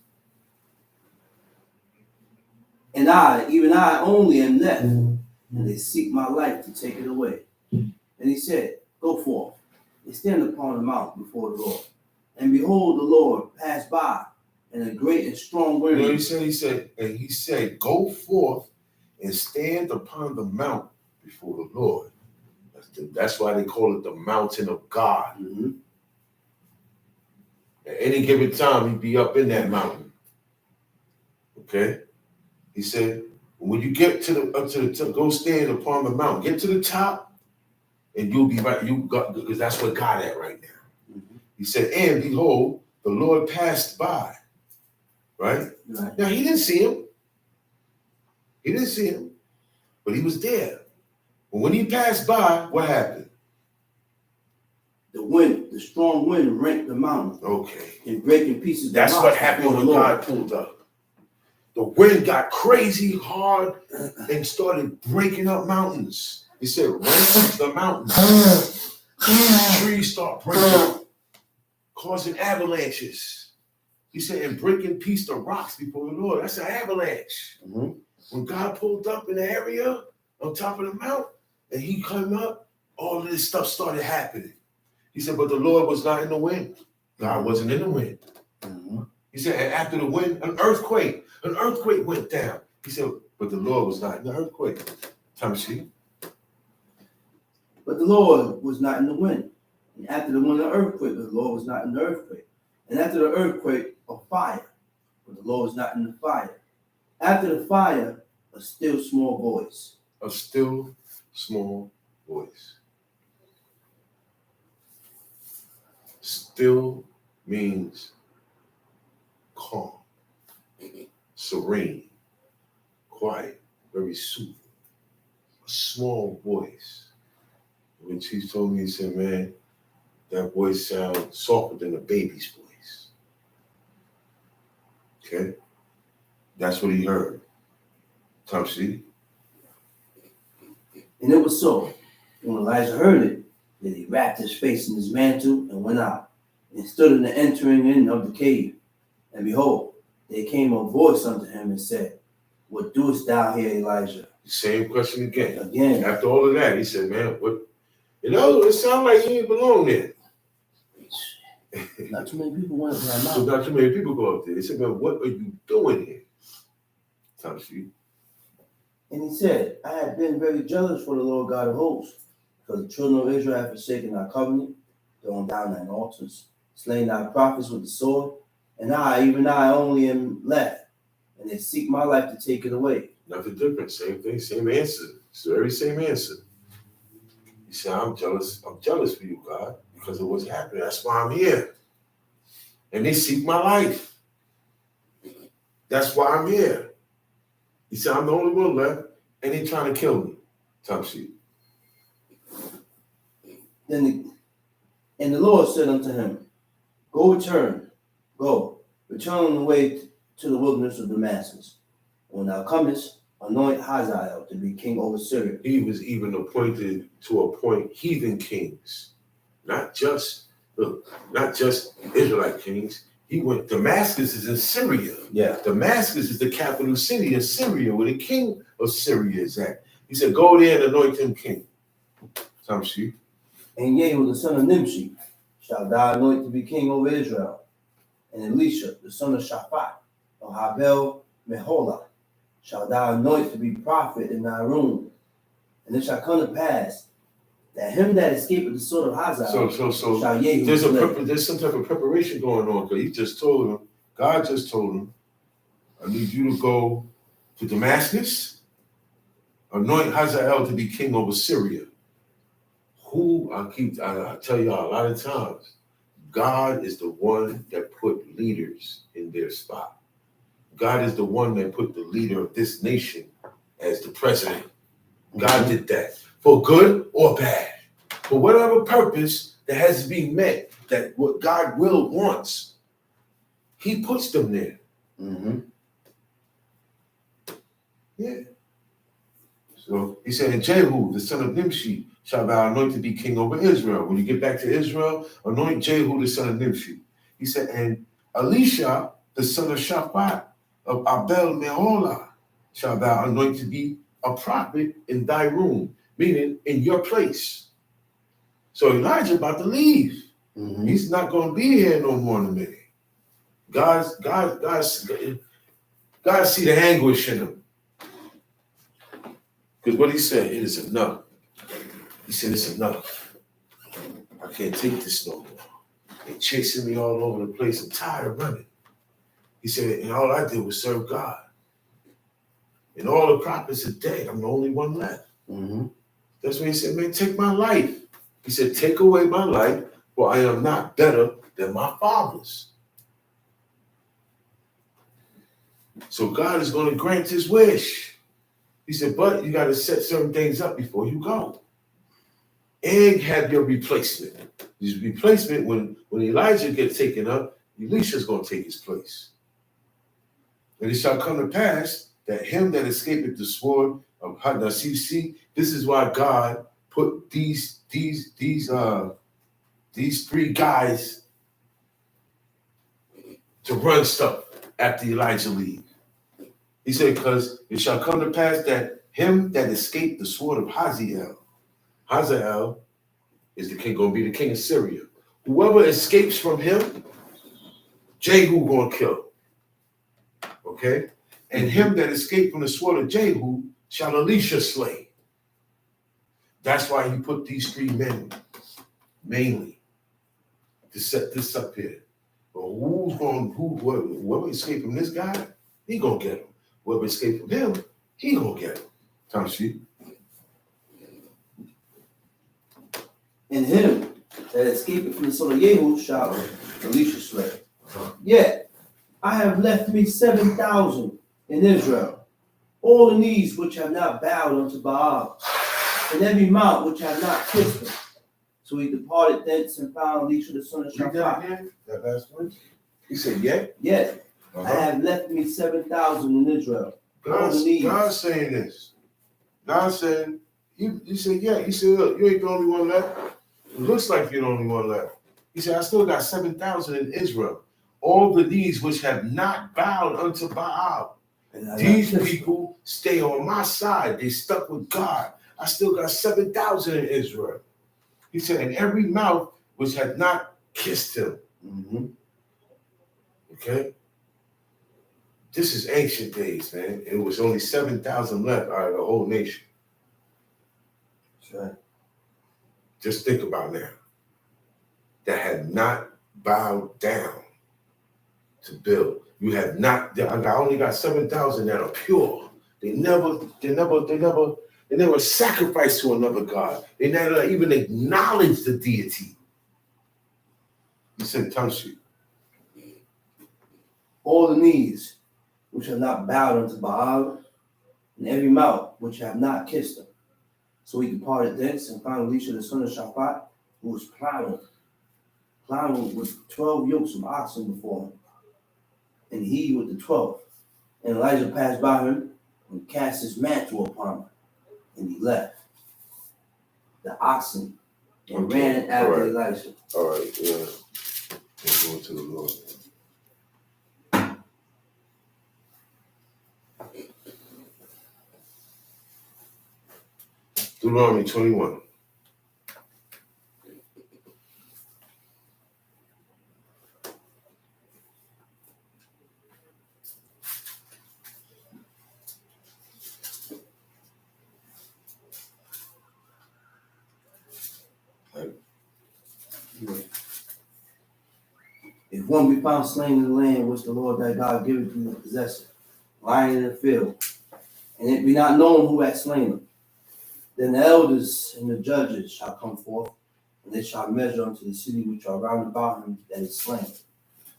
S4: And I, even I only am left, and they seek my life to take it away. And he said, go forth, and stand upon the mount before the Lord. And behold, the Lord passed by, and a great and strong wind.
S3: You know, he said, go forth and stand upon the mount before the Lord. That's why they call it the mountain of God. At any given time, he'd be up in that mountain. Okay? He said, When you get to the go stand upon the mountain, get to the top, and you'll be right. You got, because that's where God at right now.
S4: Mm-hmm.
S3: He said, and behold, the Lord passed by. Right? Now he didn't see him. He didn't see him, but he was there. But when he passed by, what happened?
S4: The strong wind rent the mountain.
S3: Okay.
S4: And breaking pieces.
S3: That's what happened when God pulled up. The wind got crazy hard and started breaking up mountains. He said, rent the mountains. Trees start breaking, causing avalanches. He said, and breaking piece the rocks before the Lord. That's an avalanche.
S4: Mm-hmm.
S3: When God pulled up in the area on top of the mountain and he came up, all of this stuff started happening. He said, but the Lord was not in the wind. God wasn't in the wind.
S4: Mm-hmm.
S3: He said, and after the wind, an earthquake went down. He said, but the Lord was not in the earthquake. Tamshi.
S4: But the Lord was not in the wind. And after the wind, an earthquake, the Lord was not in the earthquake. And after the earthquake, a fire, but the Lord was not in the fire. After the fire, a still small voice.
S3: A still small voice. Still means calm, serene, quiet, very soothing. A small voice. When Chief told me, he said, man, that voice sounds softer than a baby's voice. Okay? That's what he heard. Tamshi.
S4: And it was so, when Elijah heard it, that he wrapped his face in his mantle and went out, and stood in the entering in of the cave. And behold, there came a voice unto him and said, what doest thou here, Elijah?
S3: Same question again.
S4: Again.
S3: After all of that, he said, man, what? You know, it sounds like he ain't belong there.
S4: Not too many people went to that
S3: So
S4: mountain.
S3: not too many people go up there. They said, man, what are you doing here? Tamshi.
S4: And he said, I have been very jealous for the Lord God of hosts, because the children of Israel have forsaken thy covenant, thrown down thine altars, slain thy prophets with the sword, and I, even I only am left, and they seek my life to take it away.
S3: Nothing different, same thing, same answer. It's the very same answer. He said, I'm jealous for you, God, because of what's happening. That's why I'm here. And they seek my life. That's why I'm here. He said, I'm the only one left, and they're trying to kill me. Tamshi.
S4: And the Lord said unto him, return on the way to the wilderness of Damascus. When thou comest, anoint Hazael to be king over Syria.
S3: He was even appointed to appoint heathen kings, not just Israelite kings. He went, Damascus is in Syria.
S4: Yeah.
S3: Damascus is the capital city of Syria, where the king of Syria is at. He said, go there and anoint him king. Tamshi.
S4: And Jehu, the son of Nimshi, shall thou anoint to be king over Israel. And Elisha, the son of Shaphat, of Habel Meholah, shall thou anoint to be prophet in thy room. And it shall come to pass that him that escapeth the sword of Hazael
S3: So
S4: shall Jehu
S3: there's some type of preparation going on, because he just told him, God just told him, I need you to go to Damascus, anoint Hazael to be king over Syria. I tell y'all a lot of times, God is the one that put leaders in their spot. God is the one that put the leader of this nation as the president. God did that for good or bad, for whatever purpose that has to be met, that what God will wants, he puts them there.
S4: Mm-hmm.
S3: Yeah. So he said, and Jehu, the son of Nimshi, shall thou anoint to be king over Israel. When you get back to Israel, anoint Jehu, the son of Nimshi. He said, and Elisha, the son of Shaphat, of Abel Meholah, shall thou anoint to be a prophet in thy room, meaning in your place. So Elijah about to leave.
S4: Mm-hmm.
S3: He's not going to be here no more in a minute. God see the anguish in him. Because what he said, it is enough. He said, it's enough. I can't take this no more. They're chasing me all over the place. I'm tired of running. He said, and all I did was serve God. And all the prophets are dead. I'm the only one left.
S4: Mm-hmm.
S3: That's when he said, man, take my life. He said, take away my life, for I am not better than my fathers. So God is going to grant his wish. He said, but you got to set certain things up before you go. And have your replacement. His replacement, when Elijah gets taken up, Elisha's going to take his place. And it shall come to pass that him that escapeth the sword of Hadna, see, this is why God put these three guys to run stuff after Elijah leave. He said, because it shall come to pass that him that escaped the sword of Hazael is the king, going to be the king of Syria. Whoever escapes from him, Jehu going to kill. Okay? And him that escaped from the sword of Jehu shall Elisha slay. That's why he put these three men mainly to set this up here. But whoever escaped from this guy, he gonna get him. Whoever escaped from him, he gonna get him. Time sheet.
S4: And him that escaped from the sword of Jehu shall Elisha slay. Yet I have left me 7,000 in Israel, all in these which have not bowed unto Baal, and every mount which have not kissed him. So he departed thence and found Elisha the son of Shaphat.
S3: That last one. He said, yet.
S4: Yet I have left me 7,000 in Israel.
S3: God's saying this. God said, you said, yeah. He said, look, you ain't the only one left. It looks like you're the only one left. He said, I still got 7,000 in Israel. All the these which have not bowed unto Baal. These people stay on my side. They stuck with God. I still got 7,000 in Israel. He said, and every mouth which had not kissed him. Mm-hmm. Okay? This is ancient days, man. It was only 7,000 left out of the whole nation.
S4: That's right.
S3: Just think about now. That had not bowed down to build. You have not, I only got 7,000 that are pure. They never sacrificed to another God. They never even acknowledged the deity. He said, Tamshi.
S4: All the knees which have not bowed unto Baal, and every mouth which have not kissed him. So he departed thence and found Elisha the son of Shaphat, who was plowing with 12 yokes of oxen before him, and he with the 12. And Elijah passed by him and cast his mantle upon him, and he left the oxen and ran after Elisha.
S3: All right, yeah. We're going to the Lord. Deuteronomy 21.
S4: If one be found slain in the land which the Lord thy God giveth thee to possess it, lying in the field, and it be not known who hath slain him, then the elders and the judges shall come forth, and they shall measure unto the city which are round about him that is slain.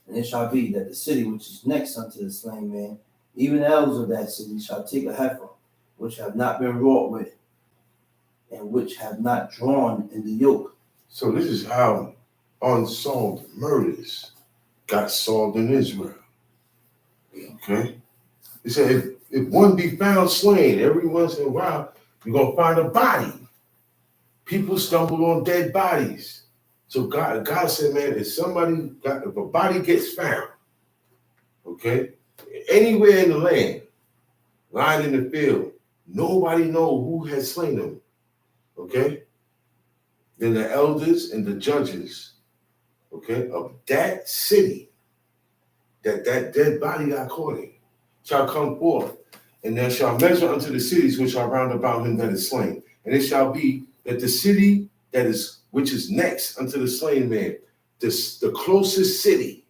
S4: And it shall be that the city which is next unto the slain man, even the elders of that city shall take a heifer, which have not been wrought with, and which have not drawn in the yoke.
S3: So this is how unsolved murders got solved in Israel. Okay? He said, if one be found slain, every once in a while, you're going to find a body. People stumble on dead bodies. So God said, man, if a body gets found, okay, anywhere in the land, lying in the field, nobody know who has slain them, okay? Then the elders and the judges, okay, of that city that dead body got caught in shall come forth, and they shall measure unto the cities which are round about him that is slain. And it shall be that the city which is next unto the slain man, the closest city,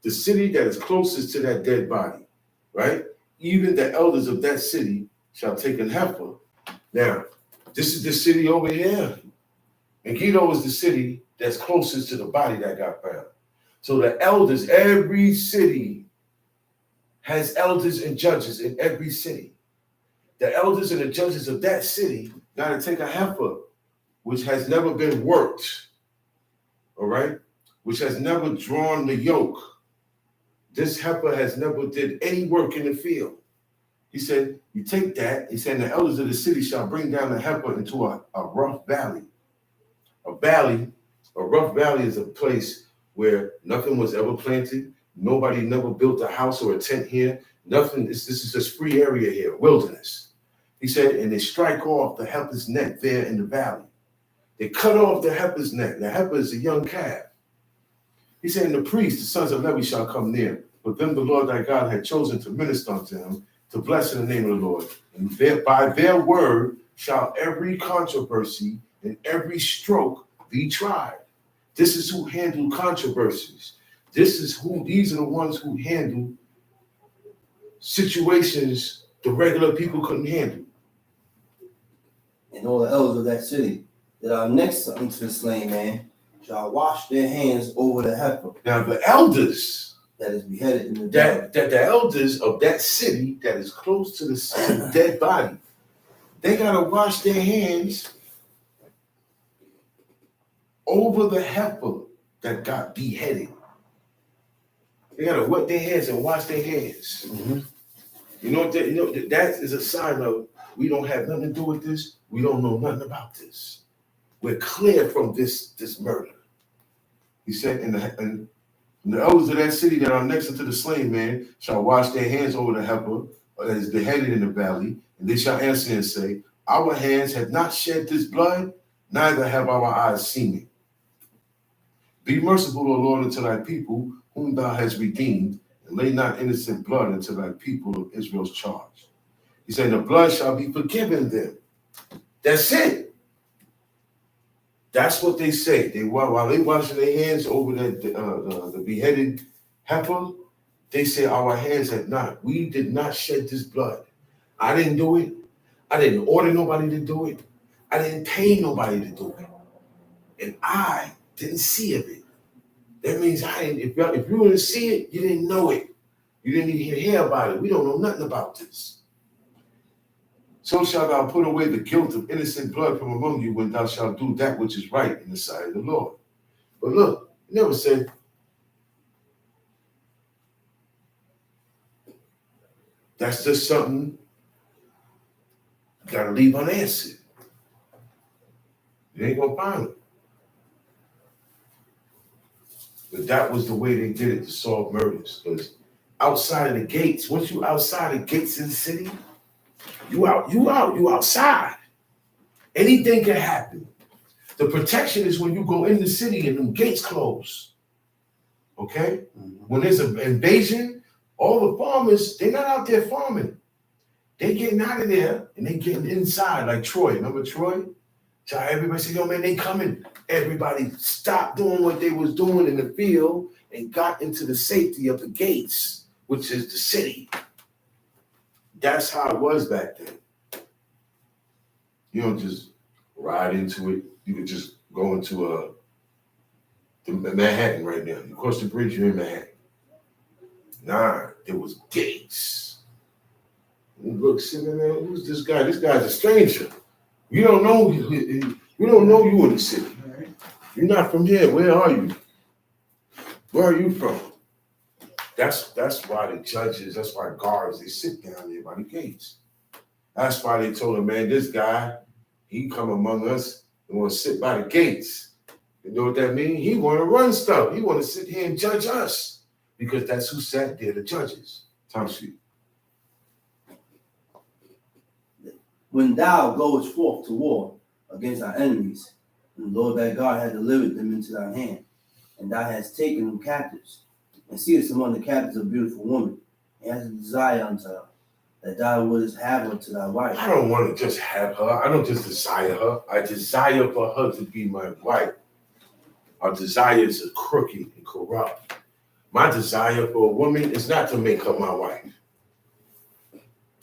S3: the city that is closest to that dead body, right? even the elders of that city shall take an heifer. Now, this is the city over here. Megiddo is the city that's closest to the body that got found. So the elders, every city has elders and judges in every city. The elders and the judges of that city got to take a heifer, which has never been worked, all right? Which has never drawn the yoke. This heifer has never did any work in the field. He said, you take that, he said, the elders of the city shall bring down the heifer into a rough valley. A rough valley is a place where nothing was ever planted. Nobody never built a house or a tent here. Nothing, this is just free area here, wilderness. He said, and they strike off the heifer's neck there in the valley. They cut off the heifer's neck. The heifer is a young calf. He said, and the priests, the sons of Levi, shall come near. But them the Lord thy God had chosen to minister unto him, to bless in the name of the Lord. And by their word shall every controversy and every stroke be tried. This is who handle controversies. These are the ones who handle situations the regular people couldn't handle.
S4: And all the elders of that city that are next unto the slain man shall wash their hands over the heifer.
S3: Now the elders
S4: that is beheaded in the dead.
S3: That the elders of that city that is close to the dead body, they gotta wash their hands over the heifer that got beheaded. They gotta wet their hands and wash their hands.
S4: Mm-hmm.
S3: You know that is a sign of we don't have nothing to do with this. We don't know nothing about this. We're clear from this murder. He said, and the elders of that city that are next unto the slain man shall wash their hands over the heifer that is beheaded in the valley, and they shall answer and say, our hands have not shed this blood, neither have our eyes seen it. Be merciful, O Lord, unto thy people whom thou hast redeemed, and lay not innocent blood unto thy people of Israel's charge. He said, the blood shall be forgiven them. That's it. That's what they say. While they washing their hands over the beheaded heifer, they say, our hands have not. We did not shed this blood. I didn't do it. I didn't order nobody to do it. I didn't pay nobody to do it. And I didn't see of it. That means if you didn't see it, you didn't know it. You didn't even hear about it. We don't know nothing about this. So shalt thou put away the guilt of innocent blood from among you when thou shalt do that which is right in the sight of the Lord. But look, it never said, that's just something you gotta leave unanswered. You ain't gonna find it. But that was the way they did it to solve murders. Because outside of the gates, once you outside the gates of the city, you outside. Anything can happen. The protection is when you go in the city and them gates close. Okay? Mm-hmm. When there's an invasion, all the farmers, they're not out there farming. They getting out of there and they getting inside like Troy. Remember Troy? So everybody said, yo, man, they coming. Everybody stopped doing what they was doing in the field and got into the safety of the gates, which is the city. That's how it was back then. You don't just ride into it. You could just go into Manhattan right now. You cross the bridge, you're in Manhattan. Nah, there was gates. Look, sitting there, who's this guy? This guy's a stranger. We don't know you. We don't know you in the city. You're not from here. Where are you? Where are you from? That's why the judges, that's why guards, they sit down there by the gates. That's why they told him, man, this guy, he come among us and want to sit by the gates. You know what that means? He want to run stuff. He want to sit here and judge us because that's who sat there, the judges. Tom Street.
S4: When thou goest forth to war against thy enemies, and the Lord thy God hath delivered them into thy hand, and thou hast taken them captives, and seest among the captives a beautiful woman, and hast a desire unto her, that thou wouldest have her to thy wife.
S3: I don't want to just have her. I don't just desire her. I desire for her to be my wife. Our desires are crooked and corrupt. My desire for a woman is not to make her my wife.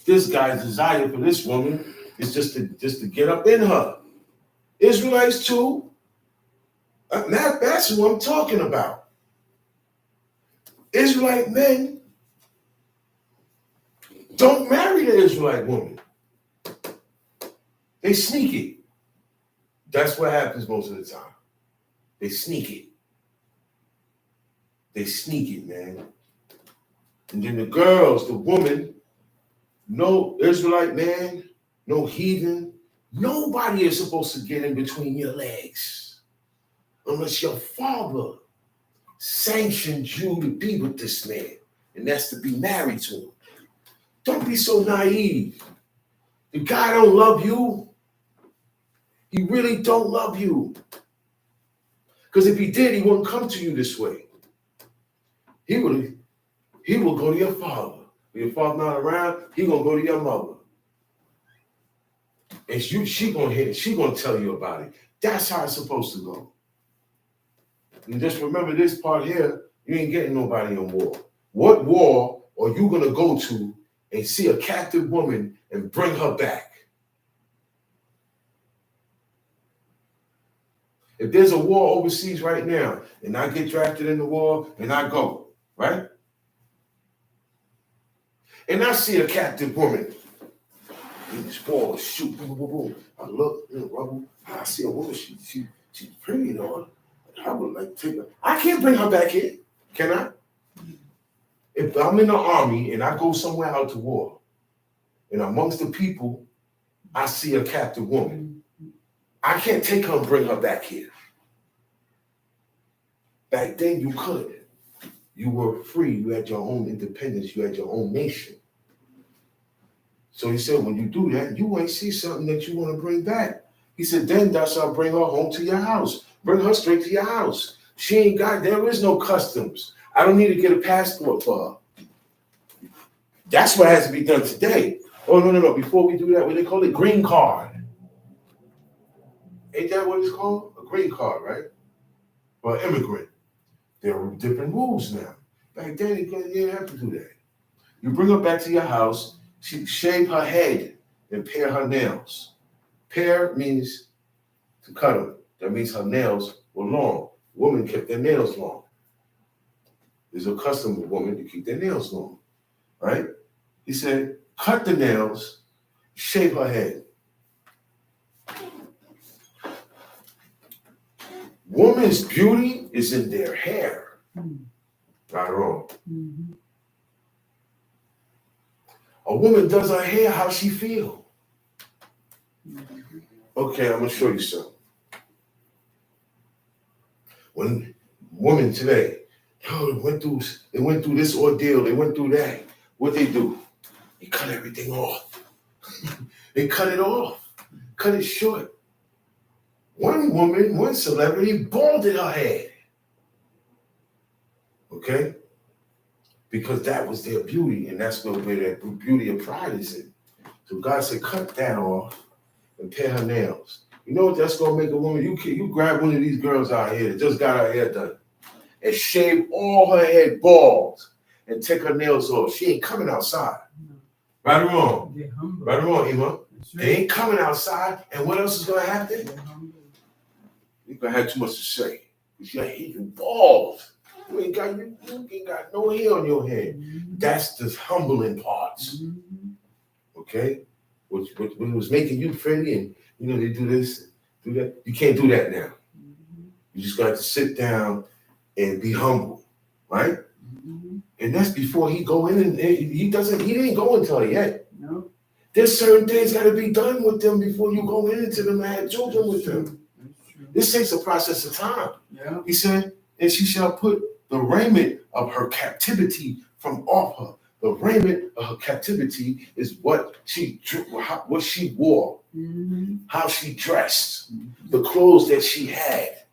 S3: This guy's desire for this woman is just to get up in her. Israelites too. That's what I'm talking about. Israelite men don't marry the Israelite woman. They sneak it. That's what happens most of the time. They sneak it. They sneak it, man. And then the girls, the woman, no Israelite man, no heathen, nobody is supposed to get in between your legs unless your father sanctioned you to be with this man, and that's to be married to him. Don't be so naive. The guy don't love you. He really don't love you. Because if he did, he wouldn't come to you this way. He will go to your father. If your father not around, he gonna go to your mother. And she gonna tell you about it. That's how it's supposed to go. And just remember this part here, you ain't getting nobody in war. What war are you gonna go to and see a captive woman and bring her back? If there's a war overseas right now, and I get drafted in the war, and I go, right? And I see a captive woman. These balls shoot, boom, boom, boom. I look in the rubble. I see a woman. She's pretty, though. I would like to take her. I can't bring her back here, can I? If I'm in the army and I go somewhere out to war, and amongst the people, I see a captive woman, I can't take her and bring her back here. Back then, you could. You were free. You had your own independence. You had your own nation. So he said, when you do that, you ain't see something that you want to bring back. He said, then thou shalt bring her home to your house. Bring her straight to your house. There is no customs. I don't need to get a passport for her. That's what has to be done today. Oh, no. Before we do that, what they call it? Green card. Ain't that what it's called? A green card, right? For an immigrant. There are different rules now. Back then, you didn't have to do that. You bring her back to your house, she shave her head and pare her nails. Pare means to cut them. That means her nails were long. Women kept their nails long. There's a custom of women to keep their nails long, right? He said, cut the nails, shave her head. Woman's beauty is in their hair. Right or wrong?
S2: Mm-hmm.
S3: A woman does her hair how she feel. Okay, I'm gonna show you something. When women today, they went through this ordeal, they went through that. What they do? They cut everything off. They cut it off, cut it short. One celebrity balded her head. Okay? Because that was their beauty, and that's where their beauty of pride is in. So God said, cut that off and pare her nails. You know what that's gonna make a woman? You grab one of these girls out here that just got her hair done and shave all her head bald and take her nails off. She ain't coming outside. Right or wrong? Right or wrong, Ema? They ain't coming outside, and what else is gonna happen? You're gonna have too much to say. You bald. You ain't got no hair on your head. That's the humbling parts. Okay? What was making you pretty, and they do this, do that. You can't do that now. You just got to sit down and be humble, right? And that's before he go in, and he didn't go into her yet.
S2: No.
S3: There's certain things got to be done with them before you go into them and have children with them. This takes a process of time.
S2: Yeah.
S3: He said, and she shall put the raiment of her captivity from off her. The raiment of her captivity is what she wore, how she dressed, the clothes that she had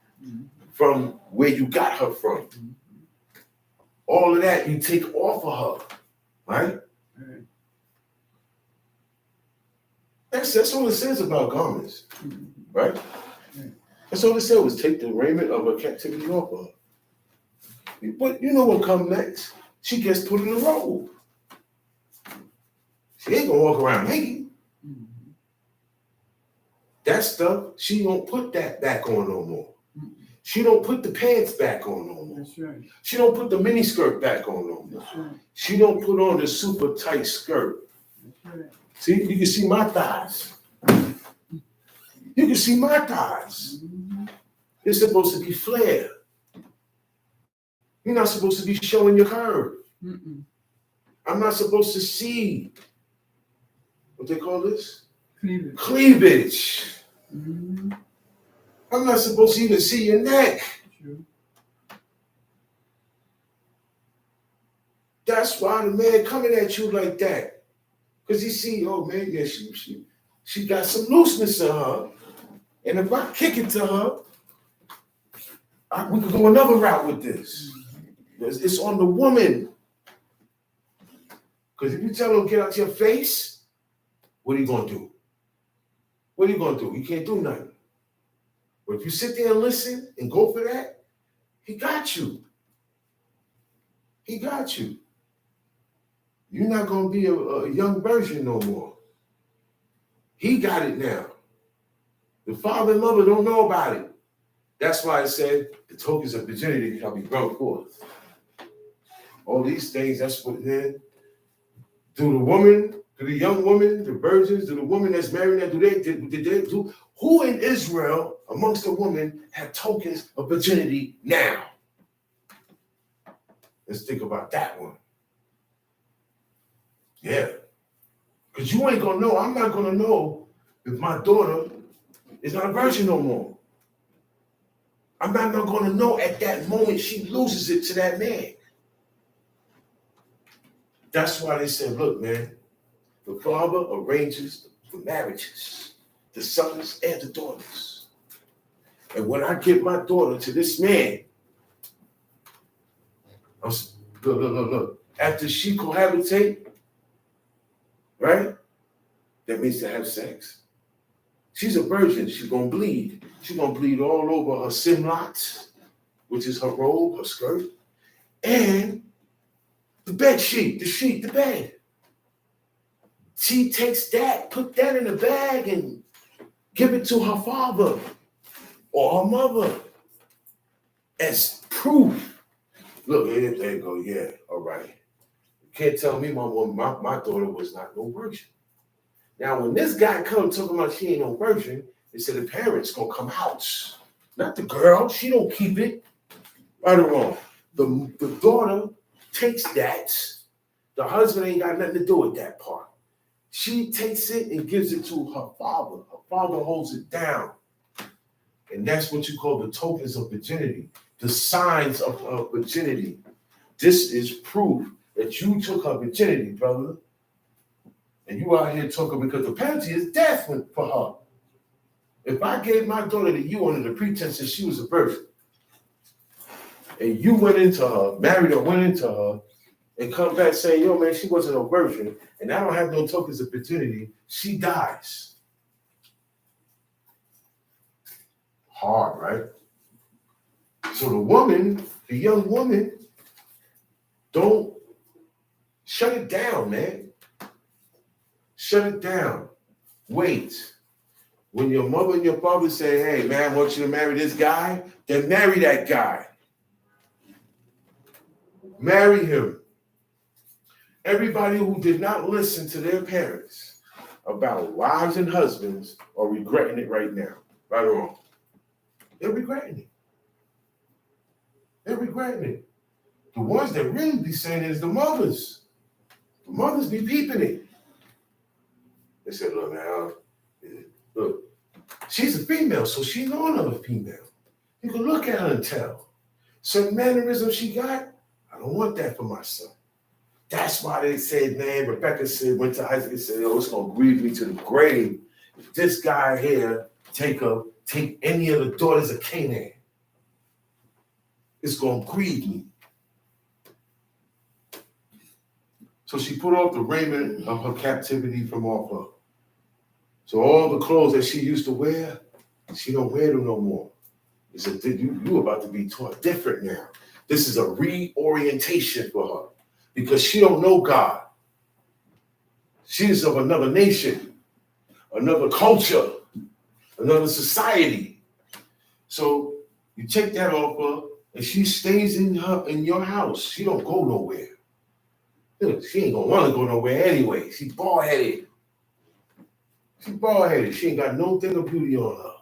S3: from where you got her from. All of that you take off of her, right? That's all it says about garments, right? That's all it said was take the raiment of her captivity off of her. But you know what comes next? She gets put in a robe. She ain't gonna walk around naked.
S2: Mhm.
S3: That stuff, she don't put that back on no more.
S2: Mhm.
S3: She don't put the pants back on no more.
S2: That's right.
S3: She don't put the mini skirt back on no more.
S2: That's right.
S3: She don't put on the super tight skirt.
S2: That's right.
S3: See, you can see my thighs. You can see my thighs.
S2: Mhm.
S3: It's supposed to be flare. You're not supposed to be showing your curve.
S2: Mm-mm.
S3: I'm not supposed to see what they call this?
S2: Cleavage.
S3: Cleavage.
S2: Mhm.
S3: I'm not supposed to even see your neck.
S2: True.
S3: That's why the man coming at you like that. Because he see, oh man, yeah, she got some looseness in her. And if I kick it to her, we could go another route with this. It's on the woman. Because if you tell him get out your face, what are you gonna do? What are you gonna do? You can't do nothing. But if you sit there and listen and go for that, he got you. He got you. You're not gonna be a young virgin no more. He got it now. The father and mother don't know about it. That's why it said the tokens of virginity shall be brought forth. All these things, that's what then. Do the woman, do the young woman, the virgins, do the woman that's married now, did they do? Who in Israel amongst the women have tokens of virginity now? Let's think about that one. Yeah. Because you ain't gonna know, I'm not gonna know if my daughter is not a virgin no more. I'm not gonna know at that moment she loses it to that man. That's why they said, look, man, the father arranges the marriages, the sons and the daughters. And when I give my daughter to this man, look. After she cohabitate, right? That means to have sex. She's a virgin. She's gonna bleed. She's gonna bleed all over her simlot, which is her robe, her skirt, and the bed sheet, the bed. She takes that, put that in a bag, and give it to her father or her mother as proof. Look, there you go. Yeah, all right. You can't tell me my daughter was not no virgin. Now, when this guy comes talking about she ain't no virgin, they said the parents gonna come out. Not the girl. She don't keep it. Right or wrong. The daughter takes that. The husband ain't got nothing to do with that part. She takes it and gives it to her father. Her father holds it down. And that's what you call the tokens of virginity, the signs of virginity. This is proof that you took her virginity, brother. And you out here talking because the penalty is death for her. If I gave my daughter to you under the pretense that she was a virgin, and you went into her, married her, went into her, and come back saying, yo, man, she wasn't a virgin, and I don't have no tokens of virginity, she dies. Hard, right? So the woman, the young woman, don't shut it down, man. Shut it down. Wait. When your mother and your father say, hey, man, I want you to marry this guy, then marry that guy. Marry him. Everybody who did not listen to their parents about wives and husbands are regretting it right now. Right or wrong? They're regretting it. They're regretting it. The ones that really be saying it is the mothers. The mothers be peeping it. They said, look, now, look, she's a female, so she know another female. You can look at her and tell. Certain mannerisms she got, I don't want that for my son. That's why they said, man, Rebecca said, went to Isaac and said, oh, it's going to grieve me to the grave if this guy here take any of the daughters of Canaan. It's going to grieve me. So she put off the raiment of her captivity from off her. So all the clothes that she used to wear, she don't wear them no more. He said, you about to be taught different now. This is a reorientation for her because she don't know God. She is of another nation, another culture, another society. So you take that off her, and she stays in your house. She don't go nowhere. She ain't gonna want to go nowhere anyway. She bald-headed. She ain't got no thing of beauty on her,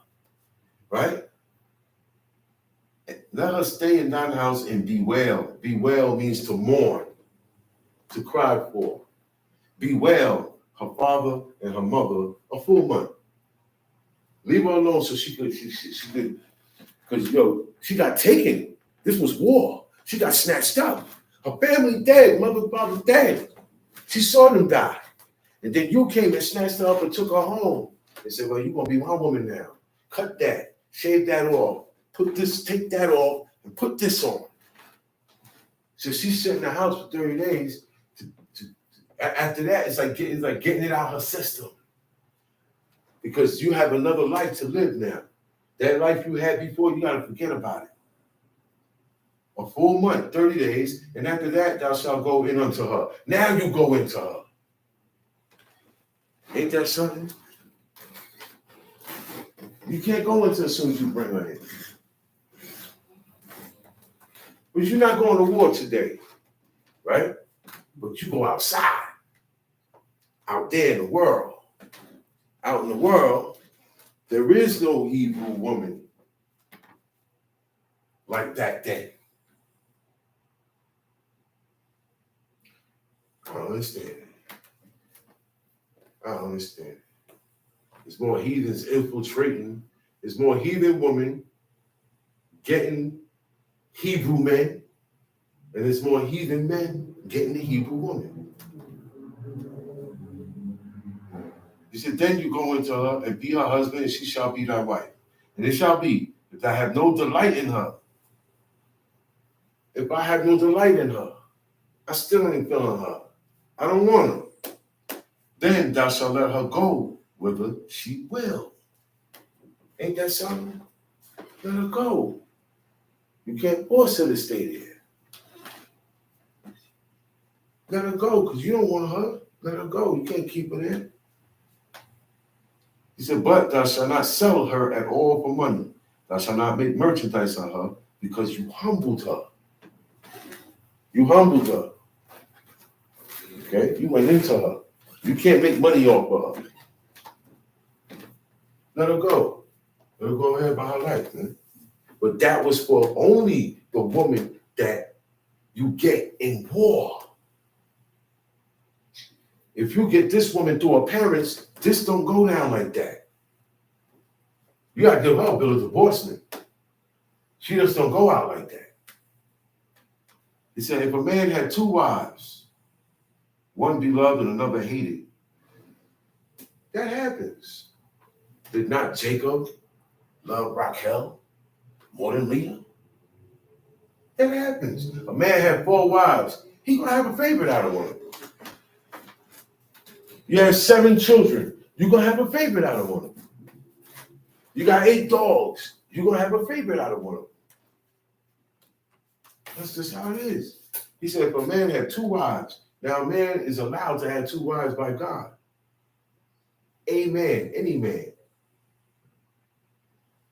S3: right? Let her stay in that house and bewail. Bewail means to mourn, to cry for. Bewail her father and her mother a full month. Leave her alone so she could, because she got taken. This was war. She got snatched up. Her family dead, mother, father dead. She saw them die. And then you came and snatched her up and took her home. They said, well, you're going to be my woman now. Cut that. Shave that off. Take that off and put this on. So she's sitting in the house for 30 days. After that, it's like getting it out her system. Because you have another life to live now. That life you had before, you got to forget about it. A full month, 30 days, and after that, thou shalt go in unto her. Now you go into her. Ain't that something? You can't go into as soon as you bring her in. But you're not going to war today, right? But you go outside, out there in the world. Out in the world, there is no Hebrew woman like back then. I don't understand. There's more heathens infiltrating. There's more heathen women getting Hebrew men. And there's more heathen men getting the Hebrew woman. He said, then you go into her and be her husband, and she shall be thy wife. And it shall be, if I have no delight in her, if I have no delight in her, I still ain't feeling her. I don't want her. Then thou shalt let her go whither she will. Ain't that something? Let her go. You can't force her to stay there. Let her go, because you don't want her. Let her go. You can't keep her there. He said, but thou shalt not sell her at all for money. Thou shalt not make merchandise of her, because you humbled her. You humbled her. Okay? You went into her. You can't make money off of her. Let her go. Let her go ahead by her life, man. But that was for only the woman that you get in war. If you get this woman through her parents, this don't go down like that. You gotta give her a bill of divorcement. She just don't go out like that. He said, if a man had two wives, one beloved and another hated, that happens. Did not Jacob love Rachel more than Leah? That happens. A man had 4 wives. He gonna have a favorite out of one of them. You have 7 children. You're gonna have a favorite out of one of them. You got 8 dogs. You're gonna have a favorite out of one of them. That's just how it is. He said, if a man had 2 wives, now a man is allowed to have 2 wives by God. A man, any man.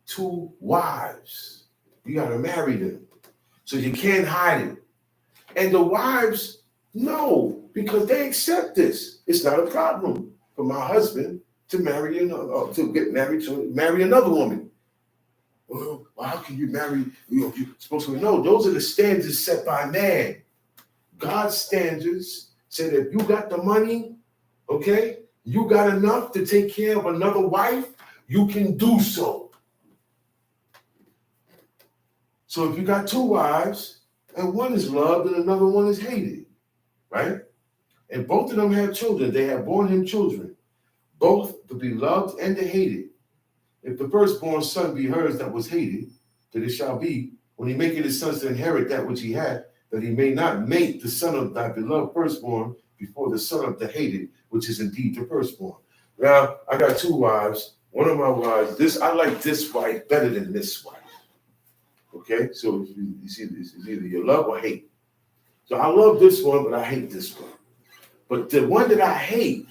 S3: 2 wives. You gotta marry them. So you can't hide it. And the wives know, because they accept this. It's not a problem for my husband to marry marry another woman. Well, how can you marry? You're supposed to know. Those are the standards set by man. God's standards said if you got the money, okay, you got enough to take care of another wife, you can do so. So if you got 2 wives, and one is loved and another one is hated, right? And both of them have children. They have borne him children, both the beloved and the hated. If the firstborn son be hers that was hated, that it shall be, when he maketh his sons to inherit that which he had, that he may not make the son of thy beloved firstborn before the son of the hated, which is indeed the firstborn. Now, I got 2 wives. One of my wives, I like this wife better than this wife. Okay, so you see, it's either you love or hate. So I love this one, but I hate this one. But the one that I hate,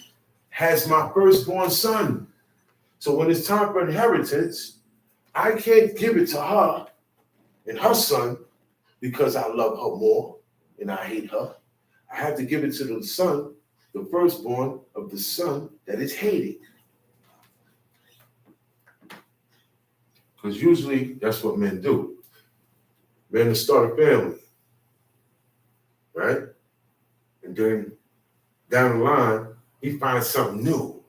S3: has my firstborn son. So when it's time for inheritance, I can't give it to her and her son because I love her more and I hate her. I have to give it to the son, the firstborn of the son that is hated. Because usually that's what men do. Men will start a family, right? And then down the line, he finds something new.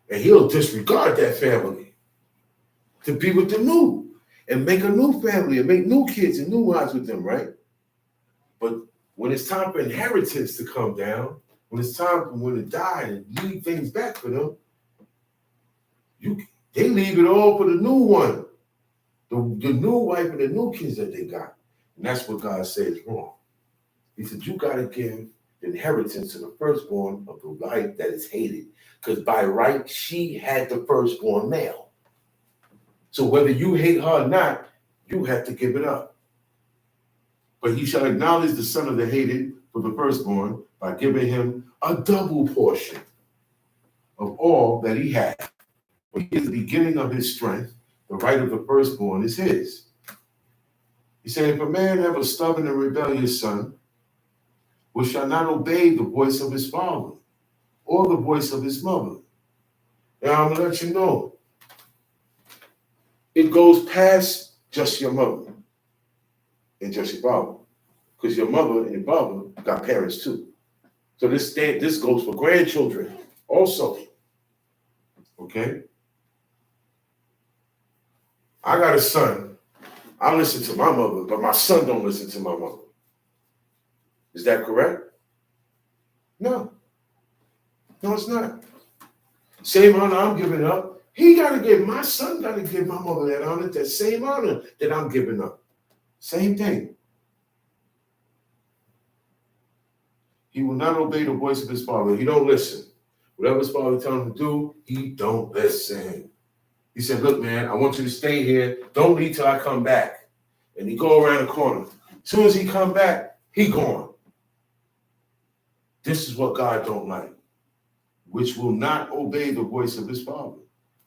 S3: And he'll disregard that family to be with the new and make a new family and make new kids and new wives with them, right? But when it's time for inheritance to come down, when it's time for when to die and leave things back for them, they leave it all for the new one, the new wife and the new kids that they got. And that's what God says wrong. He said, you got to give inheritance to the firstborn of the wife that is hated. Because by right, she had the firstborn male. So whether you hate her or not, you have to give it up. But he shall acknowledge the son of the hated for the firstborn by giving him a double portion of all that he had. For he is the beginning of his strength. The right of the firstborn is his. He said, if a man have a stubborn and rebellious son, which shall not obey the voice of his father or the voice of his mother. Now I'm going to let you know, it goes past just your mother and just your father. Because your mother and your father got parents too. So this goes for grandchildren also. Okay? I got a son. I listen to my mother, but my son don't listen to my mother. Is that correct? No. No, it's not. Same honor I'm giving up. My son got to give my mother that honor, that same honor that I'm giving up. Same thing. He will not obey the voice of his father. He don't listen. Whatever his father tells him to do, he don't listen. He said, look, man, I want you to stay here. Don't leave till I come back. And he go around the corner. As soon as he come back, he gone. This is what God don't like, which will not obey the voice of his father.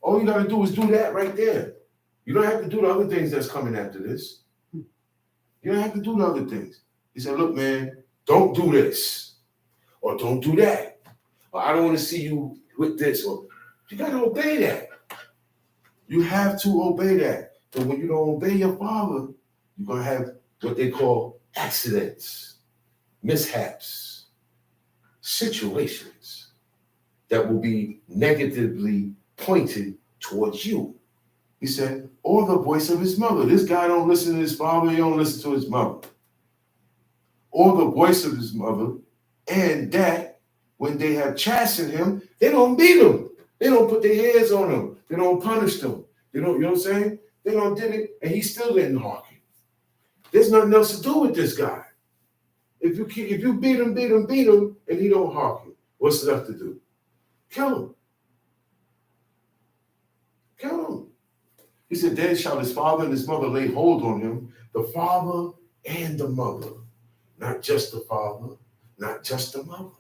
S3: All you got to do is do that right there. You don't have to do the other things that's coming after this. You don't have to do the other things. He said, look, man, don't do this. Or don't do that. Or I don't want to see you with this. Or you got to obey that. You have to obey that. But when you don't obey your father, you're going to have what they call accidents, mishaps, situations that will be negatively pointed towards you. He said, or the voice of his mother. This guy don't listen to his father, he don't listen to his mother. Or the voice of his mother, and that when they have chastened him, they don't beat him. They don't put their hands on him. They don't punish them. They don't, you know what I'm saying? They don't did it, and he still didn't hearken. There's nothing else to do with this guy. If you beat him, and he don't hearken, what's left to do? Kill him. Kill him. He said, then shall his father and his mother lay hold on him, the father and the mother. Not just the father, not just the mother.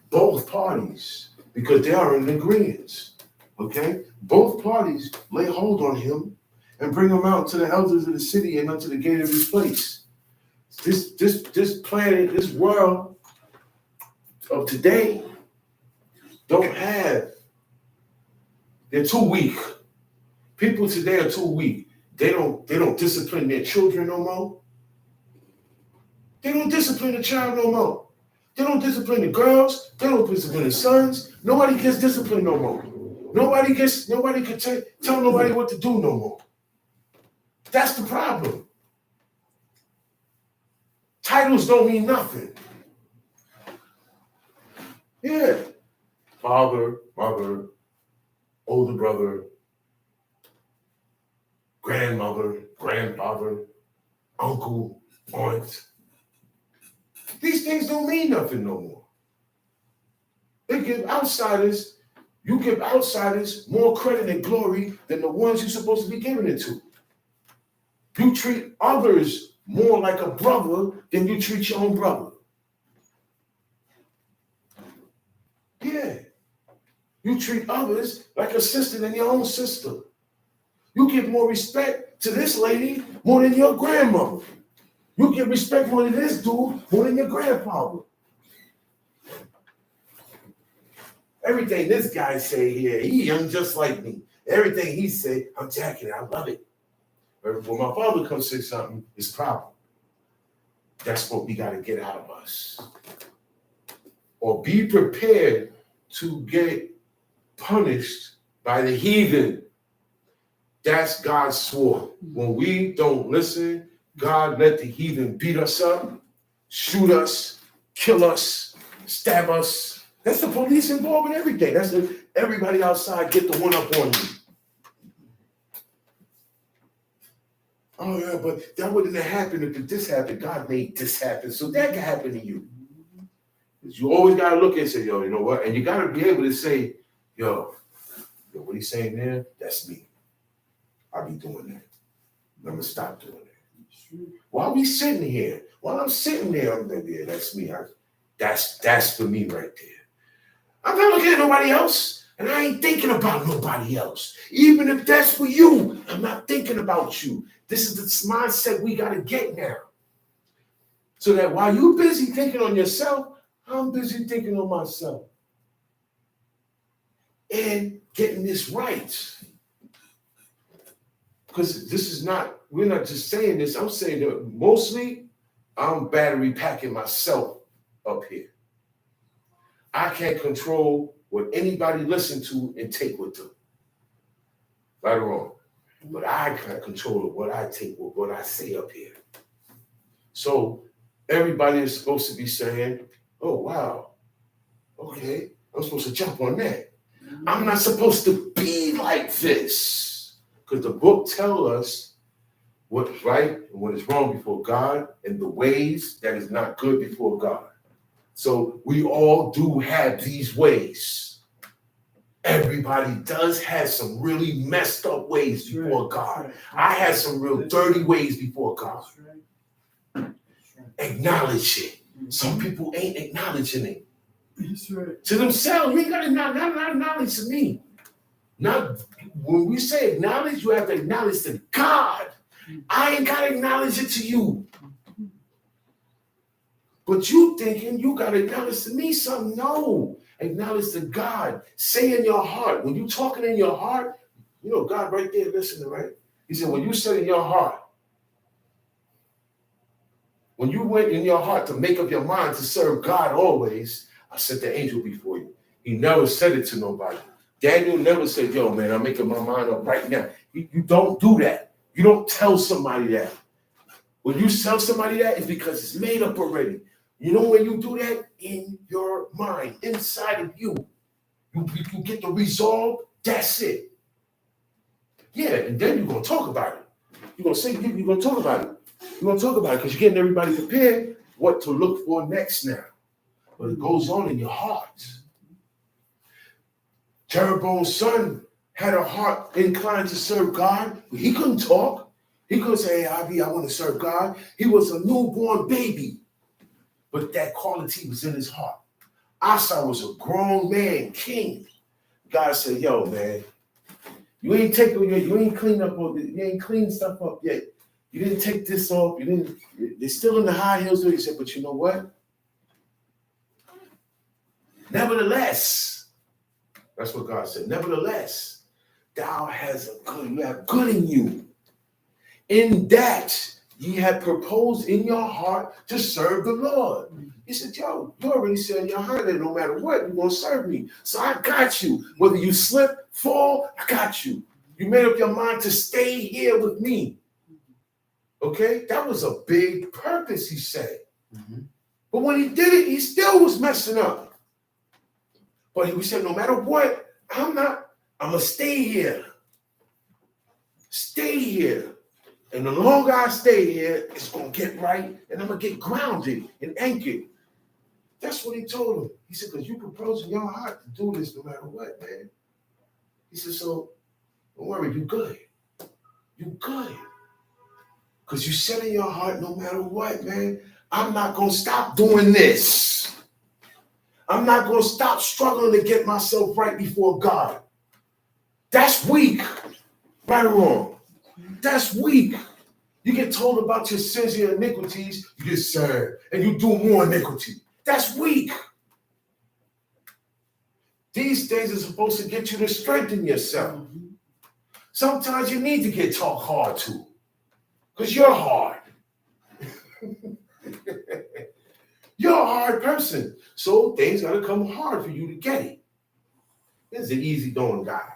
S3: Both parties, because they are in agreement. Okay? Both parties lay hold on him and bring him out to the elders of the city and unto the gate of his place. This planet, this world of today they're too weak. People today are too weak. They don't discipline their children no more. They don't discipline the child no more. They don't discipline the girls. They don't discipline the sons. Nobody gets disciplined no more. Nobody can tell nobody what to do no more. That's the problem. Titles don't mean nothing. Yeah. Father, mother, older brother, grandmother, grandfather, uncle, aunt. These things don't mean nothing no more. You give outsiders more credit and glory than the ones you're supposed to be giving it to. You treat others more like a brother than you treat your own brother. Yeah. You treat others like a sister than your own sister. You give more respect to this lady more than your grandmother. You give respect more to this dude more than your grandfather. Everything this guy say here, he young just like me. Everything he say, I'm jacking it. I love it. But when my father comes say something, it's a problem. That's what we got to get out of us. Or be prepared to get punished by the heathen. That's God's sword. When we don't listen, God let the heathen beat us up, shoot us, kill us, stab us. That's the police involved in everything. That's everybody outside get the one up on you. Oh yeah, but that wouldn't have happened if this happened. God made this happen, so that can happen to you. You always gotta look and say, yo, you know what? And you gotta be able to say, yo, what he's saying there, that's me. I'll be doing that. I'm gonna stop doing that. While we sitting here, while I'm sitting there, I'm like, yeah, that's me. That's for me right there. I'm not looking at nobody else, and I ain't thinking about nobody else. Even if that's for you, I'm not thinking about you. This is the mindset we gotta get now. So that while you're busy thinking on yourself, I'm busy thinking on myself. And getting this right. Because this is not, we're not just saying this, I'm saying that mostly I'm battery packing myself up here. I can't control what anybody listen to and take with them. Right or wrong. But I can control what I take with what I say up here. So everybody is supposed to be saying, oh, wow, okay, I'm supposed to jump on that. I'm not supposed to be like this. Because the book tells us what's right and what is wrong before God and the ways that is not good before God. So we all do have these ways. Everybody does have some really messed up ways before God. I had some real dirty ways before God. Acknowledge it. Some people ain't acknowledging it. To themselves, you ain't got to not acknowledge to me. Not when we say acknowledge, you have to acknowledge to God. I ain't got to acknowledge it to you. But you thinking you got to acknowledge to me something. No. Acknowledge to God. Say in your heart. When you talking in your heart, you know, God right there listening, right? He said, when you said in your heart, when you went in your heart to make up your mind to serve God always, I sent the angel before you. He never said it to nobody. Daniel never said, yo, man, I'm making my mind up right now. You don't do that. You don't tell somebody that. When you tell somebody that, it's because it's made up already. You know when you do that? In your mind, inside of you. You get the resolve, that's it. Yeah, and then you're going to talk about it. You're going to say, you're going to talk about it. You're going to talk about it because you're getting everybody prepared what to look for next now. But it goes on in your heart. Jeroboam's son had a heart inclined to serve God. But he couldn't talk. He couldn't say, hey, I want to serve God. He was a newborn baby. But that quality was in his heart. Esau was a grown man, king. God said, yo, man, you ain't cleaned stuff up yet. You didn't take this off. They're still in the high hills. He said, but you know what? Nevertheless, that's what God said. Nevertheless, you have good in you. In that ye have proposed in your heart to serve the Lord. He said, yo, you already said in your heart that no matter what, you're going to serve me. So I got you. Whether you slip, fall, I got you. You made up your mind to stay here with me. Okay? That was a big purpose, he said. Mm-hmm. But when he did it, he still was messing up. But he said, no matter what, I'm going to stay here. Stay here. And the longer I stay here, it's going to get right, and I'm going to get grounded and anchored. That's what he told him. He said, because you propose in your heart to do this no matter what, man. He said, so don't worry, you good. You good. Because you said in your heart, no matter what, man, I'm not going to stop doing this. I'm not going to stop struggling to get myself right before God. That's weak. Right or wrong? That's weak. You get told about your sins and your iniquities, you get sad, and you do more iniquity. That's weak. These things are supposed to get you to strengthen yourself. Sometimes you need to get talked hard to, because you're hard. You're a hard person, so things got to come hard for you to get it. This is an easygoing guy.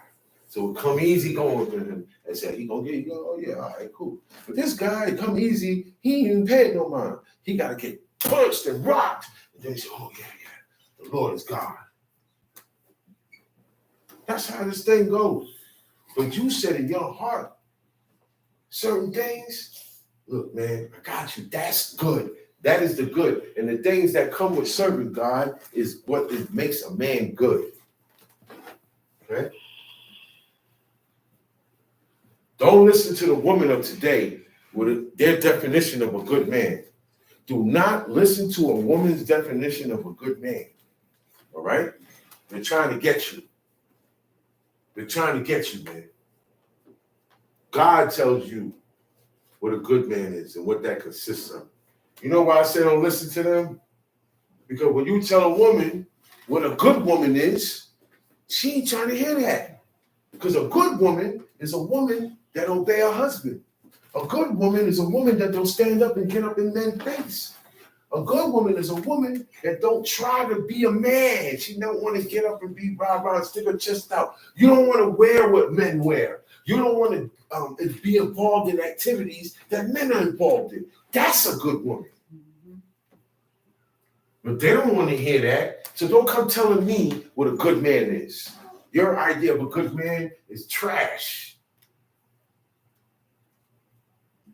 S3: So come easy going with him and say, he gonna get you, oh yeah, all right, cool. But this guy, come easy, he ain't even paid no mind. He gotta get punched and rocked. And then he say, oh yeah, the Lord is God. That's how this thing goes. But you said in your heart, certain things, look, man, I got you. That's good. That is the good. And the things that come with serving God is what makes a man good. Okay? Don't listen to the woman of today with their definition of a good man. Do not listen to a woman's definition of a good man. All right? They're trying to get you. They're trying to get you, man. God tells you what a good man is and what that consists of. You know why I say don't listen to them? Because when you tell a woman what a good woman is, she ain't trying to hear that. Because a good woman is a woman that obey her husband. A good woman is a woman that don't stand up and get up in men's face. A good woman is a woman that don't try to be a man. She don't want to get up and be rah-rah and stick her chest out. You don't want to wear what men wear. You don't want to be involved in activities that men are involved in. That's a good woman. But they don't want to hear that. So don't come telling me what a good man is. Your idea of a good man is trash.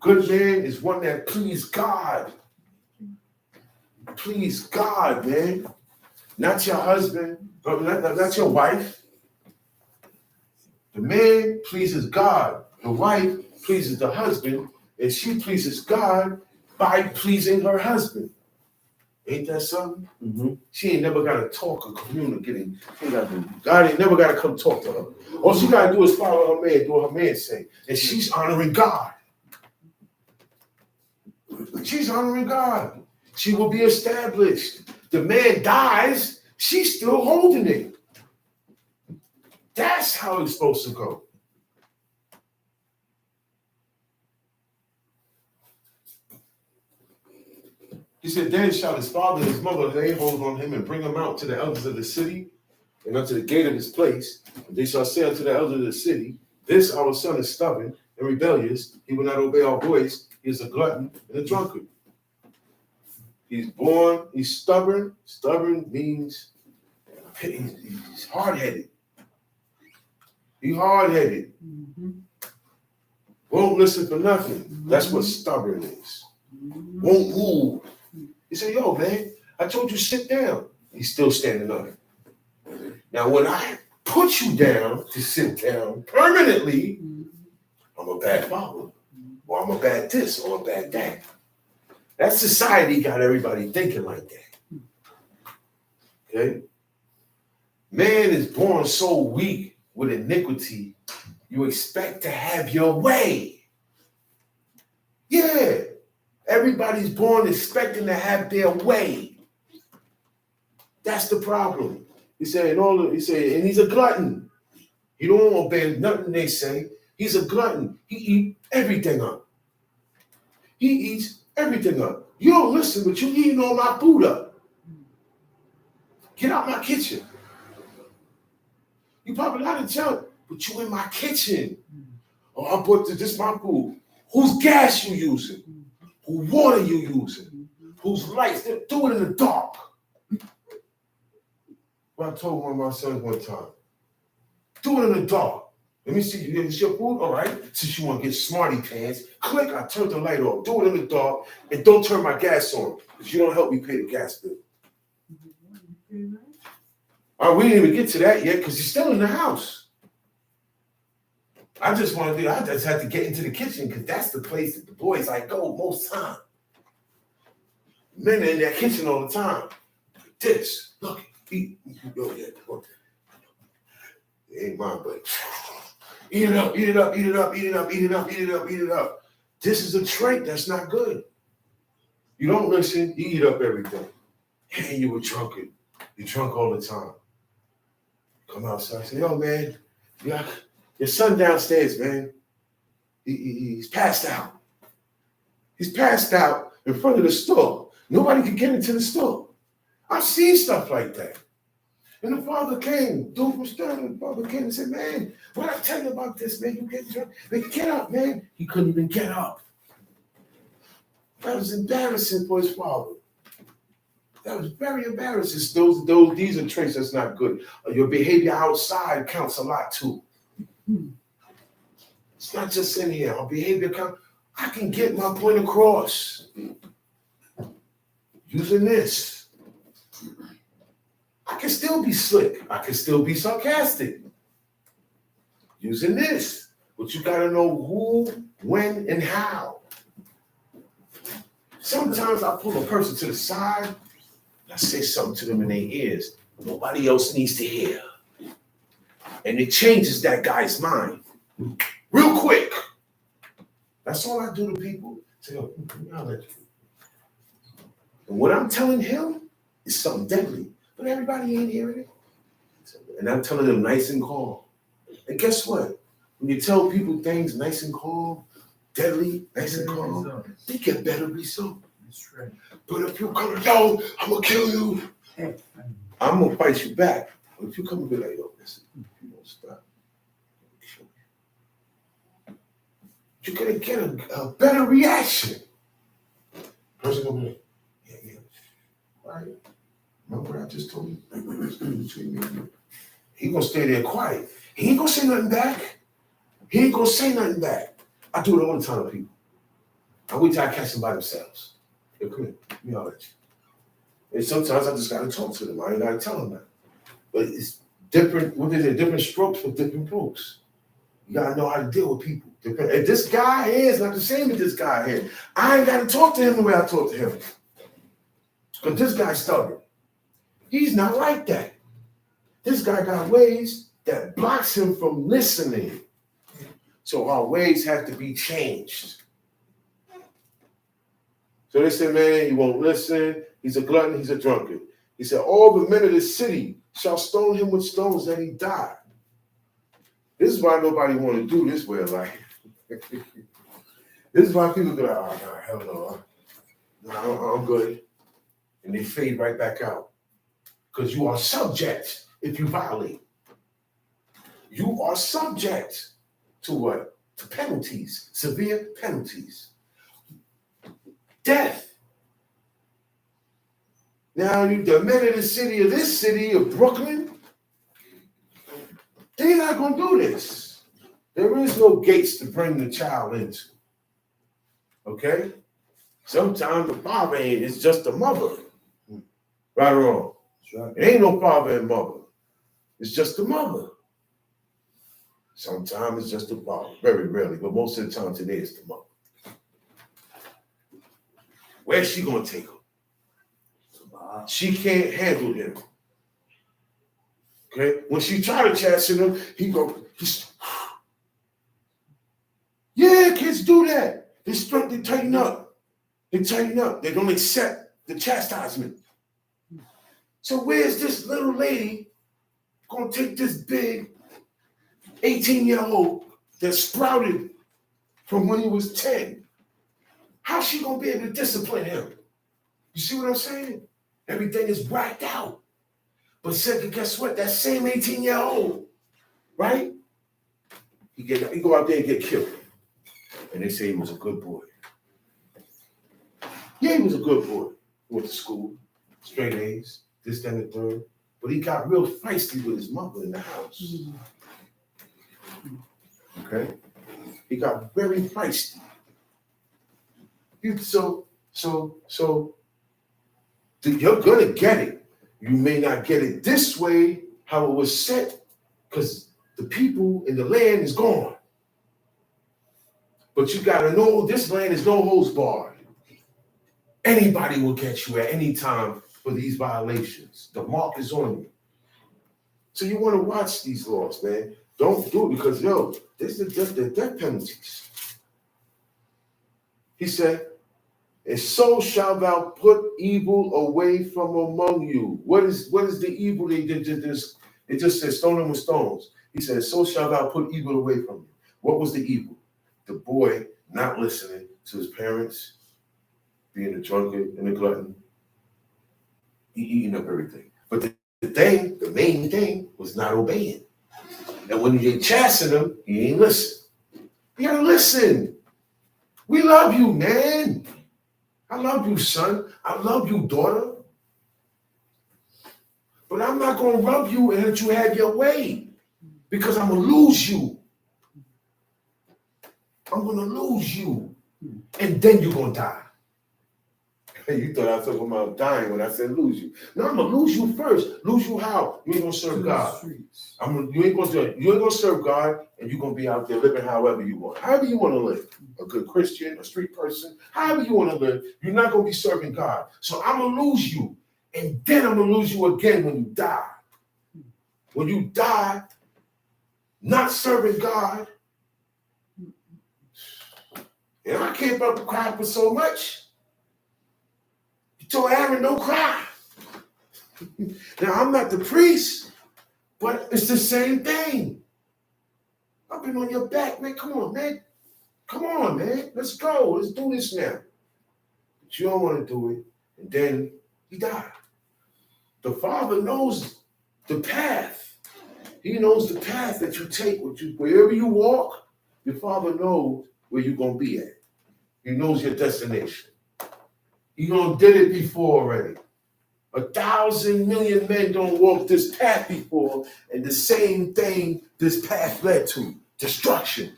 S3: Good man is one that please God. Please God, man. Not your husband, not your wife. The man pleases God. The wife pleases the husband, and she pleases God by pleasing her husband. Ain't that something? Mm-hmm. She ain't never got to talk or communicate. God ain't never got to come talk to her. All she got to do is follow her man, do what her man say. And she's honoring God. She's honoring God. She will be established. The man dies, she's still holding it. That's how it's supposed to go. He said, then shall his father and his mother lay hold on him and bring him out to the elders of the city and unto the gate of his place. And they shall say unto the elders of the city, this our son is stubborn and rebellious. He will not obey our voice. He is a glutton and a drunkard. He's born, he's stubborn. Stubborn means he's hard-headed. He's hard-headed. Won't listen for nothing. That's what stubborn is. Won't move. He said, yo, man, I told you sit down. He's still standing up. Now, when I put you down to sit down permanently, I'm a bad father. Or I'm a bad this, or a bad that. That society got everybody thinking like that. Okay? Man is born so weak with iniquity, you expect to have your way. Yeah. Everybody's born expecting to have their way. That's the problem. He said, and he's a glutton. He don't obey nothing they say. He's a glutton. He eats everything up. He eats everything up. You don't listen, but you eating all my food up. Get out my kitchen. You probably not in junk, but you in my kitchen. Oh, I bought this my food. Whose gas you using? Whose water you using? Whose lights? Do it in the dark. Well, I told one of my sons one time, do it in the dark. Let me see, it's your food? All right. Since you want to get smarty pants, click, I turn the light off. Do it in the dark, and don't turn my gas on, because you don't help me pay the gas bill. All right, we didn't even get to that yet, because he's still in the house. I just had to get into the kitchen, because that's the place that the boys like go most time. Men are in that kitchen all the time. This, look, Eat. Oh, yeah. It ain't mine, but eat it up, eat it up, eat it up, eat it up, eat it up, eat it up, eat it up. This is a trait that's not good. You don't listen, you eat up everything. And you were drunken. You're drunk all the time. Come outside, say, yo, man, yeah, your son downstairs, man. He's passed out. He's passed out in front of the store. Nobody can get into the store. I've seen stuff like that. And the father came, dude from Sterling, the father came and said, man, what I tell you about this, man? You get drunk. Man, get up, man. He couldn't even get up. That was embarrassing for his father. That was very embarrassing. These are traits that's not good. Your behavior outside counts a lot too. It's not just in here. Our behavior counts. I can get my point across using this. I can still be slick. I can still be sarcastic using this. But you got to know who, when, and how. Sometimes I pull a person to the side and I say something to them in their ears nobody else needs to hear. And it changes that guy's mind real quick. That's all I do to people. Say, oh, I'll let you. And what I'm telling him is something deadly. But everybody ain't hearing it. And I'm telling them nice and calm. And guess what? When you tell people things nice and calm, deadly, nice and calm, they get better results.
S5: That's right.
S3: But if you come, yo, I'm gonna kill you, I'm gonna fight you back. But if you come and be like, yo, listen, if you don't stop, you're gonna get a better reaction. Person gonna be like, yeah, right. Remember what I just told you? Between me and you. He gonna stay there quiet. He ain't gonna say nothing back. He ain't gonna say nothing back. I do it all the time to people. I wait till I catch them by themselves. Yo, come here, let me holler at you. And sometimes I just gotta talk to them. I ain't gotta tell them that. But it's different, what is it? Different strokes for different folks. You gotta know how to deal with people. Different. And this guy here is not the same as this guy here. I ain't gotta talk to him the way I talk to him. Because this guy's stubborn. He's not like that. This guy got ways that blocks him from listening. So our ways have to be changed. So they said, man, he won't listen. He's a glutton. He's a drunkard. He said, all the men of the city shall stone him with stones that he died. This is why nobody want to do this way of life. This is why people go, oh, no, hell no. No, I'm good. And they fade right back out. Because you are subject if you violate. You are subject to what? To penalties, severe penalties. Death. Now, the men of the city of this city of Brooklyn, they're not going to do this. There is no gates to bring the child into. Okay? Sometimes the father ain't, it's just the mother. Right or wrong? Right. It ain't no father and mother. It's just the mother. Sometimes it's just the father. Very rarely, but most of the time today it's the mother. Where's she gonna take him? She can't handle him. Okay? When she try to chasten him, yeah, kids do that. They tighten up. They tighten up. They don't accept the chastisement. So where's this little lady gonna take this big 18-year-old that sprouted from when he was 10? How's she gonna be able to discipline him? You see what I'm saying? Everything is whacked out. But guess what? That same 18-year-old, right? He go out there and get killed. And they say he was a good boy. Yeah, he was a good boy. He went to school, straight A's. This, that, and the third. But he got real feisty with his mother in the house. Okay? He got very feisty. So you're gonna get it. You may not get it this way, how it was set, because the people in the land is gone. But you gotta know this land is no holds barred. Anybody will get you at any time for these violations. The mark is on you. So you want to watch these laws, man. Don't do it because, this is the death penalties. He said, and so shalt thou put evil away from among you. What is the evil they did? It just says stone them with stones. He said, so shalt thou put evil away from you. What was the evil? The boy not listening to his parents, being a drunkard and a glutton, eating up everything. But the main thing was not obeying. And when you chasten him, he ain't listen. You gotta listen. We love you, man. I love you, son. I love you, daughter. But I'm not going to rub you and let you have your way because I'm going to lose you. I'm going to lose you. And then you're going to die. You thought I was talking about dying when I said lose you. No, I'm going to lose you first. Lose you how? You ain't going to serve God. You ain't going to serve God, and you're going to be out there living however you want. However you want to live. A good Christian, a street person, however you want to live, you're not going to be serving God. So I'm going to lose you, and then I'm going to lose you again when you die. When you die, not serving God, and I can't help to cry for so much. You told Aaron, don't cry. Now, I'm not the priest, but it's the same thing. I've been on your back, man. Come on, man. Come on, man. Let's go. Let's do this now. But you don't want to do it. And then he died. The Father knows the path. He knows the path that you take. Wherever you walk, your Father knows where you're going to be at. He knows your destination. He did it before already. 1,000 million men don't walk this path before, and the same thing this path led to. Destruction.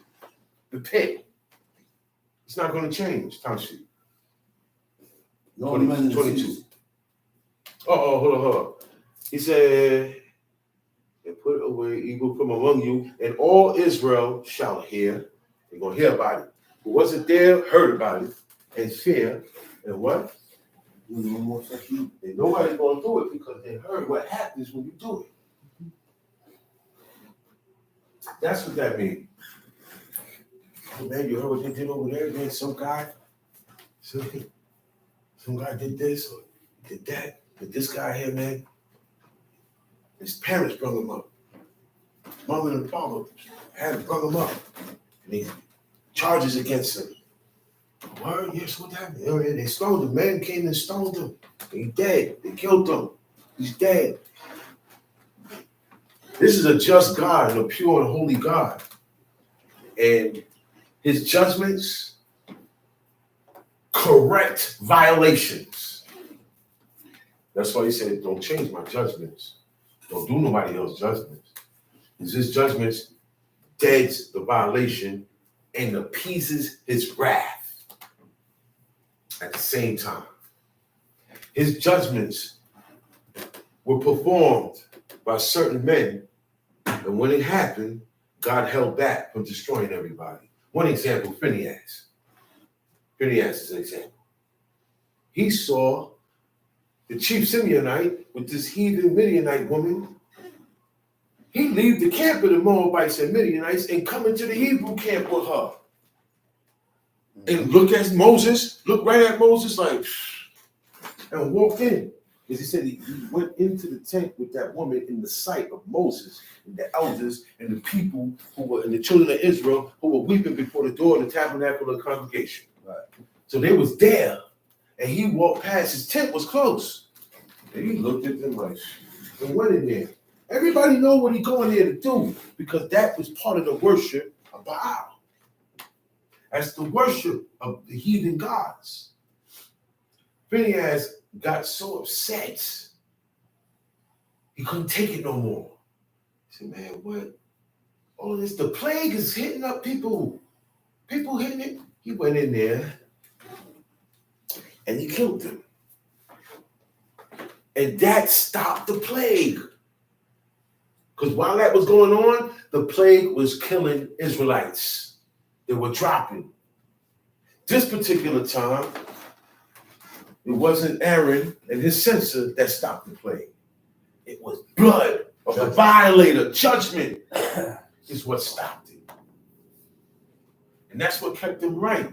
S3: The pit. It's not going to change, Tashi. 22. Hold on. He said, and put away evil from among you, and all Israel shall hear. They're going to hear about it. Who wasn't there, heard about it, and fear. And what? And nobody's going to do it because they heard what happens when you do it. That's what that means. Oh, man, you heard what they did over there, man? Some guy did this or did that. But this guy here, man, his parents brought him up. Mom and father had brought him up. And he charges against him. Word, yes, what happened? They stoned him. Man came and stoned him. He's dead. They killed him. He's dead. This is a just God and a pure and holy God. And his judgments correct violations. That's why he said, don't change my judgments. Don't do nobody else's judgments. His judgments deads the violation and appeases his wrath at the same time. His judgments were performed by certain men, and when it happened, God held back from destroying everybody. One example, Phinehas. Phinehas is an example. He saw the chief Simeonite with this heathen Midianite woman. He leave the camp of the Moabites and Midianites and come into the Hebrew camp with her. And look right at Moses like, and walked in. As he said, he went into the tent with that woman in the sight of Moses and the elders and the people who were, and the children of Israel who were weeping before the door of the tabernacle of the congregation. Right. So they was there, and he walked past, his tent was close. And he looked at them like, and went in there. Everybody know what he going there to do, because that was part of the worship of Baal. That's the worship of the heathen gods. Phinehas got so upset, he couldn't take it no more. He said, man, what? All this, the plague is hitting up people. People hitting it. He went in there and he killed them. And that stopped the plague. Because while that was going on, the plague was killing Israelites. They were dropping. This particular time, It wasn't Aaron and his censer that stopped the plague. It was blood of the violator. Judgment is what stopped it. And that's what kept them right.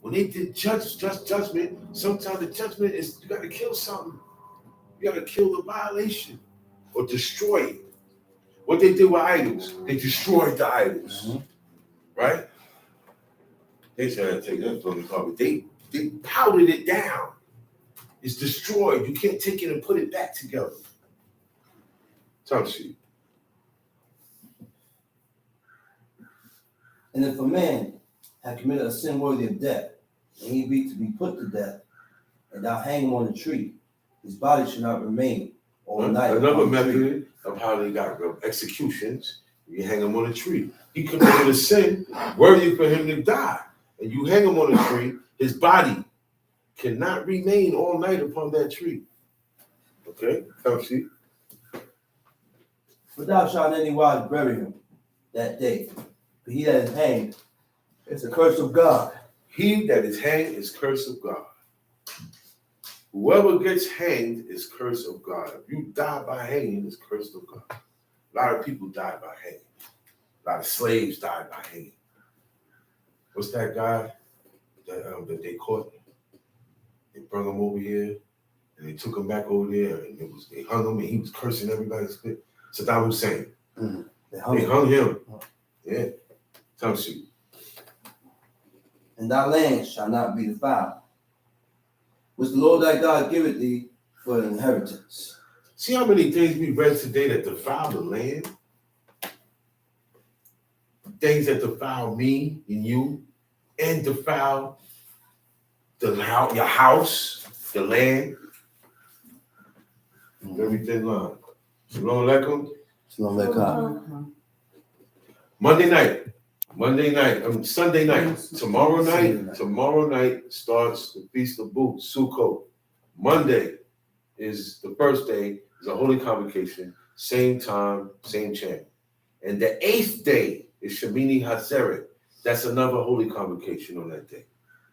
S3: When they did judgment, sometimes the judgment is you got to kill something. You got to kill the violation or destroy it. What they did with idols, they destroyed the idols. Right? They tried to take that from the carpet. They powdered it down. It's destroyed. You can't take it and put it back together. Time sheet.
S4: And if a man had committed a sin worthy of death, and he be to be put to death, and thou hang him on a tree, his body should not remain all night.
S3: Another method of how they got executions, you hang him on a tree. He committed a sin worthy for him to die. And you hang him on a tree, his body cannot remain all night upon that tree. Okay? Come see.
S4: But thou shalt in any wise bury him that day. For he that is hanged is the curse of God.
S3: He that is hanged is curse of God. Whoever gets hanged is curse of God. If you die by hanging, it's curse of God. A lot of people die by hanging. A lot of slaves died by hanging. What's that guy that they caught? They brought him over here, and they took him back over there, and they hung him, and he was cursing everybody. Saddam Hussein. They hung him. Yeah. Time sheet.
S4: And thy land shall not be defiled, which the Lord thy God giveth thee for an inheritance.
S3: See how many things we read today that defile the land? Things that defile me and you, and defile your house, the land. Very thin line. Shalom Aleichem.
S4: Shalom Aleichem.
S3: Sunday night. Tomorrow night starts the Feast of Booths, Sukkot. Monday is the first day, is a holy convocation, same time, same chant. And the 8th day is Shemini Hatzeret. That's another holy convocation on that day.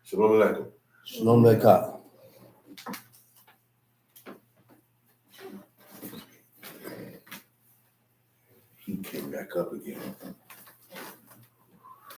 S3: Shalom Aleichem.
S4: Shalom Aleichem.
S3: He came back up again.